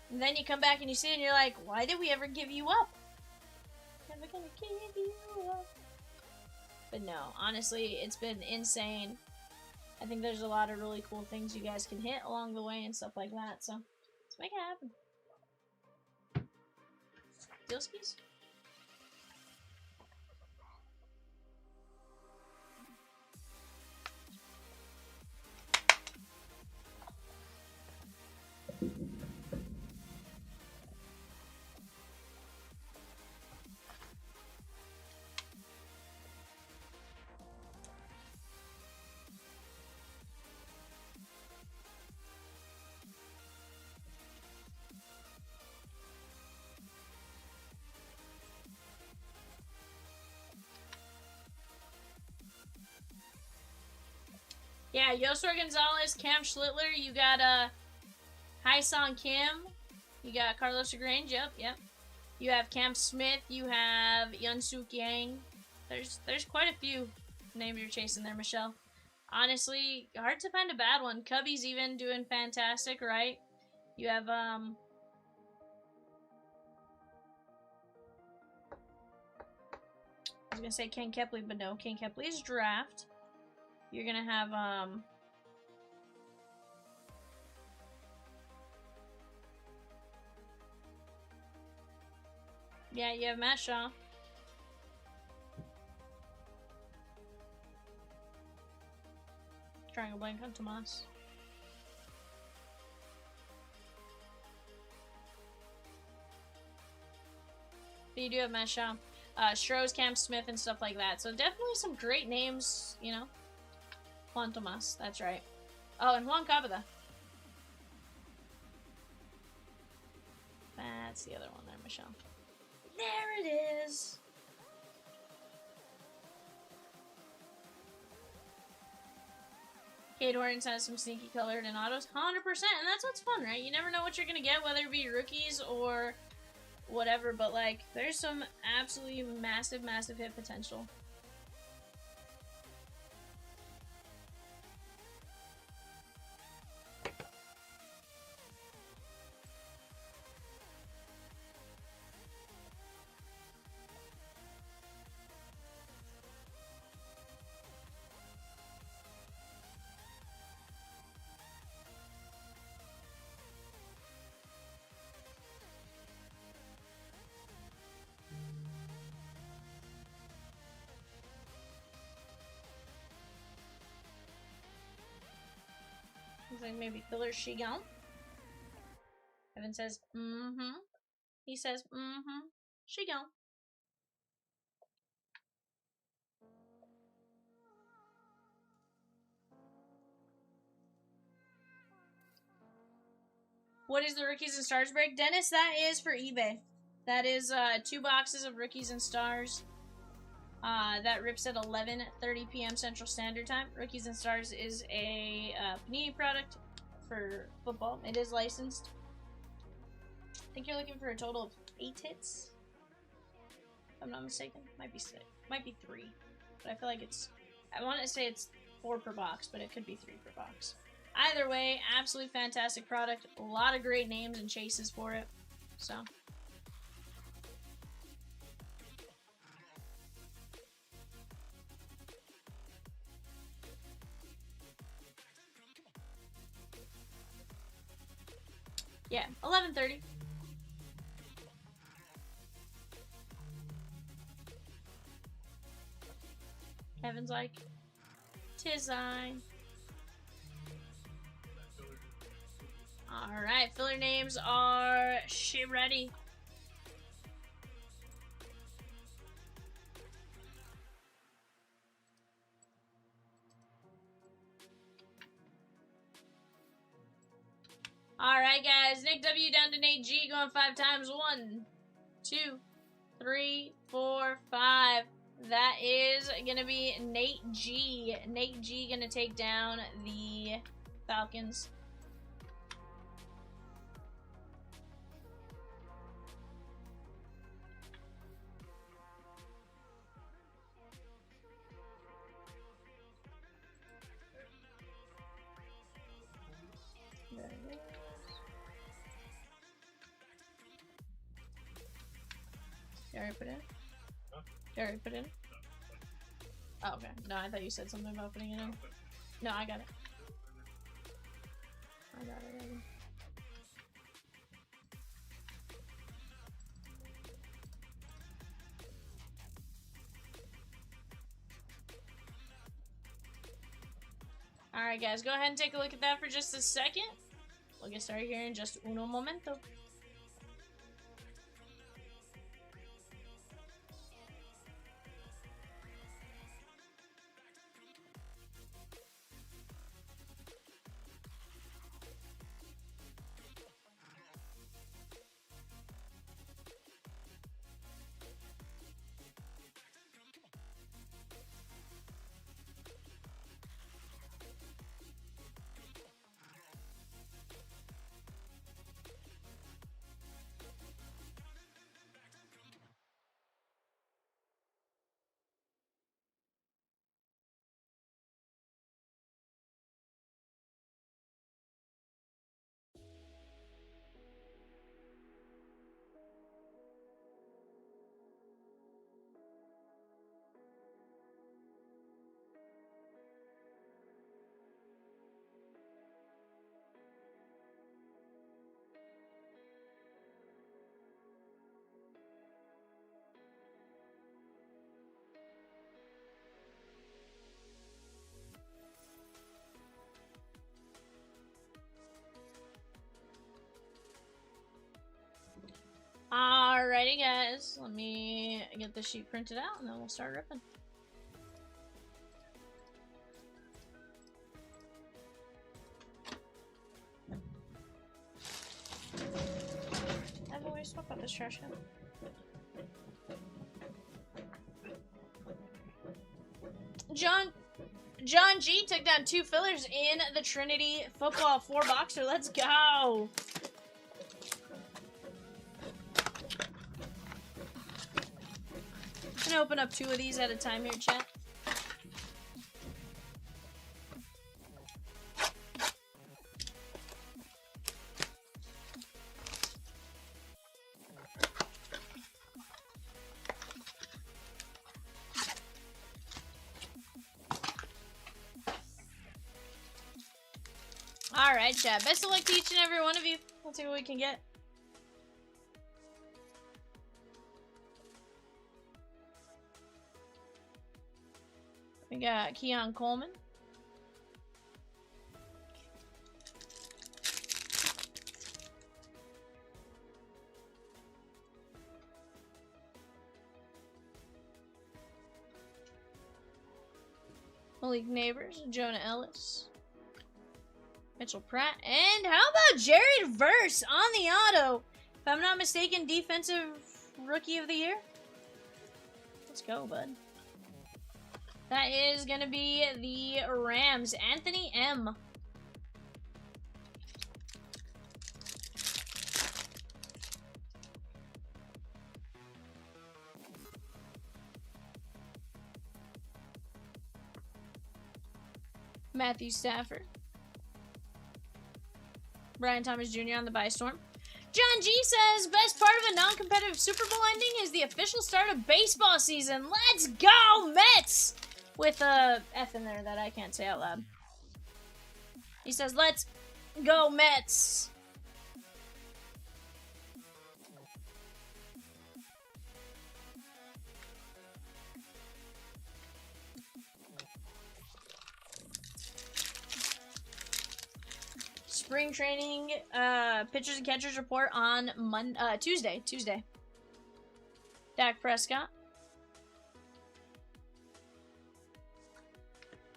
And then you come back and you see it and you're like, why did we ever give you up? Never gonna give you up. But no, honestly, it's been insane. I think there's a lot of really cool things you guys can hit along the way and stuff like that, so let's make it happen. Deal skis? Yeah, Yosor Gonzalez, Cam Schlittler, you got Hai-Song Kim, you got Carlos Grange, yep. You have Cam Smith, you have Yun-Suk Yang. There's quite a few names you're chasing there, Michelle. Honestly, hard to find a bad one. Cubby's even doing fantastic, right? You have I was gonna say Ken Kepley, but no, Ken Kepley's draft. You're gonna have yeah, you have Matt Shaw. Trying to blank on Tomas. But you do have Matt Shaw. Stroh's, Cam Smith, and stuff like that. So definitely some great names, you know. Juan Tomas, that's right. Oh, and Juan Cabada. That's the other one there, Michelle. There it is. Cade Horton has some sneaky colored and autos. 100%, and that's what's fun, right? You never know what you're going to get, whether it be rookies or whatever, but, like, there's some absolutely massive, massive hit potential. Looks like maybe Killer Shigon. Evan says, mm-hmm. He says, mm-hmm. Shigon. What is the Rookies and Stars break? Dennis, that is for eBay. That is 2 boxes of Rookies and Stars. That rips at 11:30 p.m. Central Standard Time. Rookies and Stars is a Panini product for football. It is licensed. I think you're looking for a total of 8 hits. If I'm not mistaken. Might be 6. Might be 3. But I feel like it's... I want to say it's 4 per box, but it could be 3 per box. Either way, absolutely fantastic product. A lot of great names and chases for it. So... yeah, 11:30. Kevin's like, "'Tis I." All right, filler names are she ready? All right, guys. Nick W down to Nate G going 5 times. 1, 2, 3, 4, 5. That is gonna be Nate G. Nate G gonna take down the Falcons. There it is. You already put it in? Huh? You already put it in? Oh, okay. No, I thought you said something about putting it in. No, I got it. I got it already. Alright, guys, go ahead and take a look at that for just a second. We'll get started here in just uno momento. Alrighty, guys. Let me get the sheet printed out, and then we'll start ripping. I've always talked about this trash can. John G took down 2 fillers in the Trinity Football 4-boxer. Let's go! I'm gonna open up 2 of these at a time here, chat. Alright, chat. Best of luck to each and every one of you. Let's see what we can get. We got Keon Coleman. Malik Neighbors, Jonah Ellis. Mitchell Pratt. And how about Jared Verse on the auto? If I'm not mistaken, defensive rookie of the year. Let's go, bud. That is going to be the Rams. Anthony M. Matthew Stafford. Brian Thomas Jr. on the buy storm. John G says, best part of a non-competitive Super Bowl ending is the official start of baseball season. Let's go, Mets! With a F in there that I can't say out loud. He says, let's go, Mets! Spring training, pitchers and catchers report on Tuesday. Dak Prescott.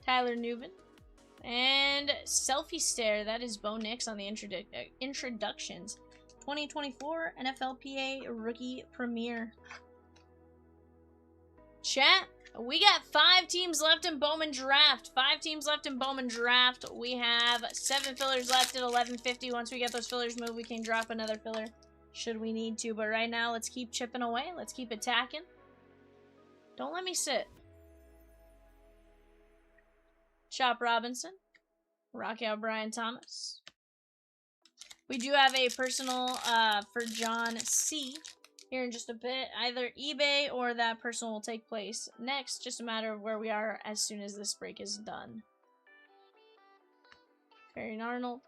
Tyler Newman. And Selfie Stare, that is Bo Nix on the introductions. 2024 NFLPA Rookie Premiere. Chat. We got 5 teams left in Bowman Draft. 5 teams left in Bowman Draft. We have 7 fillers left at 1150. Once we get those fillers moved, we can drop another filler should we need to. But right now, let's keep chipping away. Let's keep attacking. Don't let me sit. Chop Robinson. Rock out Brian Thomas. We do have a personal for John C. here in just a bit. Either eBay or that personal will take place next. Just a matter of where we are as soon as this break is done. Perry Arnold.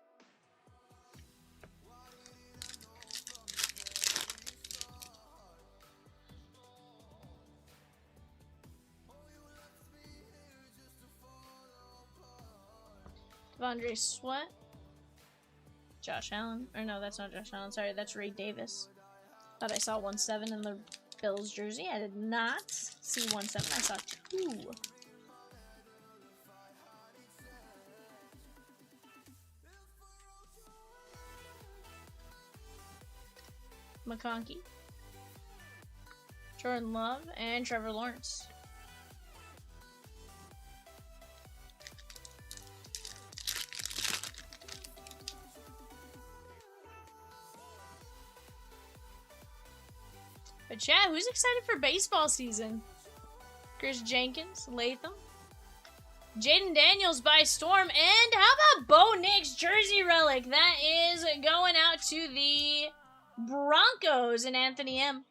Devondre Sweat. Josh Allen. Or no, that's not Josh Allen. Sorry, that's Ray Davis. Thought I saw 1-7 in the Bills jersey. I did not see 1-7. I saw 2. McConkey. Jordan Love and Trevor Lawrence. But chat, who's excited for baseball season? Chris Jenkins, Latham. Jaden Daniels by storm. And how about Bo Nix jersey relic? That is going out to the Broncos and Anthony M.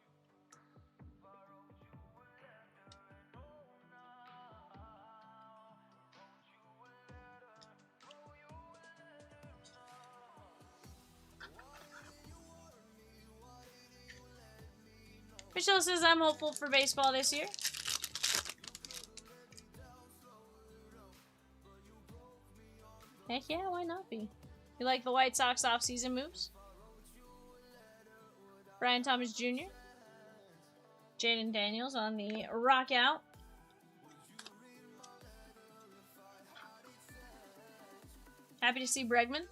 Michelle says, I'm hopeful for baseball this year. Heck yeah, why not be? You like the White Sox offseason moves? Brian Thomas Jr. Jaden Daniels on the rock out. Happy to see Bregman.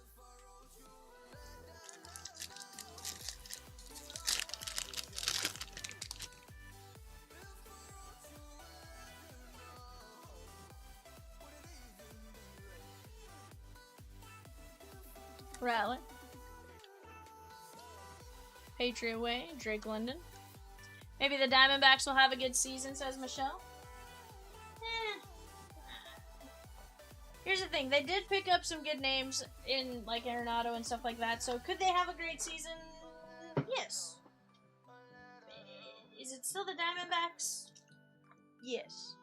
Rattler. Patriot Way, Drake London. Maybe the Diamondbacks will have a good season, says Michelle. Here's the thing, they did pick up some good names in like Arenado and stuff like that, so could they have a great season? Yes. Is it still the Diamondbacks? Yes.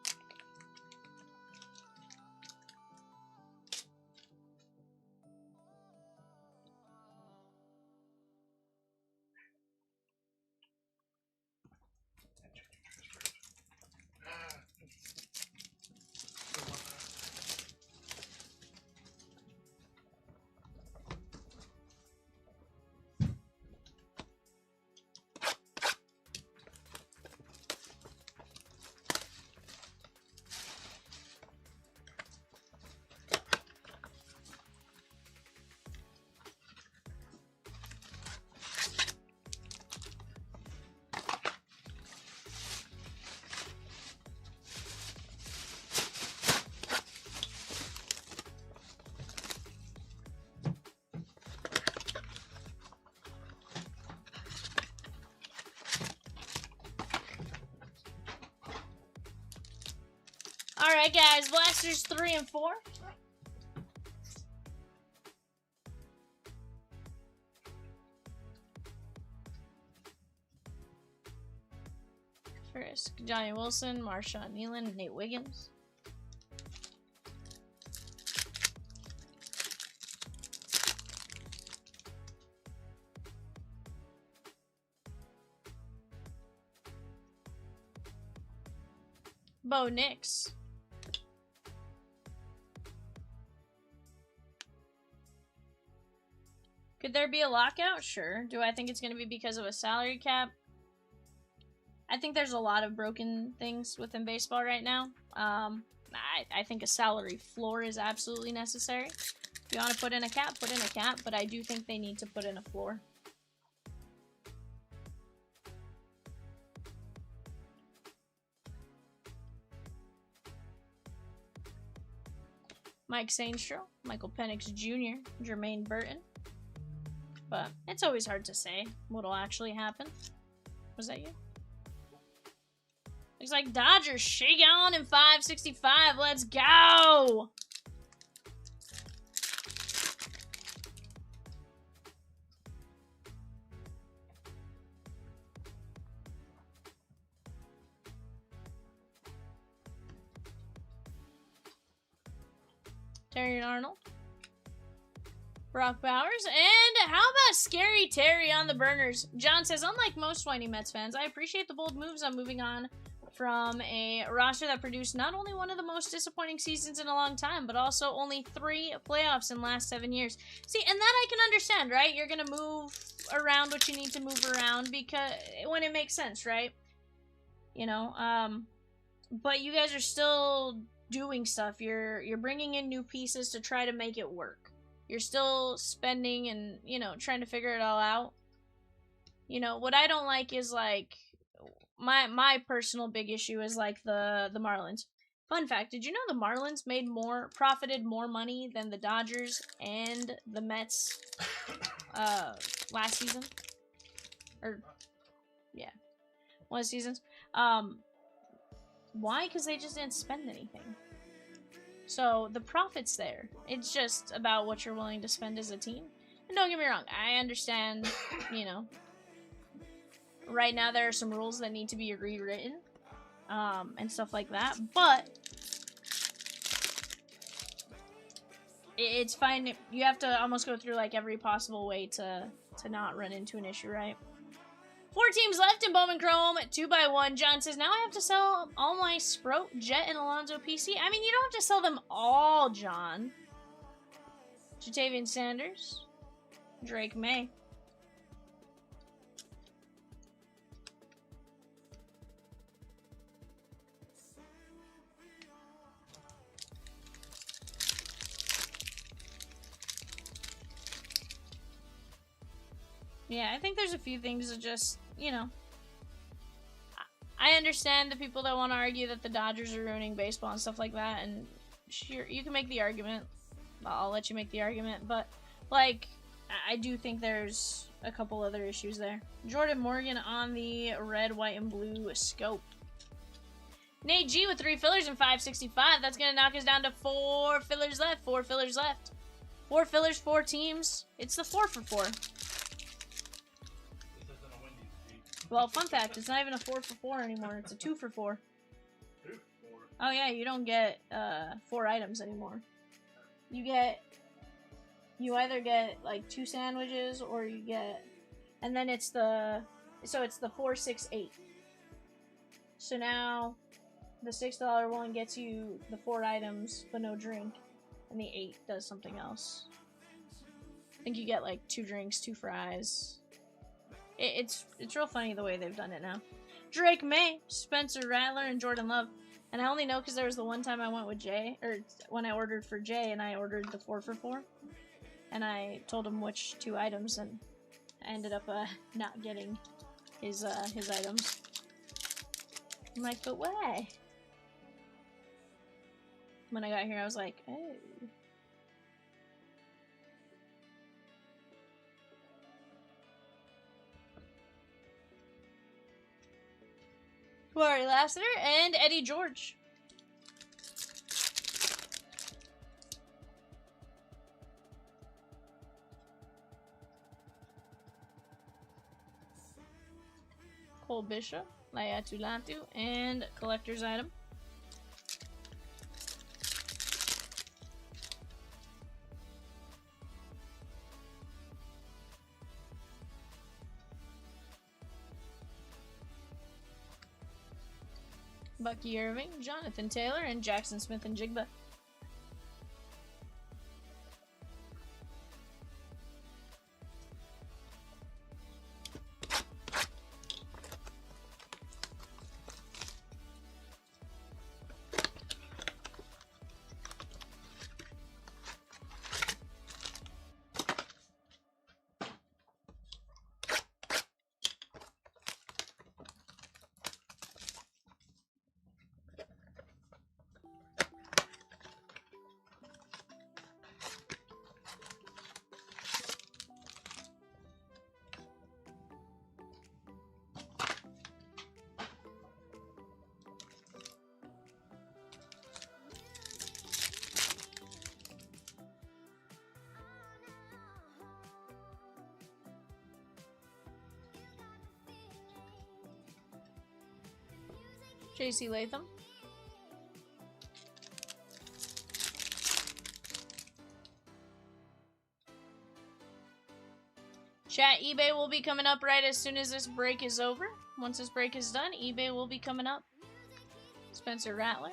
Alright, guys. Blasters 3 and 4. First, Johnny Wilson, Marshawn Nealon, Nate Wiggins. Bo Nix. Could there be a lockout? Sure. Do I think it's going to be because of a salary cap? I think there's a lot of broken things within baseball right now. I think a salary floor is absolutely necessary. If you want to put in a cap, but I do think they need to put in a floor. Mike Sainstro, Michael Penix Jr., Jermaine Burton. But it's always hard to say what'll actually happen. Was that you? Looks like Dodgers shake on in 565. Let's go! Terry Arnold. Brock Bowers. And how about Scary Terry on the burners? John says, unlike most whiny Mets fans, I appreciate the bold moves on moving on from a roster that produced not only one of the most disappointing seasons in a long time, but also only 3 playoffs in the last 7 years. See, and that I can understand, right? You're going to move around what you need to move around because when it makes sense, right? You know, but you guys are still doing stuff. You're bringing in new pieces to try to make it work. You're still spending and, you know, trying to figure it all out. You know, what I don't like is, like, my personal big issue is, like, the Marlins. Fun fact, did you know the Marlins profited more money than the Dodgers and the Mets last season? Or, yeah, one of the seasons. Why? Because they just didn't spend anything. So, the profit's there. It's just about what you're willing to spend as a team. And don't get me wrong, I understand, you know, right now there are some rules that need to be rewritten, and stuff like that, but it's fine. You have to almost go through, like, every possible way to not run into an issue, right? 4 teams left in Bowman Chrome, 2x1. John says, now I have to sell all my Sprout, Jet, and Alonzo PC. I mean, you don't have to sell them all, John. Jatavian Sanders. Drake May. Yeah, I think there's a few things that just, you know, I understand the people that want to argue that the Dodgers are ruining baseball and stuff like that, and sure, you can make the argument. I'll let you make the argument, but, like, I do think there's a couple other issues there. Jordan Morgan on the red, white, and blue scope. Nate G with 3 fillers and 565. That's going to knock us down to 4 fillers left. 4 fillers left. 4 fillers, 4 teams. It's the 4 for 4. Well, fun fact, it's not even a 4 for 4 anymore. It's a 2 for 4. 2 for 4. Oh yeah, you don't get 4 items anymore. You either get like 2 sandwiches or you get, and then it's the 4, 6, 8. So now the $6 one gets you the 4 items but no drink, and the 8 does something else. I think you get like 2 drinks, 2 fries. It's real funny the way they've done it now. Drake May, Spencer Rattler, and Jordan Love. And I only know because there was the one time I went with Jay, or when I ordered for Jay, and I ordered the 4 for 4. And I told him which 2 items, and I ended up not getting his items. I'm like, but why? When I got here, I was like, oh. Corey Lassiter and Eddie George. Cole Bishop, Laiatu Latu, and collector's item. Bucky Irving, Jonathan Taylor, and Jackson Smith and Jigba. JC Latham. Chat, eBay will be coming up right as soon as this break is over. Once this break is done, eBay will be coming up. Spencer Rattler.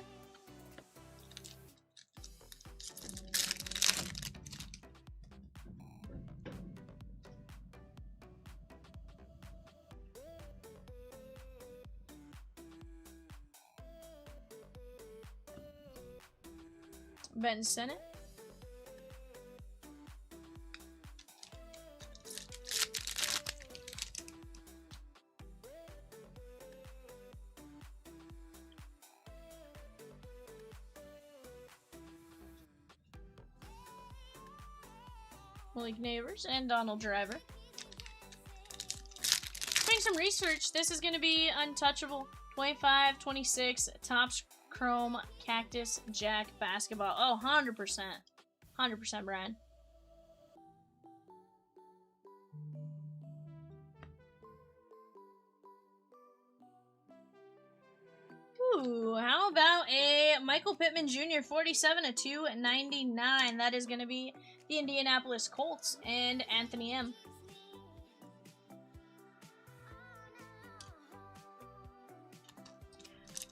Ben Sennett. Malik Neighbors and Donald Driver. Doing some research. This is going to be untouchable. 25, 26, Topps Chrome Cactus Jack Basketball. Oh, 100%. 100%, Brian. Ooh, how about a Michael Pittman Jr. 47 of 299? That is going to be the Indianapolis Colts and Anthony M.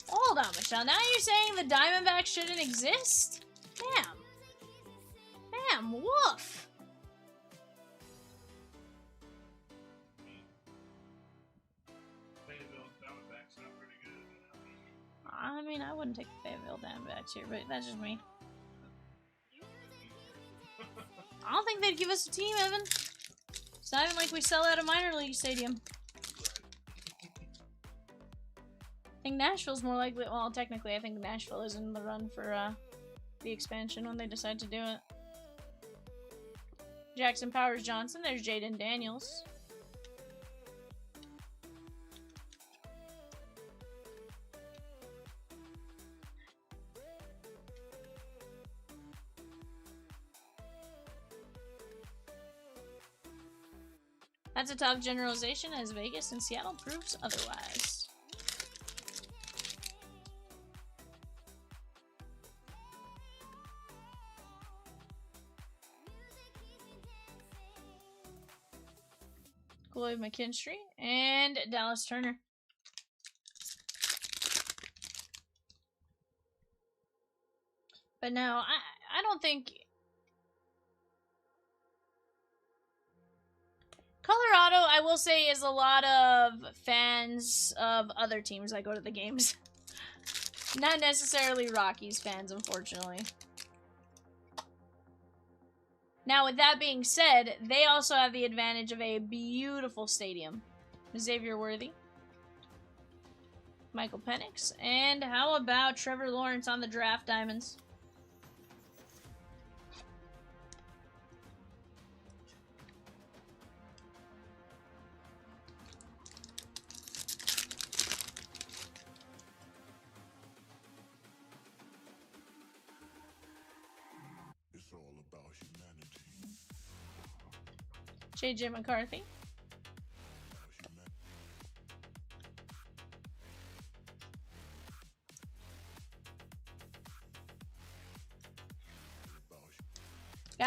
Hold on, Michelle. Now you're saying the Diamondbacks shouldn't exist? Damn. Damn, woof. I mean, I wouldn't take the Fayetteville Diamondbacks here, but that's just me. I don't think they'd give us a team, Evan. It's not even like we sell out a minor league stadium. I think Nashville's more likely. Well, technically, I think Nashville is in the run for the expansion when they decide to do it. Jackson Powers Johnson. There's Jaden Daniels. That's a tough generalization as Vegas and Seattle proves otherwise. Gloyd McKinstry and Dallas Turner. But no, I don't think Colorado, I will say, is a lot of fans of other teams that go to the games. Not necessarily Rockies fans, unfortunately. Now, with that being said, they also have the advantage of a beautiful stadium. Xavier Worthy. Michael Penix. And how about Trevor Lawrence on the draft diamonds? It's all about humanity. JJ McCarthy.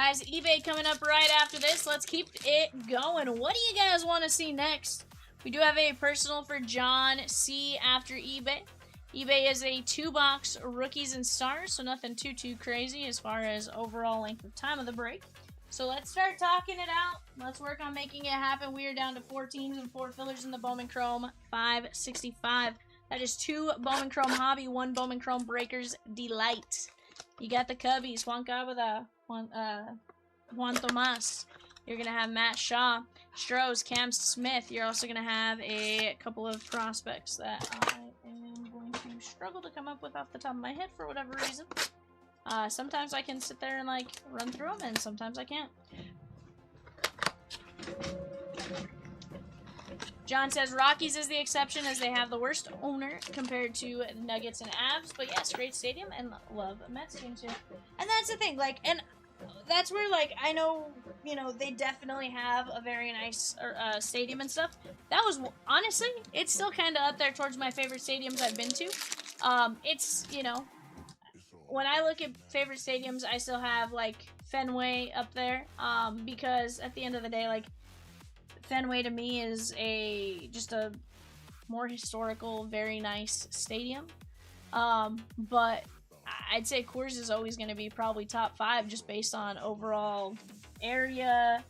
guys. eBay coming up right after this. Let's keep it going. What do you guys want to see next? We do have a personal for John C. after eBay. eBay is a 2-box rookies and stars, so nothing too crazy as far as overall length of time of the break. So let's start talking it out. Let's work on making it happen. We are down to 4 teams and 4 fillers in the Bowman Chrome 565. That is 2 Bowman Chrome Hobby, 1 Bowman Chrome Breakers Delight. You got the Cubbies, Juan Cavada, Juan Tomas. You're going to have Matt Shaw, Strohs, Cam Smith. You're also going to have a couple of prospects that I am going to struggle to come up with off the top of my head for whatever reason. Sometimes I can sit there and like run through them, and sometimes I can't. John says Rockies is the exception as they have the worst owner compared to Nuggets and Avs. But yes, great stadium and love Mets team too. And that's the thing, like, and that's where, like, I know, you know, they definitely have a very nice stadium and stuff. That was, honestly, it's still kind of up there towards my favorite stadiums I've been to. It's, you know, when I look at favorite stadiums, I still have, like, Fenway up there. Because at the end of the day, like, Fenway to me is just a more historical, very nice stadium. But I'd say Coors is always going to be probably top 5 just based on overall area,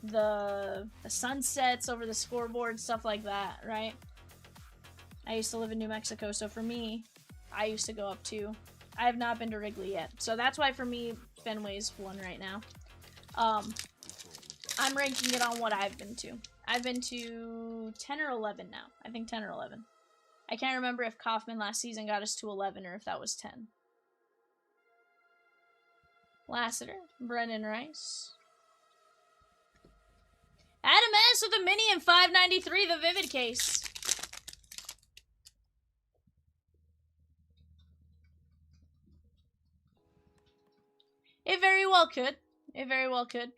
the sunsets over the scoreboard, stuff like that, right? I used to live in New Mexico, so for me, I used to go up too. I have not been to Wrigley yet, so that's why for me, Fenway's 1 right now. I'm ranking it on what I've been to. I've been to 10 or 11 now. I think 10 or 11. I can't remember if Kaufman last season got us to 11 or if that was 10. Lassiter, Brendan Rice. Adam S. with a mini and 593, the Vivid case. It very well could. It very well could.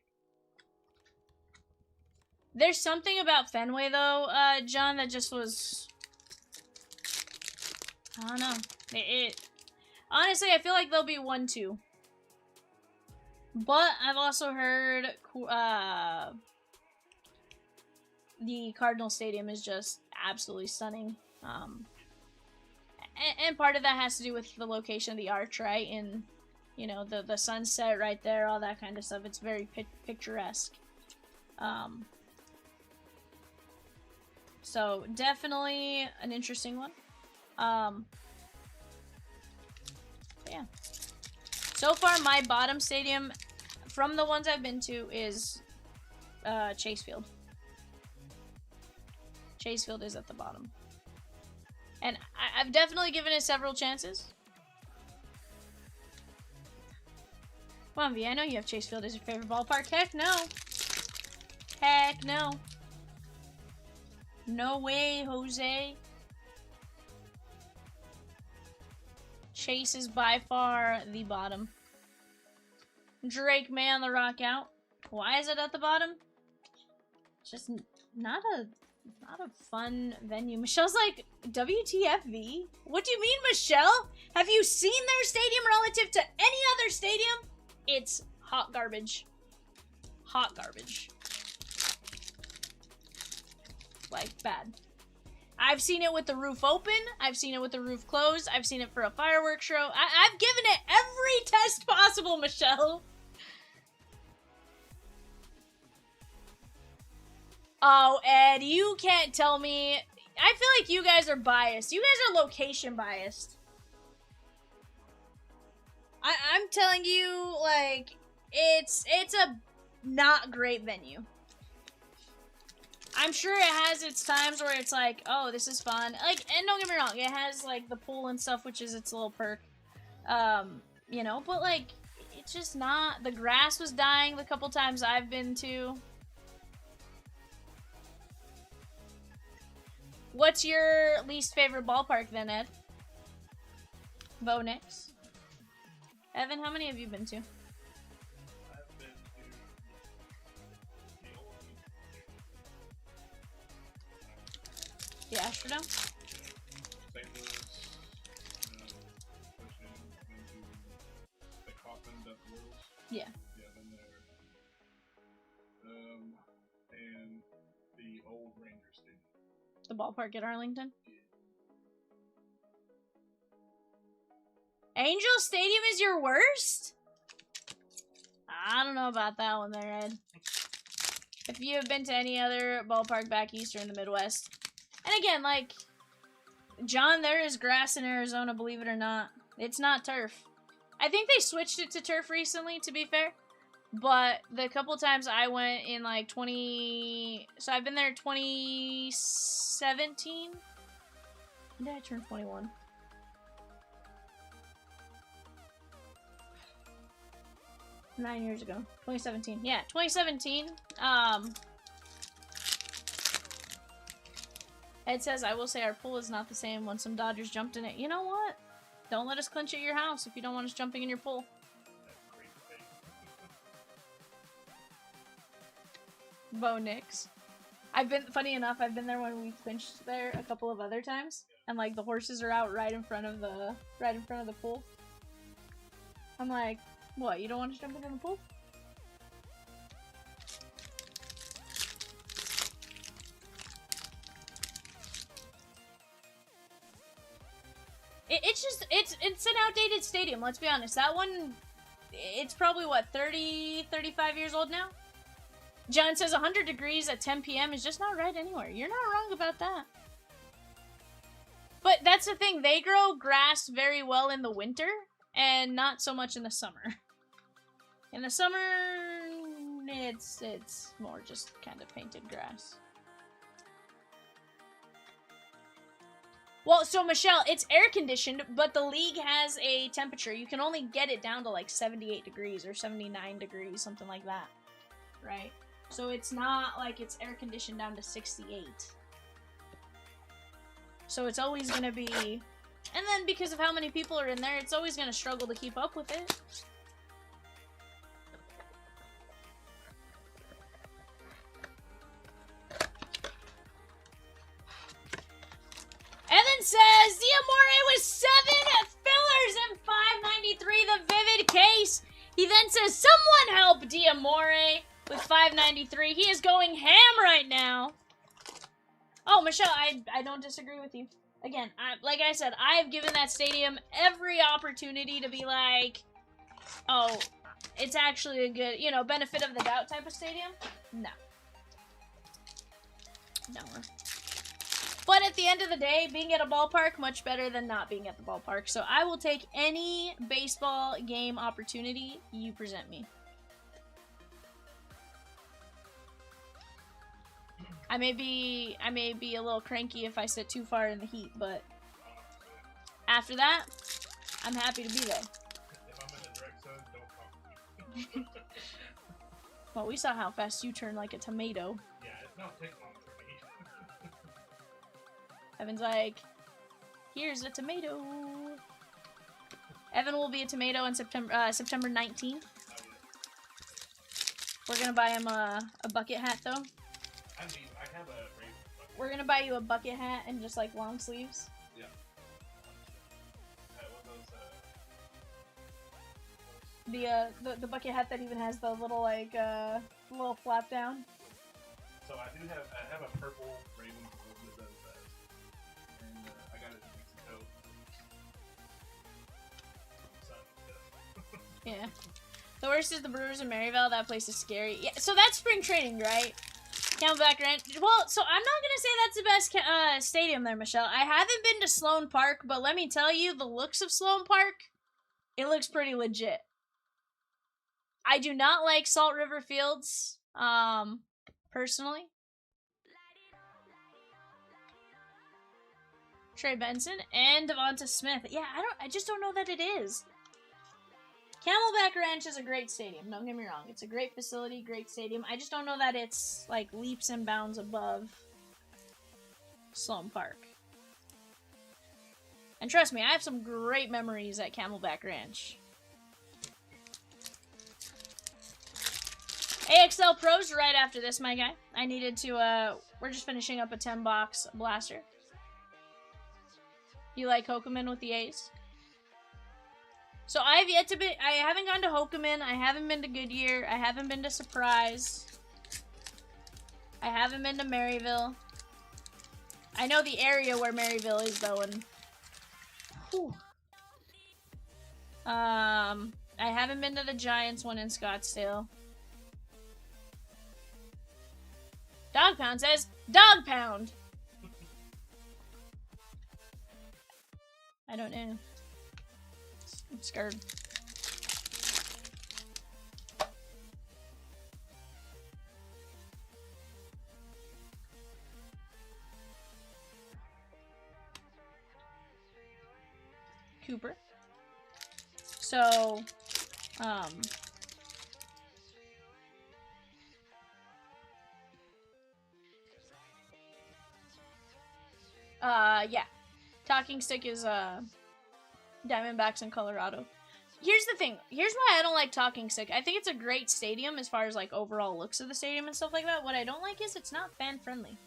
There's something about Fenway, though, John, that just was... I don't know. Honestly, I feel like there'll be 1-2. But I've also heard the Cardinal Stadium is just absolutely stunning. And part of that has to do with the location of the arch, right? And, you know, the sunset right there, all that kind of stuff. It's very picturesque. So, definitely an interesting one. Yeah. So far, my bottom stadium, from the ones I've been to, is Chase Field. Chase Field is at the bottom. And I've definitely given it several chances. Come on, V, I know you have Chase Field as your favorite ballpark. Heck no. Heck no. No way, Jose. Chase is by far the bottom. Drake May on the rock out. Why is it at the bottom? Just not a fun venue. Michelle's like, WTFV? What do you mean, Michelle? Have you seen their stadium relative to any other stadium? It's hot garbage. Hot garbage. Like, bad. I've seen it with the roof open. I've seen it with the roof closed. I've seen it for a fireworks show. I've given it every test possible, Michelle. Oh, Ed, you can't tell me. I feel like you guys are biased. You guys are location biased. I'm telling you, like, it's a not great venue. I'm sure it has its times where it's like, oh, this is fun. Like, and don't get me wrong, it has, like, the pool and stuff, which is its little perk. You know, but, like, it's just not. The grass was dying the couple times I've been to. What's your least favorite ballpark then, Ed? Bo Nix. Evan, how many have you been to? I've been to the old The Astrodome? St. Louis, pushing into the Kaufman, Death Wheels. Yeah. Yeah, been there. old Ranger Stadium. The ballpark at Arlington. Angel Stadium is your worst? I don't know about that one there, Ed. If you have been to any other ballpark back east or in the Midwest. And again, like, John, there is grass in Arizona, believe it or not. It's not turf. I think they switched it to turf recently, to be fair. But the couple times I went in, like, so I've been there 2017? When did I turn 21? Nine years ago. 2017. Yeah, 2017. Ed says, I will say our pool is not the same when some Dodgers jumped in it. You know what? Don't let us clinch at your house if you don't want us jumping in your pool. Bo Nix. Funny enough, I've been there when we clinched there a couple of other times. And like the horses are out right in front of the pool. I'm like, what, you don't want to jump into the pool? It's an outdated stadium, let's be honest. That one, it's probably, what, 30, 35 years old now? John says 100 degrees at 10 p.m. is just not right anywhere. You're not wrong about that. But that's the thing, they grow grass very well in the winter, and not so much in the summer. In the summer, it's more just kind of painted grass. Well, so Michelle, it's air conditioned, but the league has a temperature. You can only get it down to like 78 degrees or 79 degrees, something like that. Right? So it's not like it's air conditioned down to 68. So it's always going to be... And then because of how many people are in there, it's always going to struggle to keep up with it. Evan says, Diamore was 7 fillers and 593, the vivid case. He then says, someone help Diamore with 593. He is going ham right now. Oh, Michelle, I don't disagree with you. Again, like I said, I have given that stadium every opportunity to be like, oh, it's actually a good, benefit of the doubt type of stadium. No. No. But at the end of the day, being at a ballpark, much better than not being at the ballpark. So I will take any baseball game opportunity you present me. I may be a little cranky if I sit too far in the heat, but after that, I'm happy to be there. If I'm in the direct sun, don't talk to me. Well, we saw how fast you turn like a tomato. Yeah, it's not taking long for me. Evan's like, here's a tomato. Evan will be a tomato on September 19th. We're gonna buy him a bucket hat though. I have a Raven bucket. We're gonna buy you a bucket hat and just like long sleeves. Yeah. The bucket hat that even has the little like little flap down. So I have a purple Raven that does that, and I got it in Mexico. Yeah. The worst is the Brewers in Maryville. That place is scary. Yeah. So that's spring training, right? Camelback Ranch. Well, so I'm not gonna say that's the best stadium there, Michelle. I haven't been to Sloan Park, but let me tell you, the looks of Sloan Park, it looks pretty legit. I do not like Salt River Fields, personally. Trey Benson and Devonta Smith. Yeah, I just don't know that it is. Camelback Ranch is a great stadium, don't get me wrong. It's a great facility, great stadium. I just don't know that it's, like, leaps and bounds above Sloan Park. And trust me, I have some great memories at Camelback Ranch. AXL Pros right after this, my guy. I needed to, we're just finishing up a 10-box blaster. You like Hokeman with the A's? So I haven't gone to Hokeman, I haven't been to Goodyear, I haven't been to Surprise. I haven't been to Maryville. I know the area where Maryville is though, and whew. I haven't been to the Giants one in Scottsdale. Dog Pound says, Dog Pound! I don't know. I'm scared. Cooper. So, yeah. Talking Stick is, Diamondbacks in Colorado. Here's the thing. Here's why I don't like Talking Stick. I think it's a great stadium as far as, like, overall looks of the stadium and stuff like that. What I don't like is it's not fan-friendly.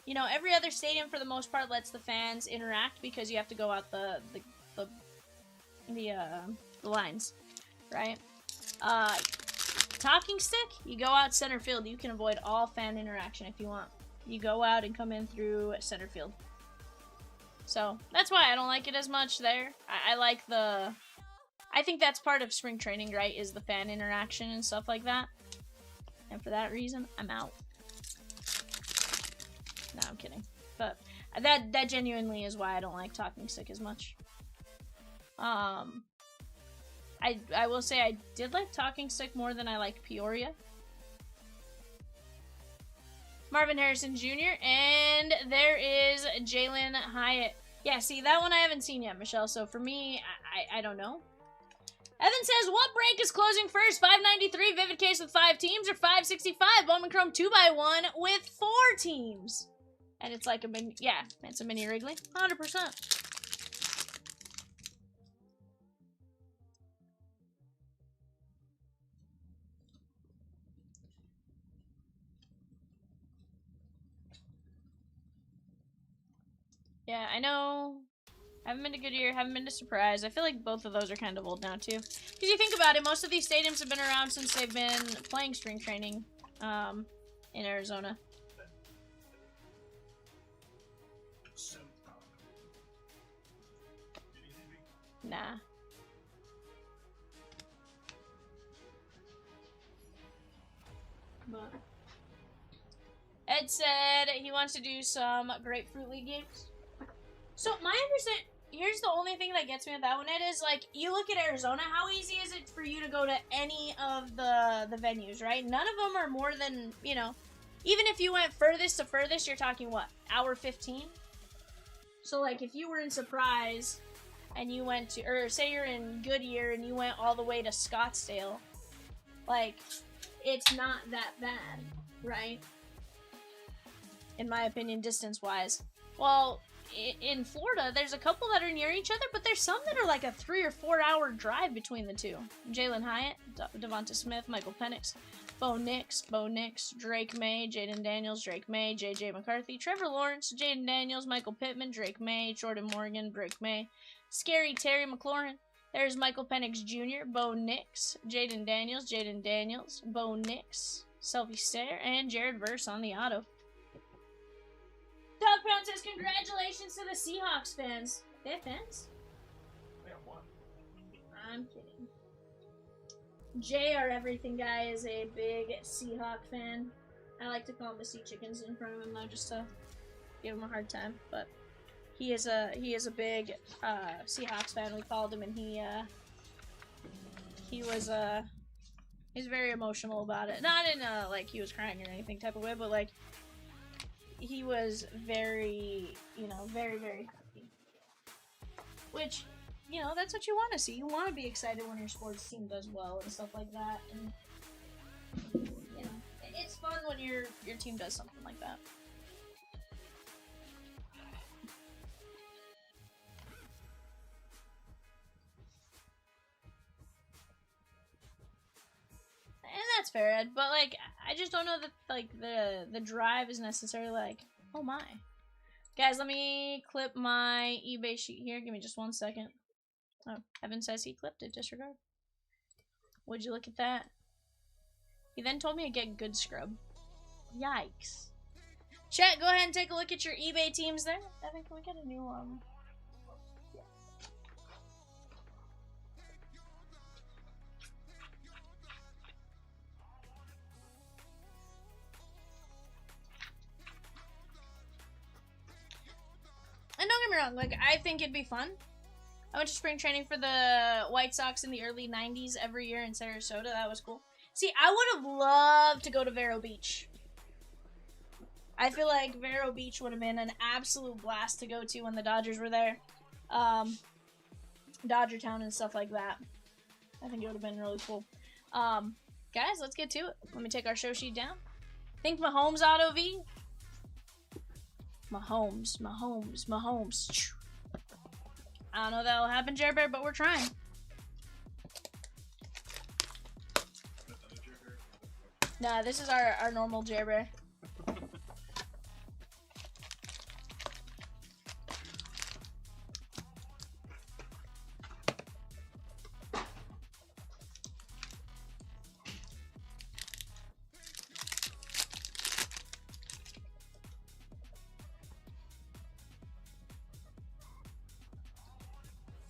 You know, every other stadium, for the most part, lets the fans interact because you have to go out the lines, right? Talking Stick, you go out center field. You can avoid all fan interaction if you want. You go out and come in through center field. So, that's why I don't like it as much there. I like the... I think that's part of spring training, right? Is the fan interaction and stuff like that. And for that reason, I'm out. No, I'm kidding. But that genuinely is why I don't like Talking Stick as much. I will say I did like Talking Stick more than I liked Peoria. Marvin Harrison Jr. And there is Jalen Hyatt. Yeah, see, that one I haven't seen yet, Michelle. So for me, I don't know. Evan says, what break is closing first? 593 Vivid Case with 5 teams or 565 Bowman Chrome 2x1 with 4 teams? And it's like a mini, yeah, it's a mini Wrigley. 100%. Yeah, I know. Haven't been to Goodyear, haven't been to Surprise. I feel like both of those are kind of old now, too. Because you think about it, most of these stadiums have been around since they've been playing spring training in Arizona. Nah. But Ed said he wants to do some Grapefruit League games. So my understanding, here's the only thing that gets me with that one, Ed, is like, you look at Arizona, how easy is it for you to go to any of the venues, right? None of them are more than, you know, even if you went furthest to furthest, you're talking, what, hour 15? So, like, if you were in Surprise, and you went to, or say you're in Goodyear, and you went all the way to Scottsdale, like, it's not that bad, right? In my opinion, distance-wise. Well, in Florida, there's a couple that are near each other, but there's some that are like a 3 or 4 hour drive between the two. Jalen Hyatt, Devonta Smith, Michael Penix, Bo Nix, Drake May, Jaden Daniels, Drake May, JJ McCarthy, Trevor Lawrence, Jaden Daniels, Michael Pittman, Drake May, Jordan Morgan, Drake May, Scary Terry McLaurin. There's Michael Penix Jr., Bo Nix, Jaden Daniels, Bo Nix, Selfie Stare, and Jared Verse on the auto. Dog Pound says, congratulations to the Seahawks fans. They have fans? They have one. I'm kidding. Jay, our everything guy, is a big Seahawk fan. I like to call him the Sea Chickens in front of him, though, just to give him a hard time. But he is a big Seahawks fan. We called him, and he's very emotional about it. Not in a, like, he was crying or anything type of way, but, like, he was very, very, very happy. Which, that's what you want to see. You want to be excited when your sports team does well and stuff like that. And, it's fun when your team does something like that. And that's fair, Ed, but, like, I just don't know that, like, the drive is necessarily, like, oh my. Guys, let me clip my eBay sheet here. Give me just 1 second. Oh, Evan says he clipped it. Disregard. Would you look at that? He then told me to get good scrub. Yikes. Chat, go ahead and take a look at your eBay teams there. Evan, can we get a new one? Yeah. And don't get me wrong, like, I think it'd be fun. I went to spring training for the White Sox in the early 90s every year in Sarasota. That was cool. See, I would have loved to go to Vero Beach. I feel like Vero Beach would have been an absolute blast to go to when the Dodgers were there. Dodger Town and stuff like that. I think it would have been really cool. Guys, let's get to it. Let me take our show sheet down. Think Mahomes Auto V. Mahomes. I don't know if that'll happen, Jer Bear, but we're trying. Nah, this is our normal Jer Bear.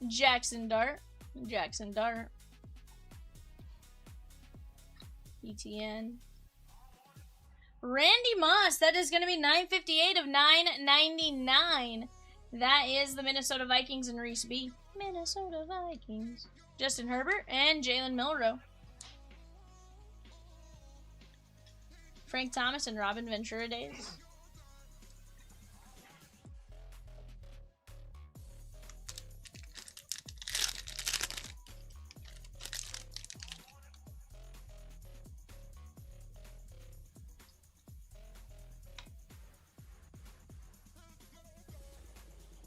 Jackson Dart. ETN. Randy Moss. That is going to be 958 of 999. That is the Minnesota Vikings and Reese B. Minnesota Vikings. Justin Herbert and Jalen Milroe. Frank Thomas and Robin Ventura days.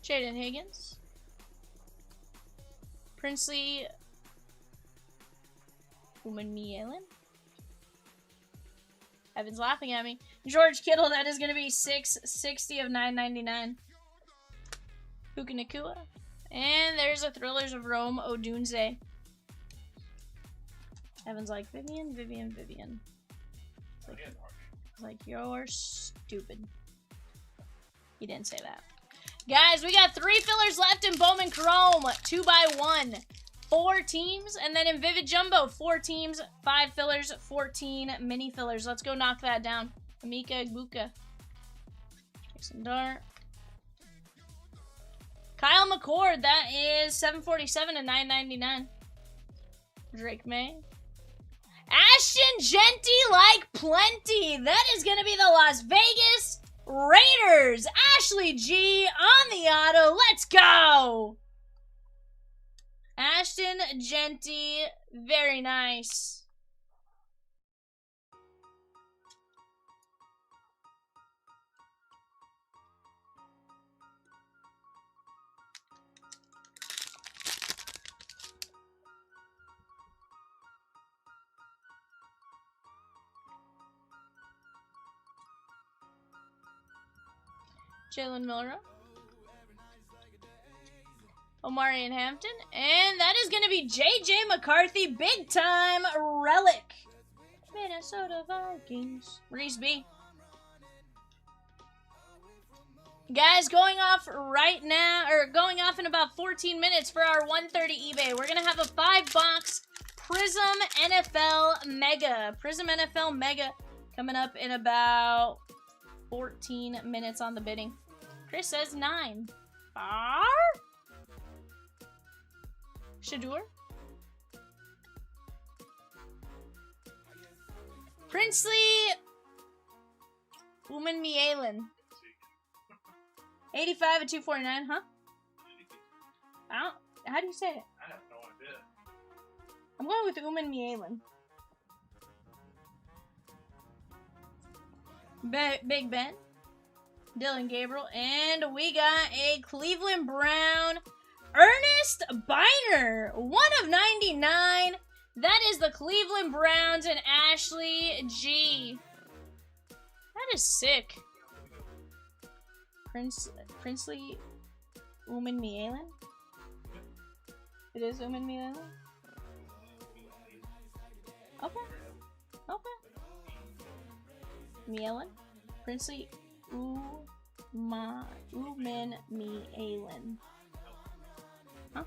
Jaden Higgins. Princely Umanmielen. Evan's laughing at me. George Kittle, that is going to be 660 of 999. Puka Nakua. And there's a Thrillers of Rome Odunze. Evan's like, Vivian. It's like, you're stupid. He didn't say that. Guys, we got 3 fillers left in Bowman Chrome. 2x1. 4 teams. And then in Vivid Jumbo, 4 teams, 5 fillers, 14 mini fillers. Let's go knock that down. Amika Igbuka. Jason Dart. Kyle McCord. That is 747 to 999. Drake May. Ashton Genty like plenty. That is going to be the Las Vegas Raiders. Ashley G on the auto. Let's go. Ashton Genty. Very nice. Jalen Milroe. Omari and Hampton. And that is going to be J.J. McCarthy. Big time relic. Minnesota Vikings. Reese B. Guys, going off right now, or going off in about 14 minutes for our 130 eBay. We're going to have a 5-box Prizm NFL Mega. Prizm NFL Mega coming up in about 14 minutes on the bidding. Chris says 9. Shadur. Princely Umanmielen. 85 at 249, huh? How do you say it? I have no idea. I'm going with Umanmielen. Big Ben. Dylan Gabriel. And we got a Cleveland Brown Ernest Biner. 1 of 99. That is the Cleveland Browns and Ashley G. That is sick. Princely Umanmielen. It is Umanmielen. Okay. Mielen. Princely Umin me Aylin. Huh?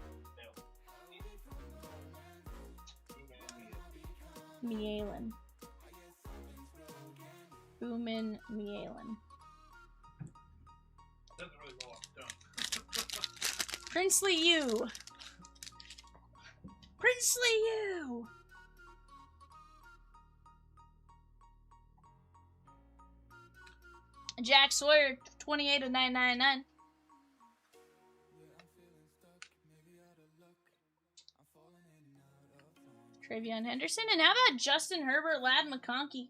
Mealin. Bowman Mealin. Doesn't really roll off the tongue. Princely you. Princely you. Jack Sawyer, 28 of 999. Travion Henderson. And how about Justin Herbert, Lad McConkey?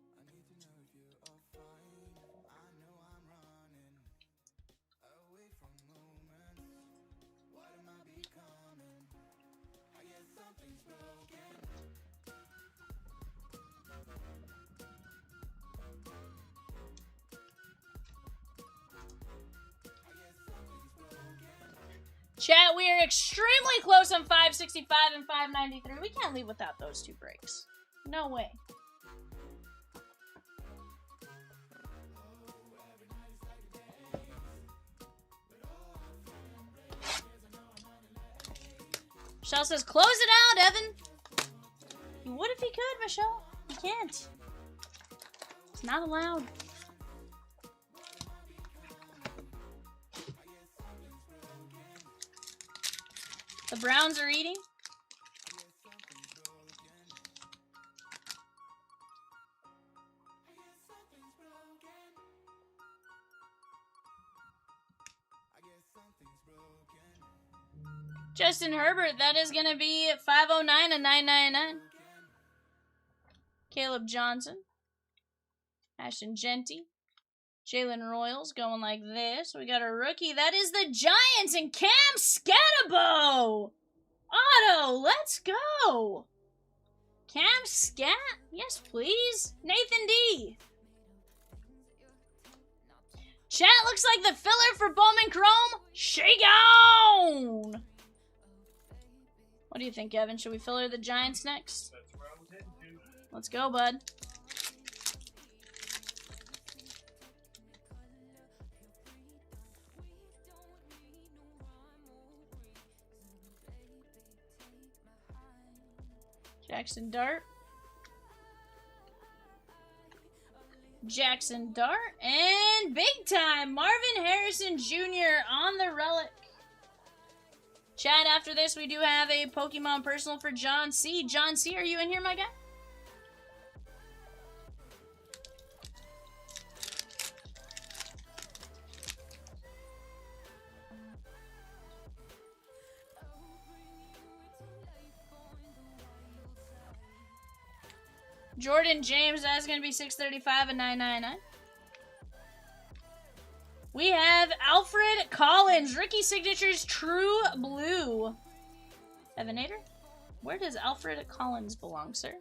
Chat, we are extremely close on 565 and 593. We can't leave without those two breaks. No way. Michelle says, close it out, Evan. He would if he could, Michelle. He can't. It's not allowed. The Browns are eating. Justin Herbert, that is going to be 509 and 999. Caleb Johnson. Ashton Genty. Jalen Royals going like this. We got a rookie. That is the Giants and Cam Scatterbo. Auto, let's go. Cam Scat? Yes, please. Nathan D. Chat looks like the filler for Bowman Chrome. Shake on. What do you think, Evan? Should we filler the Giants next? That's where I was heading to. Let's go, bud. Jackson Dart. Jackson Dart. And big time, Marvin Harrison Jr. on the relic. Chat, after this, we do have a Pokemon personal for John C. John C., are you in here, my guy? Jordan James, that's going to be 635 and 999. We have Alfred Collins, rookie signatures, True Blue. Evanator? Where does Alfred Collins belong, sir?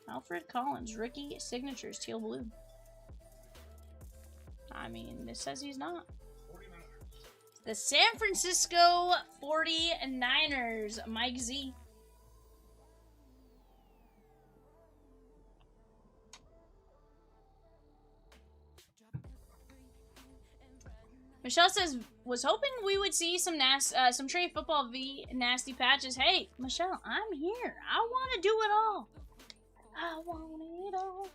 Alfred Collins, rookie signatures, Teal Blue. I mean, this says he's not. 49ers. The San Francisco 49ers, Mike Z. Michelle says, was hoping we would see some Trade Football V nasty patches. Hey, Michelle, I'm here. I want to do it all. I want it all.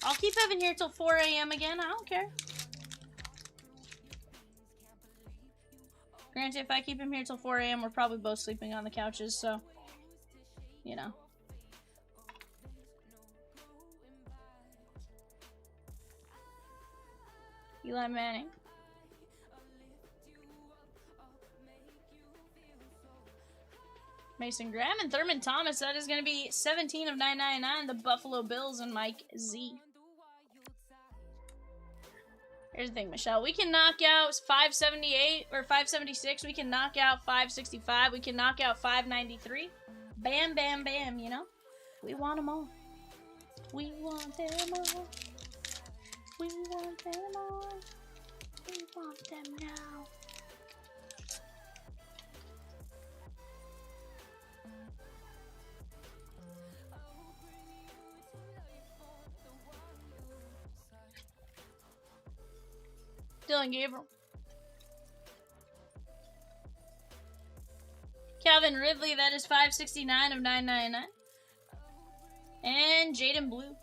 I'll keep Evan here till 4 a.m. again. I don't care. Granted, if I keep him here till 4 a.m., we're probably both sleeping on the couches, so, you know. Eli Manning. Mason Graham and Thurman Thomas. That is going to be 17 of 999. The Buffalo Bills and Mike Z. Here's the thing, Michelle. We can knock out 578 or 576. We can knock out 565. We can knock out 593. Bam, bam, bam, you know? We want them all. We want them all. We want them all. We want them now. Dylan Gabriel. Calvin Ridley, that is 569 of 999. And Jaden Blue.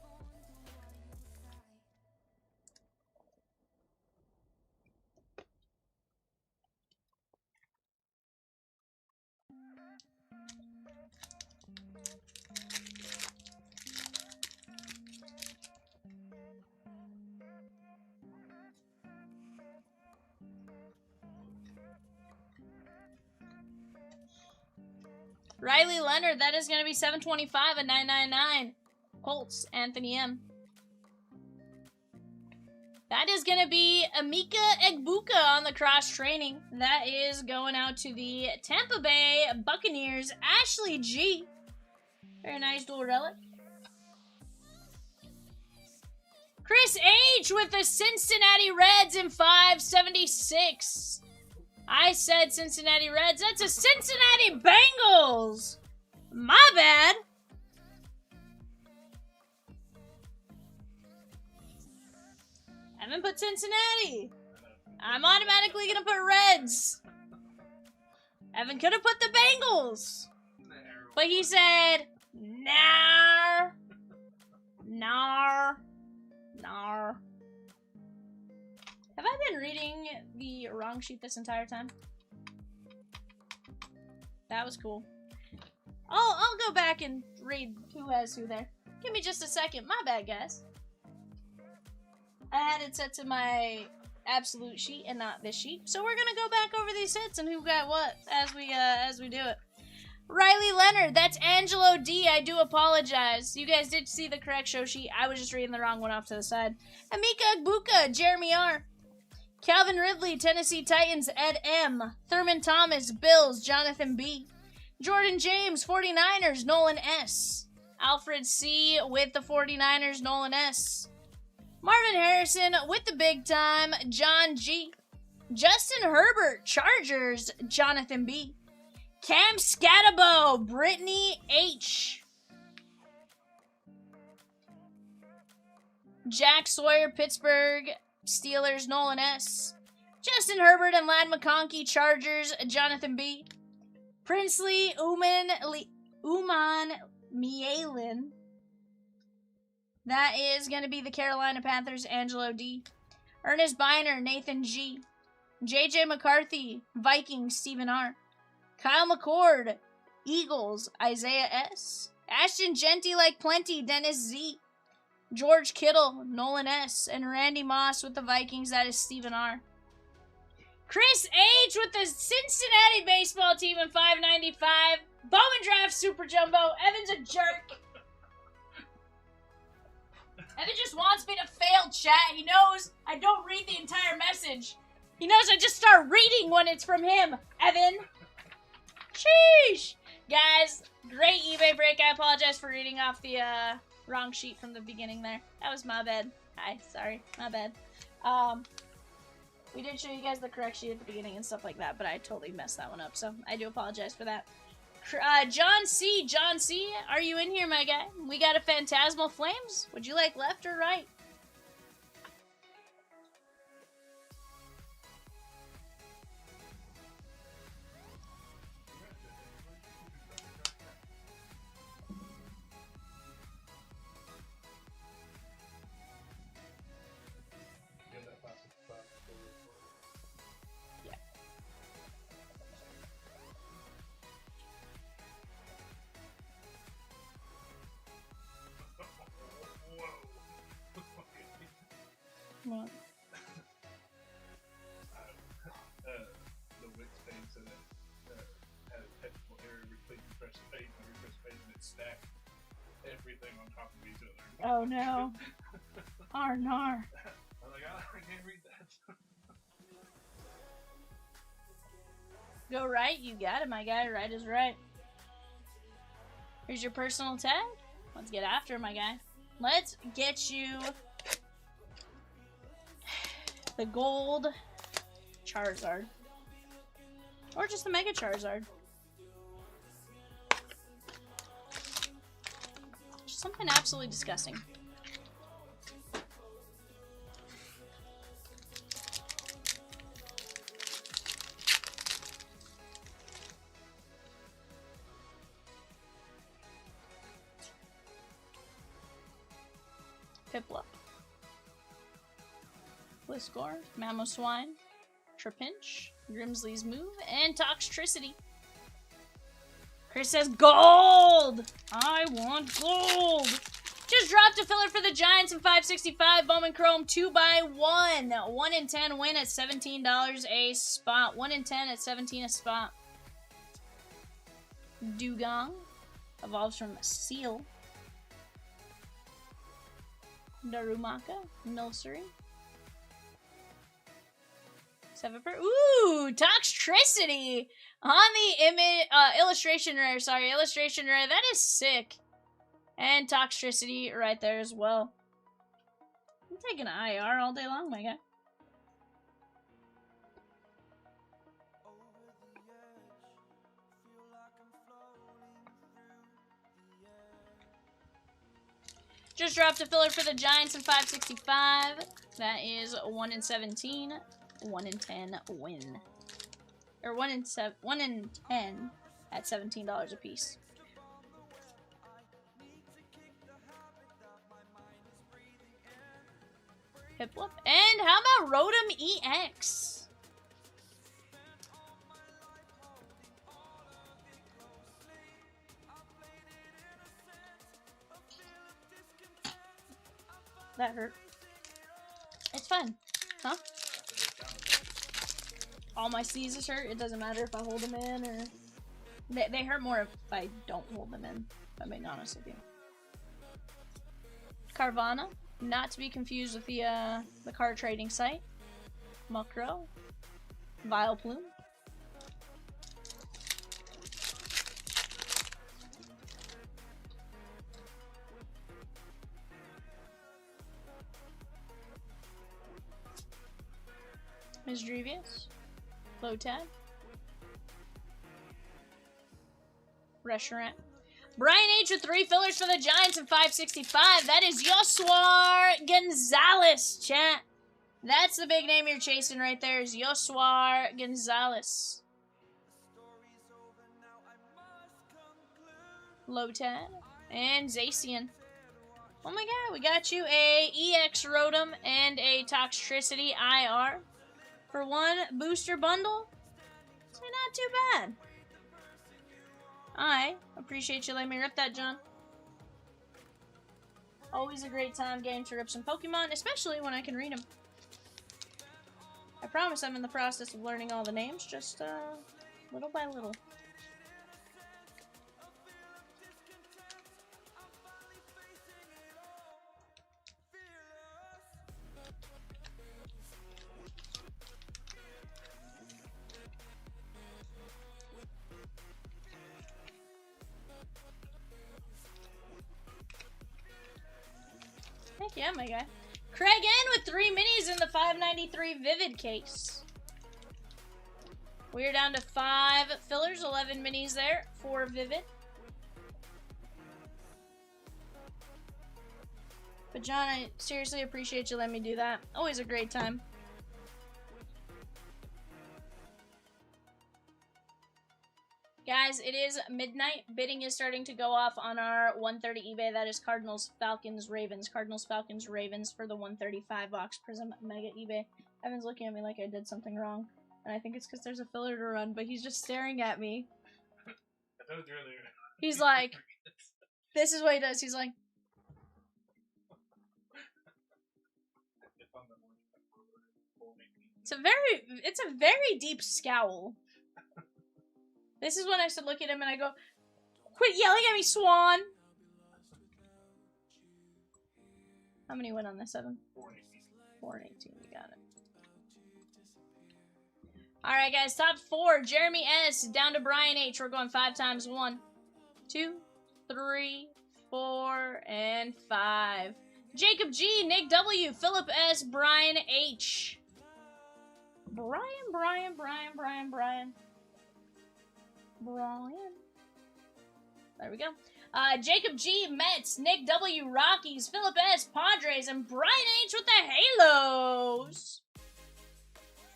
Riley Leonard, that is going to be 725 at 999. Colts, Anthony M. That is going to be Emeka Egbuka on the cross training. That is going out to the Tampa Bay Buccaneers, Ashley G. Very nice dual relic. Chris H. with the Cincinnati Reds in 576. I said Cincinnati Reds. That's a Cincinnati Bengals. My bad. Evan put Cincinnati. I'm automatically going to put Reds. Evan could have put the Bengals. But he said, nah. Nah. Nah. Have I been reading the wrong sheet this entire time? That was cool. I'll go back and read who has who there. Give me just a second. My bad, guys. I had it set to my absolute sheet and not this sheet. So we're gonna go back over these hits and who got what as we do it. Riley Leonard, that's Angelo D. I do apologize. You guys did see the correct show sheet. I was just reading the wrong one off to the side. Emeka Egbuka, Jeremy R. Calvin Ridley, Tennessee Titans, Ed M. Thurman Thomas, Bills, Jonathan B. Jordan James, 49ers, Nolan S. Alfred C. with the 49ers, Nolan S. Marvin Harrison with the big time, John G. Justin Herbert, Chargers, Jonathan B. Cam Scatabo, Brittany H. Jack Sawyer, Pittsburgh Steelers, Nolan S. Justin Herbert and Lad McConkey, Chargers, Jonathan B. Princely Uman Mielin. That is going to be the Carolina Panthers, Angelo D. Ernest Biner, Nathan G. JJ McCarthy, Vikings, Stephen R. Kyle McCord, Eagles, Isaiah S. Ashton Genty like plenty, Dennis Z. George Kittle, Nolan S. And Randy Moss with the Vikings, that is Stephen R. Chris H. with the Cincinnati baseball team in 595. Bowman Draft Super Jumbo. Evan's a jerk. Evan just wants me to fail chat. He knows I don't read the entire message. He knows I just start reading when it's from him. Evan. Sheesh. Guys, great eBay break. I apologize for reading off the wrong sheet from the beginning there. That was my bad. Hi, sorry. My bad. We did show you guys the correct sheet at the beginning and stuff like that, but I totally messed that one up, so I do apologize for that. John C, are you in here, my guy? We got a Phantasmal Flames. Would you like left or right? What? The Wix thing said that had a technical error, replace refresh page, and it stacked everything on top of each other. Oh no. Arnar. I'm like, I can't read that. Go right, you got it, my guy. Right is right. Here's your personal tag. Let's get after it, my guy. Let's get you the gold Charizard. Or just the Mega Charizard. Just something absolutely disgusting. Piplup, Gliscor, Mamoswine, Trapinch, Grimsley's Move, and Toxtricity. Chris says gold! I want gold! Just dropped a filler for the Giants in 565. Bowman Chrome 2x1. 1 in 10 win at $17 a spot. 1 in 10 at 17 a spot. Dugong evolves from Seal. Darumaka, Milcery. Seviper. Ooh, Toxtricity on the image illustration rare. Sorry, illustration rare. That is sick. And Toxtricity right there as well. I'm taking an IR all day long, my guy. Just dropped a filler for the Giants in 565. That is 1 in 17. 1 in 10 win. Or 1 in 10 at $17 a piece. Piplup. And how about Rotom EX? That hurt. It's fun. Huh? All my C's hurt. It doesn't matter if I hold them in or... They hurt more if I don't hold them in, if I'm being honest with you. Carvana. Not to be confused with the card trading site. Mukro. Vileplume. Misdrevious. Lotad. Reshiram. Brian H with 3 fillers for the Giants in 565. That is Yoswar Gonzalez, chat. That's the big name you're chasing right there, is Yoswar Gonzalez. Lotad. And Zacian. Oh my god, we got you a EX Rotom and a Toxtricity IR for 1 booster bundle. So not too bad. I appreciate you letting me rip that, John. Always a great time getting to rip some Pokemon, especially when I can read them. I promise I'm in the process of learning all the names, just little by little. Heck yeah, my guy. Craig N with 3 minis in the 593 Vivid case. We're down to 5 fillers, 11 minis there, 4 Vivid. But John, I seriously appreciate you letting me do that. Always a great time. Guys, it is midnight. Bidding is starting to go off on our 130 eBay. That is Cardinals, Falcons, Ravens. Cardinals, Falcons, Ravens for the 135 box Prizm Mega eBay. Evan's looking at me like I did something wrong. And I think it's because there's a filler to run, but he's just staring at me. I told you earlier. He's like, this is what he does. He's like, it's a very deep scowl. This is when I should look at him and I go, quit yelling at me, Swan! How many went on this, 7? 4 and 18, we got it. Alright guys, top 4, Jeremy S. down to Brian H. We're going 5 times. 1, 2, 3, 4, and 5. Jacob G, Nick W, Philip S, Brian H. Brian. There we go. Jacob G, Mets, Nick W, Rockies, Philip S, Padres, and Brian H with the Halos.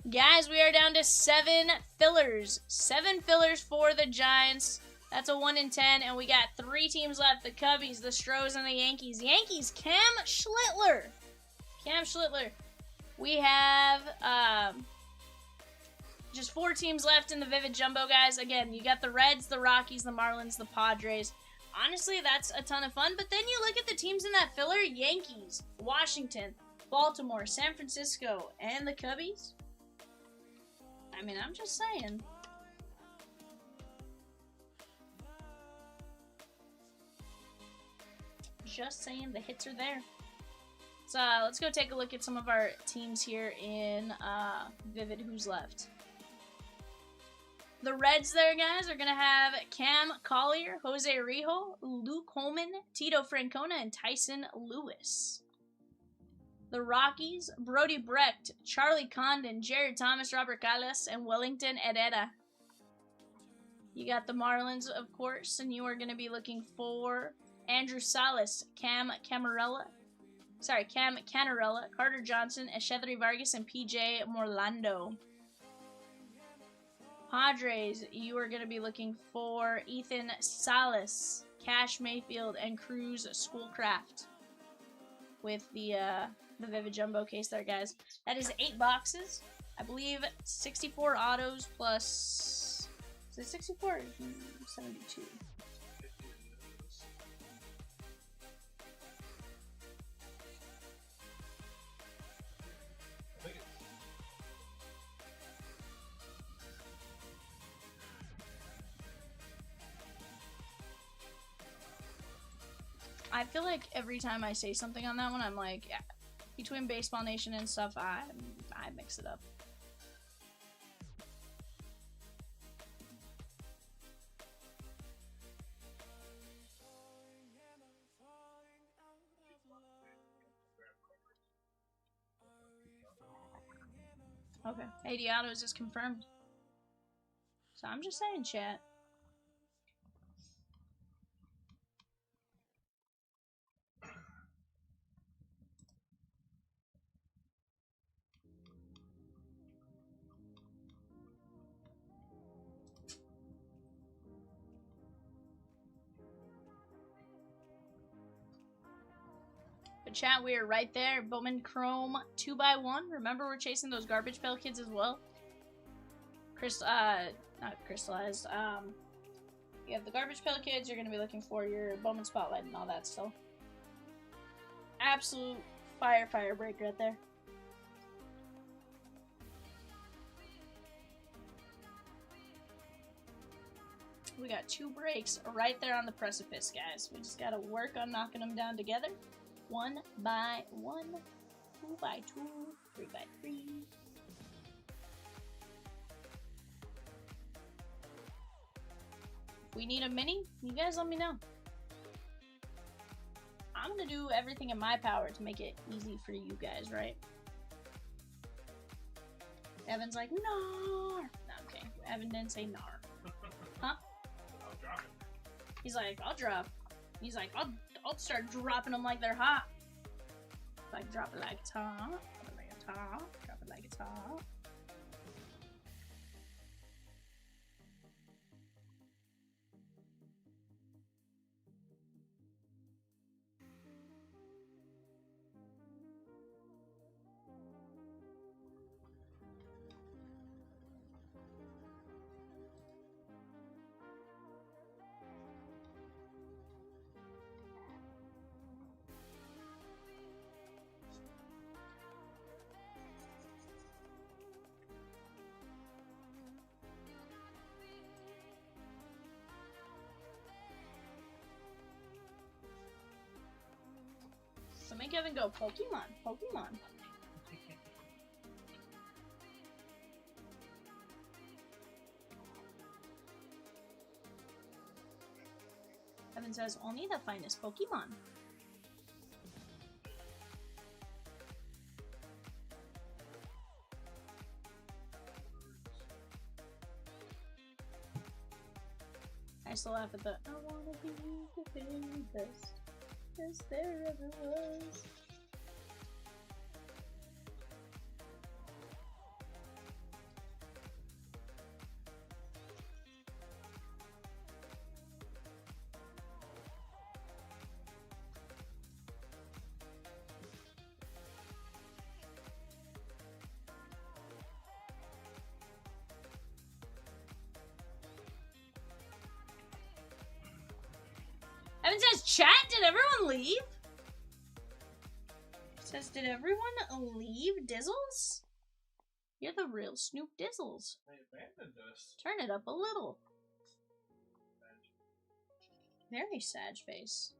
Guys, we are down to 7 fillers. 7 fillers for the Giants. That's a 1 in 10, and we got 3 teams left. The Cubbies, the Stros, and the Yankees. Yankees, Cam Schlittler. Cam Schlittler. We have just 4 teams left in the Vivid Jumbo, guys. Again, you got the Reds, the Rockies, the Marlins, the Padres. Honestly, that's a ton of fun. But then you look at the teams in that filler. Yankees, Washington, Baltimore, San Francisco, and the Cubbies. I mean, I'm just saying. Just saying, the hits are there. So let's go take a look at some of our teams here in Vivid. Who's left? The Reds there, guys, are going to have Cam Collier, Jose Rijo, Luke Holman, Tito Francona, and Tyson Lewis. The Rockies, Brody Brecht, Charlie Condon, Jared Thomas, Robert Callas, and Wellington Herrera. You got the Marlins, of course, and you are going to be looking for Andrew Salas, Cam Canarella, Carter Johnson, Echedri Vargas, and PJ Morlando. Padres, you are going to be looking for Ethan Salas, Cash Mayfield, and Cruz Schoolcraft with the Vivid Jumbo case there, guys. That is 8 boxes. I believe 64 autos plus... Is it 64 or 72? I feel like every time I say something on that one, I'm like, yeah, between Baseball Nation and stuff, I mix it up. Okay, 80 autos is confirmed. So I'm just saying, chat. But chat, we are right there. Bowman Chrome 2x1. Remember, we're chasing those Garbage Pail Kids as well. Not crystallized. You have the Garbage Pail Kids. You're going to be looking for your Bowman Spotlight and all that stuff. Absolute fire break right there. We got 2 breaks right there on the precipice, guys. We just got to work on knocking them down together. 1 by 1, 2 by 2, 3 by 3. If we need a mini, you guys let me know. I'm gonna do everything in my power to make it easy for you guys, right? Evan's like, "Nar." Okay, Evan didn't say "nar." Huh? I'll drop it. He's like, "I'll drop." He's like, I'll start dropping them like they're hot. Like, drop it like it's hot. Drop it like it's hot. Drop it like it's hot. So make Evan go, Pokemon, Pokemon. Evan says, only the finest Pokemon. I still laugh at the, I wanna be the very best. As there ever was. Evan says, chat, did everyone leave? Says, did everyone leave Dizzles? You're the real Snoop Dizzles. They abandoned us. Turn it up a little. Very sad face.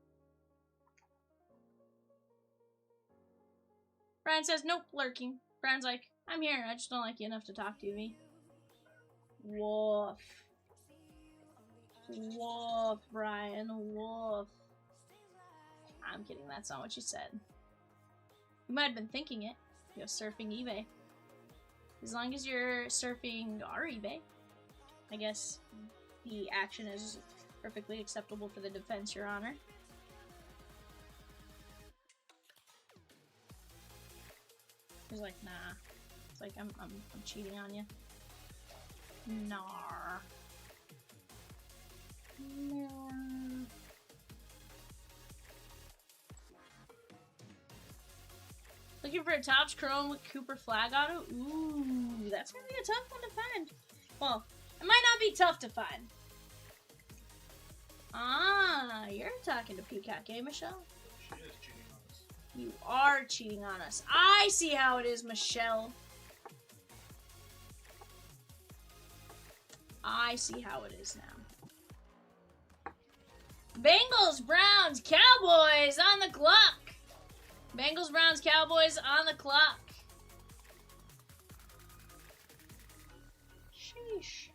Brian says, nope, lurking. Brian's like, I'm here, I just don't like you enough to talk to you, V. Woof. Woof, Brian, woof. I'm kidding, that's not what you said. You might have been thinking it. You're surfing eBay. As long as you're surfing our eBay, I guess the action is perfectly acceptable for the defense, Your Honor. He's like, nah. It's like, I'm cheating on you. Nar. Nar. Looking for a Topps Chrome with Cooper Flag Auto? Ooh, that's gonna be a tough one to find. Well, it might not be tough to find. Ah, you're talking to Peacock, eh, Michelle? She is cheating on us. You are cheating on us. I see how it is, Michelle. I see how it is now. Bengals, Browns, Cowboys on the clock. Bengals, Browns, Cowboys on the clock. Sheesh.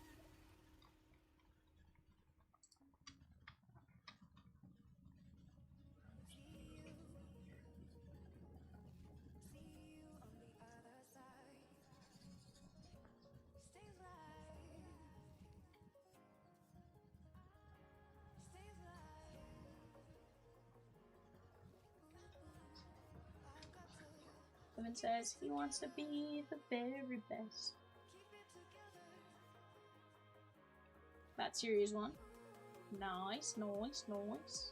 Evan says he wants to be the very best. That series one. Nice, nice, nice.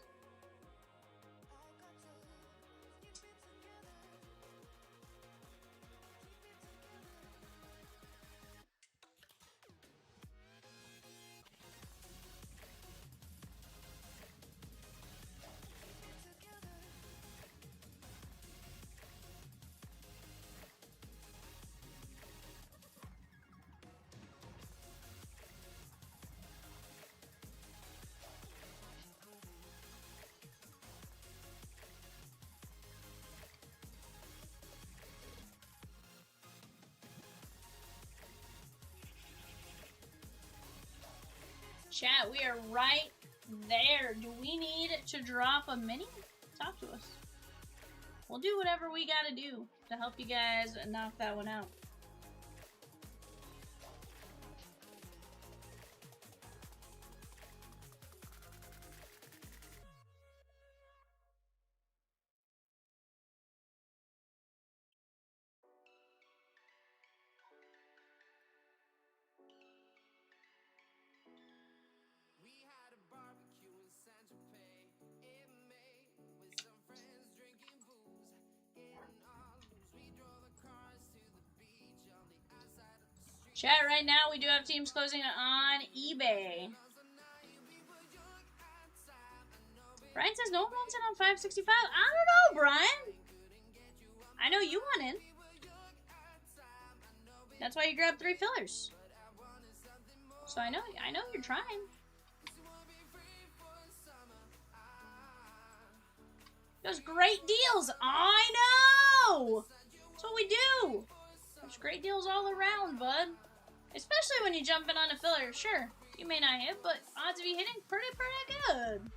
Chat, we are right there. Do we need to drop a mini? Talk to us. We'll do whatever we gotta do to help you guys knock that one out. Chat, right now we do have teams closing on eBay. Brian says no one wants it on 565. I don't know, Brian. I know you want in. That's why you grabbed 3 fillers. So I know you're trying. Those great deals. I know. That's what we do. There's great deals all around, bud. Especially when you jump in on a filler. Sure, you may not hit, but odds of you hitting pretty good.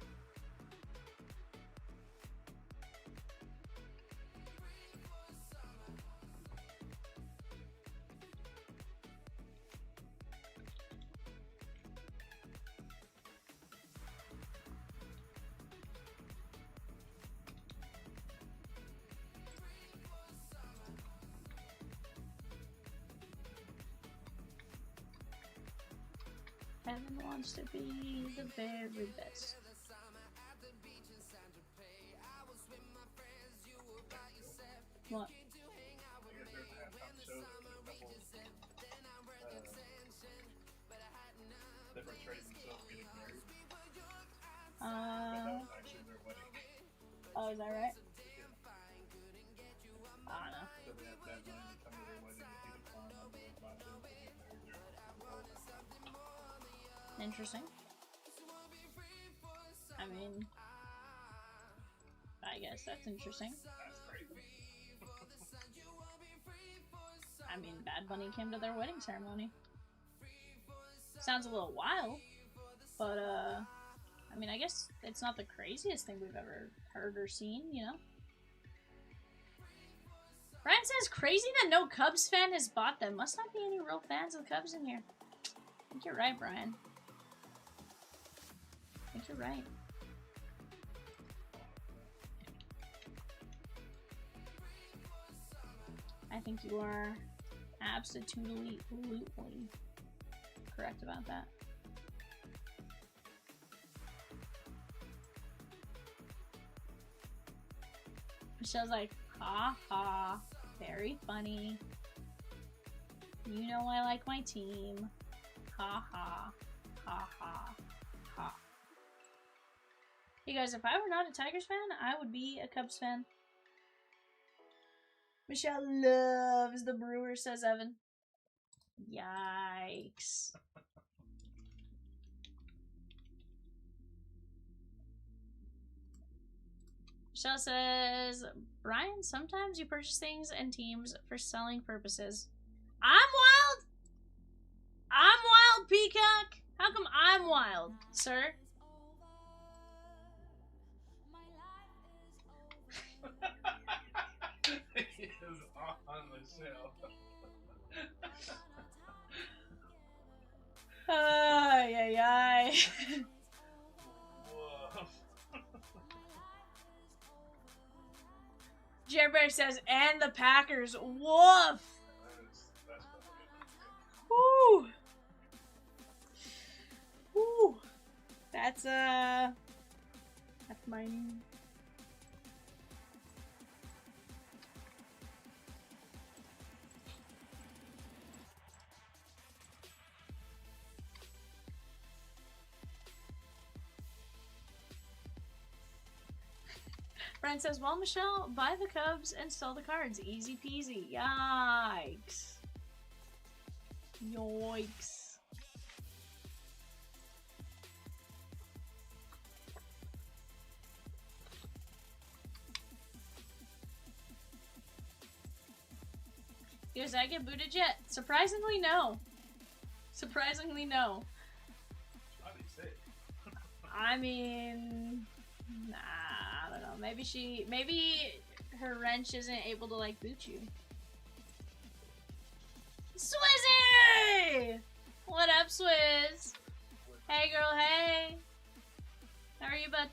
Evan wants to be the very best. What? Different trades and stuff getting married. Oh, is that right? Yeah. I don't know. So they have Bad Bunny come to their wedding and take a song on the vibe and get married there. Interesting. I mean, I guess that's interesting. That's crazy. I mean, Bad Bunny came to their wedding ceremony. Sounds a little wild, but I mean, I guess it's not the craziest thing we've ever heard or seen, you know? Brian says, crazy that no Cubs fan has bought them. Must not be any real fans of the Cubs in here. I think you're right, Brian. I think you're right. I think you are absolutely correct about that. Michelle's like, ha ha, very funny. You know I like my team. Ha ha, ha ha, ha. Hey guys, if I were not a Tigers fan, I would be a Cubs fan. Michelle loves the Brewers, says Evan. Yikes. Michelle says, Brian, sometimes you purchase things and teams for selling purposes. I'm wild? I'm wild, Peacock? How come I'm wild, sir? He is on the show. Ay, ay, ay. Whoa. Jared Bear says, and the Packers. Woof. That's Woo. Woo. That's mine. Brian says, well, Michelle, buy the Cubs and sell the cards. Easy peasy. Yikes. Yoinks. Does I get booted yet? Surprisingly, no. Surprisingly, no. I mean, nah, I don't know. Maybe her wrench isn't able to like boot you. Swizzy! What up, Swizz? Hey, girl, hey. How are you, bud?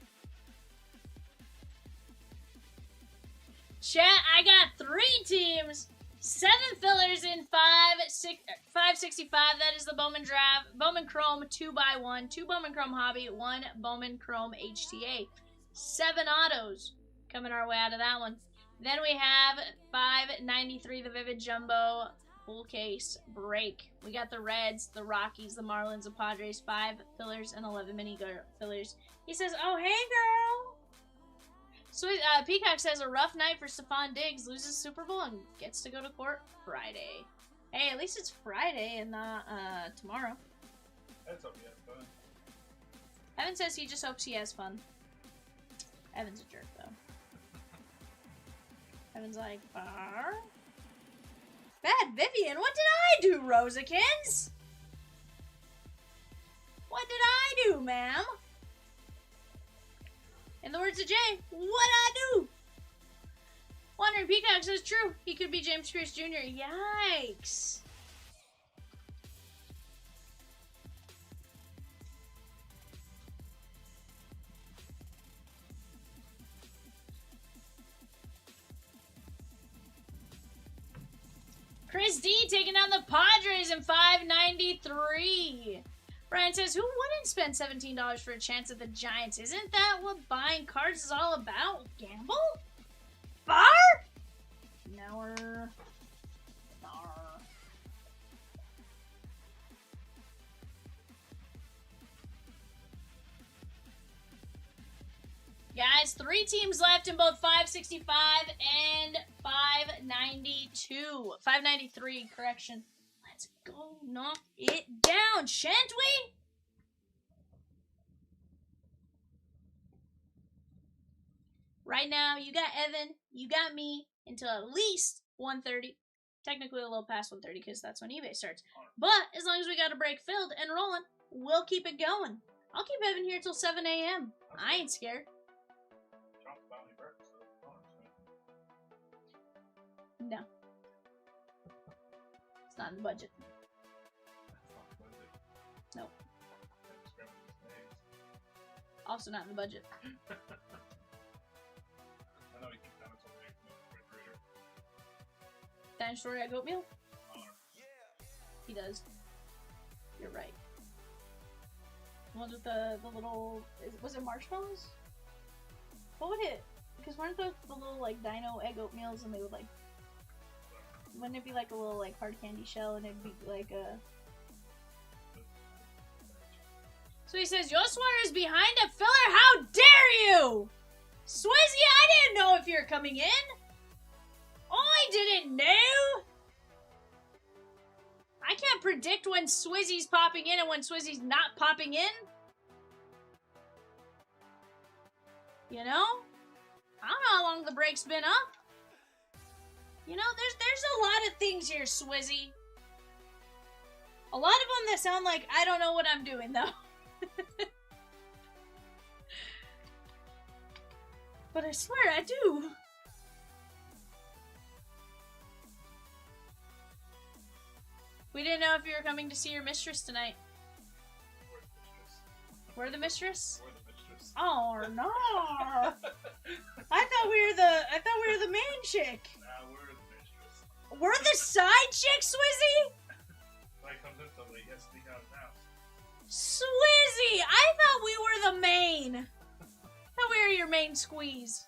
Chat, I got 3 teams. 7 fillers in 565. That is the Bowman draft. Bowman Chrome 2x1. 2 Bowman Chrome Hobby. 1 Bowman Chrome HTA. 7 autos coming our way out of that one. Then we have 593, the Vivid Jumbo full case break. We got the Reds, the Rockies, the Marlins, the Padres. 5 fillers and 11 mini fillers. He says, "Oh hey girl." So Peacock says a rough night for Stephon Diggs, loses Super Bowl and gets to go to court Friday. Hey, at least it's Friday and not tomorrow. That's hope he has fun. Evan says he just hopes he has fun. Evan's a jerk though. Evan's like, Bar? Bad Vivian, what did I do, Rosakins? What did I do, ma'am? In the words of Jay, what'd I do? Wandering Peacock says true. He could be James Pierce Jr. Yikes. Chris D taking down the Padres in 593. Brian says, who wouldn't spend $17 for a chance at the Giants? Isn't that what buying cards is all about? Gamble? Bar? No. Guys, guys. 3 teams left in both 565 and 592. 593, correction. Let's go knock it down, shan't we? Right now, you got Evan, you got me, until at least 1:30. Technically a little past 1:30 because that's when eBay starts. But as long as we got a break filled and rolling, we'll keep it going. I'll keep Evan here till 7 a.m. I ain't scared. No. It's not in the budget. Nope. Also not in the budget. Dinosaur egg oatmeal? He does. You're right. The ones with the little... Was it marshmallows? What would it... Because weren't the little, like, dino egg oatmeals and they would, like... Wouldn't it be, like, a little, like, hard candy shell and it'd be, like, a... So he says, your sweater is behind a filler? How dare you! Swizzy, I didn't know if you're coming in! I didn't know! I can't predict when Swizzy's popping in and when Swizzy's not popping in. You know? I don't know how long the break's been up. You know, there's a lot of things here, Swizzy. A lot of them that sound like I don't know what I'm doing, though. But I swear I do. We didn't know if you were coming to see your mistress tonight. We're the mistress? We're the mistress. Oh no! I thought we were the main chick. Nah, we're the mistress. We're the side chick, Swizzy? Like comes in so late, yes, sneak out of the house. Swizzy! I thought we were the main. I thought we were your main squeeze.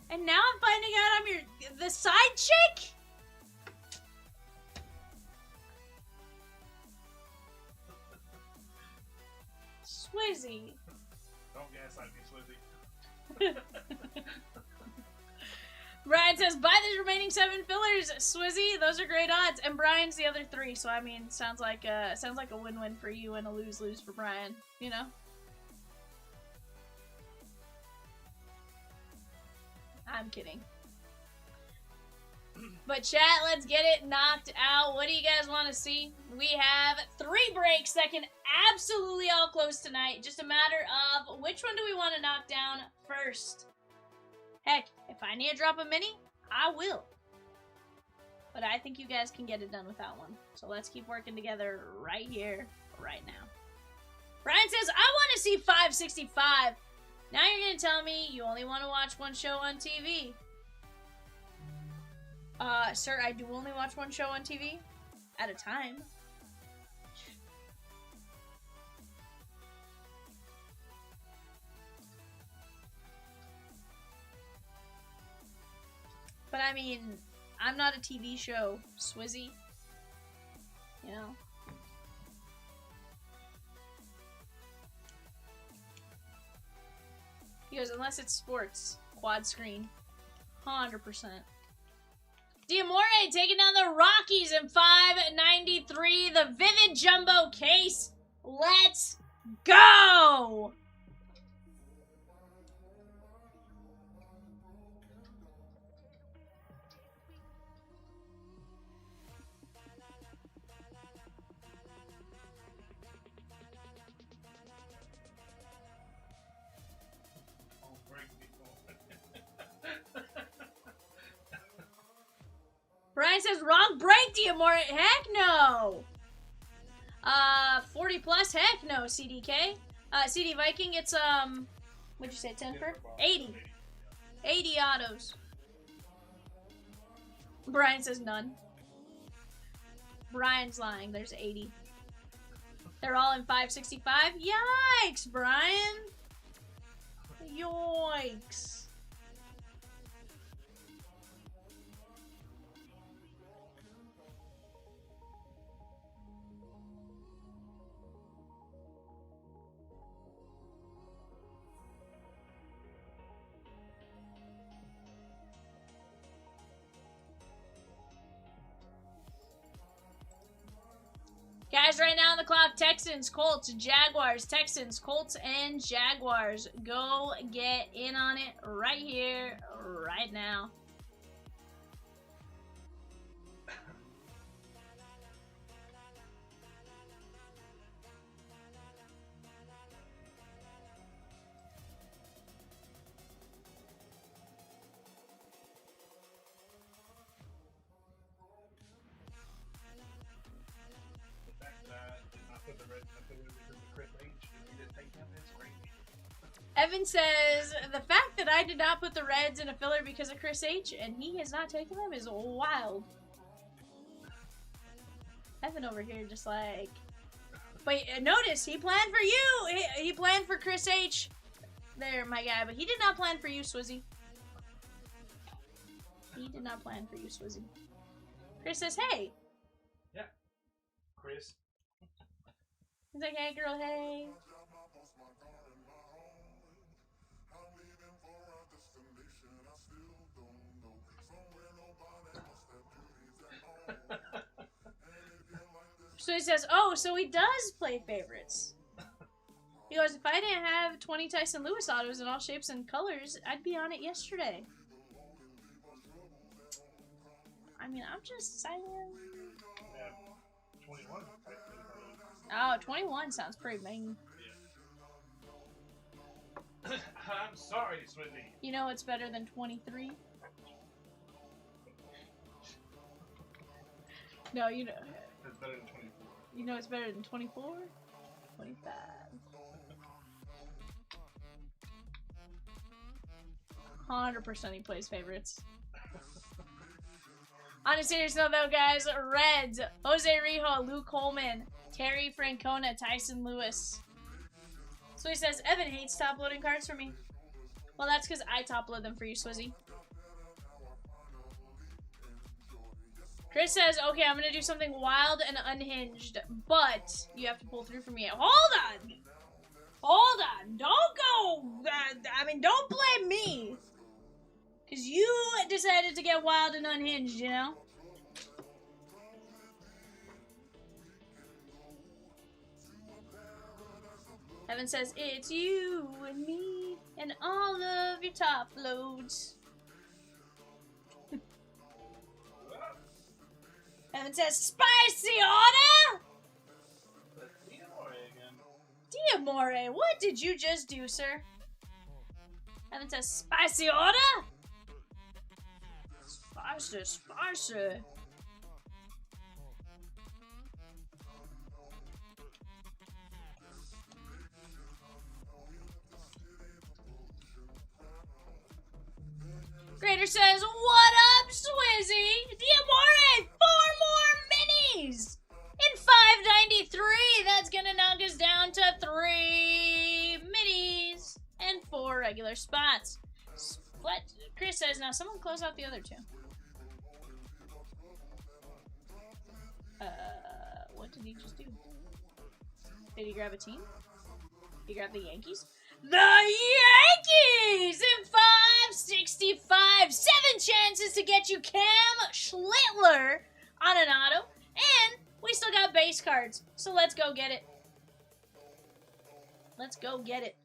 And now I'm finding out I'm the side chick? Swizzy. Don't gaslight me, Swizzy. Brian says, buy the remaining 7 fillers, Swizzy. Those are great odds. And Brian's the other 3, so I mean, sounds like a win-win for you and a lose-lose for Brian, you know? I'm kidding. But chat, let's get it knocked out. What do you guys want to see? We have 3 breaks that can absolutely all close tonight. Just a matter of which one do we want to knock down first. Heck, if I need to drop a mini, I will. But I think you guys can get it done without one. So let's keep working together right here, right now. Brian says, I want to see 565. Now you're going to tell me you only want to watch one show on TV. Sir, I do only watch one show on TV at a time. But I mean, I'm not a TV show, Swizzy. You know? He goes, unless it's sports, quad screen. 100%. Diamore taking down the Rockies in 593. The Vivid Jumbo case. Let's go! Brian says, wrong break, Diamore. Heck no. 40 plus, heck no, CDK. CD Viking, it's, what'd you say, 10 for? 80. 80 autos. Brian says none. Brian's lying, there's 80. They're all in 565? Yikes, Brian. Yoinks. Guys, right now on the clock, Texans, Colts, Jaguars, Texans, Colts, and Jaguars. Go get in on it right here, right now. Evan says, the fact that I did not put the Reds in a filler because of Chris H. and he has not taken them is wild. Evan over here just like... But notice, he planned for you! He planned for Chris H. There, my guy. But he did not plan for you, Swizzy. He did not plan for you, Swizzy. Chris says, hey. Yeah. Chris. He's like, hey, girl, hey. So he says, oh, so he does play favorites. He goes, if I didn't have 20 Tyson Lewis autos in all shapes and colors, I'd be on it yesterday. I mean, I'm just saying. Yeah, 21. Oh, 21 sounds pretty mean. Yeah. I'm sorry, Swizzy. You know what's better than 23? No, you know. It's better than 24. You know it's better than 24? 25. %, he plays favorites. On a serious note, though, guys, Reds, Jose Rijo, Luke Coleman, Terry Francona, Tyson Lewis. So he says, Evan hates top-loading cards for me. Well, that's because I top-load them for you, Swizzy. Chris says, okay, I'm going to do something wild and unhinged, but you have to pull through for me. Hold on! Hold on! Don't go! I mean, don't blame me! Because you decided to get wild and unhinged, you know? Evan says, it's you and me and all of your top loads. Evan says, spicy order! Diamore, what did you just do, sir? Evan says, spicy order? Spicy, spicy. Grader says, what up, Swizzy? Diamore, 4 more minis! In 593, that's gonna knock us down to 3 minis and 4 regular spots. What Chris says, now someone close out the other 2. What did he just do? Did he grab a team? Did he grab the Yankees? The Yankees in 565. 7 chances to get you Cam Schlittler on an auto. And we still got base cards. So let's go get it. Let's go get it.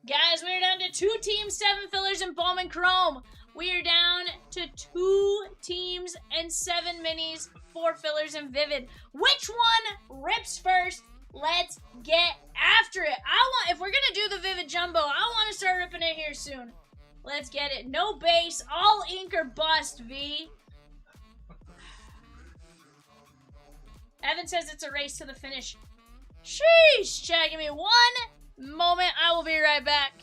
Guys, we're down to 2 teams, 7 fillers, and Bowman Chrome. We are down to 2 teams and 7 minis, 4 fillers, and Vivid. Which one rips first? Let's get after it. If we're gonna do the Vivid Jumbo, I want to start ripping it here soon. Let's get it. No base, all ink or bust, V. Evan says it's a race to the finish. Sheesh, Chad, give me 1 moment. I will be right back.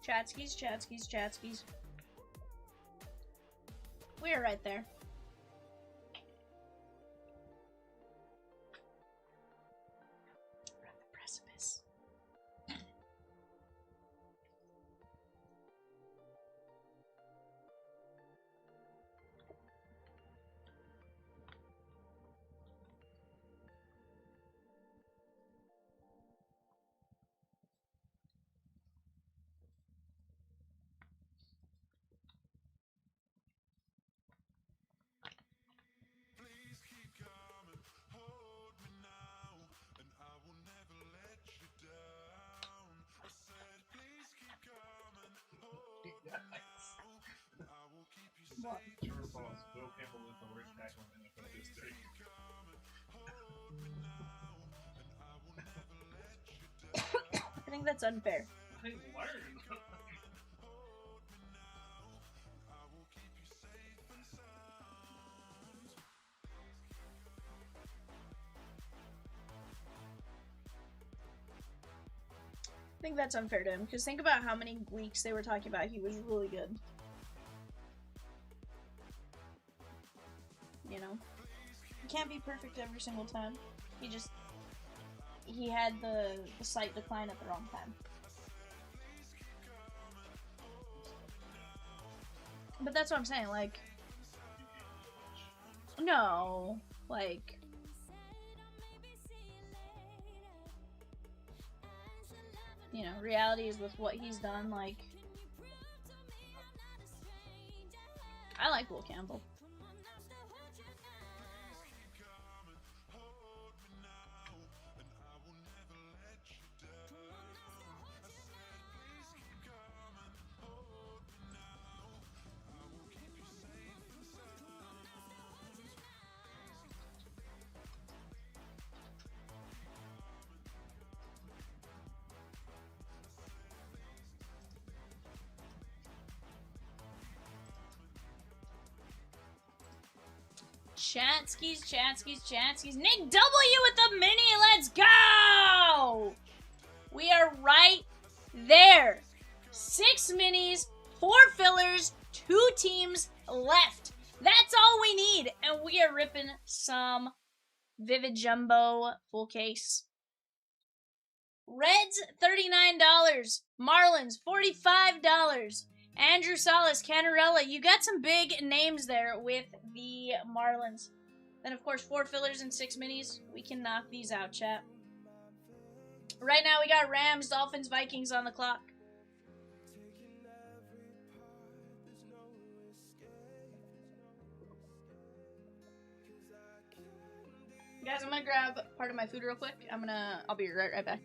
Chatskis, Chatskis, Chatskis. We're right there. We're at the precipice. Please keep coming, hold me now, and I will never let you down. I said, please keep coming, hold me now, and I will keep you What? safe. True or false? Will Campbell is the worst tackle in NFL history. I think that's unfair. I learned. I think that's unfair to him, because think about how many weeks they were talking about he was really good. You know? He can't be perfect every single time. He had the slight decline at the wrong time. But that's what I'm saying, like... No, like... You know, reality is with what he's done, like... I like Will Campbell. Chatskis, Chatskis, Chatskis. Nick W with the mini. Let's go! We are right there. 6 minis, 4 fillers, 2 teams left. That's all we need. And we are ripping some Vivid Jumbo full case. Reds, $39. Marlins, $45. Andrew Salas, Canarella, you got some big names there with the Marlins. Then, of course, 4 fillers and 6 minis. We can knock these out, chat. Right now, we got Rams, Dolphins, Vikings on the clock. Guys, I'm gonna grab part of my food real quick. I'll be right back.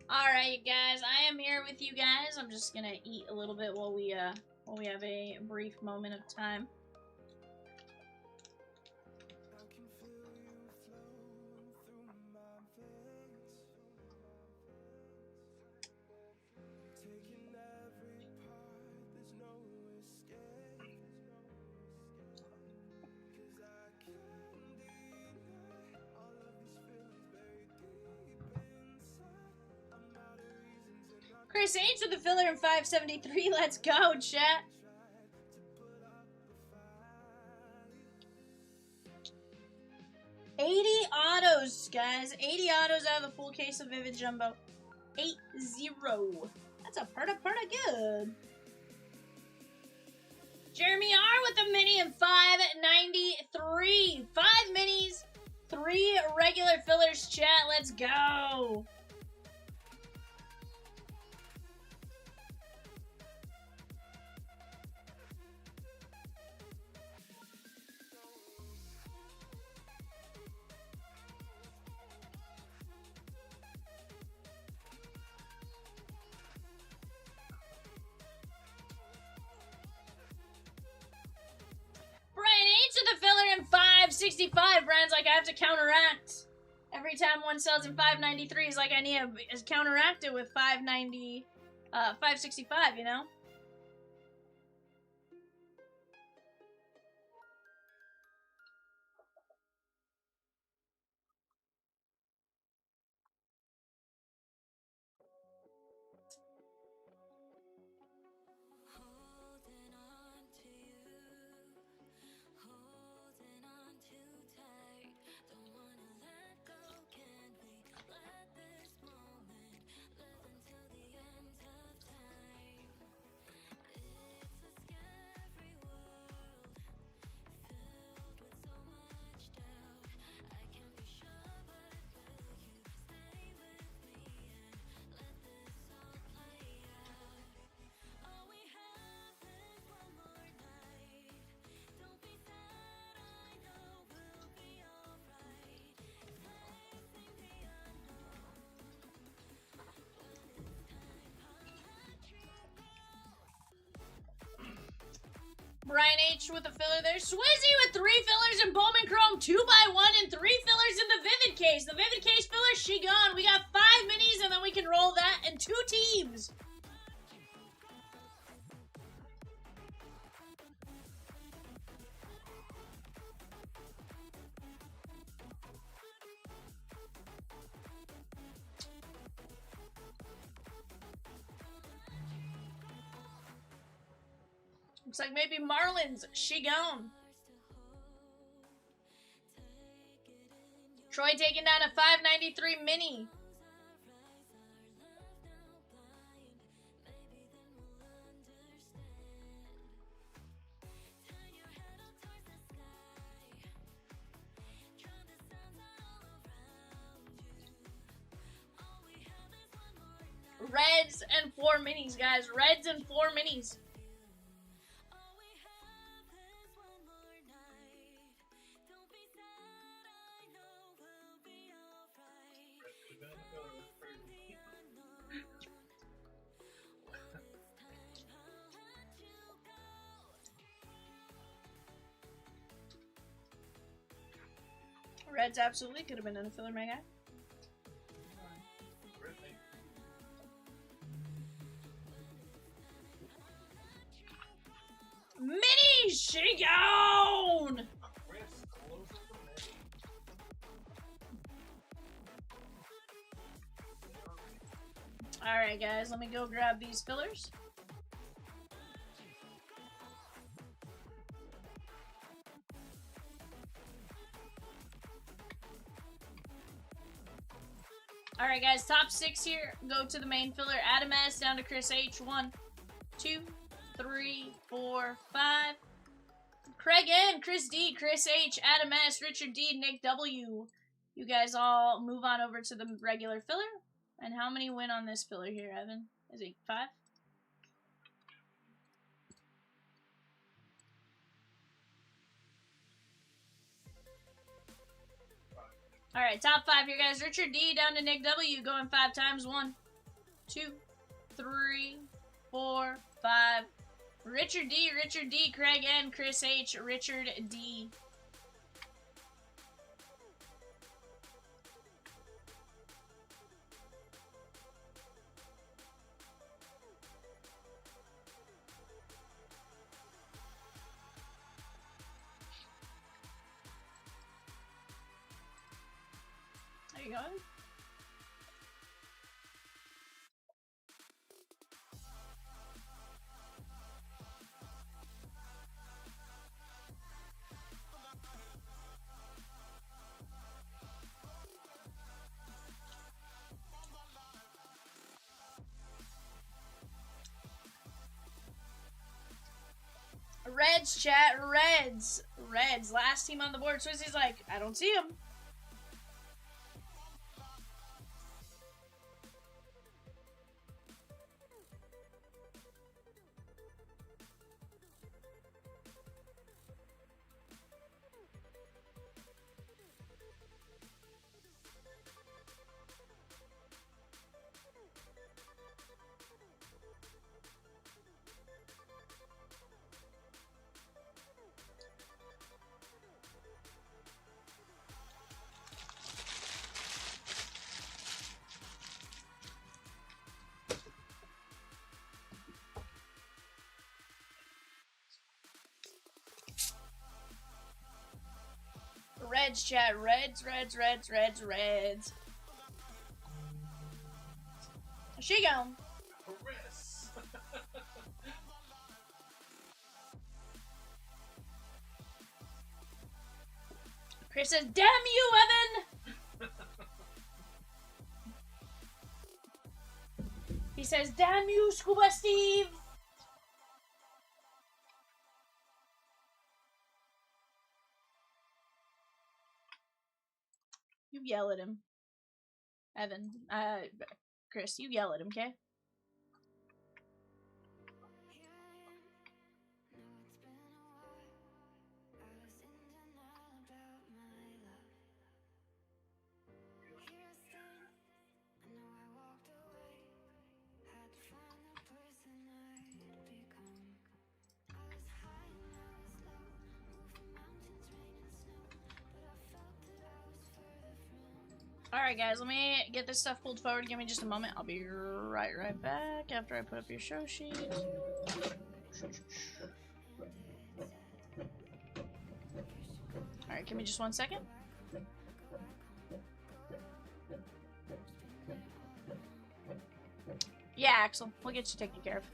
Alright, you guys, I am here with you guys. I'm just gonna eat a little bit while we have a brief moment of time. Chris H with the filler in 573. Let's go, chat. $80 autos, guys. 80 autos out of the full case of Vivid Jumbo. 8-0. That's That's a pretty good. Jeremy R with a mini and 593. 5 minis, 3 regular fillers, chat. Let's go. Brian H with the filler in 565. Brian's like, I have to counteract. Every time one sells in 593, he's like, I need to counteract it with 565, you know? Brian H with a filler there. Swizzy with 3 fillers in Bowman Chrome, 2x1, and 3 fillers in the Vivid case. The Vivid case filler, she gone. We got 5 minis, and then we can roll that in 2 teams. Looks like maybe Marlins. She gone. Troy taking down a 593 mini. Reds and 4 minis, guys. Reds and 4 minis. Reds absolutely could have been in a filler, my guy. Mini, she gone! Alright, guys, let me go grab these fillers. Alright, guys, top 6 here. Go to the main filler. Adam S. down to Chris H. 1, 2, 3, 4, 5. Craig N., Chris D., Chris H., Adam S., Richard D., Nick W. You guys all move on over to the regular filler. And how many win on this filler here, Evan? Is it 5? Alright, top 5 here, guys. Richard D. down to Nick W. Going 5 times. 1, 2, 3, 4, 5. Richard D, Craig N, Chris H, Richard D. There you go. Reds, chat. Reds. Reds. Last team on the board. Swizzy's like, I don't see him. Reds, chat. Reds, reds, reds, reds, reds. She gone. Chris. Chris says, damn you, Evan! He says, damn you, Scuba Steve! You yell at him. Evan. Chris, you yell at him, okay? Alright guys, let me get this stuff pulled forward. Give me just a moment. I'll be right back after I put up your show sheet. Alright, give me just 1 second. Yeah, Axel, we'll get you taken care of.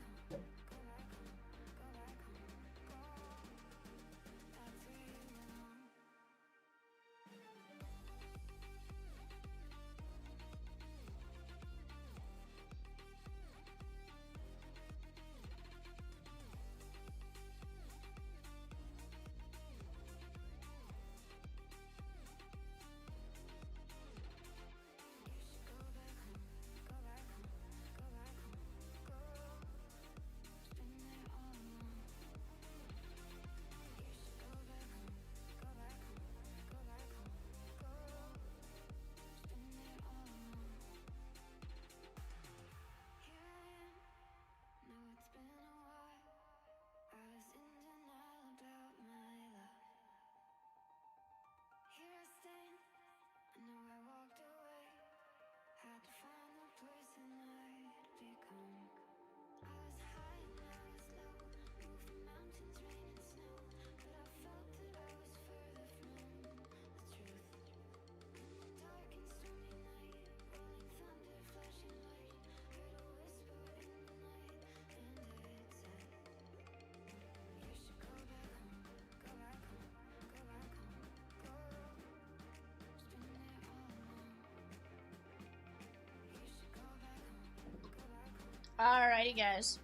Alrighty, guys.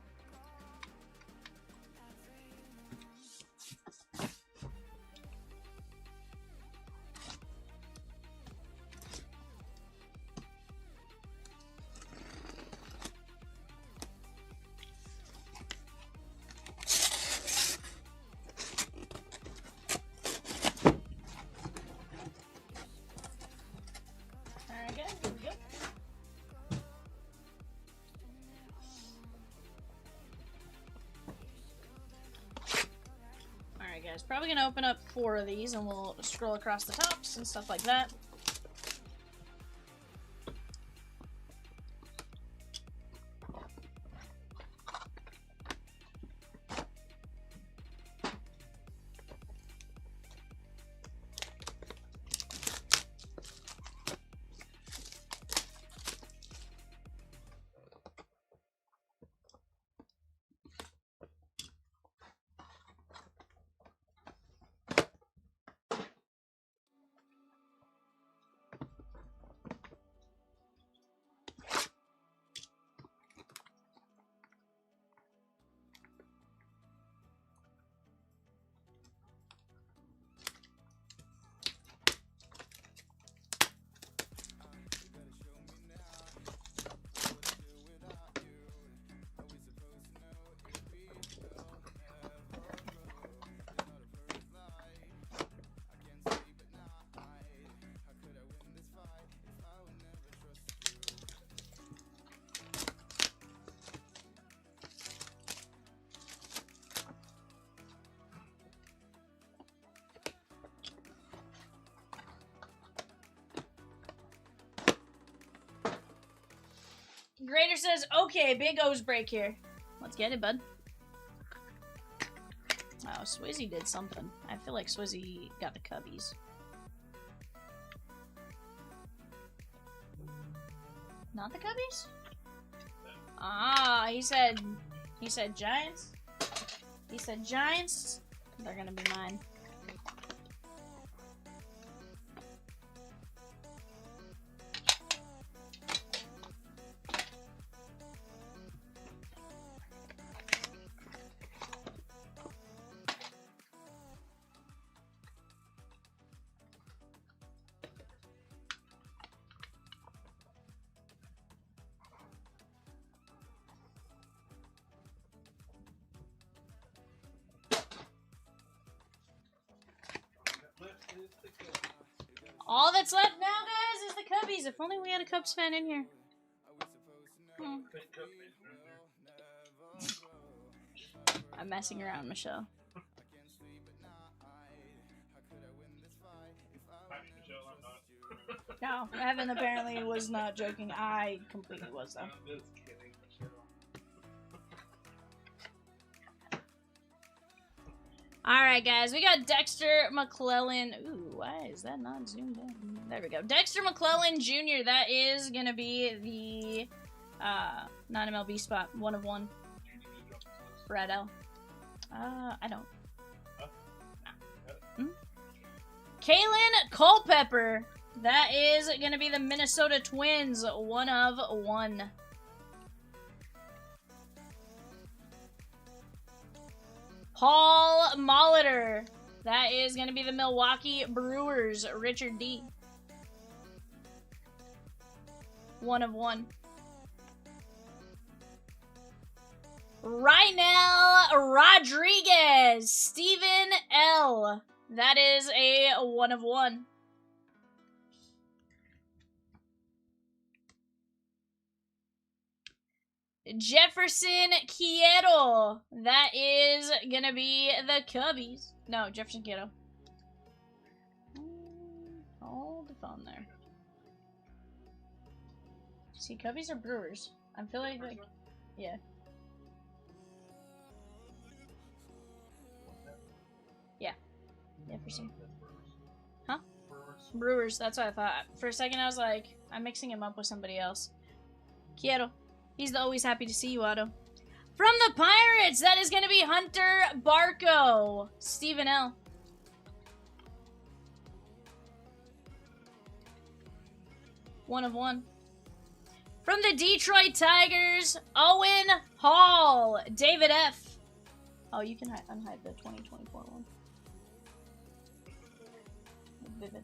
Alright, guys, here we go. Alright guys, probably gonna open up 4 of these and we'll scroll across the tops and stuff like that. says, okay, big O's break here. Let's get it, bud. Oh, Swizzy did something. I feel like Swizzy got the Cubbies. Not the Cubbies? Ah, he said Giants. He said Giants. They're gonna be mine. All that's left now, guys, is the Cubbies. If only we had a Cubs fan in here. Hmm. I'm messing around, Michelle. No, Evan apparently was not joking. I completely was, though. I'm just kidding, Michelle. Alright, guys, we got Dexter McClellan. Ooh, why is that not zoomed in? There we go. Dexter McClellan Jr., that is going to be the non-MLB spot. 1 of 1. Brad L. I don't. No. Kalen Culpepper. That is going to be the Minnesota Twins. 1 of 1. Paul Molitor. That is going to be the Milwaukee Brewers. Richard D. 1 of 1. Rynel Rodriguez. Stephen L. That is a 1 of 1. Jefferson Quieto. That is gonna be the Cubbies. No, Jefferson Quieto. Hold the phone there. See, Cubbies or Brewers? I'm feeling like, yeah. Yeah. Jefferson. Huh? Brewers, that's what I thought. For a second I was like, I'm mixing him up with somebody else. Quieto. He's always happy to see you, Otto. From the Pirates, that is going to be Hunter Barco. Stephen L. One of 1. From the Detroit Tigers, Owen Hall. David F. Oh, you can unhide the 2024 one. Vivid.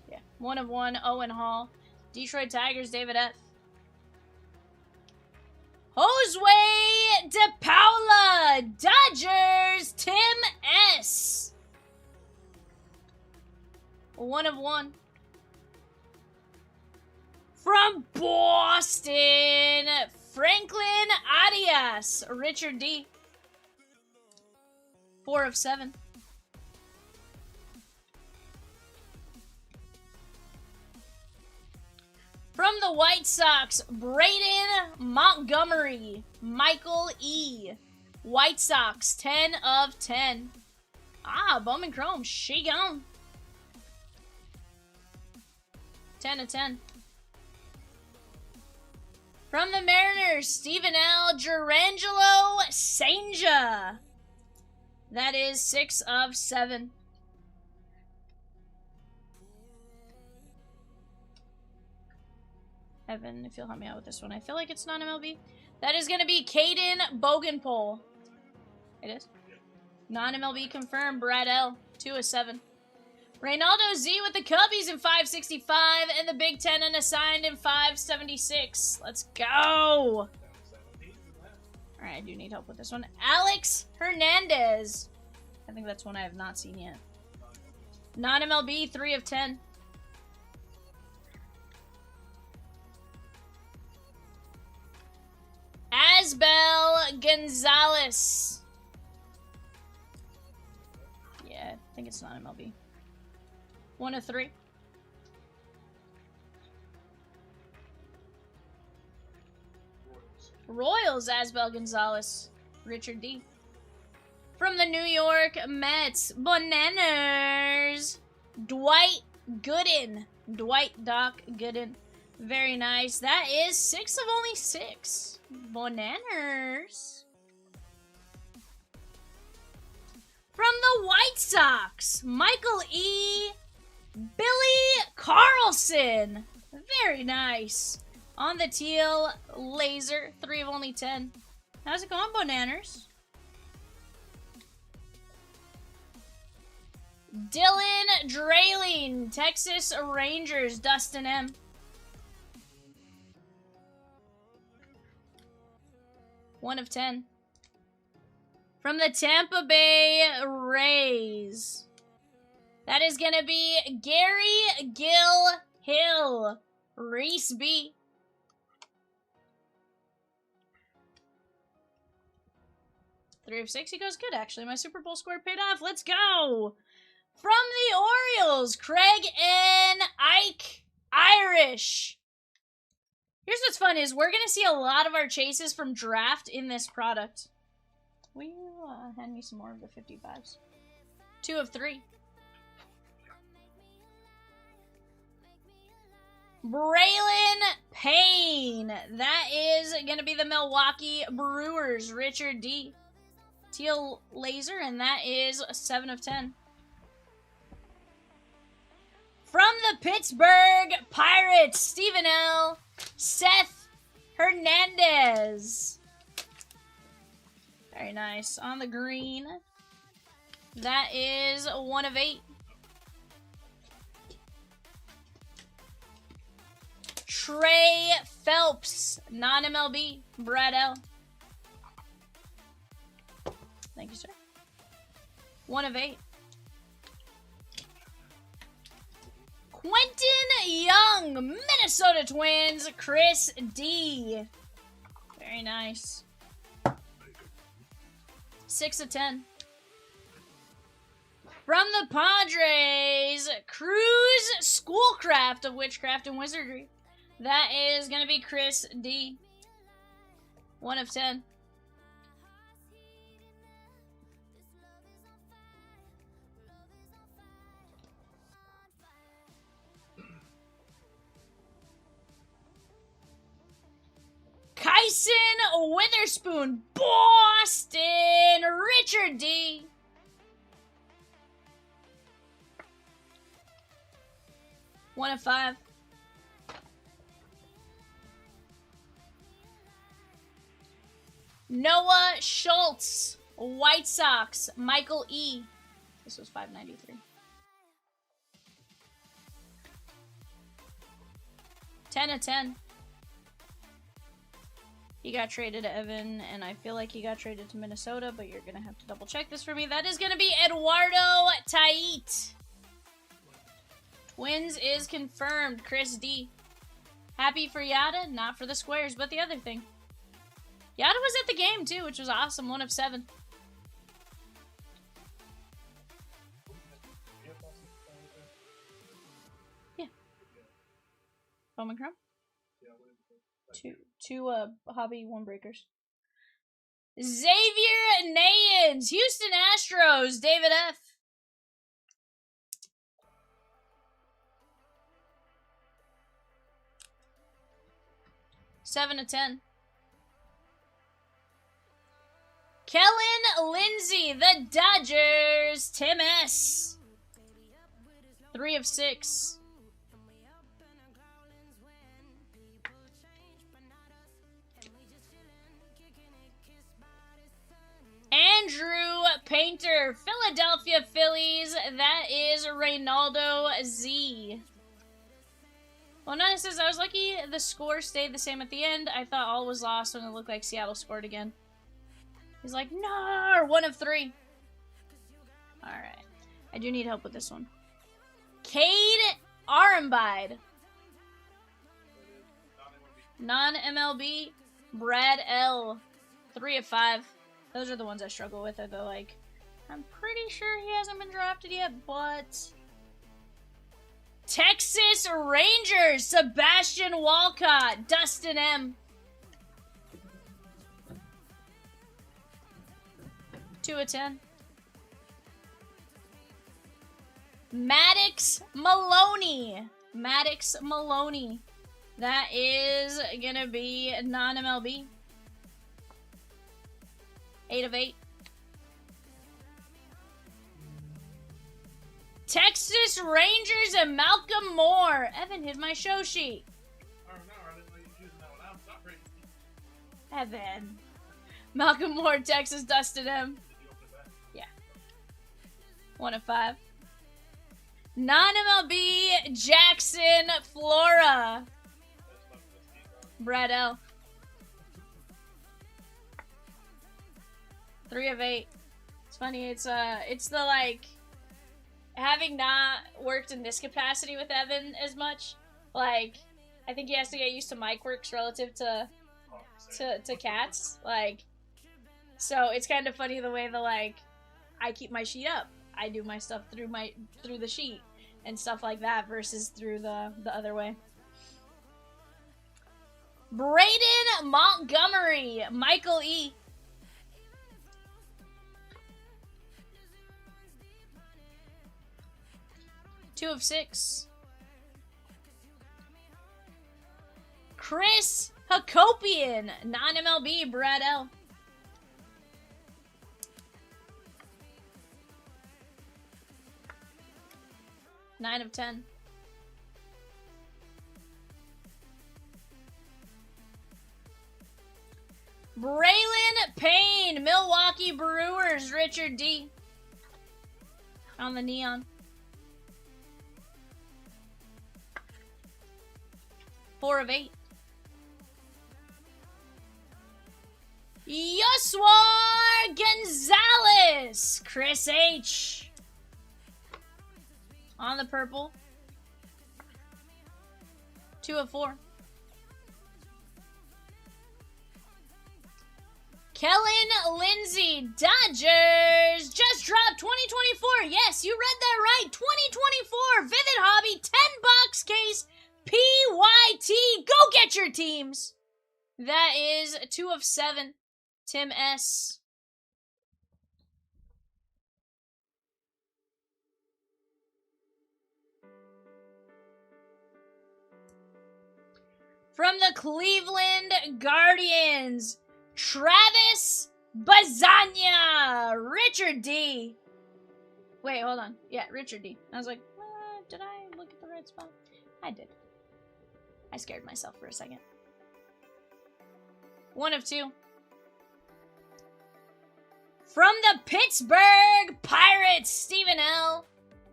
Yeah. 1 of 1, Owen Hall. Detroit Tigers, David F. Josue De Paula, Dodgers, Tim S. 1 of 1. From Boston, Franklin Arias, Richard D. 4 of 7. From the White Sox, Braden Montgomery, Michael E. White Sox, 10 of 10. Ah, Bowman Chrome, she gone. 10 of 10. From the Mariners, Stephen L. Gerangelo Sanja. That is 6 of 7. Evan, if you'll help me out with this one. I feel like it's non-MLB. That is going to be Caden Bogenpole. It is? Non-MLB confirmed. Brad L. 2 of 7. Reynaldo Z with the Cubbies in 565. And the Big Ten unassigned in 576. Let's go! Alright, I do need help with this one. Alex Hernandez. I think that's one I have not seen yet. Non-MLB, 3 of 10. Asbel Gonzalez. Yeah, I think it's not MLB. 1 of 3. Royals, Asbel Gonzalez, Richard D. From the New York Mets, Bananas, Dwight Gooden. Dwight Doc Gooden. Very nice. That is 6 of only 6. Bananas. From the White Sox, Michael E. Billy Carlson. Very nice. On the teal, laser, 3 of only 10. How's it going, Bananas? Dylan Draling, Texas Rangers, Dustin M. One of 10. From the Tampa Bay Rays. That is going to be Gary Gill Hill, Reese B. Three of 6. He goes good, actually. My Super Bowl score paid off. Let's go. From the Orioles, Craig N. Ike Irish. Here's what's fun is we're going to see a lot of our chases from draft in this product. Will you hand me some more of the 55s? 2 of 3. Braylon Payne. That is going to be the Milwaukee Brewers, Richard D. Teal laser, and that is a 7 of 10. From the Pittsburgh Pirates, Stephen L. Seth Hernandez. Very nice. On the green, that is a 1 of 8. Trey Phelps, non-MLB, Brad L. Thank you, sir. 1 of 8. Quentin Young, Minnesota Twins, Chris D. Very nice. 6 of 10. From the Padres, Cruz Schoolcraft of Witchcraft and Wizardry. That is going to be Chris D. 1 of 10. Kyson Witherspoon, Boston, Richard D. One of 5. Noah Schultz, White Sox, Michael E. This was $5.93. 10 of 10. He got traded to Evan, and I feel like he got traded to Minnesota, but you're going to have to double check this for me. That is going to be Eduardo Tait. Twins is confirmed. Chris D. Happy for Yada, not for the squares, but the other thing. Yada was at the game, too, which was awesome. 1 of 7. Yeah. Bowman Chrome? Two hobby 1 breakers. Xavier Nayans, Houston Astros, David F. Seven of 10. Kellen Lindsay, the Dodgers, Tim S. 3 of 6. Andrew Painter, Philadelphia Phillies. That is Reynaldo Z. Well, Nana says, I was lucky the score stayed the same at the end. I thought all was lost when it looked like Seattle scored again. He's like, no, 1 of 3. Alright. I do need help with this one. Cade Armbide. Non-MLB, Brad L. 3 of 5. Those are the ones I struggle with. Are the like, I'm pretty sure he hasn't been drafted yet, but Texas Rangers, Sebastian Walcott, Dustin M. 2 of 10. Maddox Maloney. Maddox Maloney. That is gonna be non-MLB. 8 of 8. Texas Rangers and Malcolm Moore. Evan hit my show sheet. I don't know. I didn't know you were using that one. I'm sorry. Evan. Malcolm Moore, Texas, dusted him. Did you open that? Yeah. 1 of 5. Non-MLB, Jackson Flora. That's fucking this game, Brad L. 3 of 8. It's funny, it's the, like, having not worked in this capacity with Evan as much, like, I think he has to get used to mic works relative to cats, like, so it's kind of funny the way that, like, I keep my sheet up. I do my stuff through the sheet and stuff like that versus through the other way. Braden Montgomery, Michael E. Two of 6. Chris Hakopian, non-MLB, Brad L. 9 of 10. Braylon Payne, Milwaukee Brewers, Richard D. On the neon. 4 of 8. Yoswar Gonzalez, Chris H. On the purple. 2 of 4. Kellen Lindsay, Dodgers, just dropped 2024. Yes, you read that right. 2024 Vivid Hobby, $10 case, PYT. Go get your teams. That is 2 of 7. Tim S. From the Cleveland Guardians, Travis Bazania, Richard D. Wait, hold on. Yeah, Richard D. I was like, did I look at the right spot? I did. I scared myself for a second. 1 of 2. From the Pittsburgh Pirates, Stephen L.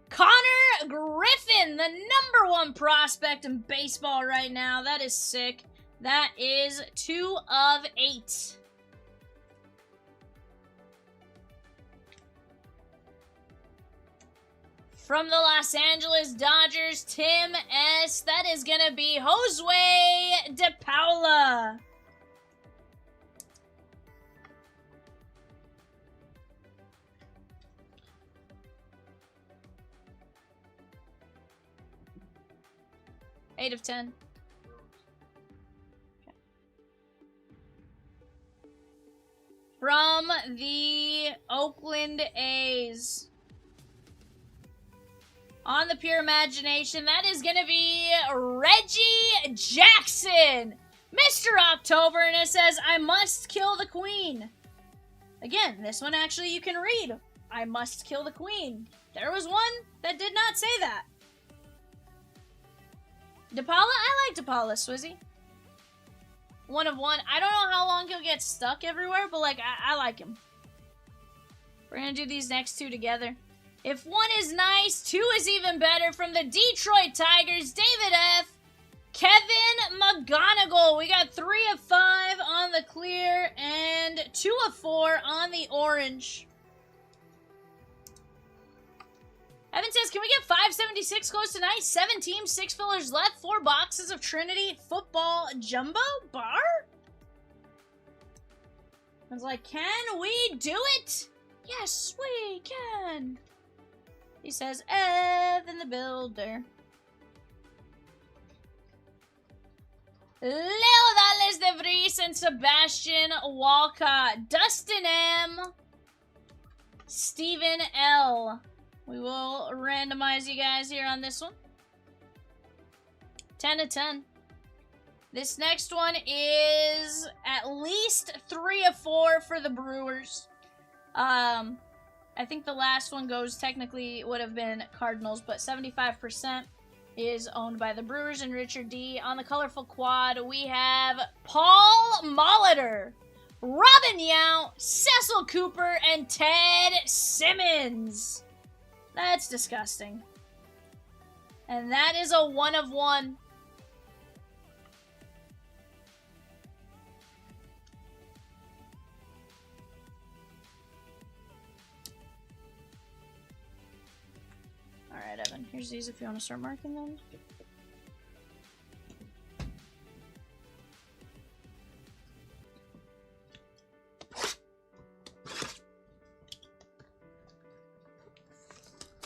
Connor Griffin, the #1 prospect in baseball right now. That is sick. That is 2 of 8. From the Los Angeles Dodgers, Tim S. That is going to be Josue De Paula. Eight of 10. Okay. From the Oakland A's. On the Pure Imagination, that is going to be Reggie Jackson. Mr. October, and it says, I must kill the queen. Again, this one actually you can read. I must kill the queen. There was one that did not say that. DePaula? I like DePaula, Swizzy. 1 of 1. I don't know how long he'll get stuck everywhere, but, like, I like him. We're going to do these next 2 together. If 1 is nice, 2 is even better. From the Detroit Tigers, David F. Kevin McGonigal. We got 3 of 5 on the clear and 2 of 4 on the orange. Evan says, can we get 576 goes tonight? 7 teams, 6 fillers left, 4 boxes of Trinity Football Jumbo Bar? I was like, can we do it? Yes, we can. He says, Evan the Builder. Leo Dales de Vries and Sebastian Walcott. Dustin M. Stephen L. We will randomize you guys here on this one. 10 to 10. This next one is at least 3 of 4 for the Brewers. I think the last one technically would have been Cardinals, but 75% is owned by the Brewers and Richard D. On the colorful quad, we have Paul Molitor, Robin Yount, Cecil Cooper, and Ted Simmons. That's disgusting. And that is a 1 of 1. Alright, Evan, here's these if you want to start marking them.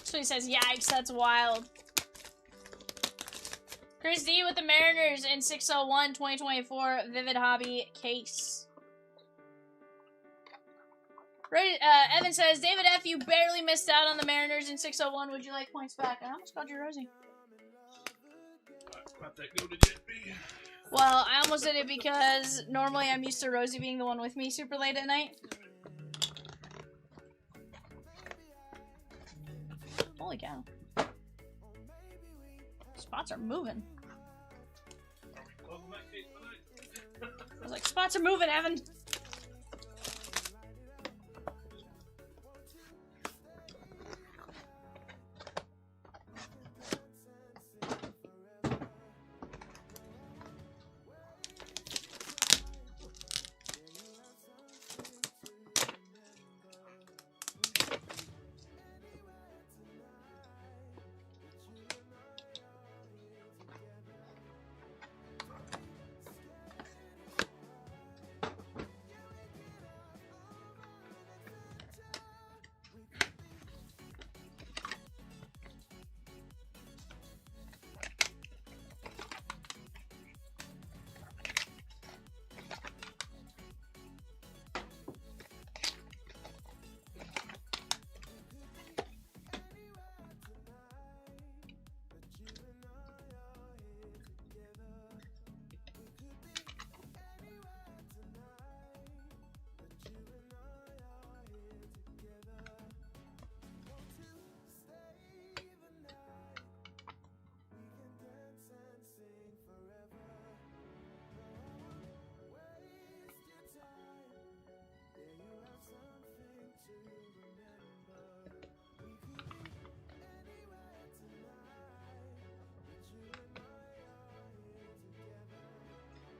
So he says, yikes, that's wild. Chris D with the Mariners in 601 2024 Vivid Hobby case. Evan says, David F., you barely missed out on the Mariners in 601. Would you like points back? I almost called you Rosie. Not that good yet, B. Well, I almost did it because normally I'm used to Rosie being the one with me super late at night. Holy cow. Spots are moving. Are we closing that case tonight? I was like, spots are moving, Evan.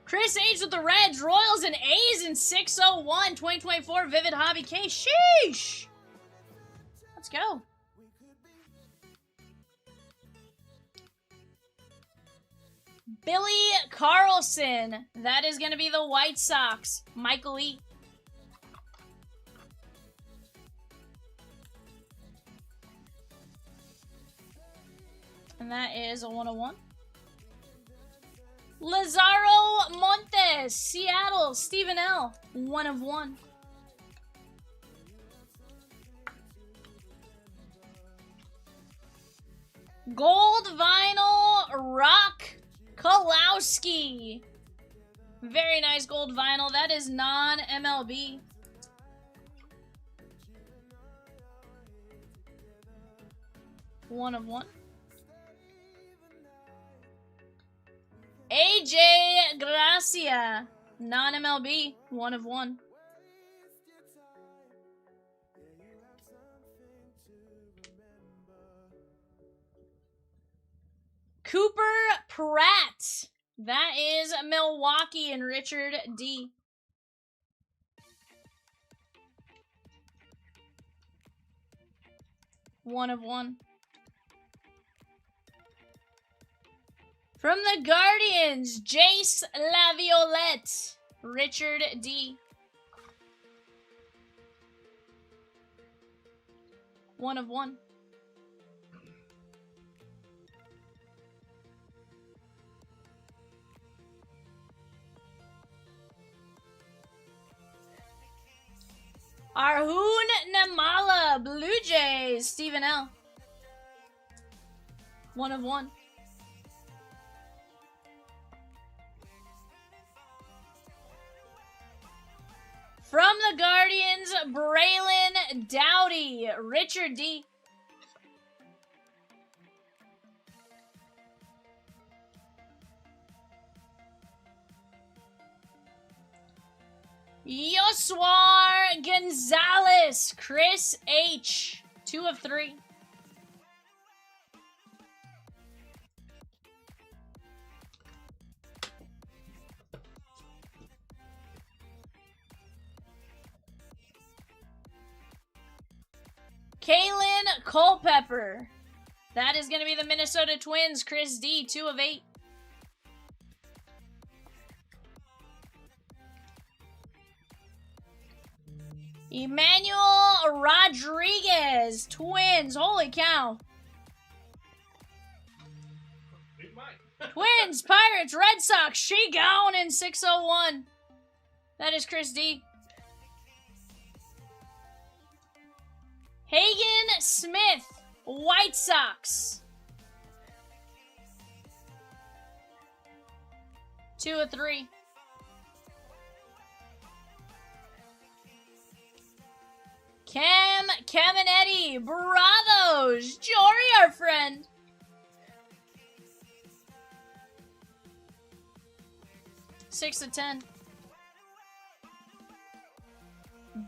Chris H with the Reds, Royals, and A's in 601 2024 Vivid Hobby case. Sheesh! Let's go. Billy Carlson. That is going to be the White Sox. Michael E. And that is a 101. Lazaro Montes, Seattle, Stephen L. 1 of 1. Gold vinyl Rock Kalowski. Very nice gold vinyl. That is non-MLB. One of 1. AJ Gracia, non-MLB, 1 of 1. Cooper Pratt, that is Milwaukee and Richard D. One of 1. From the Guardians, Jace Laviolette, Richard D. 1 of 1. All Arhoon Namala, Blue Jays, Stephen L. 1 of 1. From the Guardians, Braylon Dowdy, Richard D. Yoswar Gonzalez, Chris H. 2 of 3. Kaylin Culpepper. That is going to be the Minnesota Twins, Chris D. 2 of 8. Emmanuel Rodriguez, Twins. Holy cow. Twins, Pirates, Red Sox. She gone in 601. That is Chris D. Hagen Smith, White Sox. 2 of 3. Cam Caminetti, Bravos. Jory, our friend. Six of 10.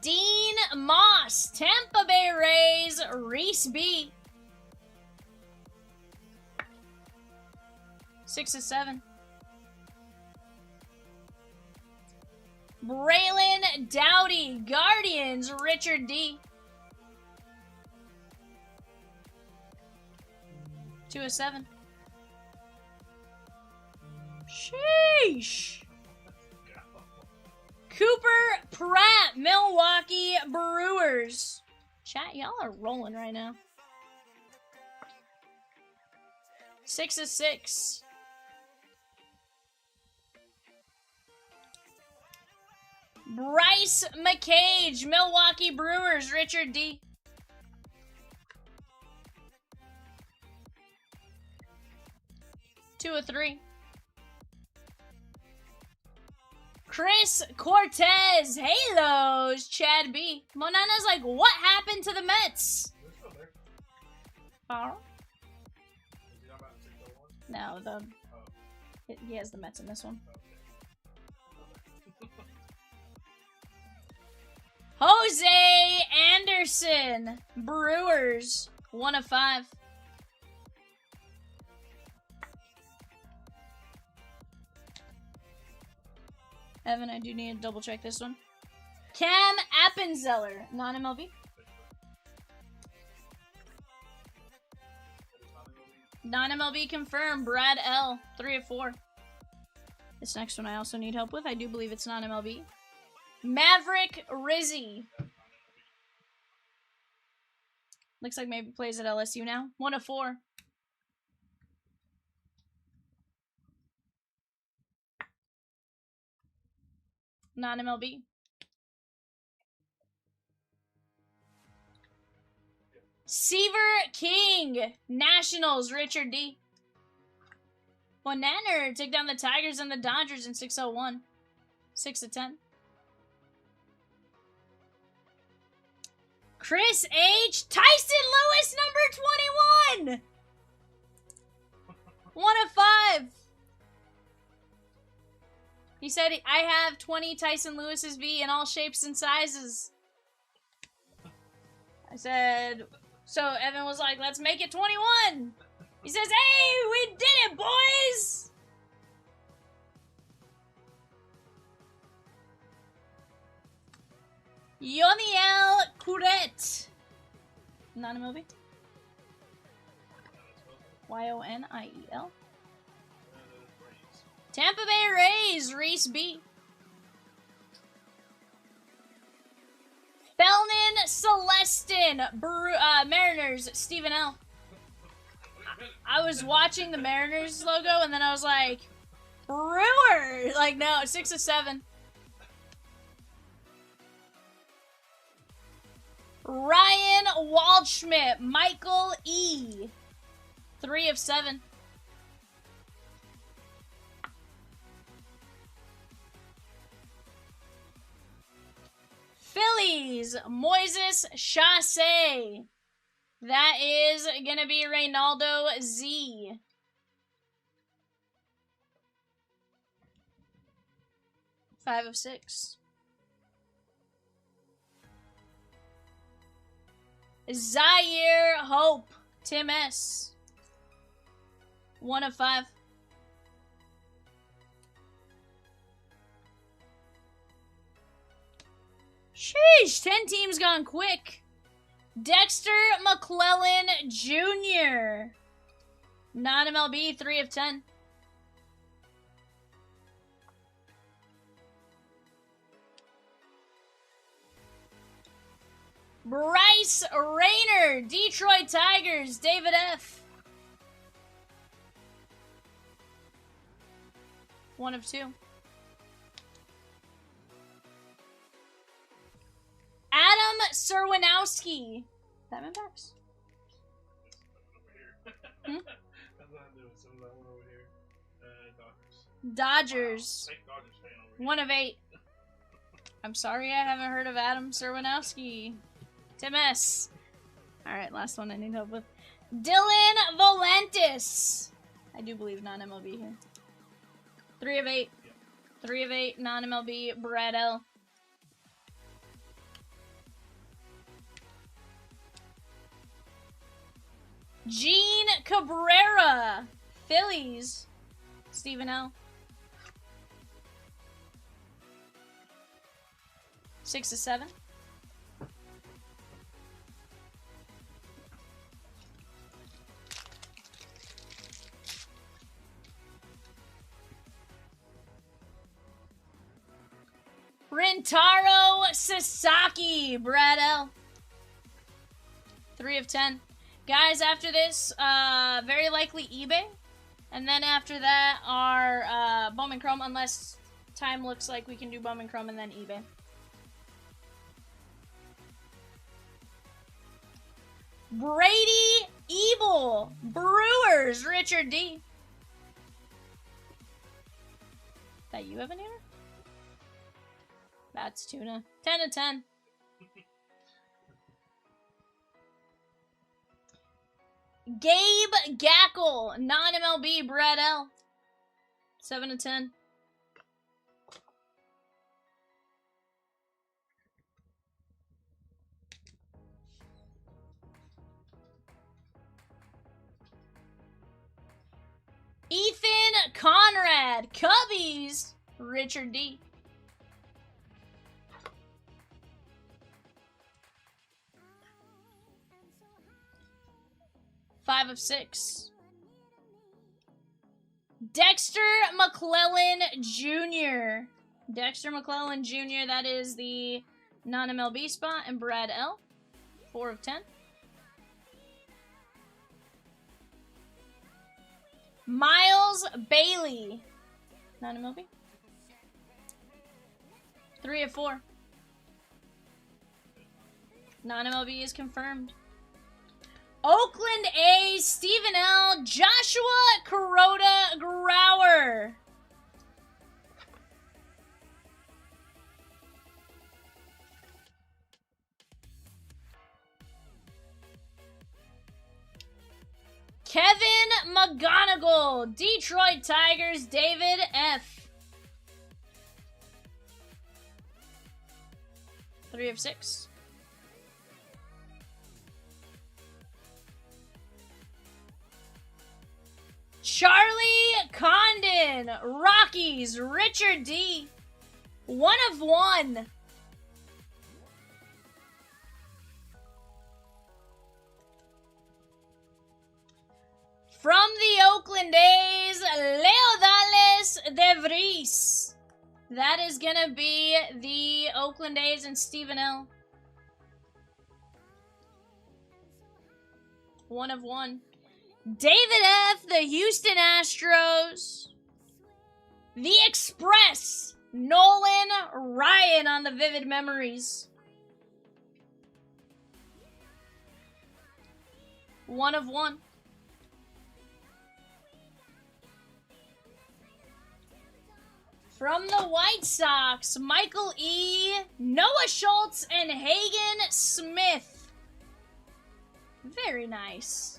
Dean Moss, Tampa Bay Rays, Reese B. 6 of 7. Braylon Dowdy, Guardians, Richard D. 2 of 7. Sheesh. Cooper Pratt, Milwaukee Brewers. Chat, y'all are rolling right now. 6 of 6. Bryce McCage, Milwaukee Brewers, Richard D. 2 of 3. Chris Cortez, Halos, Chad B. Monana's like, what happened to the Mets? Oh. No, he has the Mets in this one. Jose Anderson, Brewers, 1 of 5. Evan, I do need to double check this one. Cam Appenzeller, non-MLB. Non-MLB confirmed. Brad L, 3 of 4. This next one I also need help with. I do believe it's non-MLB. Maverick Rizzi. Looks like maybe plays at LSU now. 1 of 4. Non-MLB. Seaver King, Nationals, Richard D. Bonanner took down the Tigers and the Dodgers in 601. 6 of 10. Chris H. Tyson Lewis, number 21. 1 of 5. He said, I have 20 Tyson Lewis's V in all shapes and sizes. I said, so Evan was like, let's make it 21. He says, hey, we did it, boys. Yoniel Couret. Non-MLB. Yoniel. Tampa Bay Rays, Reese B. Felnin Celestin, Mariners, Stephen L. I was watching the Mariners logo and then I was like, Brewer! Like, no, 6 of 7. Ryan Waldschmidt, Michael E. 3 of 7. Phillies, Moises Chassé. That is going to be Reynaldo Z. Five of 6. Zaire Hope, Tim S. 1 of 5. Sheesh, 10 teams gone quick. Dexter McClellan Jr. Non-MLB, 3 of 10. Bryce Rayner, Detroit Tigers, David F. 1 of 2. Adam Serwinowski. Diamondbacks? Hmm? I thought there was some of that one over here. Dodgers. Dodgers. Wow. Fake Dodgers fan over here. 1 of 8. I'm sorry I haven't heard of Adam Serwinowski. Tim S. Alright, last one I need help with. Dylan Volantis. I do believe non-MLB here. 3 of 8. Yeah. 3 of 8, non-MLB, Brad L. Gene Cabrera, Phillies, Stephen L. 6 of 7. Rintaro Sasaki, Brad L. 3 of 10. Guys, after this, very likely eBay. And then after that, our Bowman Chrome, unless time looks like we can do Bowman Chrome and then eBay. Brady Evil, Brewers, Richard D. That you have an error? That's tuna. 10 of 10. Gabe Gackle, non-MLB, Brad L. 7 of 10. Ethan Conrad, Cubbies, Richard D. Five of 6. Dexter McClellan Jr. Dexter McClellan Jr., that is the non-MLB spot, and Brad L. 4 of 10. Miles Bailey, non-MLB. 3 of 4. Non-MLB is confirmed. Oakland A's, Stephen L. Joshua Kuroda Grauer. Kevin McGonigal, Detroit Tigers, David F. 3 of 6. Charlie Condon, Rockies, Richard D. 1 of 1. From the Oakland A's, Leodales De Vries. That is going to be the Oakland A's and Stephen L. 1 of 1. David F., the Houston Astros. The Express, Nolan Ryan on the Vivid Memories. 1 of 1. From the White Sox, Michael E., Noah Schultz, and Hagen Smith. Very nice.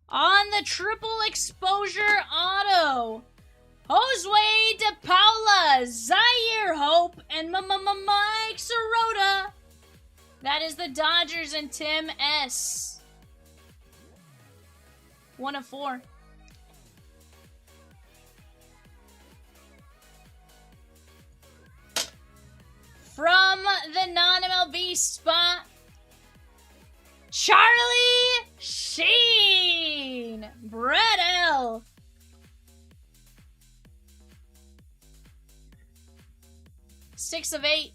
On the triple exposure auto, Josue De Paula, Zaire Hope, and Mike Sirota. That is the Dodgers and Tim S. 1 of 4. From the non-MLB spot, Charlie Sheen, Brett L. Six of 8.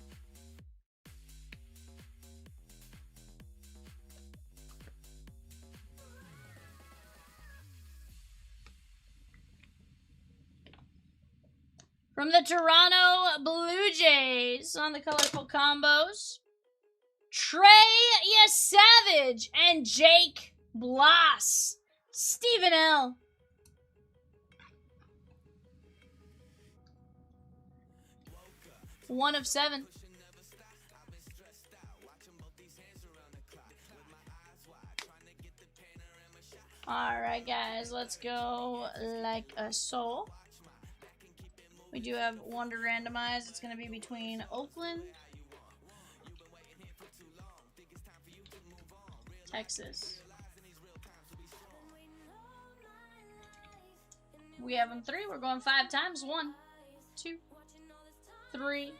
From the Toronto Blue Jays, on the colorful combos, Trey Savage and Jake Bloss. Stephen L. One of 7. Alright, guys, let's go like so. We do have one to randomize. It's going to be between Oakland, Texas. We have them 3. We're going 5 times. 1, 2, 3,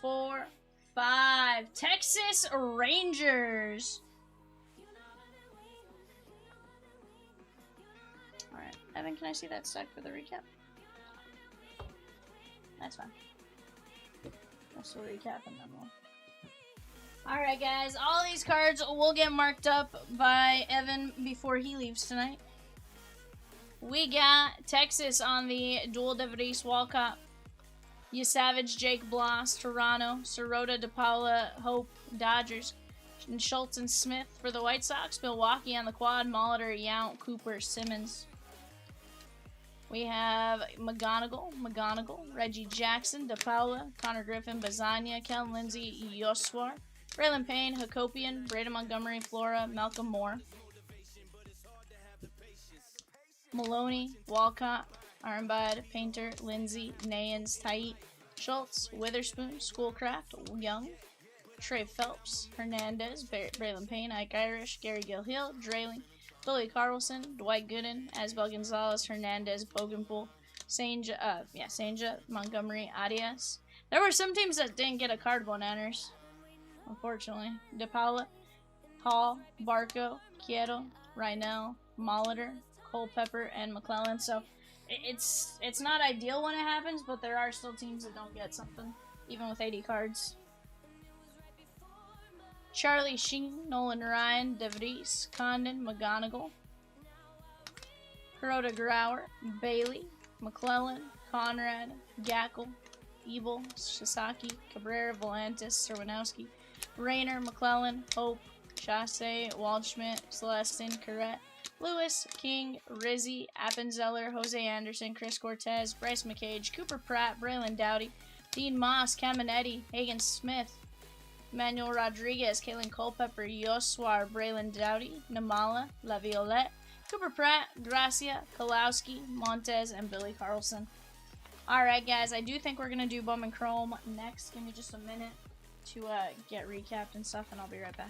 4, 5. Texas Rangers. Alright, Evan, can I see that stack for the recap? That's fine. That's the recap and then we'll... Alright, guys. All these cards will get marked up by Evan before he leaves tonight. We got Texas on the dual DeVries Walcott. Savage, Jake Bloss, Toronto. Sirota, De Paula, Hope, Dodgers. And Schultz and Smith for the White Sox. Milwaukee on the quad. Molitor, Yount, Cooper, Simmons. We have McGonigal, Reggie Jackson, De Paula, Connor Griffin, Bazania, Kellen Lindsay, Yoswar, Braylon Payne, Hakopian, Braden Montgomery, Flora, Malcolm Moore, Maloney, Walcott, Armbud, Painter, Lindsay, Nayans, Tait, Schultz, Witherspoon, Schoolcraft, Young, Trey Phelps, Hernandez, Braylon Payne, Ike Irish, Gary Gilhill, Drayling, Billy Carlson, Dwight Gooden, Asbel Gonzalez, Hernandez, Bogenpool, Sanja, Montgomery, Arias. There were some teams that didn't get a card bananas, unfortunately. De Paula, Hall, Barco, Quieto, Rynell, Molitor, Culpepper, and McClellan. So it's not ideal when it happens, but there are still teams that don't get something, even with 80 cards. Charlie Sheen, Nolan Ryan, DeVries, Condon, McGonigal, Kuroda Grauer, Bailey, McClellan, Conrad, Gackle, Ebel, Sasaki, Cabrera, Volantis, Serwanowski, Rayner, McClellan, Hope, Chasse, Waldschmidt, Celestin, Corrette, Lewis, King, Rizzi, Appenzeller, Jose Anderson, Chris Cortez, Bryce McCage, Cooper Pratt, Braylon Dowdy, Dean Moss, Caminetti, Hagen Smith, Manuel Rodriguez, Kalen Culpepper, Yoswar, Braylon Dowdy, Namala, La Violette, Cooper Pratt, Gracia, Kalowski, Montez, and Billy Carlson. Alright, guys, I do think we're going to do Bowman Chrome next. Give me just a minute to get recapped and stuff, and I'll be right back.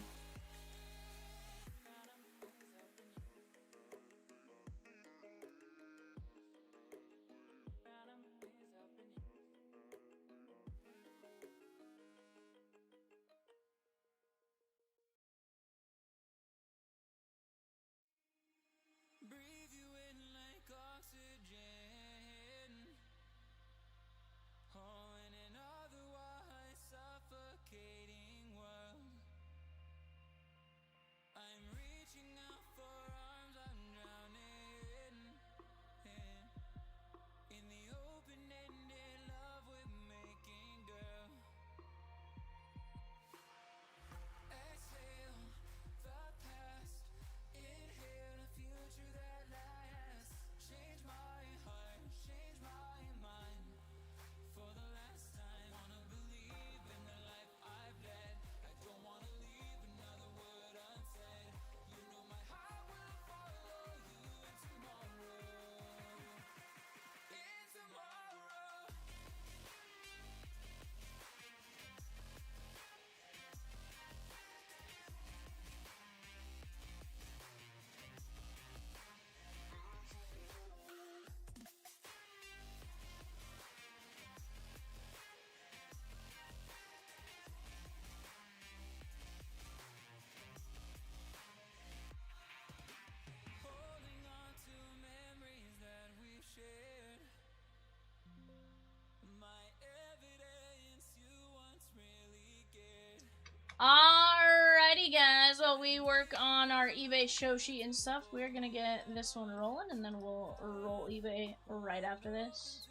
we work on our eBay show sheet and stuff, we're gonna get this one rolling, and then we'll roll eBay right after this.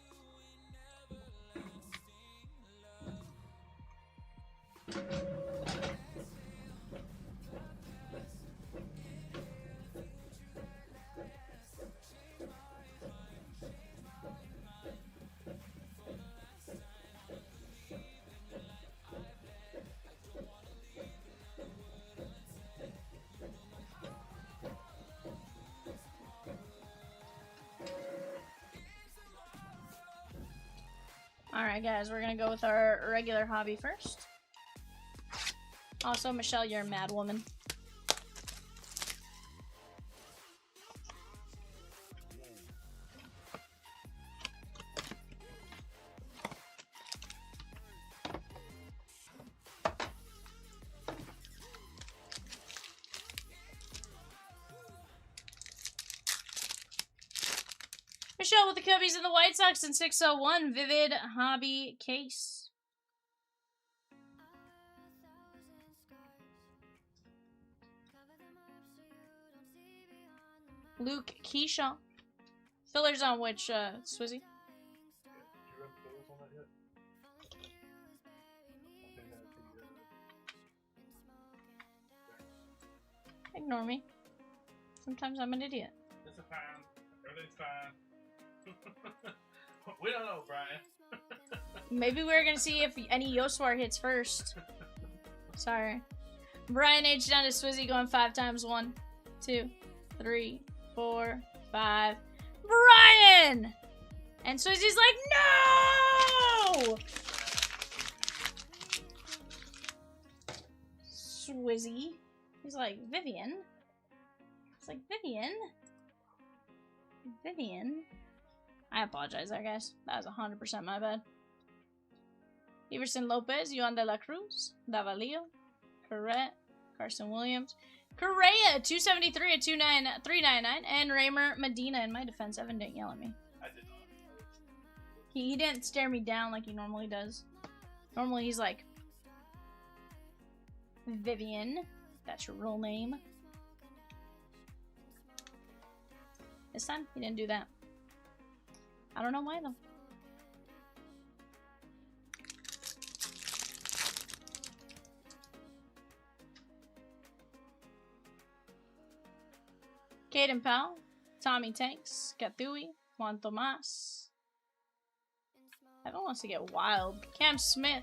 Alright guys, we're gonna go with our regular hobby first. Also, Michelle, you're a mad woman. Michelle with the Cubbies and the White Sox in 601 Vivid Hobby Case. Luke Keyshaw. Fillers on which, Swizzy? Ignore me. Sometimes I'm an idiot. This is fine. Everything's fine. We don't know, Brian. Maybe we're gonna see if any Yoswar hits first. Sorry. Brian H down to Swizzy going 5 times. 1, 2, 3, 4, 5. Brian! And Swizzy's like, no! Swizzy. He's like, Vivian? It's like, Vivian? Vivian? I apologize there, guys. That was 100% my bad. Everson Lopez, Yohan de la Cruz, Davalillo, Corrette, Carson Williams, Correa, 273 at 399, and Raymer Medina. In my defense, Evan didn't yell at me. I did not. He didn't stare me down like he normally does. Normally he's like, Vivian, that's your real name. This time, he didn't do that. I don't know why, though. Caden Powell, Tommy Tanks, Kathui, Juan Tomas. Everyone wants to get wild. Cam Smith.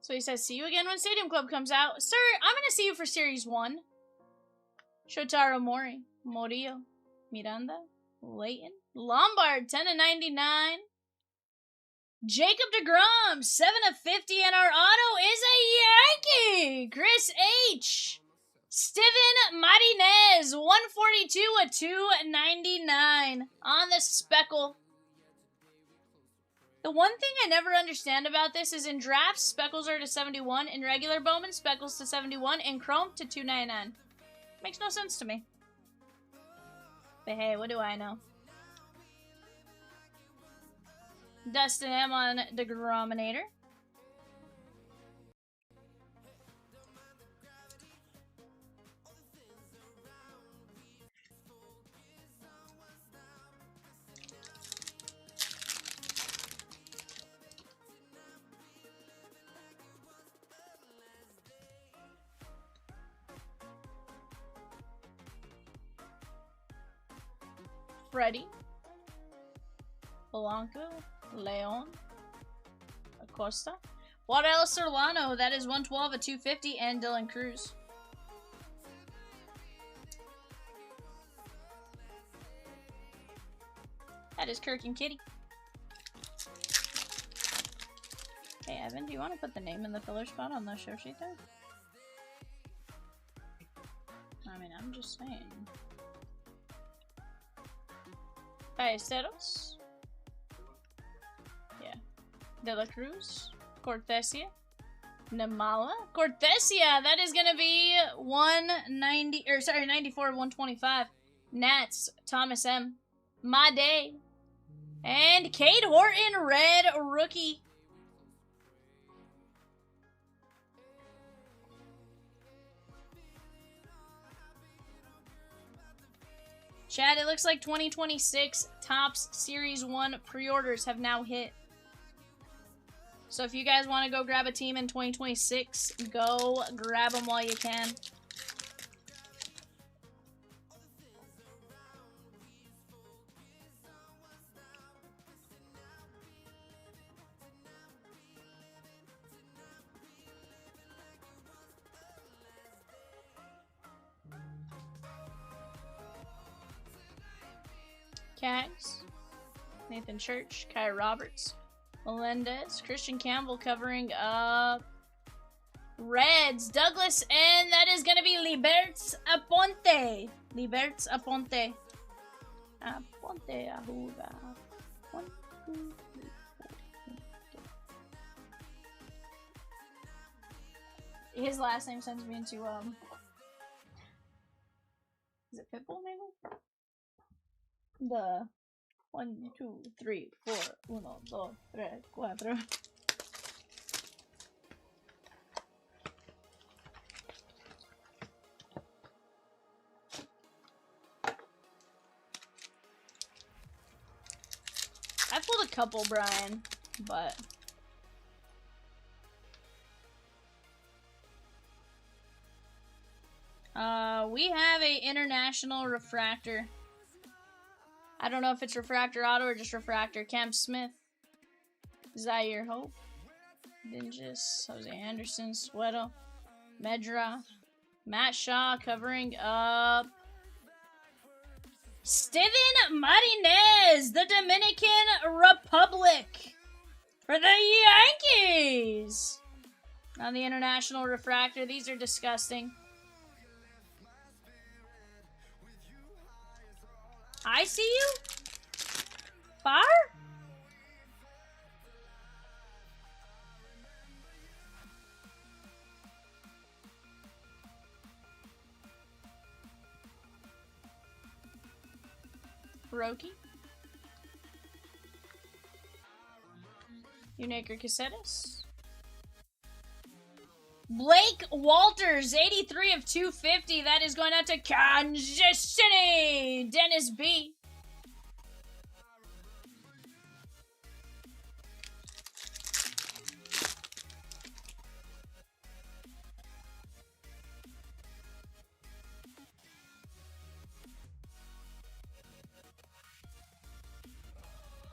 So he says, see you again when Stadium Club comes out. Sir, I'm going to see you for Series 1. Shotaro Mori, Morillo, Miranda, Layton, Lombard, 10 of 99. Jacob deGrom, 7 of 50, and our auto is a Yankee! Chris H. Steven Martinez, 142 of 299 on the speckle. The one thing I never understand about this is in drafts, speckles are to 71, in regular Bowman, speckles to 71, in chrome to 299. Makes no sense to me. But hey, what do I know? Dustin M on the Grominator. Freddie. Polanco. Leon. Acosta. Waddell Solano, that is 112 at 250, and Dylan Cruz. That is Kirk and Kitty. Hey, Evan, do you want to put the name in the filler spot on the show sheet there? I mean, I'm just saying. Ballesteros. Yeah. De la Cruz. Cortesia. Namala. Cortesia! That is gonna be 190, or sorry, 94 of 125. Nats. Thomas M. My Day. And Cade Horton, red rookie. Chad, it looks like 2026 Topps Series 1 pre-orders have now hit. So if you guys want to go grab a team in 2026, go grab them while you can. Cags, Nathan Church, Kai Roberts, Melendez, Christian Campbell covering up Reds, Douglas, and that is going to be Liberts Aponte. Liberts Aponte. Aponte Ahuga. 1, 2, 3, 4, 5. His last name sends me into, is it Pitbull maybe? The 1, 2, 3, 4, 1, 2, 3, 4. I pulled a couple, Brian, but we have a international refractor. I don't know if it's refractor auto or just refractor. Cam Smith, Zaire Hope, Dinges, Jose Anderson, Sweato, Medra, Matt Shaw covering up Steven Martinez, the Dominican Republic for the Yankees. On the international refractor, these are disgusting. I see you? Bar? Roki? Unaker Cassettas? Blake Walters, 83 of 250. That is going out to Kansas City. Dennis B.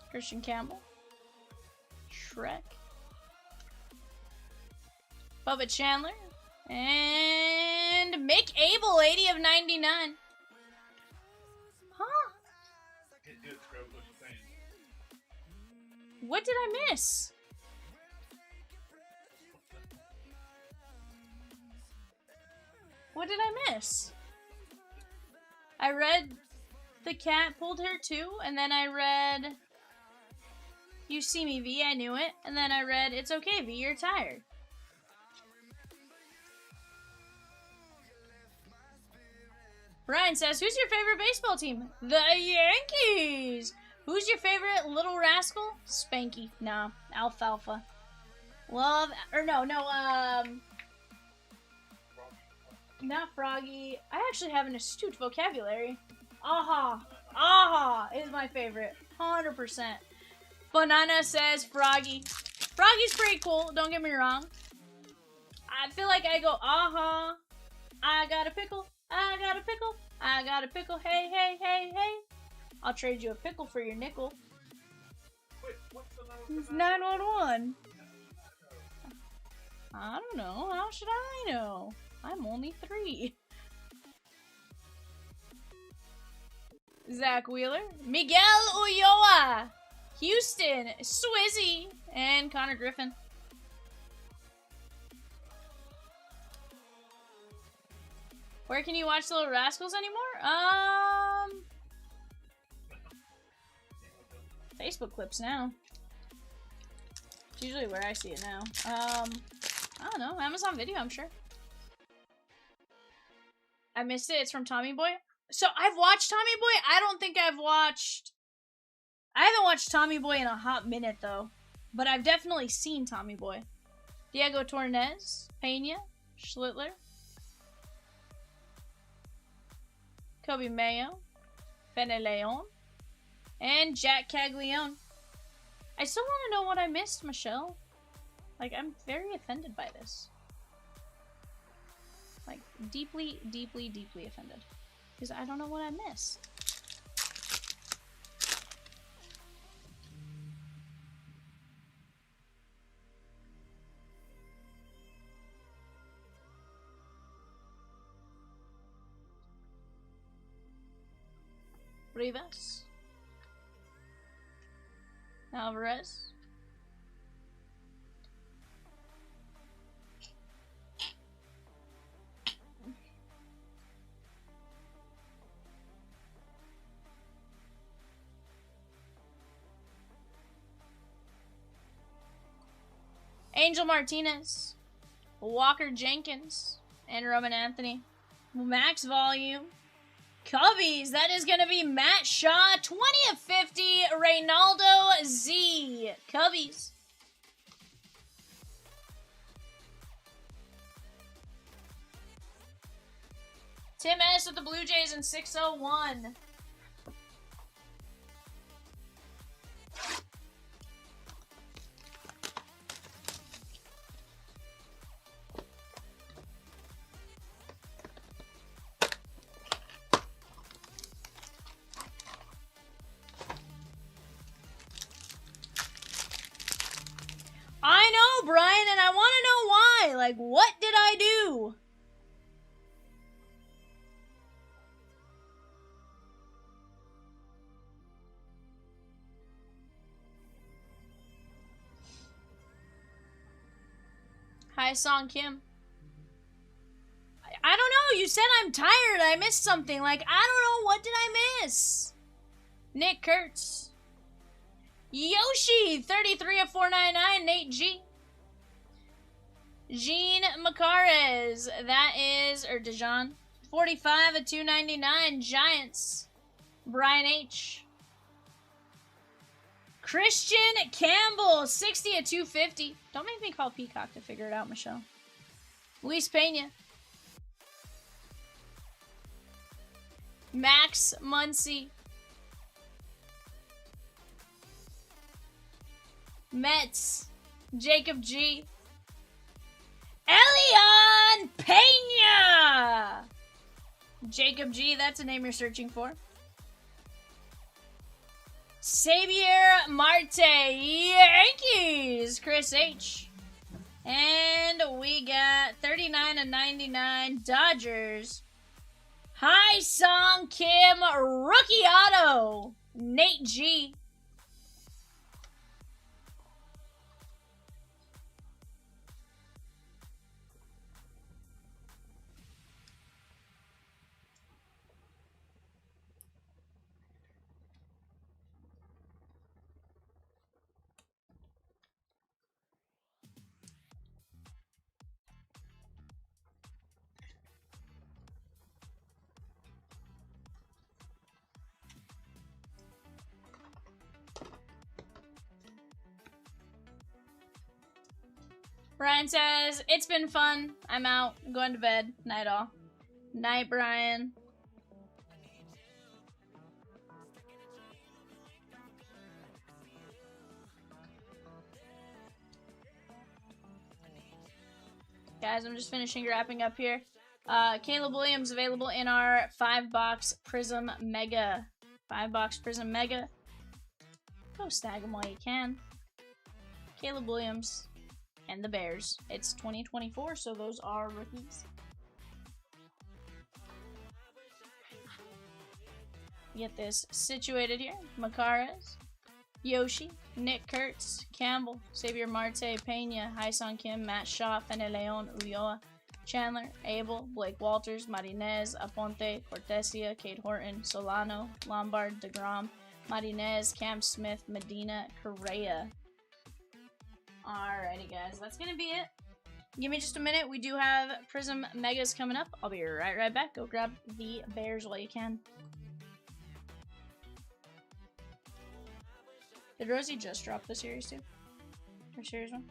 Christian Campbell. Shrek. Bubba Chandler. And Mick Abel, 80 of 99. Huh? What did I miss? What did I miss? I read the cat pulled her too, and then I read You See Me, V, I knew it, and then I read It's okay, V, you're tired. Brian says, who's your favorite baseball team? The Yankees! Who's your favorite little rascal? Spanky. Nah, Alfalfa. Love, or no, not Froggy. I actually have an astute vocabulary. Aha! Aha is my favorite. 100%. Banana says Froggy. Froggy's pretty cool, don't get me wrong. I feel like I go, aha, I got a pickle, I got a pickle, I got a pickle, hey, hey, hey, hey. I'll trade you a pickle for your nickel. Wait, what's the number? 911. I don't know. How should I know? I'm only 3. Zach Wheeler, Miguel Ulloa, Houston, Swizzy, and Connor Griffin. Where can you watch Little Rascals anymore? Facebook clips now. It's usually where I see it now. I don't know. Amazon Video, I'm sure. I missed it. It's from Tommy Boy. So I've watched Tommy Boy. I haven't watched Tommy Boy in a hot minute though. But I've definitely seen Tommy Boy. Diego Torres, Pena, Schlittler, Kobe Mayo, Bene Leon, and Jack Caglione. I still want to know what I missed, Michelle. Like, I'm very offended by this. Like, deeply, deeply, deeply offended. Because I don't know what I missed. Rivas. Alvarez. Angel Martinez, Walker Jenkins, and Roman Anthony. Max volume. Cubbies, that is going to be Matt Shaw, 20 of 50, Reynaldo Z. Cubbies. Tim S. with the Blue Jays in 601. I know, Brian, and I want to know why. Like, what did I do? Hi, Song Kim. I don't know. You said I'm tired. I missed something. Like, I don't know. What did I miss? Nick Kurtz. Yoshi, 33 of 499. Nate G. Jean Macarez. That is, or Dijon. 45 of 299. Giants. Brian H. Christian Campbell, 60 of 250. Don't make me call Peacock to figure it out, Michelle. Luis Pena. Max Muncy. Mets. Jacob G. Elian Pena. Jacob G, that's a name you're searching for. Xavier Marte, Yankees, Chris H. And we got 39 of 99 Dodgers. Hi Song Kim, rookie auto, Nate G. Brian says, it's been fun. I'm out. I'm going to bed. Night all. Night, Brian. Guys, I'm just finishing wrapping up here. Caleb Williams available in our 5-box Prizm Mega. 5-box Prizm Mega. Go snag them while you can. Caleb Williams. And the Bears. It's 2024, so those are rookies. Get this situated here. Makaras, Yoshi, Nick Kurtz, Campbell, Xavier Marte, Pena, Hyson Kim, Matt Shaw, Feneleon, Ulloa, Chandler, Abel, Blake Walters, Marinez, Aponte, Cortesia, Cade Horton, Solano, Lombard, DeGrom, Marinez, Cam Smith, Medina, Correa. Alrighty, guys, that's gonna be it. Give me just a minute. We do have Prizm Megas coming up. I'll be right back. Go grab the Bears while you can. Did Rosie just drop the series 2? Or series 1?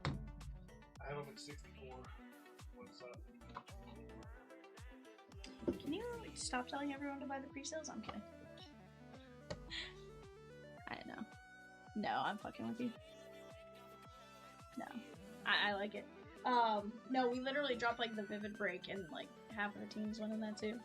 I have them at 64. What's up? Can you stop telling everyone to buy the pre-sales? I'm kidding. I know. No, I'm fucking with you. No. I like it. No, we literally dropped like the Vivid break and like half of the teams went in that too.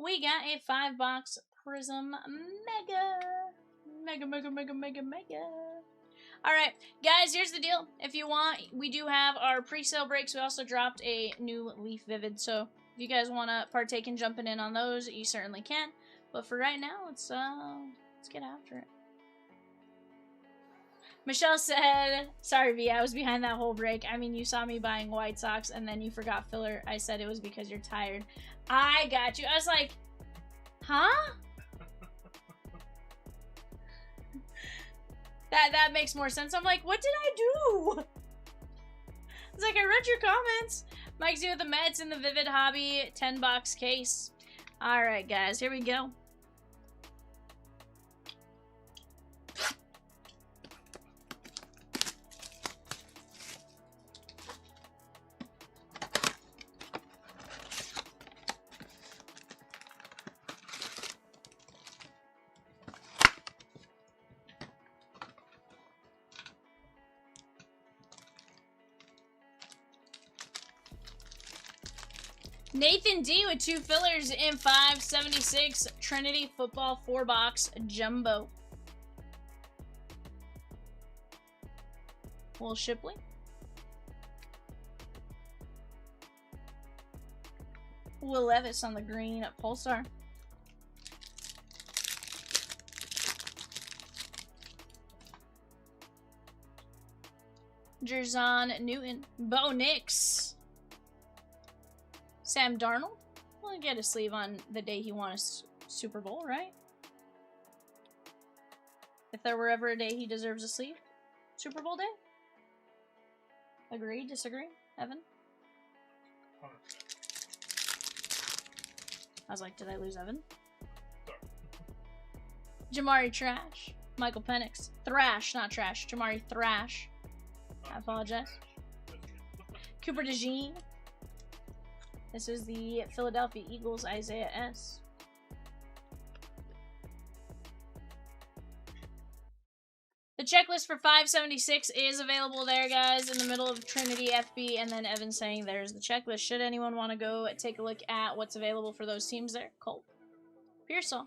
we got a 5-box Prizm Mega. Alright, guys, here's the deal. If you want, we do have our pre-sale breaks. We also dropped a new Leaf Vivid, so if you guys want to partake in jumping in on those, you certainly can. But for right now, let's get after it. Michelle said, sorry, V, I was behind that whole break. I mean, you saw me buying White Sox, and then you forgot filler. I said it was because you're tired. I got you. I was like, huh? That makes more sense. I'm like, what did I do? It's like, I read your comments. Mike's here with the Mets in the Vivid Hobby 10-box case. Alright, guys, here we go. Nathan D with 2 fillers in 576 Trinity Football 4-box Jumbo. Will Shipley. Will Levis on the green at Pulsar. Jerzon Newton. Bo Nix. Sam Darnold? We'll get a sleeve on the day he won a Super Bowl, right? If there were ever a day he deserves a sleeve. Super Bowl day? Agree? Disagree? Evan? 100%. I was like, did I lose Evan? Jamari Trash. Michael Penix. Thrash, not Trash. Jamari Thrash. I apologize. Cooper DeJean. This is the Philadelphia Eagles Isaiah S. The checklist for 576 is available there, guys, in the middle of Trinity FB, and then Evan saying there's the checklist. Should anyone want to go take a look at what's available for those teams there? Cole, Pearsall,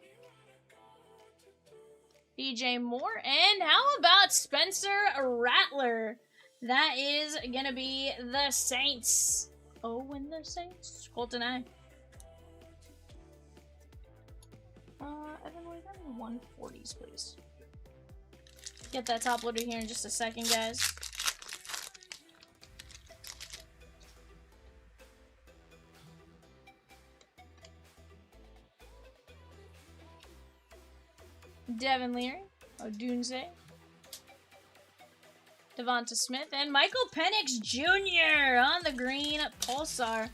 DJ Moore, and how about Spencer Rattler? That is going to be the Saints. Oh, and the Saints. Colton I. Evan, will you grab me 140s, please? Get that top loader here in just a second, guys. Devin Leary. Odunze. Devonta Smith, and Michael Penix Jr. on the green Pulsar.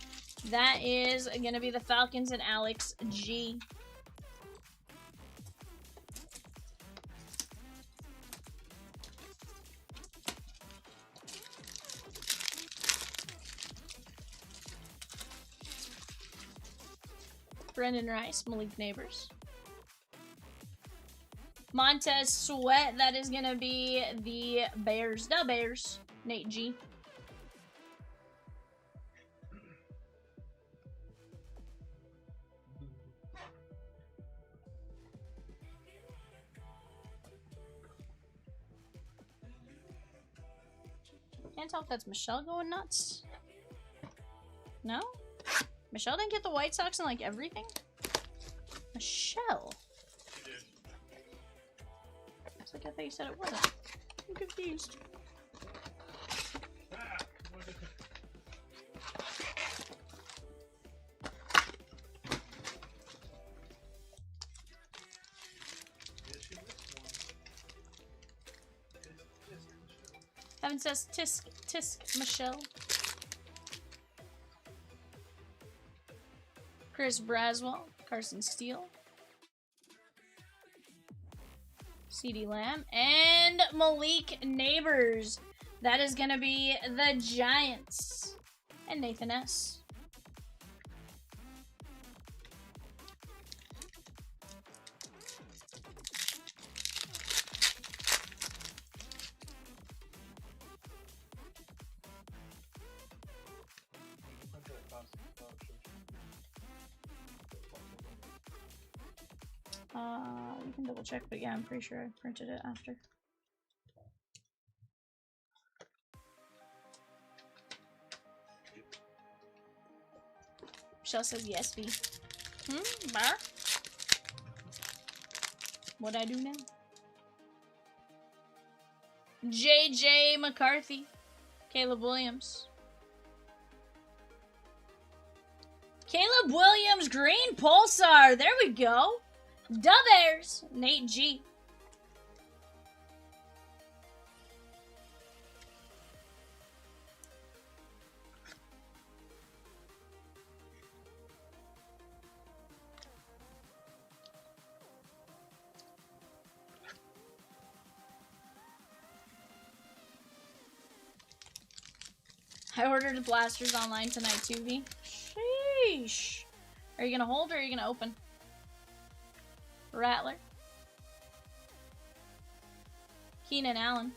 That is going to be the Falcons and Alex G. Brendan Rice, Malik Neighbors. Montez Sweat, that is going to be the Bears. The Bears. Nate G. Can't tell if that's Michelle going nuts. No? Michelle didn't get the White Sox and like everything? Michelle. It's like I thought you said it wasn't. I'm confused. Evan says tisk, Michelle. Chris Braswell, Carson Steele. CeeDee Lamb, and Malik Neighbors. That is going to be the Giants. And Nathan S. You can double check, but yeah, I'm pretty sure I printed it after. Michelle says yes, V. Bar? What'd I do now? JJ McCarthy. Caleb Williams. Caleb Williams, green pulsar. There we go. Dub Airs. Nate G. I ordered blasters online tonight too, V. Sheesh. Are you gonna hold or are you gonna open? Rattler. Keenan Allen.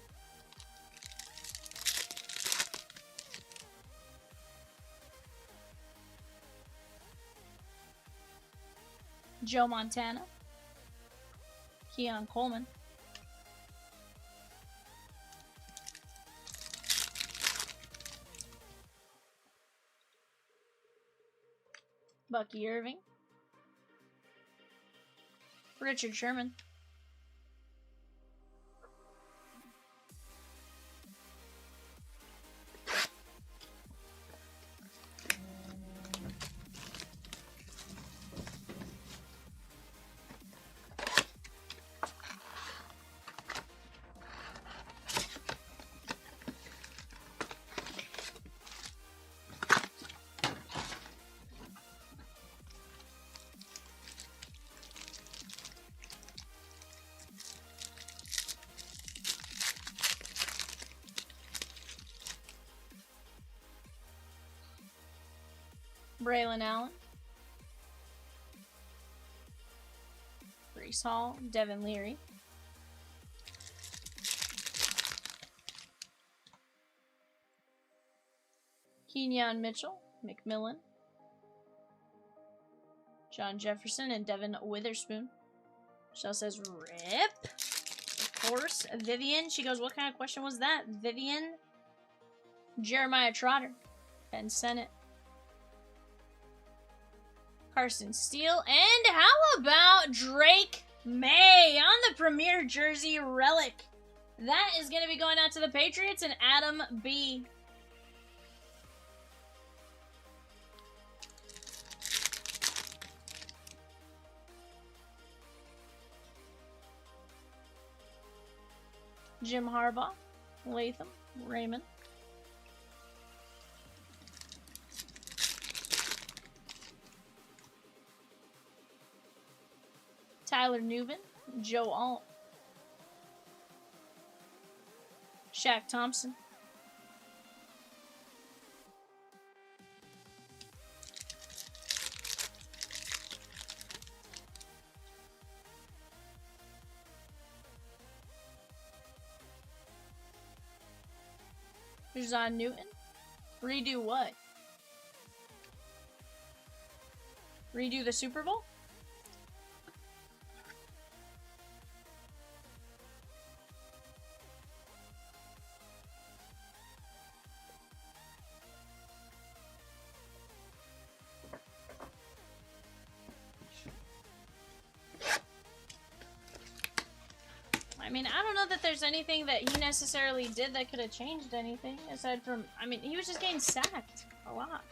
Joe Montana. Keon Coleman. Bucky Irving. Richard Sherman. Braylon Allen. Brees Hall. Devin Leary. Kenyon Mitchell. McMillan. John Jefferson and Devin Witherspoon. Michelle says, rip. Of course. Vivian. She goes, what kind of question was that? Vivian. Jeremiah Trotter. Ben Sennett. Carson Steele. And how about Drake May on the Premier Jersey Relic? That is going to be going out to the Patriots and Adam B. Jim Harbaugh. Latham. Raymond. Tyler Newman, Joe Alt, Shaq Thompson, John Newton. Redo what? Redo the Super Bowl? I mean, I don't know that there's anything that he necessarily did that could have changed anything, aside from, I mean, he was just getting sacked a lot.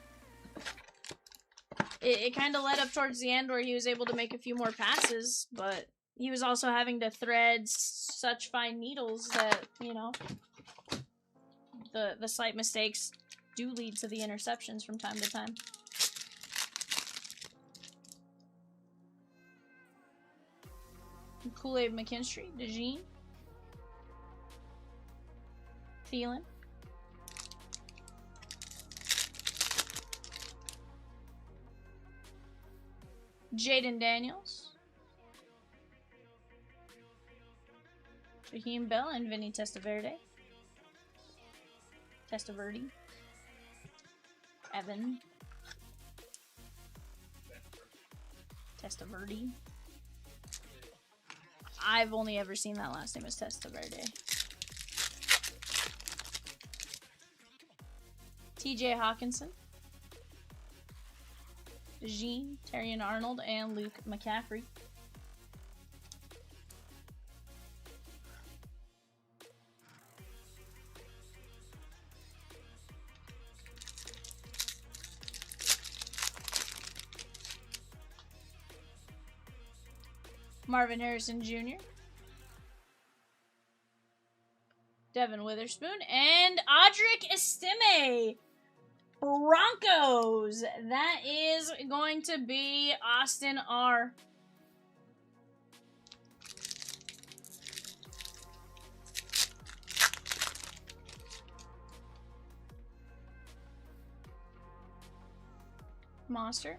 It kind of led up towards the end where he was able to make a few more passes, but he was also having to thread such fine needles that, you know, the slight mistakes do lead to the interceptions from time to time. Kool-Aid McKinstry, DeJean, Thielen, Jaden Daniels, Raheem Bell, and Vinny Testaverde. Evan. Testaverde. I've only ever seen that last name as Testaverde. TJ Hawkinson. Jean, Terrion Arnold, and Luke McCaffrey. Marvin Harrison Jr. Devin Witherspoon. And Audric Estime. Broncos. That is going to be Austin R. Monster.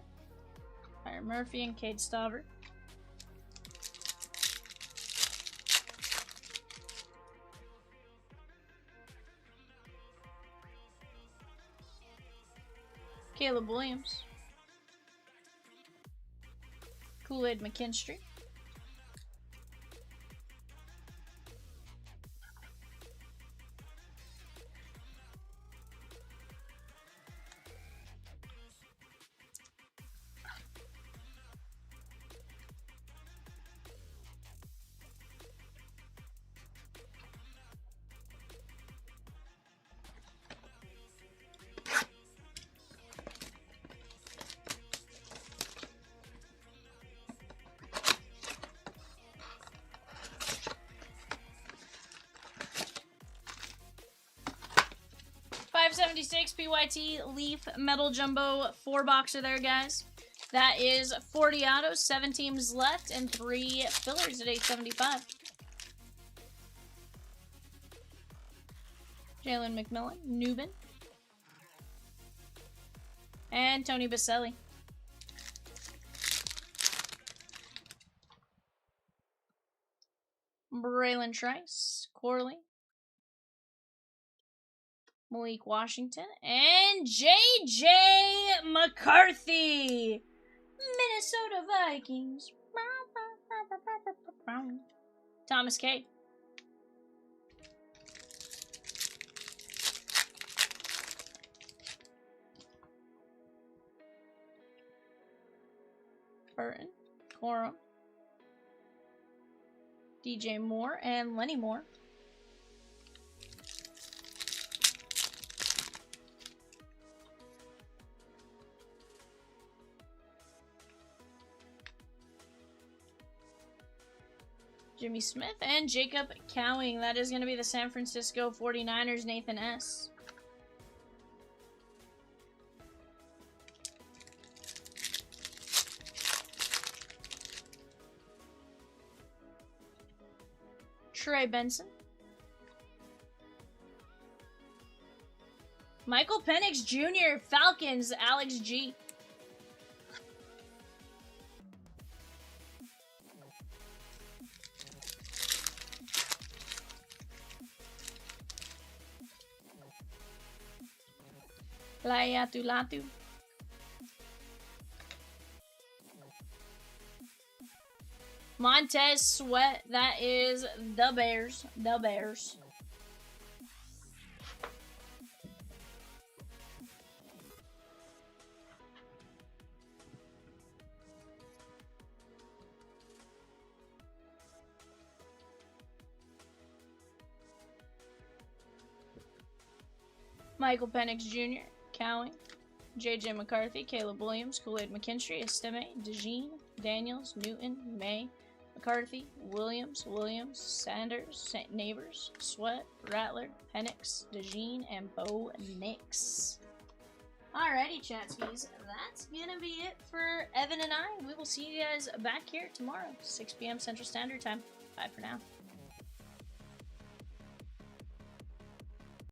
Byron Murphy and Cade Stauber. Caleb Williams. Kool-Aid McKinstry. $5.76 PYT Leaf Metal Jumbo 4-boxer there, guys. That is 40 autos, 7 teams left, and 3 fillers at $8.75. Jalen McMillan, Newbin, and Tony Baselli. Braylon Trice, Corley, Malik Washington, and J.J. McCarthy. Minnesota Vikings. Thomas K. Burton, Corum, DJ Moore, and Lenny Moore. Jimmy Smith and Jacob Cowing. That is going to be the San Francisco 49ers, Nathan S. Trey Benson. Michael Penix Jr., Falcons, Alex G. Laiatu Latu. Montez Sweat, that is the Bears. The Bears. Michael Penix Jr., Cowing, J.J. McCarthy, Caleb Williams, Kool-Aid McKinstry, Estime, DeJean, Daniels, Newton, May, McCarthy, Williams, Sanders, Neighbors, Sweat, Rattler, Penix, DeJean, and Bo Nix. Alrighty, chatskis, that's gonna be it for Evan and I. We will see you guys back here tomorrow, 6 p.m. Central Standard Time. Bye for now.